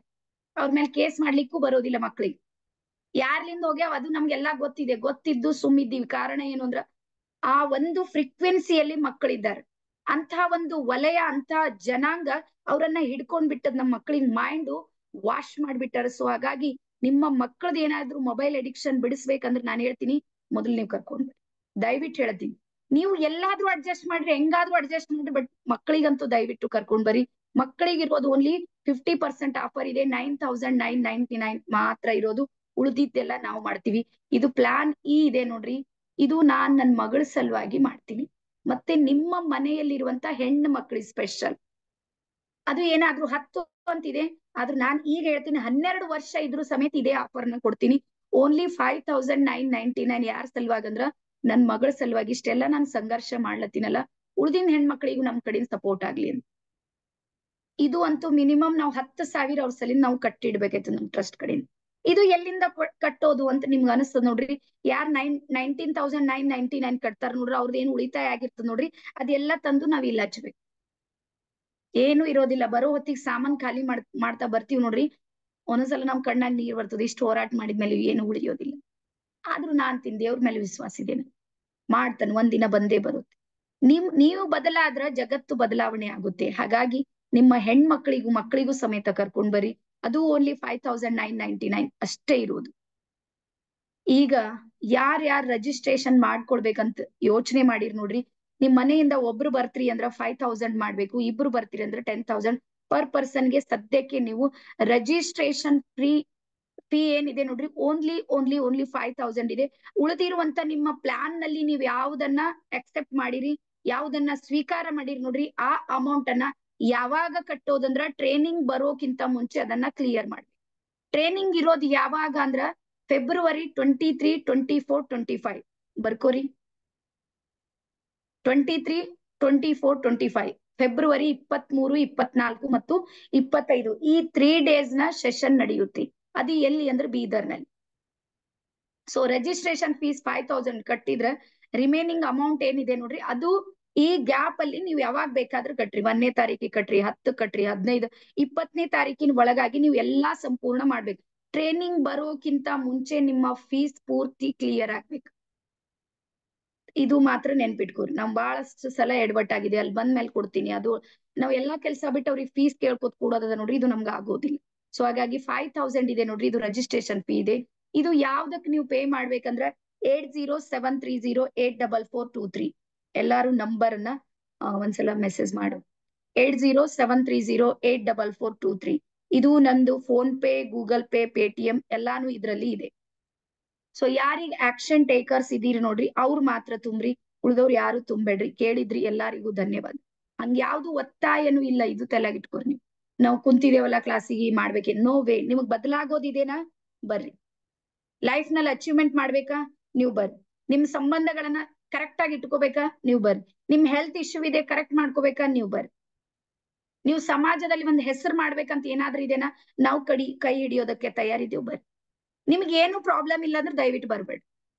ಅವ್ರ ಮೇಲೆ ಕೇಸ್ ಮಾಡ್ಲಿಕ್ಕೂ ಬರೋದಿಲ್ಲ ಮಕ್ಕಳಿಗೆ. ಯಾರ್ಲಿಂದ ಹೋಗ್ಯಾವ ಅದು ನಮ್ಗೆಲ್ಲಾ ಗೊತ್ತಿದೆ, ಗೊತ್ತಿದ್ದು ಸುಮ್ಮಿದ್ದೀವಿ. ಕಾರಣ ಏನು ಅಂದ್ರ, ಆ ಒಂದು ಫ್ರೀಕ್ವೆನ್ಸಿಯಲ್ಲಿ ಮಕ್ಕಳಿದ್ದಾರೆ. ಅಂತ ಒಂದು ವಲಯ, ಅಂತ ಜನಾಂಗ ಅವರನ್ನ ಹಿಡ್ಕೊಂಡ್ ಬಿಟ್ಟದ್. ನಮ್ಮ ಮಕ್ಕಳಿನ ಮೈಂಡ್ ವಾಶ್ ಮಾಡ್ಬಿಟ್ಟಾರ. ಸೊ ಹಾಗಾಗಿ ನಿಮ್ಮ ಮಕ್ಕಳದ್ ಏನಾದ್ರು ಮೊಬೈಲ್ ಅಡಿಕ್ಷನ್ ಬಿಡಿಸ್ಬೇಕಂದ್ರೆ ನಾನು ಹೇಳ್ತೀನಿ, ಮೊದಲು ನೀವು ಕರ್ಕೊಂಡ್ ಬರ್ರಿ. ದಯವಿಟ್ಟು ಹೇಳ್ತೀನಿ, ನೀವು ಎಲ್ಲಾದ್ರೂ ಅಡ್ಜಸ್ಟ್ ಮಾಡ್ರಿ, ಹೆಂಗಾದ್ರೂ ಅಡ್ಜಸ್ಟ್ ಮಾಡ್ರಿ, ಬಟ್ ಮಕ್ಕಳಿಗಂತೂ ದಯವಿಟ್ಟು ಕರ್ಕೊಂಡ್ ಬರ್ರಿ. ಮಕ್ಕಳಿಗೆ ಇರೋದು ಓನ್ಲಿ 50% ಆಫರ್ ಇದೆ, 9,999 ಮಾತ್ರ ಇರೋದು. ಉಳಿದಿದ್ದೆಲ್ಲ ನಾವು ಮಾಡ್ತೀವಿ. ಇದು ಪ್ಲಾನ್ ಇ ಇದೆ ನೋಡ್ರಿ, ಇದು ನಾನ್ ನನ್ನ ಮಗಳ ಸಲುವಾಗಿ ಮಾಡ್ತೀನಿ. ಮತ್ತೆ ನಿಮ್ಮ ಮನೆಯಲ್ಲಿರುವಂತ ಹೆಣ್ಣು ಮಕ್ಕಳಿಗೆ ಸ್ಪೆಷಲ್. ಅದು ಏನಾದ್ರೂ 10 ಅಂತಿದೆ, ಆದ್ರೂ ನಾನ್ ಈಗ ಹೇಳ್ತೀನಿ 12 ವರ್ಷ ಇದ್ರೂ ಸಮೇತ ಇದೇ ಆಫರ್ ನ ಕೊಡ್ತೀನಿ. ಓನ್ಲಿ 5,999. ಯಾರ ಸಲುವಾಗಿ ಅಂದ್ರ, ನನ್ ಮಗಳ ಸಲುವಾಗಿ. ಇಷ್ಟೆಲ್ಲ ನಾನು ಸಂಘರ್ಷ ಮಾಡ್ಲತ್ತೀನಲ್ಲ, ಉಳ್ದಿನ ಹೆಣ್ಮಕ್ಳಿಗೂ ನಮ್ ಕಡೆಯಿಂದ ಸಪೋರ್ಟ್ ಆಗ್ಲಿ ಅಂತ. ಇದು ಅಂತೂ ಮಿನಿಮಮ್ ನಾವು 10,000 ಅವ್ರ ಸಲಿಂದ ನಾವು ಕಟ್ಟಿಡ್ಬೇಕಾಯ್ತು ನಮ್ ಟ್ರಸ್ಟ್ ಕಡೆಯಿಂದ. ಇದು ಎಲ್ಲಿಂದ ಕಟ್ಟೋದು ಅಂತ ನಿಮ್ಗೆ ಅನಿಸ್ತದ ನೋಡ್ರಿ. ಯಾರ್ 19,999 ಕಟ್ತಾರ ನೋಡ್ರಿ, ಅವ್ರದ್ದು ಏನು ಉಳಿತಾಯ ಆಗಿರ್ತದ ನೋಡ್ರಿ, ಅದೆಲ್ಲ ತಂದು ನಾವ್ ಇಲ್ಲಿ ಹಚ್ಬೇಕು. ಏನು ಇರೋದಿಲ್ಲ. ಬರೋ ಹೊತ್ತಿಗೆ ಸಾಮಾನ್ ಖಾಲಿ ಮಾಡ್ತಾ ಬರ್ತೀವಿ ನೋಡ್ರಿ, ಒಂದೊಂದ್ಸಲ ನಮ್ ಕಣ್ಣಾಗ ನೀರ್ ಬರ್ತದೆ. ಇಷ್ಟು ಹೋರಾಟ ಮಾಡಿದ್ಮೇಲೆ ಏನು ಉಳಿಯೋದಿಲ್ಲ. ಆದ್ರೂ ನಾನ್ ದೇವ್ರ ಮೇಲೆ ವಿಶ್ವಾಸ ಇದ್ದೇನೆ, ಮಾಡ್ತಾನೆ, ಒಂದಿನ ಬಂದೇ ಬರುತ್ತೆ. ನೀವು ಬದಲಾದ್ರ ಜಗತ್ತು ಬದಲಾವಣೆ ಆಗುತ್ತೆ. ಹಾಗಾಗಿ ನಿಮ್ಮ ಹೆಣ್ಮಕ್ಳಿಗೂ ಮಕ್ಕಳಿಗೂ ಸಮೇತ ಕರ್ಕೊಂಡ್ ಬರ್ರಿ. ಅದು ಓನ್ಲಿ 5,999 ಅಷ್ಟೇ ಇರುವುದು. ಈಗ ಯಾರ್ಯಾರು ರಿಜಿಸ್ಟ್ರೇಷನ್ ಮಾಡ್ಕೊಳ್ಬೇಕಂತ ಯೋಚನೆ ಮಾಡಿರ್ ನೋಡ್ರಿ, ನಿಮ್ ಮನೆಯಿಂದ ಒಬ್ರು ಬರ್ತೀರಿ ಅಂದ್ರ 5,000 ಮಾಡ್ಬೇಕು, ಇಬ್ರು ಬರ್ತೀರಿ ಅಂದ್ರೆ 10,000 ಪರ್ ಪರ್ಸನ್ಗೆ. ಸದ್ಯಕ್ಕೆ ನೀವು ರಿಜಿಸ್ಟ್ರೇಷನ್ ಫೀ ಏನಿದೆ ನೋಡ್ರಿ, ಓನ್ಲಿ 5,000 ಇದೆ. ಉಳಿದಿರುವಂತ ನಿಮ್ಮ ಪ್ಲಾನ್ ನಲ್ಲಿ ನೀವು ಯಾವ್ದನ್ನ ಅಕ್ಸೆಪ್ಟ್ ಮಾಡಿರಿ, ಯಾವ್ದನ್ನ ಸ್ವೀಕಾರ ಮಾಡಿರಿ ನೋಡ್ರಿ, ಆ ಅಮೌಂಟ್ ಅನ್ನ ಯಾವಾಗ ಕಟ್ಟೋದಂದ್ರ, ಟ್ರೈನಿಂಗ್ ಬರೋಕ್ಕಿಂತ ಮುಂಚೆ ಅದನ್ನ ಕ್ಲಿಯರ್ ಮಾಡಿ. ಟ್ರೈನಿಂಗ್ ಇರೋದು ಯಾವಾಗ ಅಂದ್ರ ಫೆಬ್ರವರಿ 23, 24, 25 ಬರ್ಕೋರಿ. 23, 24, 25 ಫೆಬ್ರವರಿ 23, 24 ಮತ್ತು 25 ಈ 3 days ನ ಸೆಷನ್ ನಡೆಯುತ್ತೆ. ಅದು ಎಲ್ಲಿ ಅಂದ್ರೆ ಬೀದರ್ ನಲ್ಲಿ. ಸೊ ರಿಜಿಸ್ಟ್ರೇಷನ್ ಫೀಸ್ 5,000 ಕಟ್ಟಿದ್ರೆ ರಿಮೈನಿಂಗ್ ಅಮೌಂಟ್ ಏನಿದೆ ನೋಡ್ರಿ, ಅದು ಈ ಗ್ಯಾಪ್ ಅಲ್ಲಿ ನೀವು ಯಾವಾಗ ಬೇಕಾದ್ರೂ ಕಟ್ರಿ. 1ನೇ ತಾರೀಕಿಗೆ ಕಟ್ರಿ, 10 ಕಟ್ರಿ, 15, 20ನೇ ತಾರೀಕಿನ ಒಳಗಾಗಿ ನೀವು ಎಲ್ಲಾ ಸಂಪೂರ್ಣ ಮಾಡ್ಬೇಕು. ಟ್ರೈನಿಂಗ್ ಬರೋಕ್ಕಿಂತ ಮುಂಚೆ ನಿಮ್ಮ ಫೀಸ್ ಪೂರ್ತಿ ಕ್ಲಿಯರ್ ಆಗ್ಬೇಕು. ಇದು ಮಾತ್ರ ನೆನ್ಪಿಟ್ಕೋರಿ. ನಾವ್ ಬಹಳಷ್ಟು ಸಲ ಎಡವಟ್ಟಾಗಿದೆ, ಅಲ್ಲಿ ಬಂದ್ಮೇಲೆ ಕೊಡ್ತೀನಿ, ಅದು ನಾವ್ ಎಲ್ಲಾ ಕೆಲಸ ಬಿಟ್ಟು ಅವ್ರಿಗೆ ಫೀಸ್ ಕೇಳ್ಕೊತ್ ಕೂಡೋದ ನೋಡ್ರಿ, ಇದು ನಮ್ಗೆ ಆಗೋದಿಲ್ಲ. ಸೊ ಹಾಗಾಗಿ 5,000 ಇದೆ ನೋಡ್ರಿ, ಇದು ರಿಜಿಸ್ಟ್ರೇಷನ್ ಫೀ ಇದೆ. ಇದು ಯಾವ್ದಕ್ ನೀವು ಪೇ ಮಾಡ್ಬೇಕಂದ್ರೆ 8073084423 ಎಲ್ಲಾರು ನಂಬರ್ ನ ಒಂದ್ಸಲ ಮೆಸೇಜ್ ಮಾಡು. 8073084423 ಇದು ನಂದು phone pay, Google pay, Paytm ಎಲ್ಲಾನು ಇದ್ರಲ್ಲಿ ಇದೆ. ಸೊ ಯಾರಿಗ್ ಆಕ್ಷನ್ ಟೇಕರ್ಸ್ ಇದೀರಿ ನೋಡ್ರಿ, ಅವ್ರು ಮಾತ್ರ ತುಂಬ್ರಿ, ಉಳ್ದವ್ರು ಯಾರು ತುಂಬೇಡ್ರಿ. ಕೇಳಿದ್ರಿ, ಎಲ್ಲಾರಿಗೂ ಧನ್ಯವಾದ. ಹಂಗ ಯಾವ್ದು ಒತ್ತಾಯನೂ ಇಲ್ಲ, ಇದು ತಲೆಗಿಟ್ಕೊರಿ ನೀವು. ನಾವು ಕುಂತಿದೇವಲ್ಲ ಕ್ಲಾಸಿಗೆ ಮಾಡ್ಬೇಕೇನ್? No way. ನಿಮಗ್ ಬದಲಾಗೋದಿದೇನಾ? ಬರ್ರಿ. ಲೈಫ್ ನಲ್ಲಿ ಅಚೀವ್ಮೆಂಟ್ ಮಾಡ್ಬೇಕಾ? ನೀವು ಬರ್ರಿ. ನಿಮ್ ಸಂಬಂಧಗಳನ್ನ ಕರೆಕ್ಟ್ ಆಗಿ ಇಟ್ಕೋಬೇಕಾ? ನೀವು ಬರ್ರಿ. ನಿಮ್ ಹೆಲ್ತ್ ಇಶ್ಯೂ ಇದೆ, ಕರೆಕ್ಟ್ ಮಾಡ್ಕೋಬೇಕಾ? ನೀವು ಬರ್ರಿ. ನೀವು ಸಮಾಜದಲ್ಲಿ ಒಂದ್ ಹೆಸರು ಮಾಡ್ಬೇಕಂತ ಏನಾದ್ರೂ ಇದೆನಾ? ನಾವು ಕೈ ಹಿಡಿಯೋದಕ್ಕೆ ತಯಾರಿದ್ದೇವೆ, ಬರ್ರಿ. ನಿಮ್ಗೆ ಏನು ಪ್ರಾಬ್ಲಮ್ ಇಲ್ಲ ಅಂದ್ರೆ ದಯವಿಟ್ಟು ಬರ್ಬೇಡ್ರಿ.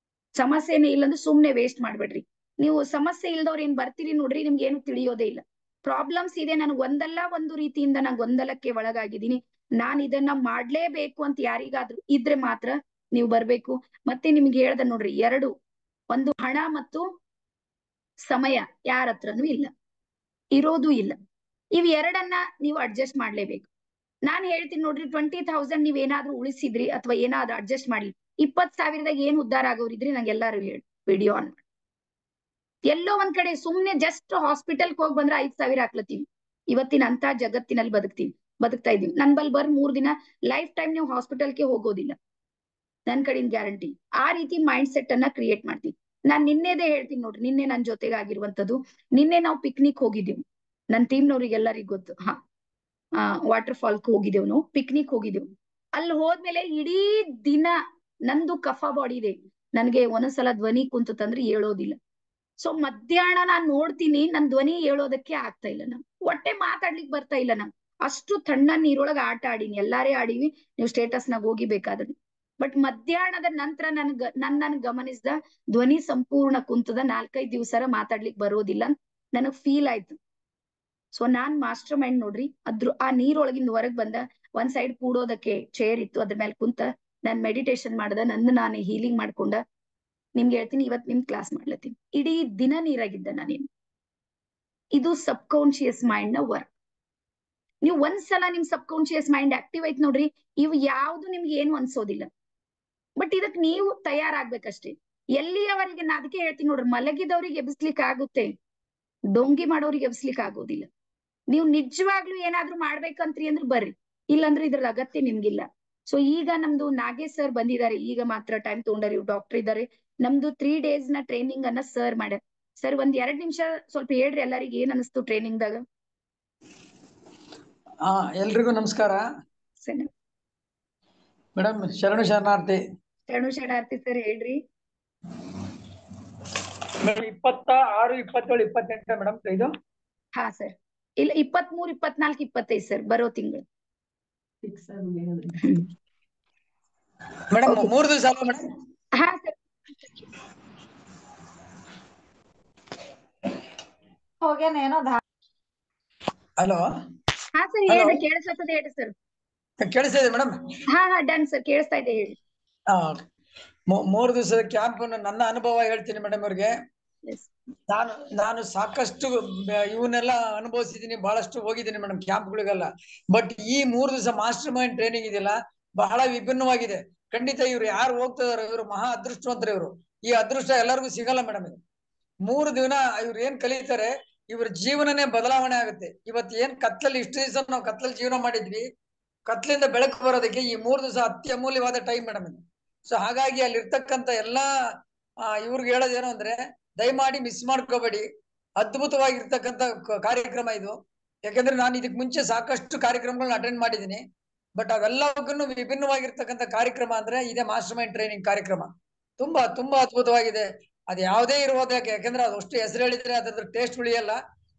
ಸಮಸ್ಯೆನೇ ಇಲ್ಲಂದ್ರೆ ಸುಮ್ನೆ ವೇಸ್ಟ್ ಮಾಡ್ಬೇಡ್ರಿ. ನೀವು ಸಮಸ್ಯೆ ಇಲ್ದವ್ರು ಏನ್ ಬರ್ತೀರಿ ನೋಡ್ರಿ, ನಿಮ್ಗೆ ಏನು ತಿಳಿಯೋದೇ ಇಲ್ಲ. ಪ್ರಾಬ್ಲಮ್ಸ್ ಇದೆ, ನನಗೆ ಒಂದಲ್ಲ ಒಂದು ರೀತಿಯಿಂದ ನಾನು ಗೊಂದಲಕ್ಕೆ ಒಳಗಾಗಿದ್ದೀನಿ, ನಾನು ಇದನ್ನ ಮಾಡ್ಲೇಬೇಕು ಅಂತ ಯಾರಿಗಾದ್ರೂ ಇದ್ರೆ ಮಾತ್ರ ನೀವು ಬರ್ಬೇಕು. ಮತ್ತೆ ನಿಮ್ಗೆ ಹೇಳ್ದ ನೋಡ್ರಿ, ಒಂದು ಹಣ ಮತ್ತು ಸಮಯ ಯಾರ ಹತ್ರನೂ ಇಲ್ಲ, ಇರೋದು ಇಲ್ಲ. ಇವ್ ಎರಡನ್ನ ನೀವು ಅಡ್ಜಸ್ಟ್ ಮಾಡ್ಲೇಬೇಕು. ನಾನ್ ಹೇಳ್ತೀನಿ ನೋಡ್ರಿ, 20,000 ನೀವ್ ಏನಾದ್ರೂ ಉಳಿಸಿದ್ರಿ ಅಥವಾ ಏನಾದ್ರೂ ಅಡ್ಜಸ್ಟ್ ಮಾಡಿ, 20,000ದಾಗ ಏನ್ ಉದ್ಧಾರ ಆಗೋರಿದ್ರಿ ನಂಗೆ ಎಲ್ಲಾರು ಹೇಳಿ ವಿಡಿಯೋ ಆನ್ ಮಾಡಿ. ಎಲ್ಲೋ ಒಂದ್ ಕಡೆ ಸುಮ್ನೆ ಜಸ್ಟ್ ಹಾಸ್ಪಿಟಲ್ಗೆ ಹೋಗಿ ಬಂದ್ರೆ 5,000 ಹಾಕ್ಲತ್ತೀವಿ. ಇವತ್ತಿನ ಅಂತ ಜಗತ್ತಿನಲ್ಲಿ ಬದುಕ್ತಾ ಇದೀವಿ. ನನ್ ಬಲ್ 3 ದಿನ ಲೈಫ್ ಟೈಮ್ ನೀವು ಹಾಸ್ಪಿಟಲ್ಗೆ ಹೋಗೋದಿಲ್ಲ, ನನ್ ಕಡೆಯಿಂದ ಗ್ಯಾರಂಟಿ. ಆ ರೀತಿ ಮೈಂಡ್ ಸೆಟ್ ಅನ್ನ ಕ್ರಿಯೇಟ್ ಮಾಡ್ತೀವಿ. ನಾನ್ ನಿನ್ನೆದೇ ಹೇಳ್ತೀನಿ ನೋಡ್ರಿ, ನಿನ್ನೆ ನನ್ ಜೊತೆಗೆ ಆಗಿರುವಂತದ್ದು. ನಿನ್ನೆ ನಾವು ಪಿಕ್ನಿಕ್ ಹೋಗಿದ್ದೀವಿ, ನನ್ ಟೀಮ್ನವ್ರಿಗೆಲ್ಲರಿಗೂ ಗೊತ್ತು. ವಾಟರ್ ಫಾಲ್ಕ್ ಹೋಗಿದ್ದೇವ್, ನಾವು ಪಿಕ್ನಿಕ್ ಹೋಗಿದ್ದೇವು. ಅಲ್ಲಿ ಹೋದ್ಮೇಲೆ ಇಡೀ ದಿನ ನಂದು ಕಫ ಬಾಡಿ ಇದೆ, ನನ್ಗೆ ಒಂದೊಂದ್ಸಲ ಧ್ವನಿ ಕುಂತಂದ್ರೆ ಹೇಳೋದಿಲ್ಲ. ಸೊ ಮಧ್ಯಾಹ್ನ ನಾನ್ ನೋಡ್ತೀನಿ, ನನ್ ಧ್ವನಿ ಹೇಳೋದಕ್ಕೆ ಆಗ್ತಾ ಇಲ್ಲ, ನಮ್ ಹೊಟ್ಟೆ ಮಾತಾಡ್ಲಿಕ್ಕೆ ಬರ್ತಾ ಇಲ್ಲ. ನಮ್ ಅಷ್ಟು ತಣ್ಣ ನೀರೊಳಗ ಆಟ ಆಡಿನಿ, ಎಲ್ಲಾರೇ ಆಡಿವಿ, ನೀವು ಸ್ಟೇಟಸ್ನಾಗ ಹೋಗಿ ಬೇಕಾದ್ರೆ. ಬಟ್ ಮಧ್ಯಾಹ್ನದ ನಂತರ ನನ್ ಗಮನಿಸಿದ ಧ್ವನಿ ಸಂಪೂರ್ಣ ಕುಂತದ, 4-5 ದಿವಸ ಮಾತಾಡ್ಲಿಕ್ಕೆ ಬರೋದಿಲ್ಲ ನನಗ್ ಫೀಲ್ ಆಯ್ತು. ಸೊ ನಾನ್ ಮಾಸ್ಟರ್ ಮೈಂಡ್ ನೋಡ್ರಿ, ಆ ನೀರೊಳಗಿಂದ ಹೊರಗ್ ಬಂದ, ಒಂದ್ ಸೈಡ್ ಕೂಡೋದಕ್ಕೆ ಚೇರ್ ಇತ್ತು, ಅದ್ರ ಮೇಲೆ ಕುಂತ ನಾನ್ ಮೆಡಿಟೇಷನ್ ಮಾಡ್ದ, ನಾನು ಹೀಲಿಂಗ್ ಮಾಡ್ಕೊಂಡ. ನಿಮ್ಗೆ ಹೇಳ್ತೀನಿ, ಇವತ್ ನಿಮ್ ಕ್ಲಾಸ್ ಮಾಡ್ಲತ್ತೀನಿ. ಇಡೀ ದಿನ ನೀರಾಗಿದ್ದ ನಾನೇನು. ಇದು ಸಬ್ ಕಾನ್ಶಿಯಸ್ ಮೈಂಡ್ ನ ವರ್ಕ್. ನೀವು ಒಂದ್ಸಲ ನಿಮ್ ಸಬ್ ಕಾನ್ಶಿಯಸ್ ಮೈಂಡ್ ಆಕ್ಟಿವ್ ಐತ್ ನೋಡ್ರಿ, ಇವು ಯಾವ್ದು ನಿಮ್ಗೆ ಏನು ಅನ್ಸೋದಿಲ್ಲ. ಬಟ್ ಇದಕ್ ನೀವು ತಯಾರಾಗ್ಬೇಕಷ್ಟೇ. ಎಲ್ಲಿಯವರೆಗೆ ನಾ ಅದಕ್ಕೆ ಹೇಳ್ತೀನಿ ನೋಡ್ರಿ, ಮಲಗಿದವ್ರಿಗೆ ಎಬ್ಸ್ಲಿಕ್ಕೆ ಆಗುತ್ತೆ, ಡೊಂಗಿ ಮಾಡೋರಿಗೆ ಎಬ್ಸ್ಲಿಕ್ಕೆ ಆಗೋದಿಲ್ಲ. ನೀವು ನಿಜವಾಗ್ಲೂ ಏನಾದ್ರೂ ಮಾಡ್ಬೇಕಂತ್ರಿ ಅಂದ್ರೆ ಬರ್ರಿ, ಇಲ್ಲಾಂದ್ರೆ ಇದ್ರದ ಅಗತ್ಯ ನಿಮ್ಗಿಲ್ಲ. ಸೊ ಈಗ ನಮ್ದು ನಾಗೇಶ್ ಸರ್ ಬಂದಿದ್ದಾರೆ, ಈಗ ಮಾತ್ರ ಟೈಮ್ ತಗೊಂಡಾರೆ, ಡಾಕ್ಟರ್ ಇದ್ದಾರೆ. ನಮ್ದು 3 days ನ ಟ್ರೈನಿಂಗ್ ಅನ್ನ ಸರ್ ಮಾಡ್ಯಾರ. ಸರ್ 1-2 ನಿಮಿಷ ಸ್ವಲ್ಪ ಹೇಳ್ರಿ ಎಲ್ಲರಿಗೆ, ಏನ್ ಅನಿಸ್ತು ಟ್ರೈನಿಂಗ್ ದಾಗ? ಎಲ್ರಿಗೂ ನಮಸ್ಕಾರ ಮೇಡಮ್. ಶರಣು ಶರಣಾರ್ಥಿ. ಶರಣು ಶರಣಾರ್ಥಿ ಸರ್, ಹೇಳ್ರಿ. 26, 27, 28 ಮೇಡಮ್ ಇದು? ಹಾ ಸರ್, ಇಲ್ಲ 23, 24, 25 ಸರ್, ಬರೋ ತಿಂಗಳು. ಮೇಡಮ್ 3 ದಿವಸ ಅಲ್ಲ ಮೇಡಮ್? ಹಾ ಸರ್. ಹಲೋ. ಹಾ ಸರ್, ಹೇಳ್ರಿ, ಕೇಳಿಸ್ತದೆ, ಹೇಳ್ರಿ ಸರ್. ಕೇಳಿಸ್ತಾ ಇದೆ ಮೇಡಮ್? ಹಾ ಡನ್ ಸರ್, ಕೇಳಿಸ್ತಾ ಇದೆ, ಹೇಳಿ. 3 ದಿವಸದ ಕ್ಯಾಂಪ್ ನನ್ನ ಅನುಭವ ಹೇಳ್ತೀನಿ ಮೇಡಮ್ ಅವ್ರಿಗೆ. ನಾನು ಸಾಕಷ್ಟು ಇವನ್ನೆಲ್ಲ ಅನುಭವಿಸಿದೀನಿ, ಬಹಳಷ್ಟು ಹೋಗಿದ್ದೀನಿ ಮೇಡಮ್ ಕ್ಯಾಂಪ್ಗಳಿಗೆಲ್ಲ. ಬಟ್ ಈ 3 ದಿವಸ ಮಾಸ್ಟರ್ ಮೈಂಡ್ ಟ್ರೈನಿಂಗ್ ಇದೆಯಲ್ಲ, ಬಹಳ ವಿಭಿನ್ನವಾಗಿದೆ. ಖಂಡಿತ ಇವ್ರು ಯಾರು ಹೋಗ್ತಿದಾರೆ ಇವ್ರು ಮಹಾ ಅದೃಷ್ಟವಂತರು. ಇವರು ಈ ಅದೃಷ್ಟ ಎಲ್ಲರಿಗೂ ಸಿಗಲ್ಲ ಮೇಡಮ್. ಇದು 3 ದಿನ ಇವ್ರು ಏನ್ ಕಲಿತಾರೆ, ಇವ್ರ ಜೀವನನೇ ಬದಲಾವಣೆ ಆಗುತ್ತೆ. ಇವತ್ತು ಏನ್ ಕತ್ಲಲ್ಲಿ ಇಷ್ಟು ದಿವಸ ನಾವು ಕತ್ಲಲ್ಲಿ ಜೀವನ ಮಾಡಿದ್ವಿ, ಕತ್ಲಿಂದ ಬೆಳಕು ಬರೋದಕ್ಕೆ ಈ 3 ದಿವಸ ಅತಿ ಅಮೂಲ್ಯವಾದ ಟೈಮ್ ಮೇಡಮ್ ಇದು. ಸೊ ಹಾಗಾಗಿ ಅಲ್ಲಿ ಇರ್ತಕ್ಕಂಥ ಎಲ್ಲಾ ಇವ್ರಿಗೆ ಹೇಳೋದೇನು ಅಂದ್ರೆ, ದಯಮಾಡಿ ಮಿಸ್ ಮಾಡ್ಕೋಬೇಡಿ. ಅದ್ಭುತವಾಗಿರ್ತಕ್ಕಂಥ ಕಾರ್ಯಕ್ರಮ ಇದು. ಯಾಕಂದ್ರೆ ನಾನು ಇದಕ್ ಮುಂಚೆ ಸಾಕಷ್ಟು ಕಾರ್ಯಕ್ರಮಗಳನ್ನ ಅಟೆಂಡ್ ಮಾಡಿದ್ದೀನಿ. ಬಟ್ ಅವೆಲ್ಲವಕ್ಕೂ ವಿಭಿನ್ನವಾಗಿರ್ತಕ್ಕಂಥ ಕಾರ್ಯಕ್ರಮ ಅಂದ್ರೆ ಇದೇ ಮಾಸ್ಟರ್ ಮೈಂಡ್ ಟ್ರೈನಿಂಗ್ ಕಾರ್ಯಕ್ರಮ. ತುಂಬಾ ತುಂಬಾ ಅದ್ಭುತವಾಗಿದೆ. ಅದು ಯಾವುದೇ ಇರೋದಕ್ಕೆ, ಯಾಕಂದ್ರೆ ಅದು ಅಷ್ಟು ಹೆಸರು ಹೇಳಿದ್ರೆ ಅದ್ರ ಟೇಸ್ಟ್ ಉಳಿಯಲ್ಲ.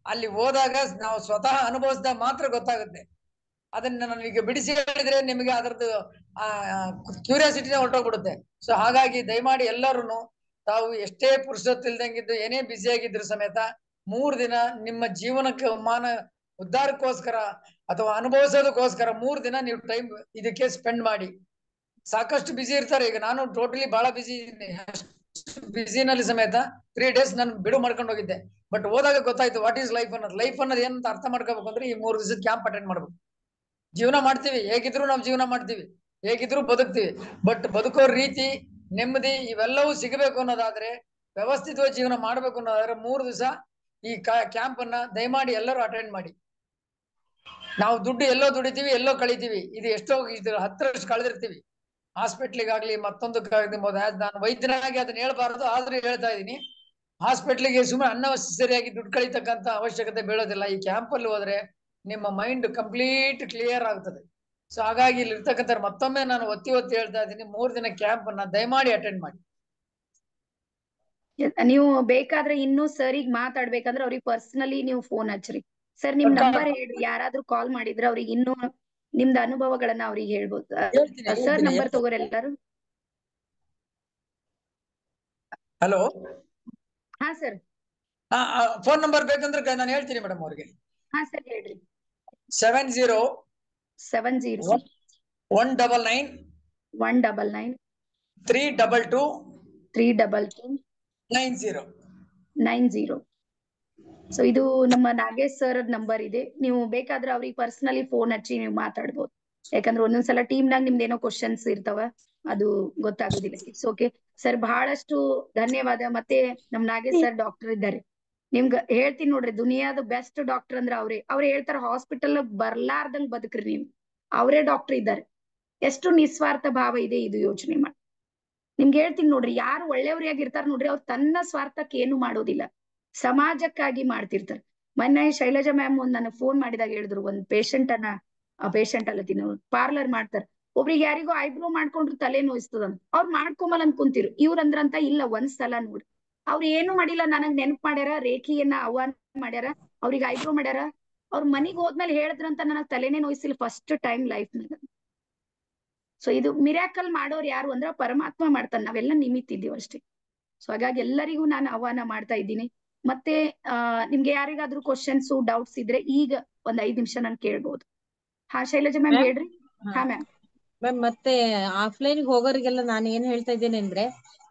ಅಲ್ಲಿ ಹೋದಾಗ ನಾವು ಸ್ವತಃ ಅನುಭವಿಸಿದಾಗ ಮಾತ್ರ ಗೊತ್ತಾಗುತ್ತೆ. ಅದನ್ನ ನನಗೆ ಬಿಡಿಸಿ ಹೇಳಿದ್ರೆ ನಿಮಗೆ ಅದರದ್ದು ಕ್ಯೂರಿಯಾಸಿಟಿನೇ ಹೊರಟೋಗ್ಬಿಡುತ್ತೆ. ಸೊ ಹಾಗಾಗಿ ದಯಮಾಡಿ ಎಲ್ಲರೂ ತಾವು ಎಷ್ಟೇ ಪುರುಸೊತ್ತು ಇಲ್ದಂಗಿದ್ದು, ಏನೇ ಬ್ಯುಸಿ ಆಗಿದ್ರು ಸಮೇತ 3 ದಿನ ನಿಮ್ಮ ಜೀವನಕ್ಕೆ ಉದ್ಧಾರಕ್ಕೋಸ್ಕರ ಅಥವಾ ಅನುಭವಿಸೋದಕ್ಕೋಸ್ಕರ 3 ದಿನ ನೀವು ಟೈಮ್ ಇದಕ್ಕೆ ಸ್ಪೆಂಡ್ ಮಾಡಿ. ಸಾಕಷ್ಟು ಬಿಸಿ ಇರ್ತಾರೆ. ಈಗ ನಾನು ಟೋಟಲಿ ಬಹಳ ಬಿಸಿ ಇದ್ದೀನಿ. ಬಿಸಿನಲ್ಲಿ ಸಮೇತ 3 days ನಾನು ಬಿಡು ಮಾಡ್ಕೊಂಡು ಹೋಗಿದ್ದೆ. ಬಟ್ ಹೋದಾಗ ಗೊತ್ತಾಯ್ತು ವಾಟ್ ಈಸ್ ಲೈಫ್ ಅನ್ನೋದು. ಲೈಫ್ ಅನ್ನೋದು ಏನಂತ ಅರ್ಥ ಮಾಡ್ಕೋಬೇಕು ಅಂದ್ರೆ ಈ 3 ದಿವಸದ ಕ್ಯಾಂಪ್ ಅಟೆಂಡ್ ಮಾಡ್ಬೇಕು. ಜೀವನ ಮಾಡ್ತೀವಿ, ಹೇಗಿದ್ರು ನಾವು ಜೀವನ ಮಾಡ್ತೀವಿ, ಹೇಗಿದ್ರು ಬದುಕ್ತೀವಿ. ಬಟ್ ಬದುಕೋ ರೀತಿ, ನೆಮ್ಮದಿ ಇವೆಲ್ಲವೂ ಸಿಗಬೇಕು ಅನ್ನೋದಾದ್ರೆ, ವ್ಯವಸ್ಥಿತವಾಗಿ ಜೀವನ ಮಾಡ್ಬೇಕು ಅನ್ನೋದಾದ್ರೆ 3 ದಿವಸ ಈ ಕ್ಯಾಂಪ್ ಅನ್ನ ದಯಮಾಡಿ ಎಲ್ಲರೂ ಅಟೆಂಡ್ ಮಾಡಿ. ನಾವು ದುಡ್ಡು ಎಲ್ಲೋ ದುಡಿತೀವಿ, ಎಲ್ಲೋ ಕಳಿತೀವಿ. ಇದು ಎಷ್ಟೋ 10 ವರ್ಷ ಕಳೆದಿರ್ತೀವಿ. ಹಾಸ್ಪಿಟ್ಲಿಗಾಗ್ಲಿ ಮತ್ತೊಂದಕ್ಕಾಗ್ಲಿ, ನಾನು ವೈದ್ಯನಾಗಿ ಅದನ್ನ ಹೇಳ್ಬಾರ್ದು, ಆದ್ರೂ ಹೇಳ್ತಾ ಇದೀನಿ. ಹಾಸ್ಪಿಟ್ಲಿಗೆ ಸುಮ್ಮನೆ ಅನ್ನೆಸರಿಯಾಗಿ ದುಡ್ಡು ಕಳೀತಕ್ಕಂಥ ಅವಶ್ಯಕತೆ ಬೀಳೋದಿಲ್ಲ. ಈ ಕ್ಯಾಂಪ್ ಅಲ್ಲಿ ಹೋದ್ರೆ ನಿಮ್ಮ ಮೈಂಡ್ ಕಂಪ್ಲೀಟ್ ಕ್ಲಿಯರ್ ಆಗ್ತದೆ. ಸೊ ಹಾಗಾಗಿ ಇಲ್ಲಿ ಇರ್ತಕ್ಕಂಥ ಮತ್ತೊಮ್ಮೆ ನಾನು ಒತ್ತಿ ಹೇಳ್ತಾ ಇದ್ದೀನಿ, 3 ದಿನ ಕ್ಯಾಂಪ್ ಅನ್ನ ದಯಮಾಡಿ ಅಟೆಂಡ್ ಮಾಡಿ. ನೀವು ಬೇಕಾದ್ರೆ ಇನ್ನೂ ಸರಿಗೆ ಮಾತಾಡ್ಬೇಕಂದ್ರೆ ಅವ್ರಿಗೆ ಪರ್ಸನಲಿ ನೀವು ಫೋನ್ ಹಚ್ಚ್ರಿ. ಸರ್ ನಿಮ್ ನಂಬರ್ ಹೇಳ್ರಿ, ಯಾರಾದ್ರೂ ಕಾಲ್ ಮಾಡಿದ್ರೆ ಅವ್ರಿಗೆ ಇನ್ನೂ ನಿಮ್ದು ಅನುಭವಗಳನ್ನ ಅವ್ರಿಗೆ ಹೇಳ್ಬೋದು. ಸರ್ ನಂಬರ್ ತಗೋರಿ ಎಲ್ಲಾರು. ಹಲೋ. ಹಾ ಸರ್ ಫೋನ್ ನಂಬರ್ ಬೇಕಂದ್ರೆ ನಾನು ಹೇಳ್ತೀನಿ ಮೇಡಮ್ ಅವ್ರಿಗೆ. ಹಾ ಸರ್ ಹೇಳ್ರಿ. 70 70 199 199 322 322 90. ಸೊ ಇದು ನಮ್ಮ ನಾಗೇಶ್ ಸರ್ ನಂಬರ್ ಇದೆ. ನೀವು ಬೇಕಾದ್ರೆ ಅವ್ರಿಗೆ ಪರ್ಸನಲಿ ಫೋನ್ ಹಚ್ಚಿ ನೀವು ಮಾತಾಡ್ಬೋದು. ಯಾಕಂದ್ರೆ ಒಂದೊಂದ್ಸಲ ಟೀಮ್ನಾಗ ನಿಮ್ದು ಏನೋ ಕ್ವಶನ್ಸ್ ಇರ್ತಾವ, ಅದು ಗೊತ್ತಾಗುದಿಲ್ಲ. ಇಟ್ಸ್ ಓಕೆ ಸರ್, ಬಹಳಷ್ಟು ಧನ್ಯವಾದ. ಮತ್ತೆ ನಮ್ ನಾಗೇಶ್ ಸರ್ ಡಾಕ್ಟರ್ ಇದ್ದಾರೆ. ನಿಮ್ಗ ಹೇಳ್ತೀನಿ ನೋಡ್ರಿ, ದುನಿಯಾದ ಬೆಸ್ಟ್ ಡಾಕ್ಟರ್ ಅಂದ್ರೆ ಅವ್ರು ಹೇಳ್ತಾರ ಹಾಸ್ಪಿಟಲ್ ಬರ್ಲಾರ್ದಂಗ್ ಬದುಕ್ರಿ ನೀವು, ಅವರೇ ಡಾಕ್ಟರ್ ಇದ್ದಾರೆ. ಎಷ್ಟು ನಿಸ್ವಾರ್ಥ ಭಾವ ಇದೆ ಇದು ಯೋಚನೆ ಮಾಡಿ. ನಿಮ್ಗೆ ಹೇಳ್ತೀನಿ ನೋಡ್ರಿ, ಯಾರು ಒಳ್ಳೆಯವ್ರಿಯಾಗಿರ್ತಾರ ನೋಡ್ರಿ, ಅವ್ರು ತನ್ನ ಸ್ವಾರ್ಥಕ್ಕೆ ಏನು ಮಾಡೋದಿಲ್ಲ, ಸಮಾಜಕ್ಕಾಗಿ ಮಾಡ್ತಿರ್ತಾರೆ. ಮೊನ್ನೆ ಶೈಲಜಾ ಮ್ಯಾಮ್ ಒಂದ್ ನನಗೆ ಫೋನ್ ಮಾಡಿದಾಗ ಹೇಳಿದ್ರು, ಒಂದ್ ಪೇಷಂಟ್ ಅಲ್ಲತೀನಿ, ಪಾರ್ಲರ್ ಮಾಡ್ತಾರ. ಒಬ್ರಿಗೆ ಯಾರಿಗೋ ಐಬ್ರೋ ಮಾಡ್ಕೊಂಡ್ರು ತಲೆ ನೋಯಿಸ್ತದಂತ, ಅವ್ರು ಮಾಡ್ಕೊಂಬಲ್ ಅನ್ಕೊಂತಿರು. ಇವ್ರಂದ್ರಂತ ಇಲ್ಲ, ಒಂದ್ಸಲ ನೋಡ್ರಿ, ಅವ್ರು ಏನು ಮಾಡಿಲ್ಲ, ನನಗ್ ನೆನಪು ಮಾಡ್ಯಾರ, ರೇಖಿಯನ್ನ ಆಹ್ವಾನ ಮಾಡ್ಯಾರ, ಅವ್ರಿಗೆ ಐಬ್ರೋ ಮಾಡ್ಯಾರ. ಅವ್ರ ಮನಿಗ್ ಹೋದ್ಮೇಲೆ ಹೇಳಿದ್ರಂತ ನನಗ್ ತಲೆನೇ ನೋಯಿಸಿಲ್ಲ ಫಸ್ಟ್ ಟೈಮ್ ಲೈಫ್ನಾಗ. ಸೊ ಇದು ಮಿರಾಕಲ್ ಮಾಡೋರು ಯಾರು ಅಂದ್ರೆ ಪರಮಾತ್ಮ ಮಾಡ್ತಾನೆ, ನಾವೆಲ್ಲ ನಿಮಿತ್ತಿದ್ದೀವಿ ಅಷ್ಟೇ. ಸೊ ಹಾಗಾಗಿ ಎಲ್ಲರಿಗೂ ನಾನು ಆಹ್ವಾನ ಮಾಡ್ತಾ ಇದ್ದೀನಿ. ಮತ್ತೆ ನಿಮ್ಗೆ ಯಾರಿಗಾದ್ರೂ ಕ್ವಶನ್ಸ್ ಡೌಟ್ಸ್ ಇದ್ರೆ ಈಗ ಒಂದ್ 5 ನಿಮಿಷ ನಾನು ಕೇಳ್ಬೋದು. ಹಾ ಶೈಲಜಾ ಮ್ಯಾಮ್ ಹೇಳ್ರಿ. ಹಾ ಮ್ಯಾಮ್. ಮ್ಯಾಮ್ ಮತ್ತೆ ಆಫ್ಲೈನ್ ಹೋಗೋರಿಗೆಲ್ಲ ನಾನು ಏನ್ ಹೇಳ್ತಾ ಇದ್ದೇನೆ ಅಂದ್ರೆ,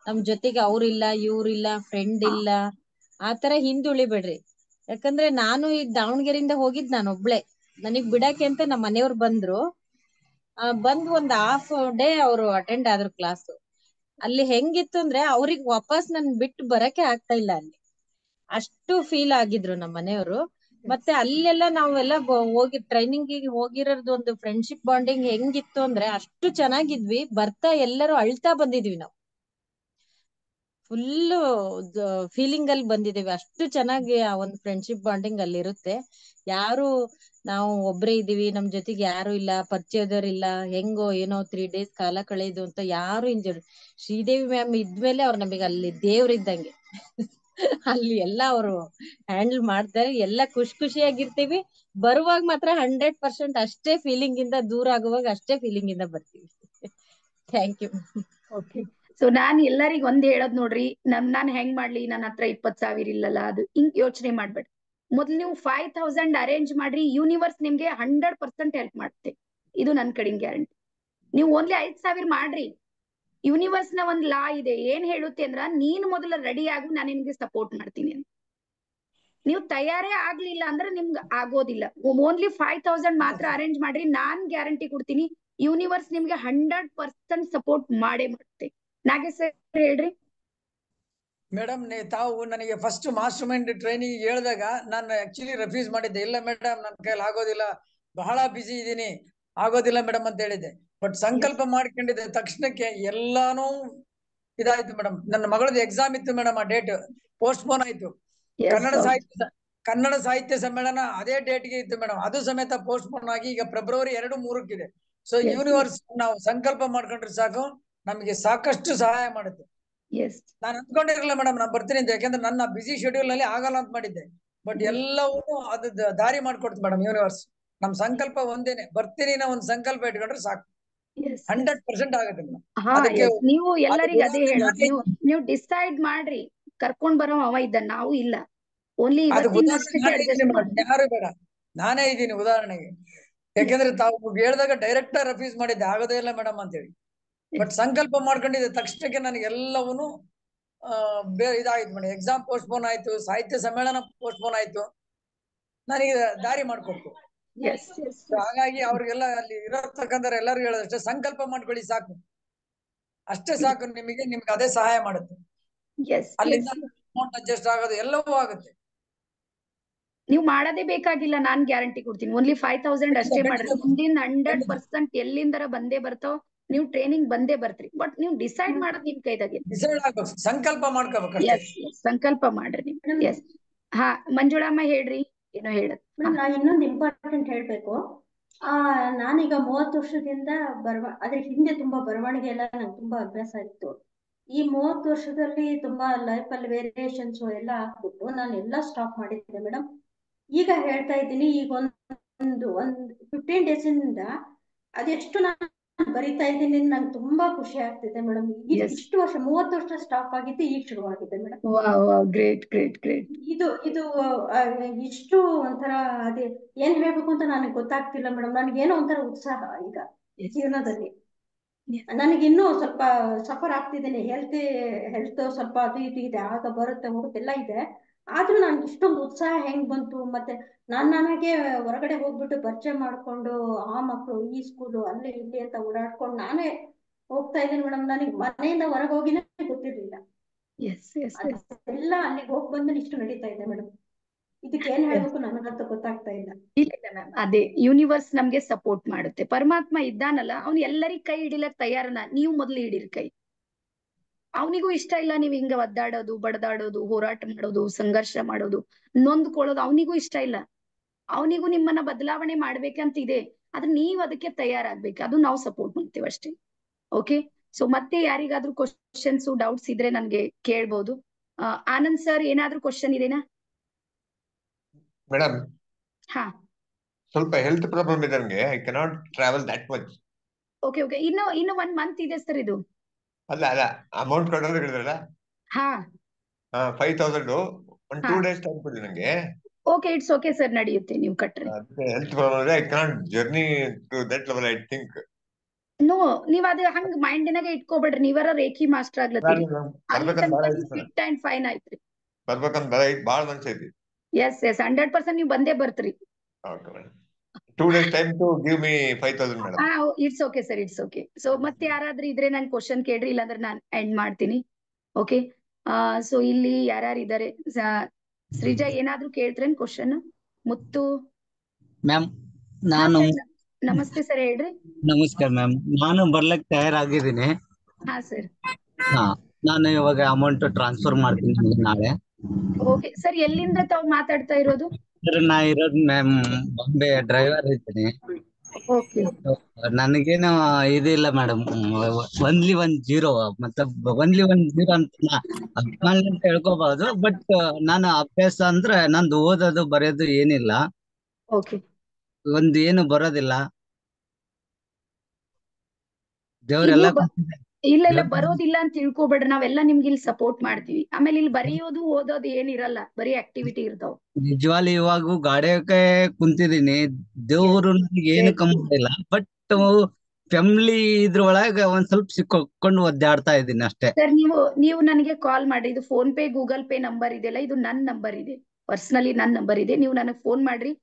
ನಮ್ ಜೊತೆಗೆ ಅವ್ರಿಲ್ಲ ಇವ್ರಿಲ್ಲ ಫ್ರೆಂಡ್ ಇಲ್ಲ ಆತರ ಹಿಂದುಳಿಬೇಡ್ರಿ. ಯಾಕಂದ್ರೆ ನಾನು ಈ ದಾವಣಗೆರೆಯಿಂದ ಹೋಗಿದ್ ನಾನು ಒಬ್ಳೆ, ನನಗ್ ಬಿಡಕ್ಕೆ ಅಂತ ನಮ್ಮ ಮನೆಯವ್ರು ಬಂದ್ರು. ಬಂದ್ ಒಂದ್ ಹಾಫ್ ಡೇ ಅವ್ರು ಅಟೆಂಡ್ ಆದ್ರು ಕ್ಲಾಸ್. ಅಲ್ಲಿ ಹೆಂಗಿತ್ತು ಅಂದ್ರೆ ಅವ್ರಿಗೆ ವಾಪಸ್ ನನ್ ಬಿಟ್ಟು ಬರಕ್ಕೆ ಆಗ್ತಾ ಇಲ್ಲ, ಅಲ್ಲಿ ಅಷ್ಟು ಫೀಲ್ ಆಗಿದ್ರು ನಮ್ಮ ಮನೆಯವರು. ಮತ್ತೆ ಅಲ್ಲೆಲ್ಲ ನಾವೆಲ್ಲ ಹೋಗಿ ಟ್ರೈನಿಂಗ್ ಹೋಗಿರೋದು ಒಂದು ಫ್ರೆಂಡ್ಶಿಪ್ ಬಾಂಡಿಂಗ್ ಹೆಂಗಿತ್ತು ಅಂದ್ರೆ ಅಷ್ಟು ಚೆನ್ನಾಗಿದ್ವಿ. ಬರ್ತಾ ಎಲ್ಲರೂ ಅಳ್ತಾ ಬಂದಿದ್ವಿ, ನಾವು ಫುಲ್ ಫೀಲಿಂಗ್ ಅಲ್ಲಿ ಬಂದಿದ್ದೀವಿ. ಅಷ್ಟು ಚೆನ್ನಾಗಿ ಆ ಒಂದು ಫ್ರೆಂಡ್ಶಿಪ್ ಬಾಂಡಿಂಗ್ ಅಲ್ಲಿ ಇರುತ್ತೆ. ಯಾರು ನಾವು ಒಬ್ರೇ ಇದೀವಿ, ನಮ್ ಜೊತೆಗೆ ಯಾರು ಇಲ್ಲ, ಪರಿಚಯದವ್ರಿಲ್ಲ, ಹೆಂಗೋ ಏನೋ 3 days ಕಾಲ ಕಳೆದು ಅಂತ ಯಾರು ಇಂಜರ್. ಶ್ರೀದೇವಿ ಮ್ಯಾಮ್ ಇದ್ಮೇಲೆ ಅವ್ರು ನಮಗೆ ಅಲ್ಲಿ ದೇವ್ರಿದ್ದಂಗೆ ಅಲ್ಲಿ ಎಲ್ಲ ಅವರು ಹ್ಯಾಂಡಲ್ ಮಾಡ್ತಾರೆ. ಎಲ್ಲ ಖುಷಿಯಾಗಿರ್ತೀವಿ. ಬರುವಾಗ ಮಾತ್ರ 100% ಅಷ್ಟೇ ಫೀಲಿಂಗ್ ಇಂದ, ದೂರ ಆಗುವಾಗ ಅಷ್ಟೇ ಫೀಲಿಂಗ್ ಇಂದ ಬರ್ತೀವಿ. Thank you. ಓಕೆ. ಸೊ ನಾನ್ ಎಲ್ಲರಿಗೂ ಒಂದ್ ಹೇಳೋದ್ ನೋಡ್ರಿ, ನಾನ್ ಹೆಂಗ್ ಮಾಡ್ಲಿ, ನನ್ನ ಹತ್ರ 20,000 ಇಲ್ಲಲ್ಲ, ಅದು ಹಿಂಗ್ ಯೋಚನೆ ಮಾಡ್ಬೇಡಿ. ಮೊದ್ಲು ನೀವು 5,000 ಅರೇಂಜ್ ಮಾಡ್ರಿ, ಯೂನಿವರ್ಸ್ ನಿಮ್ಗೆ 100% ಹೆಲ್ಪ್ ಮಾಡುತ್ತೆ. ಇದು ನನ್ ಕಡೆಯಿಂದ ಗ್ಯಾರಂಟಿ. ನೀವು ಓನ್ಲಿ 5,000 ಮಾಡ್ರಿ, ಯೂನಿವರ್ಸ್ ನ ಒಂದ್ ಲಾ ಇದೆ, ಏನ್ ಹೇಳುತ್ತೆ ಅಂದ್ರ, ನೀನ್ ಮೊದಲ ರೆಡಿ ಆಗು, ನಾನು ನಿಮ್ಗೆ ಸಪೋರ್ಟ್ ಮಾಡ್ತೀನಿ ಅಂತ. ನೀವು ತಯಾರೇ ಆಗ್ಲಿಲ್ಲ ಅಂದ್ರೆ ನಿಮ್ಗೆ ಆಗೋದಿಲ್ಲ. ಓನ್ಲಿ 5,000 ಮಾತ್ರ ಅರೇಂಜ್ ಮಾಡ್ರಿ, ನಾನ್ ಗ್ಯಾರಂಟಿ ಕೊಡ್ತೀನಿ, ಯೂನಿವರ್ಸ್ ನಿಮ್ಗೆ 100% ಸಪೋರ್ಟ್ ಮಾಡೇ ಮಾಡುತ್ತೆ. ನಾಗೇಶ್ ಸರ್ ಹೇಳ್ರಿ. ಮೇಡಮ್ ತಾವು ನನಗೆ ಫಸ್ಟ್ ಮಾಸ್ಟರ್ ಮೈಂಡ್ ಟ್ರೈನಿಂಗ್ ಹೇಳಿದಾಗ ನಾನು ಆಕ್ಚುಲಿ ರೆಫ್ಯೂಸ್ ಮಾಡಿದ್ದೆ. ಇಲ್ಲ ಮೇಡಮ್, ನನ್ನ ಕೈಲಿ ಆಗೋದಿಲ್ಲ, ಬಹಳ ಬಿಸಿ ಇದ್ದೀನಿ, ಆಗೋದಿಲ್ಲ ಮೇಡಮ್ ಅಂತ ಹೇಳಿದ್ದೆ. ಬಟ್ ಸಂಕಲ್ಪ ಮಾಡ್ಕೊಂಡಿದ್ದೆ ತಕ್ಷಣಕ್ಕೆ ಎಲ್ಲಾನು ಇದಾಯ್ತು ಮೇಡಮ್. ನನ್ನ ಮಗಳದ್ದು ಎಕ್ಸಾಮ್ ಇತ್ತು ಮೇಡಮ್, ಆ ಡೇಟ್ ಪೋಸ್ಟ್ಪೋನ್ ಆಯ್ತು. ಕನ್ನಡ ಸಾಹಿತ್ಯ ಸಮ್ಮೇಳನ ಅದೇ ಡೇಟ್ಗೆ ಇತ್ತು ಮೇಡಮ್, ಅದು ಸಮೇತ ಪೋಸ್ಟ್ಪೋನ್ ಆಗಿ ಈಗ ಫೆಬ್ರವರಿ 2-3 ಇದೆ. ಸೊ ಯೂನಿವರ್ಸ್ ನಾವು ಸಂಕಲ್ಪ ಮಾಡ್ಕೊಂಡ್ರೆ ಸಾಕು, ನಮಗೆ ಸಾಕಷ್ಟು ಸಹಾಯ ಮಾಡುತ್ತೆ. ನಾನು ಅಂದ್ಕೊಂಡಿರಲಿಲ್ಲ ಮೇಡಮ್ ನಾನು ಬರ್ತೀನಿ ಅಂತ, ಯಾಕಂದ್ರೆ ನನ್ನ ಬಿಸಿ ಶೆಡ್ಯೂಲ್ ನಲ್ಲಿ ಆಗಲ್ಲ ಅಂತ ಮಾಡಿದ್ದೆ. ಬಟ್ ಎಲ್ಲವೂ ಅದು ದಾರಿ ಮಾಡ್ಕೊಡ್ತು ಮೇಡಮ್ ಯೂನಿವರ್ಸ್. ನಮ್ ಸಂಕಲ್ಪ ಒಂದೇನೆ, ಬರ್ತೀನಿ ನಾವು ಒಂದು ಸಂಕಲ್ಪ ಇಟ್ಕೊಂಡ್ರೆ ಸಾಕು, 100% ಆಗುತ್ತೆ ಮೇಡಮ್. ನೀವು ಎಲ್ಲರಿಗೂ ಅದೇ ಹೇಳೋದು, ನೀವು ಡಿಸೈಡ್ ಮಾಡ್ರಿ, ಕರ್ಕೊಂಡ್ ಬರೋ ಅವ ಇದ್ದ, ನಾವು ಇಲ್ಲ, ಓನ್ಲಿ ಇವತ್ತಿನಷ್ಟಕ್ಕೆ ಅಡ್ಜಸ್ಟ್ ಮಾಡಿ. ಯಾರು ಬೇಡ, ನಾನೇ ಇದ್ದೀನಿ ಉದಾಹರಣೆಗೆ. ಯಾಕಂದ್ರೆ ತಾವು ಹೇಳಿದಾಗ ಡೈರೆಕ್ಟ್ ರೆಫ್ಯೂಸ್ ಮಾಡಿದ್ದೆ, ಆಗೋದೇ ಇಲ್ಲ ಮೇಡಮ್ ಅಂತ ಹೇಳಿ. ಬಟ್ ಸಂಕಲ್ಪ ಮಾಡ್ಕೊಂಡಿದ್ದೆ ತಕ್ಷಣಕ್ಕೆ ನನಗೆ ಎಲ್ಲವೂ ಇದಾಯ್ತು ಮೇಡಮ್. ಎಕ್ಸಾಮ್ ಪೋಸ್ಟ್ಪೋನ್ ಆಯ್ತು, ಸಾಹಿತ್ಯ ಸಮ್ಮೇಳನ ಪೋಸ್ಟ್ಪೋನ್ ಆಯ್ತು, ನನಗೆ ದಾರಿ ಮಾಡ್ಕೊಡ್ತು. ಹಾಗಾಗಿ ಅವ್ರಿಗೆಲ್ಲ ಅಲ್ಲಿ ಇರತಕ್ಕಂಥ ಎಲ್ಲರಿಗೂ ಹೇಳೋದಷ್ಟೇ, ಸಂಕಲ್ಪ ಮಾಡ್ಕೊಳ್ಳಿ ಸಾಕು, ಅಷ್ಟೇ ಸಾಕು, ನಿಮಗೆ ಅದೇ ಸಹಾಯ ಮಾಡುತ್ತೆ. ಅಲ್ಲಿಂದ ಅಮೌಂಟ್ ಅಡ್ಜಸ್ಟ್ ಆಗೋದು ಎಲ್ಲವೂ ಆಗುತ್ತೆ. ನೀವು ಮಾಡೋದೇ ಬೇಕಾಗಿಲ್ಲ, ನಾನ್ ಗ್ಯಾರಂಟಿ ಕೊಡ್ತೀನಿ. ಓನ್ಲಿ 5,000 ಅಷ್ಟೇ ಮಾಡ್ರಿ, ಮುಂದಿನ 100% ಎಲ್ಲಿಂದರ ಬಂದೇ ಬರ್ತಾವ್. ನೀವು ಟ್ರೈನಿಂಗ್ ಬಂದೇ ಬರ್ತೀರಿ, ಬಟ್ ನೀವು ಡಿಸೈಡ್ ಮಾಡೋದು ನಿಮ್ ಕೈದಾಗೆ. ಸಂಕಲ್ಪ ಮಾಡ್ಕೋಬೇಕು. ಸಂಕಲ್ಪ ಮಾಡ್ರಿ ನೀವು. ಎಸ್. ಹಾ ಮಂಜುಳಮ್ಮ ಹೇಳ್ರಿ, ಏನೋ ಹೇಳದ್. ನಾನು ಇನ್ನೊಂದು ಇಂಪಾರ್ಟೆಂಟ್ ಹೇಳ್ಬೇಕು. ನಾನೀಗ 30 ವರ್ಷದಿಂದ ಅದ್ರ ಹಿಂದೆ ತುಂಬಾ ಬರವಣಿಗೆ ಎಲ್ಲ ನಂಗೆ ತುಂಬಾ ಅಭ್ಯಾಸ ಇತ್ತು. ಈ 30 ವರ್ಷದಲ್ಲಿ ತುಂಬಾ ಲೈಫ್ ಅಲ್ಲಿ ವೇರಿಯೇಷನ್ಸ್ ಎಲ್ಲ ಆಗ್ಬಿಟ್ಟು ನಾನು ಎಲ್ಲ ಸ್ಟಾಪ್ ಮಾಡಿದ್ದೆ ಮೇಡಮ್. ಈಗ ಹೇಳ್ತಾ ಇದ್ದೀನಿ, ಈಗ ಒಂದು 15 days ಇಂದ ಅದೆಷ್ಟು ನಾನು ಬರಿತಾ ಇದ್ದೀನಿ, ನಂಗೆ ತುಂಬಾ ಖುಷಿ ಆಗ್ತಿದೆ ಮೇಡಮ್. Yes. ಇಷ್ಟು ವರ್ಷ 30 ವರ್ಷ ಸ್ಟಾಪ್ ಆಗಿದ್ದು ಈಗ ಶುರುವಾಗಿದೆ ಮೇಡಮ್. Great great great. ಇದು ಇಷ್ಟು ಒಂಥರ ಅದೇ ಏನ್ ಹೇಳ್ಬೇಕು ಅಂತ ನನಗೆ ಗೊತ್ತಾಗ್ತಿಲ್ಲ ಮೇಡಮ್. ನನಗೇನೋ ಒಂಥರ ಉತ್ಸಾಹ ಈಗ ಜೀವನದಲ್ಲಿ. ನನಗೆ ಇನ್ನೂ ಸ್ವಲ್ಪ ಸಫರ್ ಆಗ್ತಿದ್ದೀನಿ, ಹೆಲ್ತ್ ಸ್ವಲ್ಪ ಅದು ಇದು ಇದೆ, ಆಗ ಬರುತ್ತೆ ಹೋಗುತ್ತೆಲ್ಲ ಇದೆ. ಆದ್ರೂ ನನ್ಗೆ ಇಷ್ಟೊಂದು ಉತ್ಸಾಹ ಹೆಂಗ್ ಬಂತು? ಮತ್ತೆ ನನಗೆ ಹೊರಗಡೆ ಹೋಗ್ಬಿಟ್ಟು ಪರಿಚಯ ಮಾಡ್ಕೊಂಡು ಆ ಮಕ್ಕಳು ಈ ಸ್ಕೂಲು ಅಲ್ಲಿ ಇಲ್ಲಿ ಅಂತ ಓಡಾಡ್ಕೊಂಡು ನಾನೇ ಹೋಗ್ತಾ ಇದ್ದೀನಿ ಮೇಡಮ್. ನನಗೆ ಮನೆಯಿಂದ ಹೊರಗೆ ಹೋಗಿನೇ ಗೊತ್ತಿರ್ಲಿಲ್ಲ. ಎಲ್ಲ ಅಲ್ಲಿಗೆ ಹೋಗಿ ಬಂದು ಇಷ್ಟು ನಡೀತಾ ಇದೆ ಮೇಡಮ್. ಇದಕ್ಕೆ ಏನ್ ಹೇಳ್ಬೇಕು ನನಗಂತೂ ಗೊತ್ತಾಗ್ತಾ ಇಲ್ಲ. ಇಲ್ಲ ಮ್ಯಾಮ್, ಅದೇ ಯೂನಿವರ್ಸ್ ನಮ್ಗೆ ಸಪೋರ್ಟ್ ಮಾಡುತ್ತೆ. ಪರಮಾತ್ಮ ಇದ್ದಾನಲ್ಲ, ಅವ್ನು ಎಲ್ಲರಿಗ್ ಕೈ ಹಿಡಿಲಕ್ ತಯಾರನ. ನೀವು ಮೊದ್ಲು ಹಿಡೀರಿ ಕೈ. ಅವನಿಗೂ ಇಷ್ಟ ಇಲ್ಲ ನೀವ್ ಹಿಂಗ ಒದ್ದಾಡೋದು, ಬಡದಾಡೋದು, ಹೋರಾಟ ಮಾಡೋದು, ಸಂಘರ್ಷ ಮಾಡೋದು, ನೊಂದ್ಕೊಳ್ಳೋದು ಅವನಿಗೂ ಇಷ್ಟ ಇಲ್ಲ. ಅವನಿಗೂ ನಿಮ್ಮನ್ನ ಬದಲಾವಣೆ ಮಾಡ್ಬೇಕಂತ ಇದೆ. ಆದ್ರೆ ನೀವ್ ಅದಕ್ಕೆ ತಯಾರಾಗ್ಬೇಕು. ಅದು ನಾವು ಸಪೋರ್ಟ್ ಮಾಡ್ತೀವಿ ಅಷ್ಟೇ. ಓಕೆ, ಸೊ ಮತ್ತೆ ಯಾರಿಗಾದ್ರೂ ಕ್ವಶನ್ಸ್ ಡೌಟ್ಸ್ ಇದ್ರೆ ನನ್ಗೆ ಕೇಳ್ಬೋದು. ಆನಂದ್ ಸರ್, ಏನಾದ್ರೂ ಕ್ವಶನ್ ಇದೆನಾ? ಮೇಡಮ್, ಹಾ, ಸ್ವಲ್ಪ ಹೆಲ್ತ್ ಪ್ರಾಬ್ಲಮ್ ಇದೆ ನನಗೆ. I cannot travel that much. Okay okay. ಇನ್ನು 1 ಮಂತ್ ಇದೆ ಸರ್ ಇದು. ಅಲ್ಲ ಅಮೌಂಟ್ ಕೊಡೋದು ಹೇಳಿದ್ರಲ್ಲ, ಹಾ 5,000 ಒಂದು 2 days ಟೈಮ್ ಕೊಡಿ ನಂಗೆ. ಓಕೆ, ಇಟ್ಸ್ ಓಕೆ ಸರ್, ನಡೆಯುತ್ತೆ ನೀವು ಕಟ್ರಿ. ಹೆಲ್ತ್ ಪ್ರಾಬ್ಲಮ್ ಇದೆ, I cannot journey to that level. I think no, ನೀವ್ ಅದು ಹಂಗ್ ಮೈಂಡಿನಾಗ ಇಟ್ಕೋಬೇಡ್ರಿ. ನೀವರ ರೇಖಿ ಮಾಸ್ಟರ್ ಆಗ್ಲತ್ತೀರಿ. ಅಲ್ಲಿ ತನಕ ಫಿಟ್ ಅಂಡ್ ಫೈನ್ ಆಯ್ತ್ರಿ. ಬರ್ಬೇಕಂತ ಬಾಳ ಮನ್ಸ ಐತಿ. ಎಸ್ 100% ನೀವು ಬಂದೇ ಬರ್ತೀರಿ. 2 days time to give me 5,000 madam. It's okay sir, it's okay. So ಮತ್ತೆ ಯಾರಾದ್ರೂ ಇದ್ರೆ ನಾನು ಕ್ವಶನ್ ಕೇಳ್ರಿ, ಇಲ್ಲಾಂದ್ರೆ ನಾನು ಎಂಡ್ ಮಾಡ್ತೀನಿ. ಓಕೆ, ಸೊ ಇಲ್ಲಿ ಯಾರ್ಯಾರು ಇದಾರೆ? ಶ್ರೀಜಾ, ಏನಾದ್ರೂ ಕೇಳ್ತ್ರೇನ್ ಕ್ವಶನ್? ಮುತ್ತು ಮ್ಯಾಮ್, ನಾನು ನಮಸ್ತೆ ಸರ್, ಹೇಳ್ರಿ. ನಮಸ್ಕಾರ ಮ್ಯಾಮ್, ನಾನು ಬರ್ಲಕ್ ತಯಾರಾಗಿದ್ದೀನಿ. ಹಾ ಸರ್. ನಾನು ಇವಾಗ ಅಮೌಂಟ್ ಟ್ರಾನ್ಸ್ಫರ್ ಮಾಡ್ತೀನಿ ನಾಳೆ. ಓಕೆ ಸರ್, ಎಲ್ಲಿಂದ ತಾವು ಮಾತಾಡ್ತಾ ಇರೋದು? ಸರ್, ನಾ ಇರೋದು ಮ್ಯಾಮ್ ಬಾಂಬೆ ಡ್ರೈವರ್ ಇದ್ದೀನಿ. ಓಕೆ, ನನಗೇನು ಇದಿಲ್ಲ ಮೇಡಮ್. ಒನ್ಲಿ 10 ಒನ್ಲಿ 10 ಅಂತ ಹೇಳ್ಕೋಬಹುದು. ಬಟ್ ನಾನು ಅಭ್ಯಾಸ ಅಂದ್ರೆ ನಂದು ಓದೋದು ಬರೆಯೋದು ಏನಿಲ್ಲ. ಓಕೆ, ಏನು ಬರೋದಿಲ್ಲ. ದೇವ್ರೆಲ್ಲ ಇಲ್ಲ ಬರೋದಿಲ್ಲ ಅಂತ ತಿಳ್ಕೊಬೇಡ್ರಿ. ನಾವೆಲ್ಲ ನಿಮ್ಗೆ ಇಲ್ಲಿ ಸಪೋರ್ಟ್ ಮಾಡ್ತೀವಿ. ಆಮೇಲೆ ಇಲ್ಲಿ ಬರೆಯೋದು ಓದೋದು ಏನಿರಲ್ಲ, ಬರೀ ಆಕ್ಟಿವಿಟಿ ಇರ್ತಾವ. ನಿಜವಾಗ್ಲೂ ಇವಾಗ ಗಾಡಿಯಕ್ಕೆ ಕುಂತಿದೀನಿ. ದೇವ್ರು ನನಗೆ ಏನು ಕಮ್ಮಿ ಇಲ್ಲ. ಬಟ್ ಫ್ಯಾಮಿಲಿ ಇದ್ರೊಳಗ ಒಂದ್ ಸ್ವಲ್ಪ ಸಿಕ್ಕೊಂಡು ಒದ್ದಾಡ್ತಾ ಇದ್ದೀನಿ ಅಷ್ಟೇ. ಸರ್, ನೀವು ನನಗೆ ಕಾಲ್ ಮಾಡಿ. ಇದು phone pay, Google pay number ಇದೆಯಲ್ಲ, ಇದು ನನ್ನ ನಂಬರ್ ಇದೆ. ಪರ್ಸನಲಿ ನನ್ನ ನಂಬರ್ ಇದೆ. ನೀವು ನನಗೆ ಫೋನ್ ಮಾಡ್ರಿ,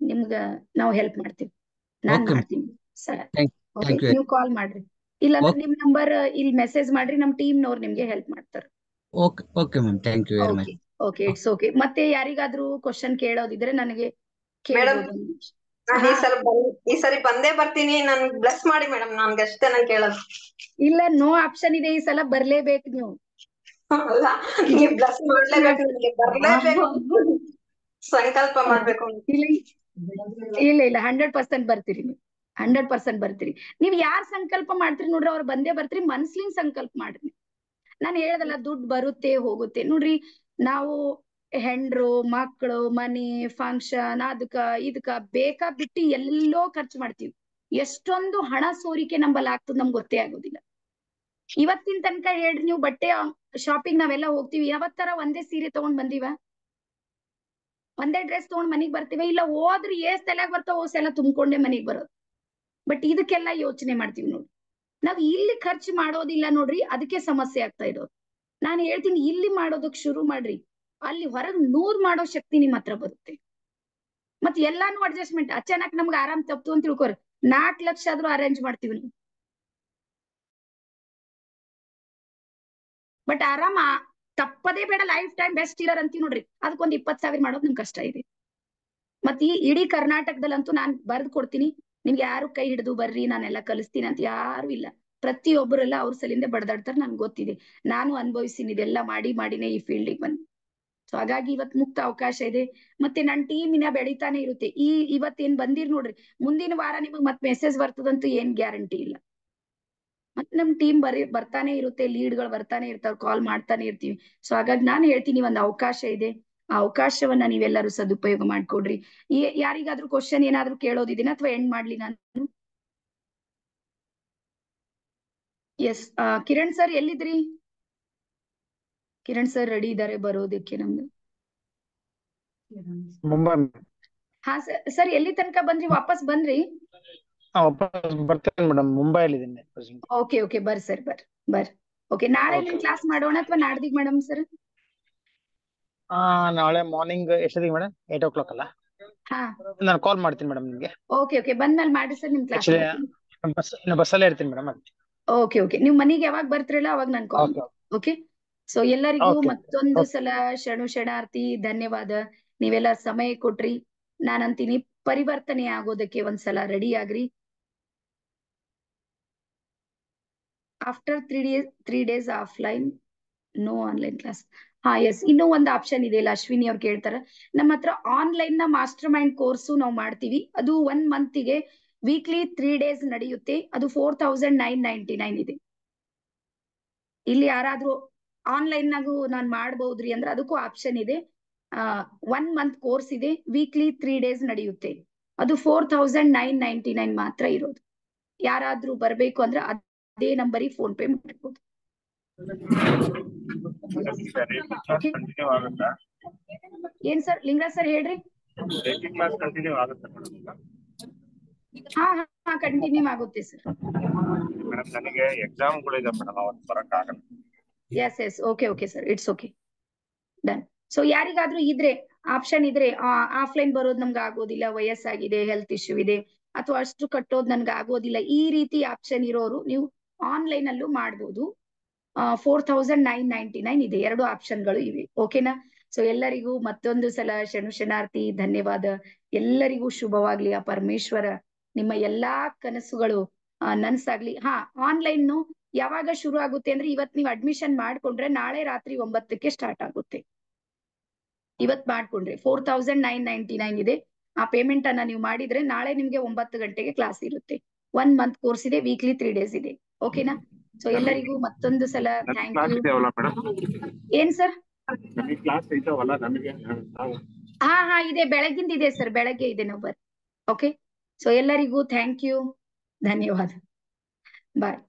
ನಿಮ್ಗ ನಾವು ಹೆಲ್ಪ್ ಮಾಡ್ತೀವಿ. ನಾನ್ ಮಾಡ್ತೀನಿ ಸರ್. ನೀವು ಕಾಲ್ ಮಾಡ್ರಿ, ಇಲ್ಲಾಂದ್ರೆ ನಿಮ್ ನಂಬರ್ ಇಲ್ಲಿ ಮೆಸೇಜ್ ಮಾಡ್ರಿ. ನಮ್ ಟೀಮ್ನವ್ರು ನಿಮ್ಗೆ ಹೆಲ್ಪ್ ಮಾಡ್ತಾರೆ. Okay ma'am, thank you very much. Okay, it's okay. ಮತ್ತೆ ಯಾರಿಗಾದ್ರೂ ಕ್ವಶನ್ ಕೇಳೋದಿದ್ರೆ ನನಗೆ ಕೇಳಬಹುದು. ಈ ಸರಿ ಬಂದೇ ಬರ್ತೀನಿ. ನನ್ ಬ್ಲೆಸ್ ಮಾಡಿ ಮೇಡಮ್, ನನ್ಗೆ ಅಷ್ಟೇ ನಾನು ಕೇಳೋದು. ಇಲ್ಲ, ನೋ ಆಪ್ಷನ್ ಇದೆ. ಈ ಸಲ ಬರ್ಲೇಬೇಕು ನೀವು. ನೀವು ಬ್ಲೆಸ್ ಮಾಡ್ಲೇಬೇಕು, ನನಗೆ ಬರ್ಲೇಬೇಕು, ಸಂಕಲ್ಪ ಮಾಡ್ಬೇಕು. ಇಲ್ಲ 100% ಬರ್ತೀರಿ ನೀವು. 100% ಬರ್ತೀರಿ. ನೀವ್ ಯಾರ್ ಸಂಕಲ್ಪ ಮಾಡ್ತೀರಿ ನೋಡ್ರಿ, ಅವ್ರು ಬಂದೇ ಬರ್ತೀರಿ. ಮನ್ಸ್ಲಿನ್ ಸಂಕಲ್ಪ ಮಾಡ್ರಿ. ನಾನು ಹೇಳ್ದಲ್ಲ, ದುಡ್ಡು ಬರುತ್ತೆ ಹೋಗುತ್ತೆ. ನೋಡ್ರಿ, ನಾವು ಹೆಂಡ್ರು, ಮಕ್ಕಳು, ಮನಿ, ಫಂಕ್ಷನ್, ಇದಕ್ಕ ಬೇಕಾ ಬಿಟ್ಟು ಎಲ್ಲೋ ಖರ್ಚು ಮಾಡ್ತೀವಿ. ಎಷ್ಟೊಂದು ಹಣ ಸೋರಿಕೆ ನಂಬಲ್ಲಿ ಆಗ್ತದ ನಮ್ಗೆ ಗೊತ್ತೇ ಆಗೋದಿಲ್ಲ. ಇವತ್ತಿನ ತನಕ ಹೇಳ್ರಿ, ನೀವು ಬಟ್ಟೆ ಶಾಪಿಂಗ್ ನಾವೆಲ್ಲ ಹೋಗ್ತೀವಿ, ಯಾವತ್ತರ ಒಂದೇ ಸೀರೆ ತಗೊಂಡ್ ಬಂದಿವ? ಒಂದೇ ಡ್ರೆಸ್ ತಗೊಂಡ್ ಮನಿಗ್ ಬರ್ತೀವಿ? ಇಲ್ಲ, ಹೋದ್ರಿ ಏಸ್ ತಲೆಯಾಗ ಬರ್ತಾವ ಓಸ್ ಎಲ್ಲ ತುಂಬ್ಕೊಂಡೆ ಮನಿಗ್ ಬರೋದು. ಬಟ್ ಇದಕ್ಕೆಲ್ಲ ಯೋಚನೆ ಮಾಡ್ತೀವಿ ನೋಡ್ರಿ. ನಾವ್ ಇಲ್ಲಿ ಖರ್ಚು ಮಾಡೋದಿಲ್ಲ ನೋಡ್ರಿ, ಅದಕ್ಕೆ ಸಮಸ್ಯೆ ಆಗ್ತಾ ಇರೋದು. ನಾನು ಹೇಳ್ತೀನಿ, ಇಲ್ಲಿ ಮಾಡೋದಕ್ ಶುರು ಮಾಡ್ರಿ. ಅಲ್ಲಿ ಹೊರಗ್ 100 ಮಾಡೋ ಶಕ್ತಿ ನಿಮ್ ಹತ್ರ ಬರುತ್ತೆ. ಮತ್ ಎಲ್ಲಾನು ಅಡ್ಜಸ್ಟ್ಮೆಂಟ್. ಅಚಾನಕ್ ನಮ್ಗೆ ಆರಾಮ್ ತಪ್ತು ಅಂತ ತಿಳ್ಕೊರಿ, 4 ಲಕ್ಷ ಆದ್ರೂ ಅರೇಂಜ್ ಮಾಡ್ತೀವಿ ನಾವು. ಬಟ್ ಆರಾಮ ತಪ್ಪದೇ ಬೇಡ, ಲೈಫ್ ಟೈಮ್ ಬೆಸ್ಟ್ ಇರರ್ ಅಂತೀವಿ ನೋಡ್ರಿ. ಅದಕ್ಕೊಂದ್ 20,000 ಮಾಡೋದು ನಮ್ ಕಷ್ಟ ಇದೆ. ಮತ್ ಈ ಇಡೀ ಕರ್ನಾಟಕದಲ್ಲಂತೂ ನಾನ್ ಬರ್ದ್ ಕೊಡ್ತೀನಿ. ನಿಮ್ಗೆ ಯಾರು ಕೈ ಹಿಡಿದು ಬರ್ರಿ ನಾನೆಲ್ಲ ಕಲಿಸ್ತೀನಿ ಅಂತ ಯಾರು ಇಲ್ಲ. ಪ್ರತಿಯೊಬ್ಬರೆಲ್ಲ ಅವ್ರ ಸಲಿಂದ ಬಡದಾಡ್ತಾರೆ, ನನ್ಗೆ ಗೊತ್ತಿದೆ. ನಾನು ಅನುಭವಿಸಿನಿ, ಇದೆಲ್ಲ ಮಾಡಿನೇ ಈ ಫೀಲ್ಡಿಗೆ ಬಂದು. ಸೊ ಹಾಗಾಗಿ ಇವತ್ ಮುಕ್ತ ಅವಕಾಶ ಇದೆ. ಮತ್ತೆ ನನ್ನ ಟೀಮ್ ಇನ್ನ ಬೆಳಿತಾನೆ ಇರುತ್ತೆ. ಇವತ್ತೇನ್ ಬಂದಿರ್ ನೋಡ್ರಿ, ಮುಂದಿನ ವಾರ ನಿಮಗ್ ಮತ್ ಮೆಸೇಜ್ ಬರ್ತದಂತೂ ಏನ್ ಗ್ಯಾರಂಟಿ ಇಲ್ಲ. ಮತ್ ನಮ್ ಟೀಮ್ ಬರ್ತಾನೆ ಇರುತ್ತೆ, ಲೀಡ್ಗಳು ಬರ್ತಾನೆ ಇರ್ತಾವ, ಕಾಲ್ ಮಾಡ್ತಾನೆ ಇರ್ತೀವಿ. ಸೊ ಹಾಗಾಗಿ ನಾನು ಹೇಳ್ತೀನಿ, ಒಂದ್ ಅವಕಾಶ ಇದೆ. ಆ ಅವಕಾಶವನ್ನ ನೀವೆಲ್ಲರೂ ಸದುಪಯೋಗ ಮಾಡ್ಕೊಡ್ರಿ. ಯಾರಿಗಾದ್ರೂ ಕ್ವಶನ್ ಏನಾದ್ರೂ ಕೇಳೋದಿದ್ದೀನ ಅಥವಾ ಎಂಡ್ ಮಾಡ್ಲಿ ನಾನು? ಎಸ್ ಕಿರಣ್ ಸರ್ ಎಲ್ಲಿದ್ರಿ? ಕಿರಣ್ ಸರ್ ರೆಡಿ ಇದ್ದಾರೆ ಬರೋದಕ್ಕೆ ನಮ್ದು. ಮುಂಬೈ. ಹಾ ಸರ್ ಎಲ್ಲಿ ತನಕ ಬಂದ್ರಿ? ವಾಪಸ್ ಬಂದ್ರಿ? ವಾಪಸ್ ಬರ್ತೇನೆ ಮೇಡಮ್, ಮುಂಬೈಲಿ ಇದ್ದೀನಿ. ಓಕೆ ಓಕೆ ಬರ್ರಿ ಸರ್ ಬರ್ರಿ. ಓಕೆ ನಾಳೆ ನಿಮ್ ಕ್ಲಾಸ್ ಮಾಡೋಣ ಅಥವಾ ನಾಡ್ದಿಗ್ ಮೇಡಮ್ ಸರ್? ನಾಳೆ ಮಾರ್ನಿಂಗ್ ಎಷ್ಟೊತ್ತಿಗೆ ಮೇಡಮ್? 8 o'clock ಅಲ್ಲ? ಹಾ ನಾನು ಕಾಲ್ ಮಾಡ್ತೀನಿ ಮೇಡಮ್ ನಿಮ್ಗೆ. ಓಕೆ ಓಕೆ ಬಂದ್ಮೇಲೆ ಮಾಡಿ ಸರ್ ನಿಮ್ ಕ್ಲಾಸ್. ಬಸ್ಸಲ್ಲೇ ಇರ್ತೀನಿ ಮೇಡಮ್. ಓಕೆ ಓಕೆ ನೀವು ಮನೆಗೆ ಯಾವಾಗ ಬರ್ತಿರಲ್ಲ ಅವಾಗ ನಾನು ಕಾಲ್. ಓಕೆ ಸೊ ಎಲ್ಲರಿಗೂ ಮತ್ತೊಂದು ಸಲ ಶರಣಾರ್ಥಿ ಧನ್ಯವಾದ. ನೀವೆಲ್ಲ ಸಮಯ ಕೊಟ್ರಿ. ನಾನಂತೀನಿ ಪರಿವರ್ತನೆ ಆಗೋದಕ್ಕೆ ಒಂದ್ಸಲ ರೆಡಿ ಆಗ್ರಿ. After 3 days offline no online class. ಹಾ ಎಸ್ ಇನ್ನೂ ಒಂದು ಆಪ್ಷನ್ ಇದೆ ಇಲ್ಲ, ಅಶ್ವಿನಿ ಅವ್ರು ಕೇಳ್ತಾರ. ನಮ್ಮ ಹತ್ರ ಆನ್ಲೈನ್ ನ ಮಾಸ್ಟರ್ ಮೈಂಡ್ ಕೋರ್ಸು ನಾವು ಮಾಡ್ತೀವಿ. ಅದು 1 month ವೀಕ್ಲಿ 3 days ನಡೆಯುತ್ತೆ. ಅದು 4999 ಇದೆ. ಇಲ್ಲಿ ಯಾರಾದ್ರೂ ಆನ್ಲೈನ್ ನಾಗು ನಾನ್ ಮಾಡಬಹುದ್ರಿ ಅಂದ್ರೆ ಅದಕ್ಕೂ ಆಪ್ಷನ್ ಇದೆ. 1 month ಕೋರ್ಸ್ ಇದೆ, ವೀಕ್ಲಿ 3 days ನಡೆಯುತ್ತೆ. ಅದು 4999 ಮಾತ್ರ ಇರೋದು. ಯಾರಾದ್ರೂ ಬರ್ಬೇಕು ಅಂದ್ರೆ ಅದೇ ನಂಬರಿಗೆ ಫೋನ್ ಪೇ ಮಾಡ್ಬೋದು. ಏನ್ ಸರ್ ಲಿಂಗರಾಜ್ ಸರ್ ಹೇಳ್ರಿ? ಹಾ ಹಾ ಕಂಟಿನ್ಯೂ ಆಗುತ್ತೆ ಸರ್. ನನಗೆ ಎಕ್ಸಾಮ್ಗಳಿದೆ ಮೇಡಮ್, ಅವತ್ತು ಬರಕ್ಕಾಗಲ್ಲ. Yes okay okay sir, it's okay done. So ಯಾರಿಗಾದ್ರೂ ಇದ್ರೆ ಆಪ್ಷನ್ ಇದ್ರೆ ಆಫ್ಲೈನ್ ಬರೋದು ನಮ್ಗೆ ಆಗೋದಿಲ್ಲ, ವಯಸ್ಸಾಗಿದೆ, ಹೆಲ್ತ್ ಇಶ್ಯೂ ಇದೆ, ಅಥವಾ ಅಷ್ಟು ಕಟ್ಟೋದು ನನ್ಗೆ ಆಗೋದಿಲ್ಲ, ಈ ರೀತಿ ಆಪ್ಷನ್ ಇರೋರು ನೀವು ಆನ್ಲೈನ್ ಅಲ್ಲೂ ಮಾಡ್ಬೋದು. 4999 ಇದೆ. 2 ಆಪ್ಷನ್ಗಳು ಇವೆ. ಓಕೆನಾ? ಸೊ ಎಲ್ಲರಿಗೂ ಮತ್ತೊಂದು ಸಲ ಶರಣಾರ್ಥಿ ಧನ್ಯವಾದ. ಎಲ್ಲರಿಗೂ ಶುಭವಾಗ್ಲಿ. ಆ ಪರಮೇಶ್ವರ ನಿಮ್ಮ ಎಲ್ಲಾ ಕನಸುಗಳು ನನ್ಸಾಗ್ಲಿ. ಹಾ ಆನ್ಲೈನ್ ಯಾವಾಗ ಶುರು ಆಗುತ್ತೆ ಅಂದ್ರೆ ಇವತ್ ನೀವು ಅಡ್ಮಿಷನ್ ಮಾಡ್ಕೊಂಡ್ರೆ ನಾಳೆ ರಾತ್ರಿ 9ಕ್ಕೆ ಸ್ಟಾರ್ಟ್ ಆಗುತ್ತೆ. ಇವತ್ ಮಾಡ್ಕೊಂಡ್ರೆ 4999 ಇದೆ. ಆ ಪೇಮೆಂಟ್ ಅನ್ನ ನೀವು ಮಾಡಿದ್ರೆ ನಾಳೆ ನಿಮ್ಗೆ 9 ಗಂಟೆಗೆ ಕ್ಲಾಸ್ ಇರುತ್ತೆ. 1 month ಕೋರ್ಸ್ ಇದೆ, ವೀಕ್ಲಿ 3 days ಇದೆ. ಓಕೆನಾ? ಸೊ ಎಲ್ಲರಿಗೂ ಮತ್ತೊಂದು ಸಲ ಥ್ಯಾಂಕ್ ಯು. ಏನ್ ಸರ್? ಹಾ ಇದೆ, ಬೆಳಗಿಂದ ಇದೆ ಸರ್, ಬೆಳಗ್ಗೆ ಇದೆ ನಾವು ಬರ್ರಿ. ಓಕೆ ಸೊ ಎಲ್ಲರಿಗೂ ಥ್ಯಾಂಕ್ ಯು, ಧನ್ಯವಾದ, ಬಾಯ್.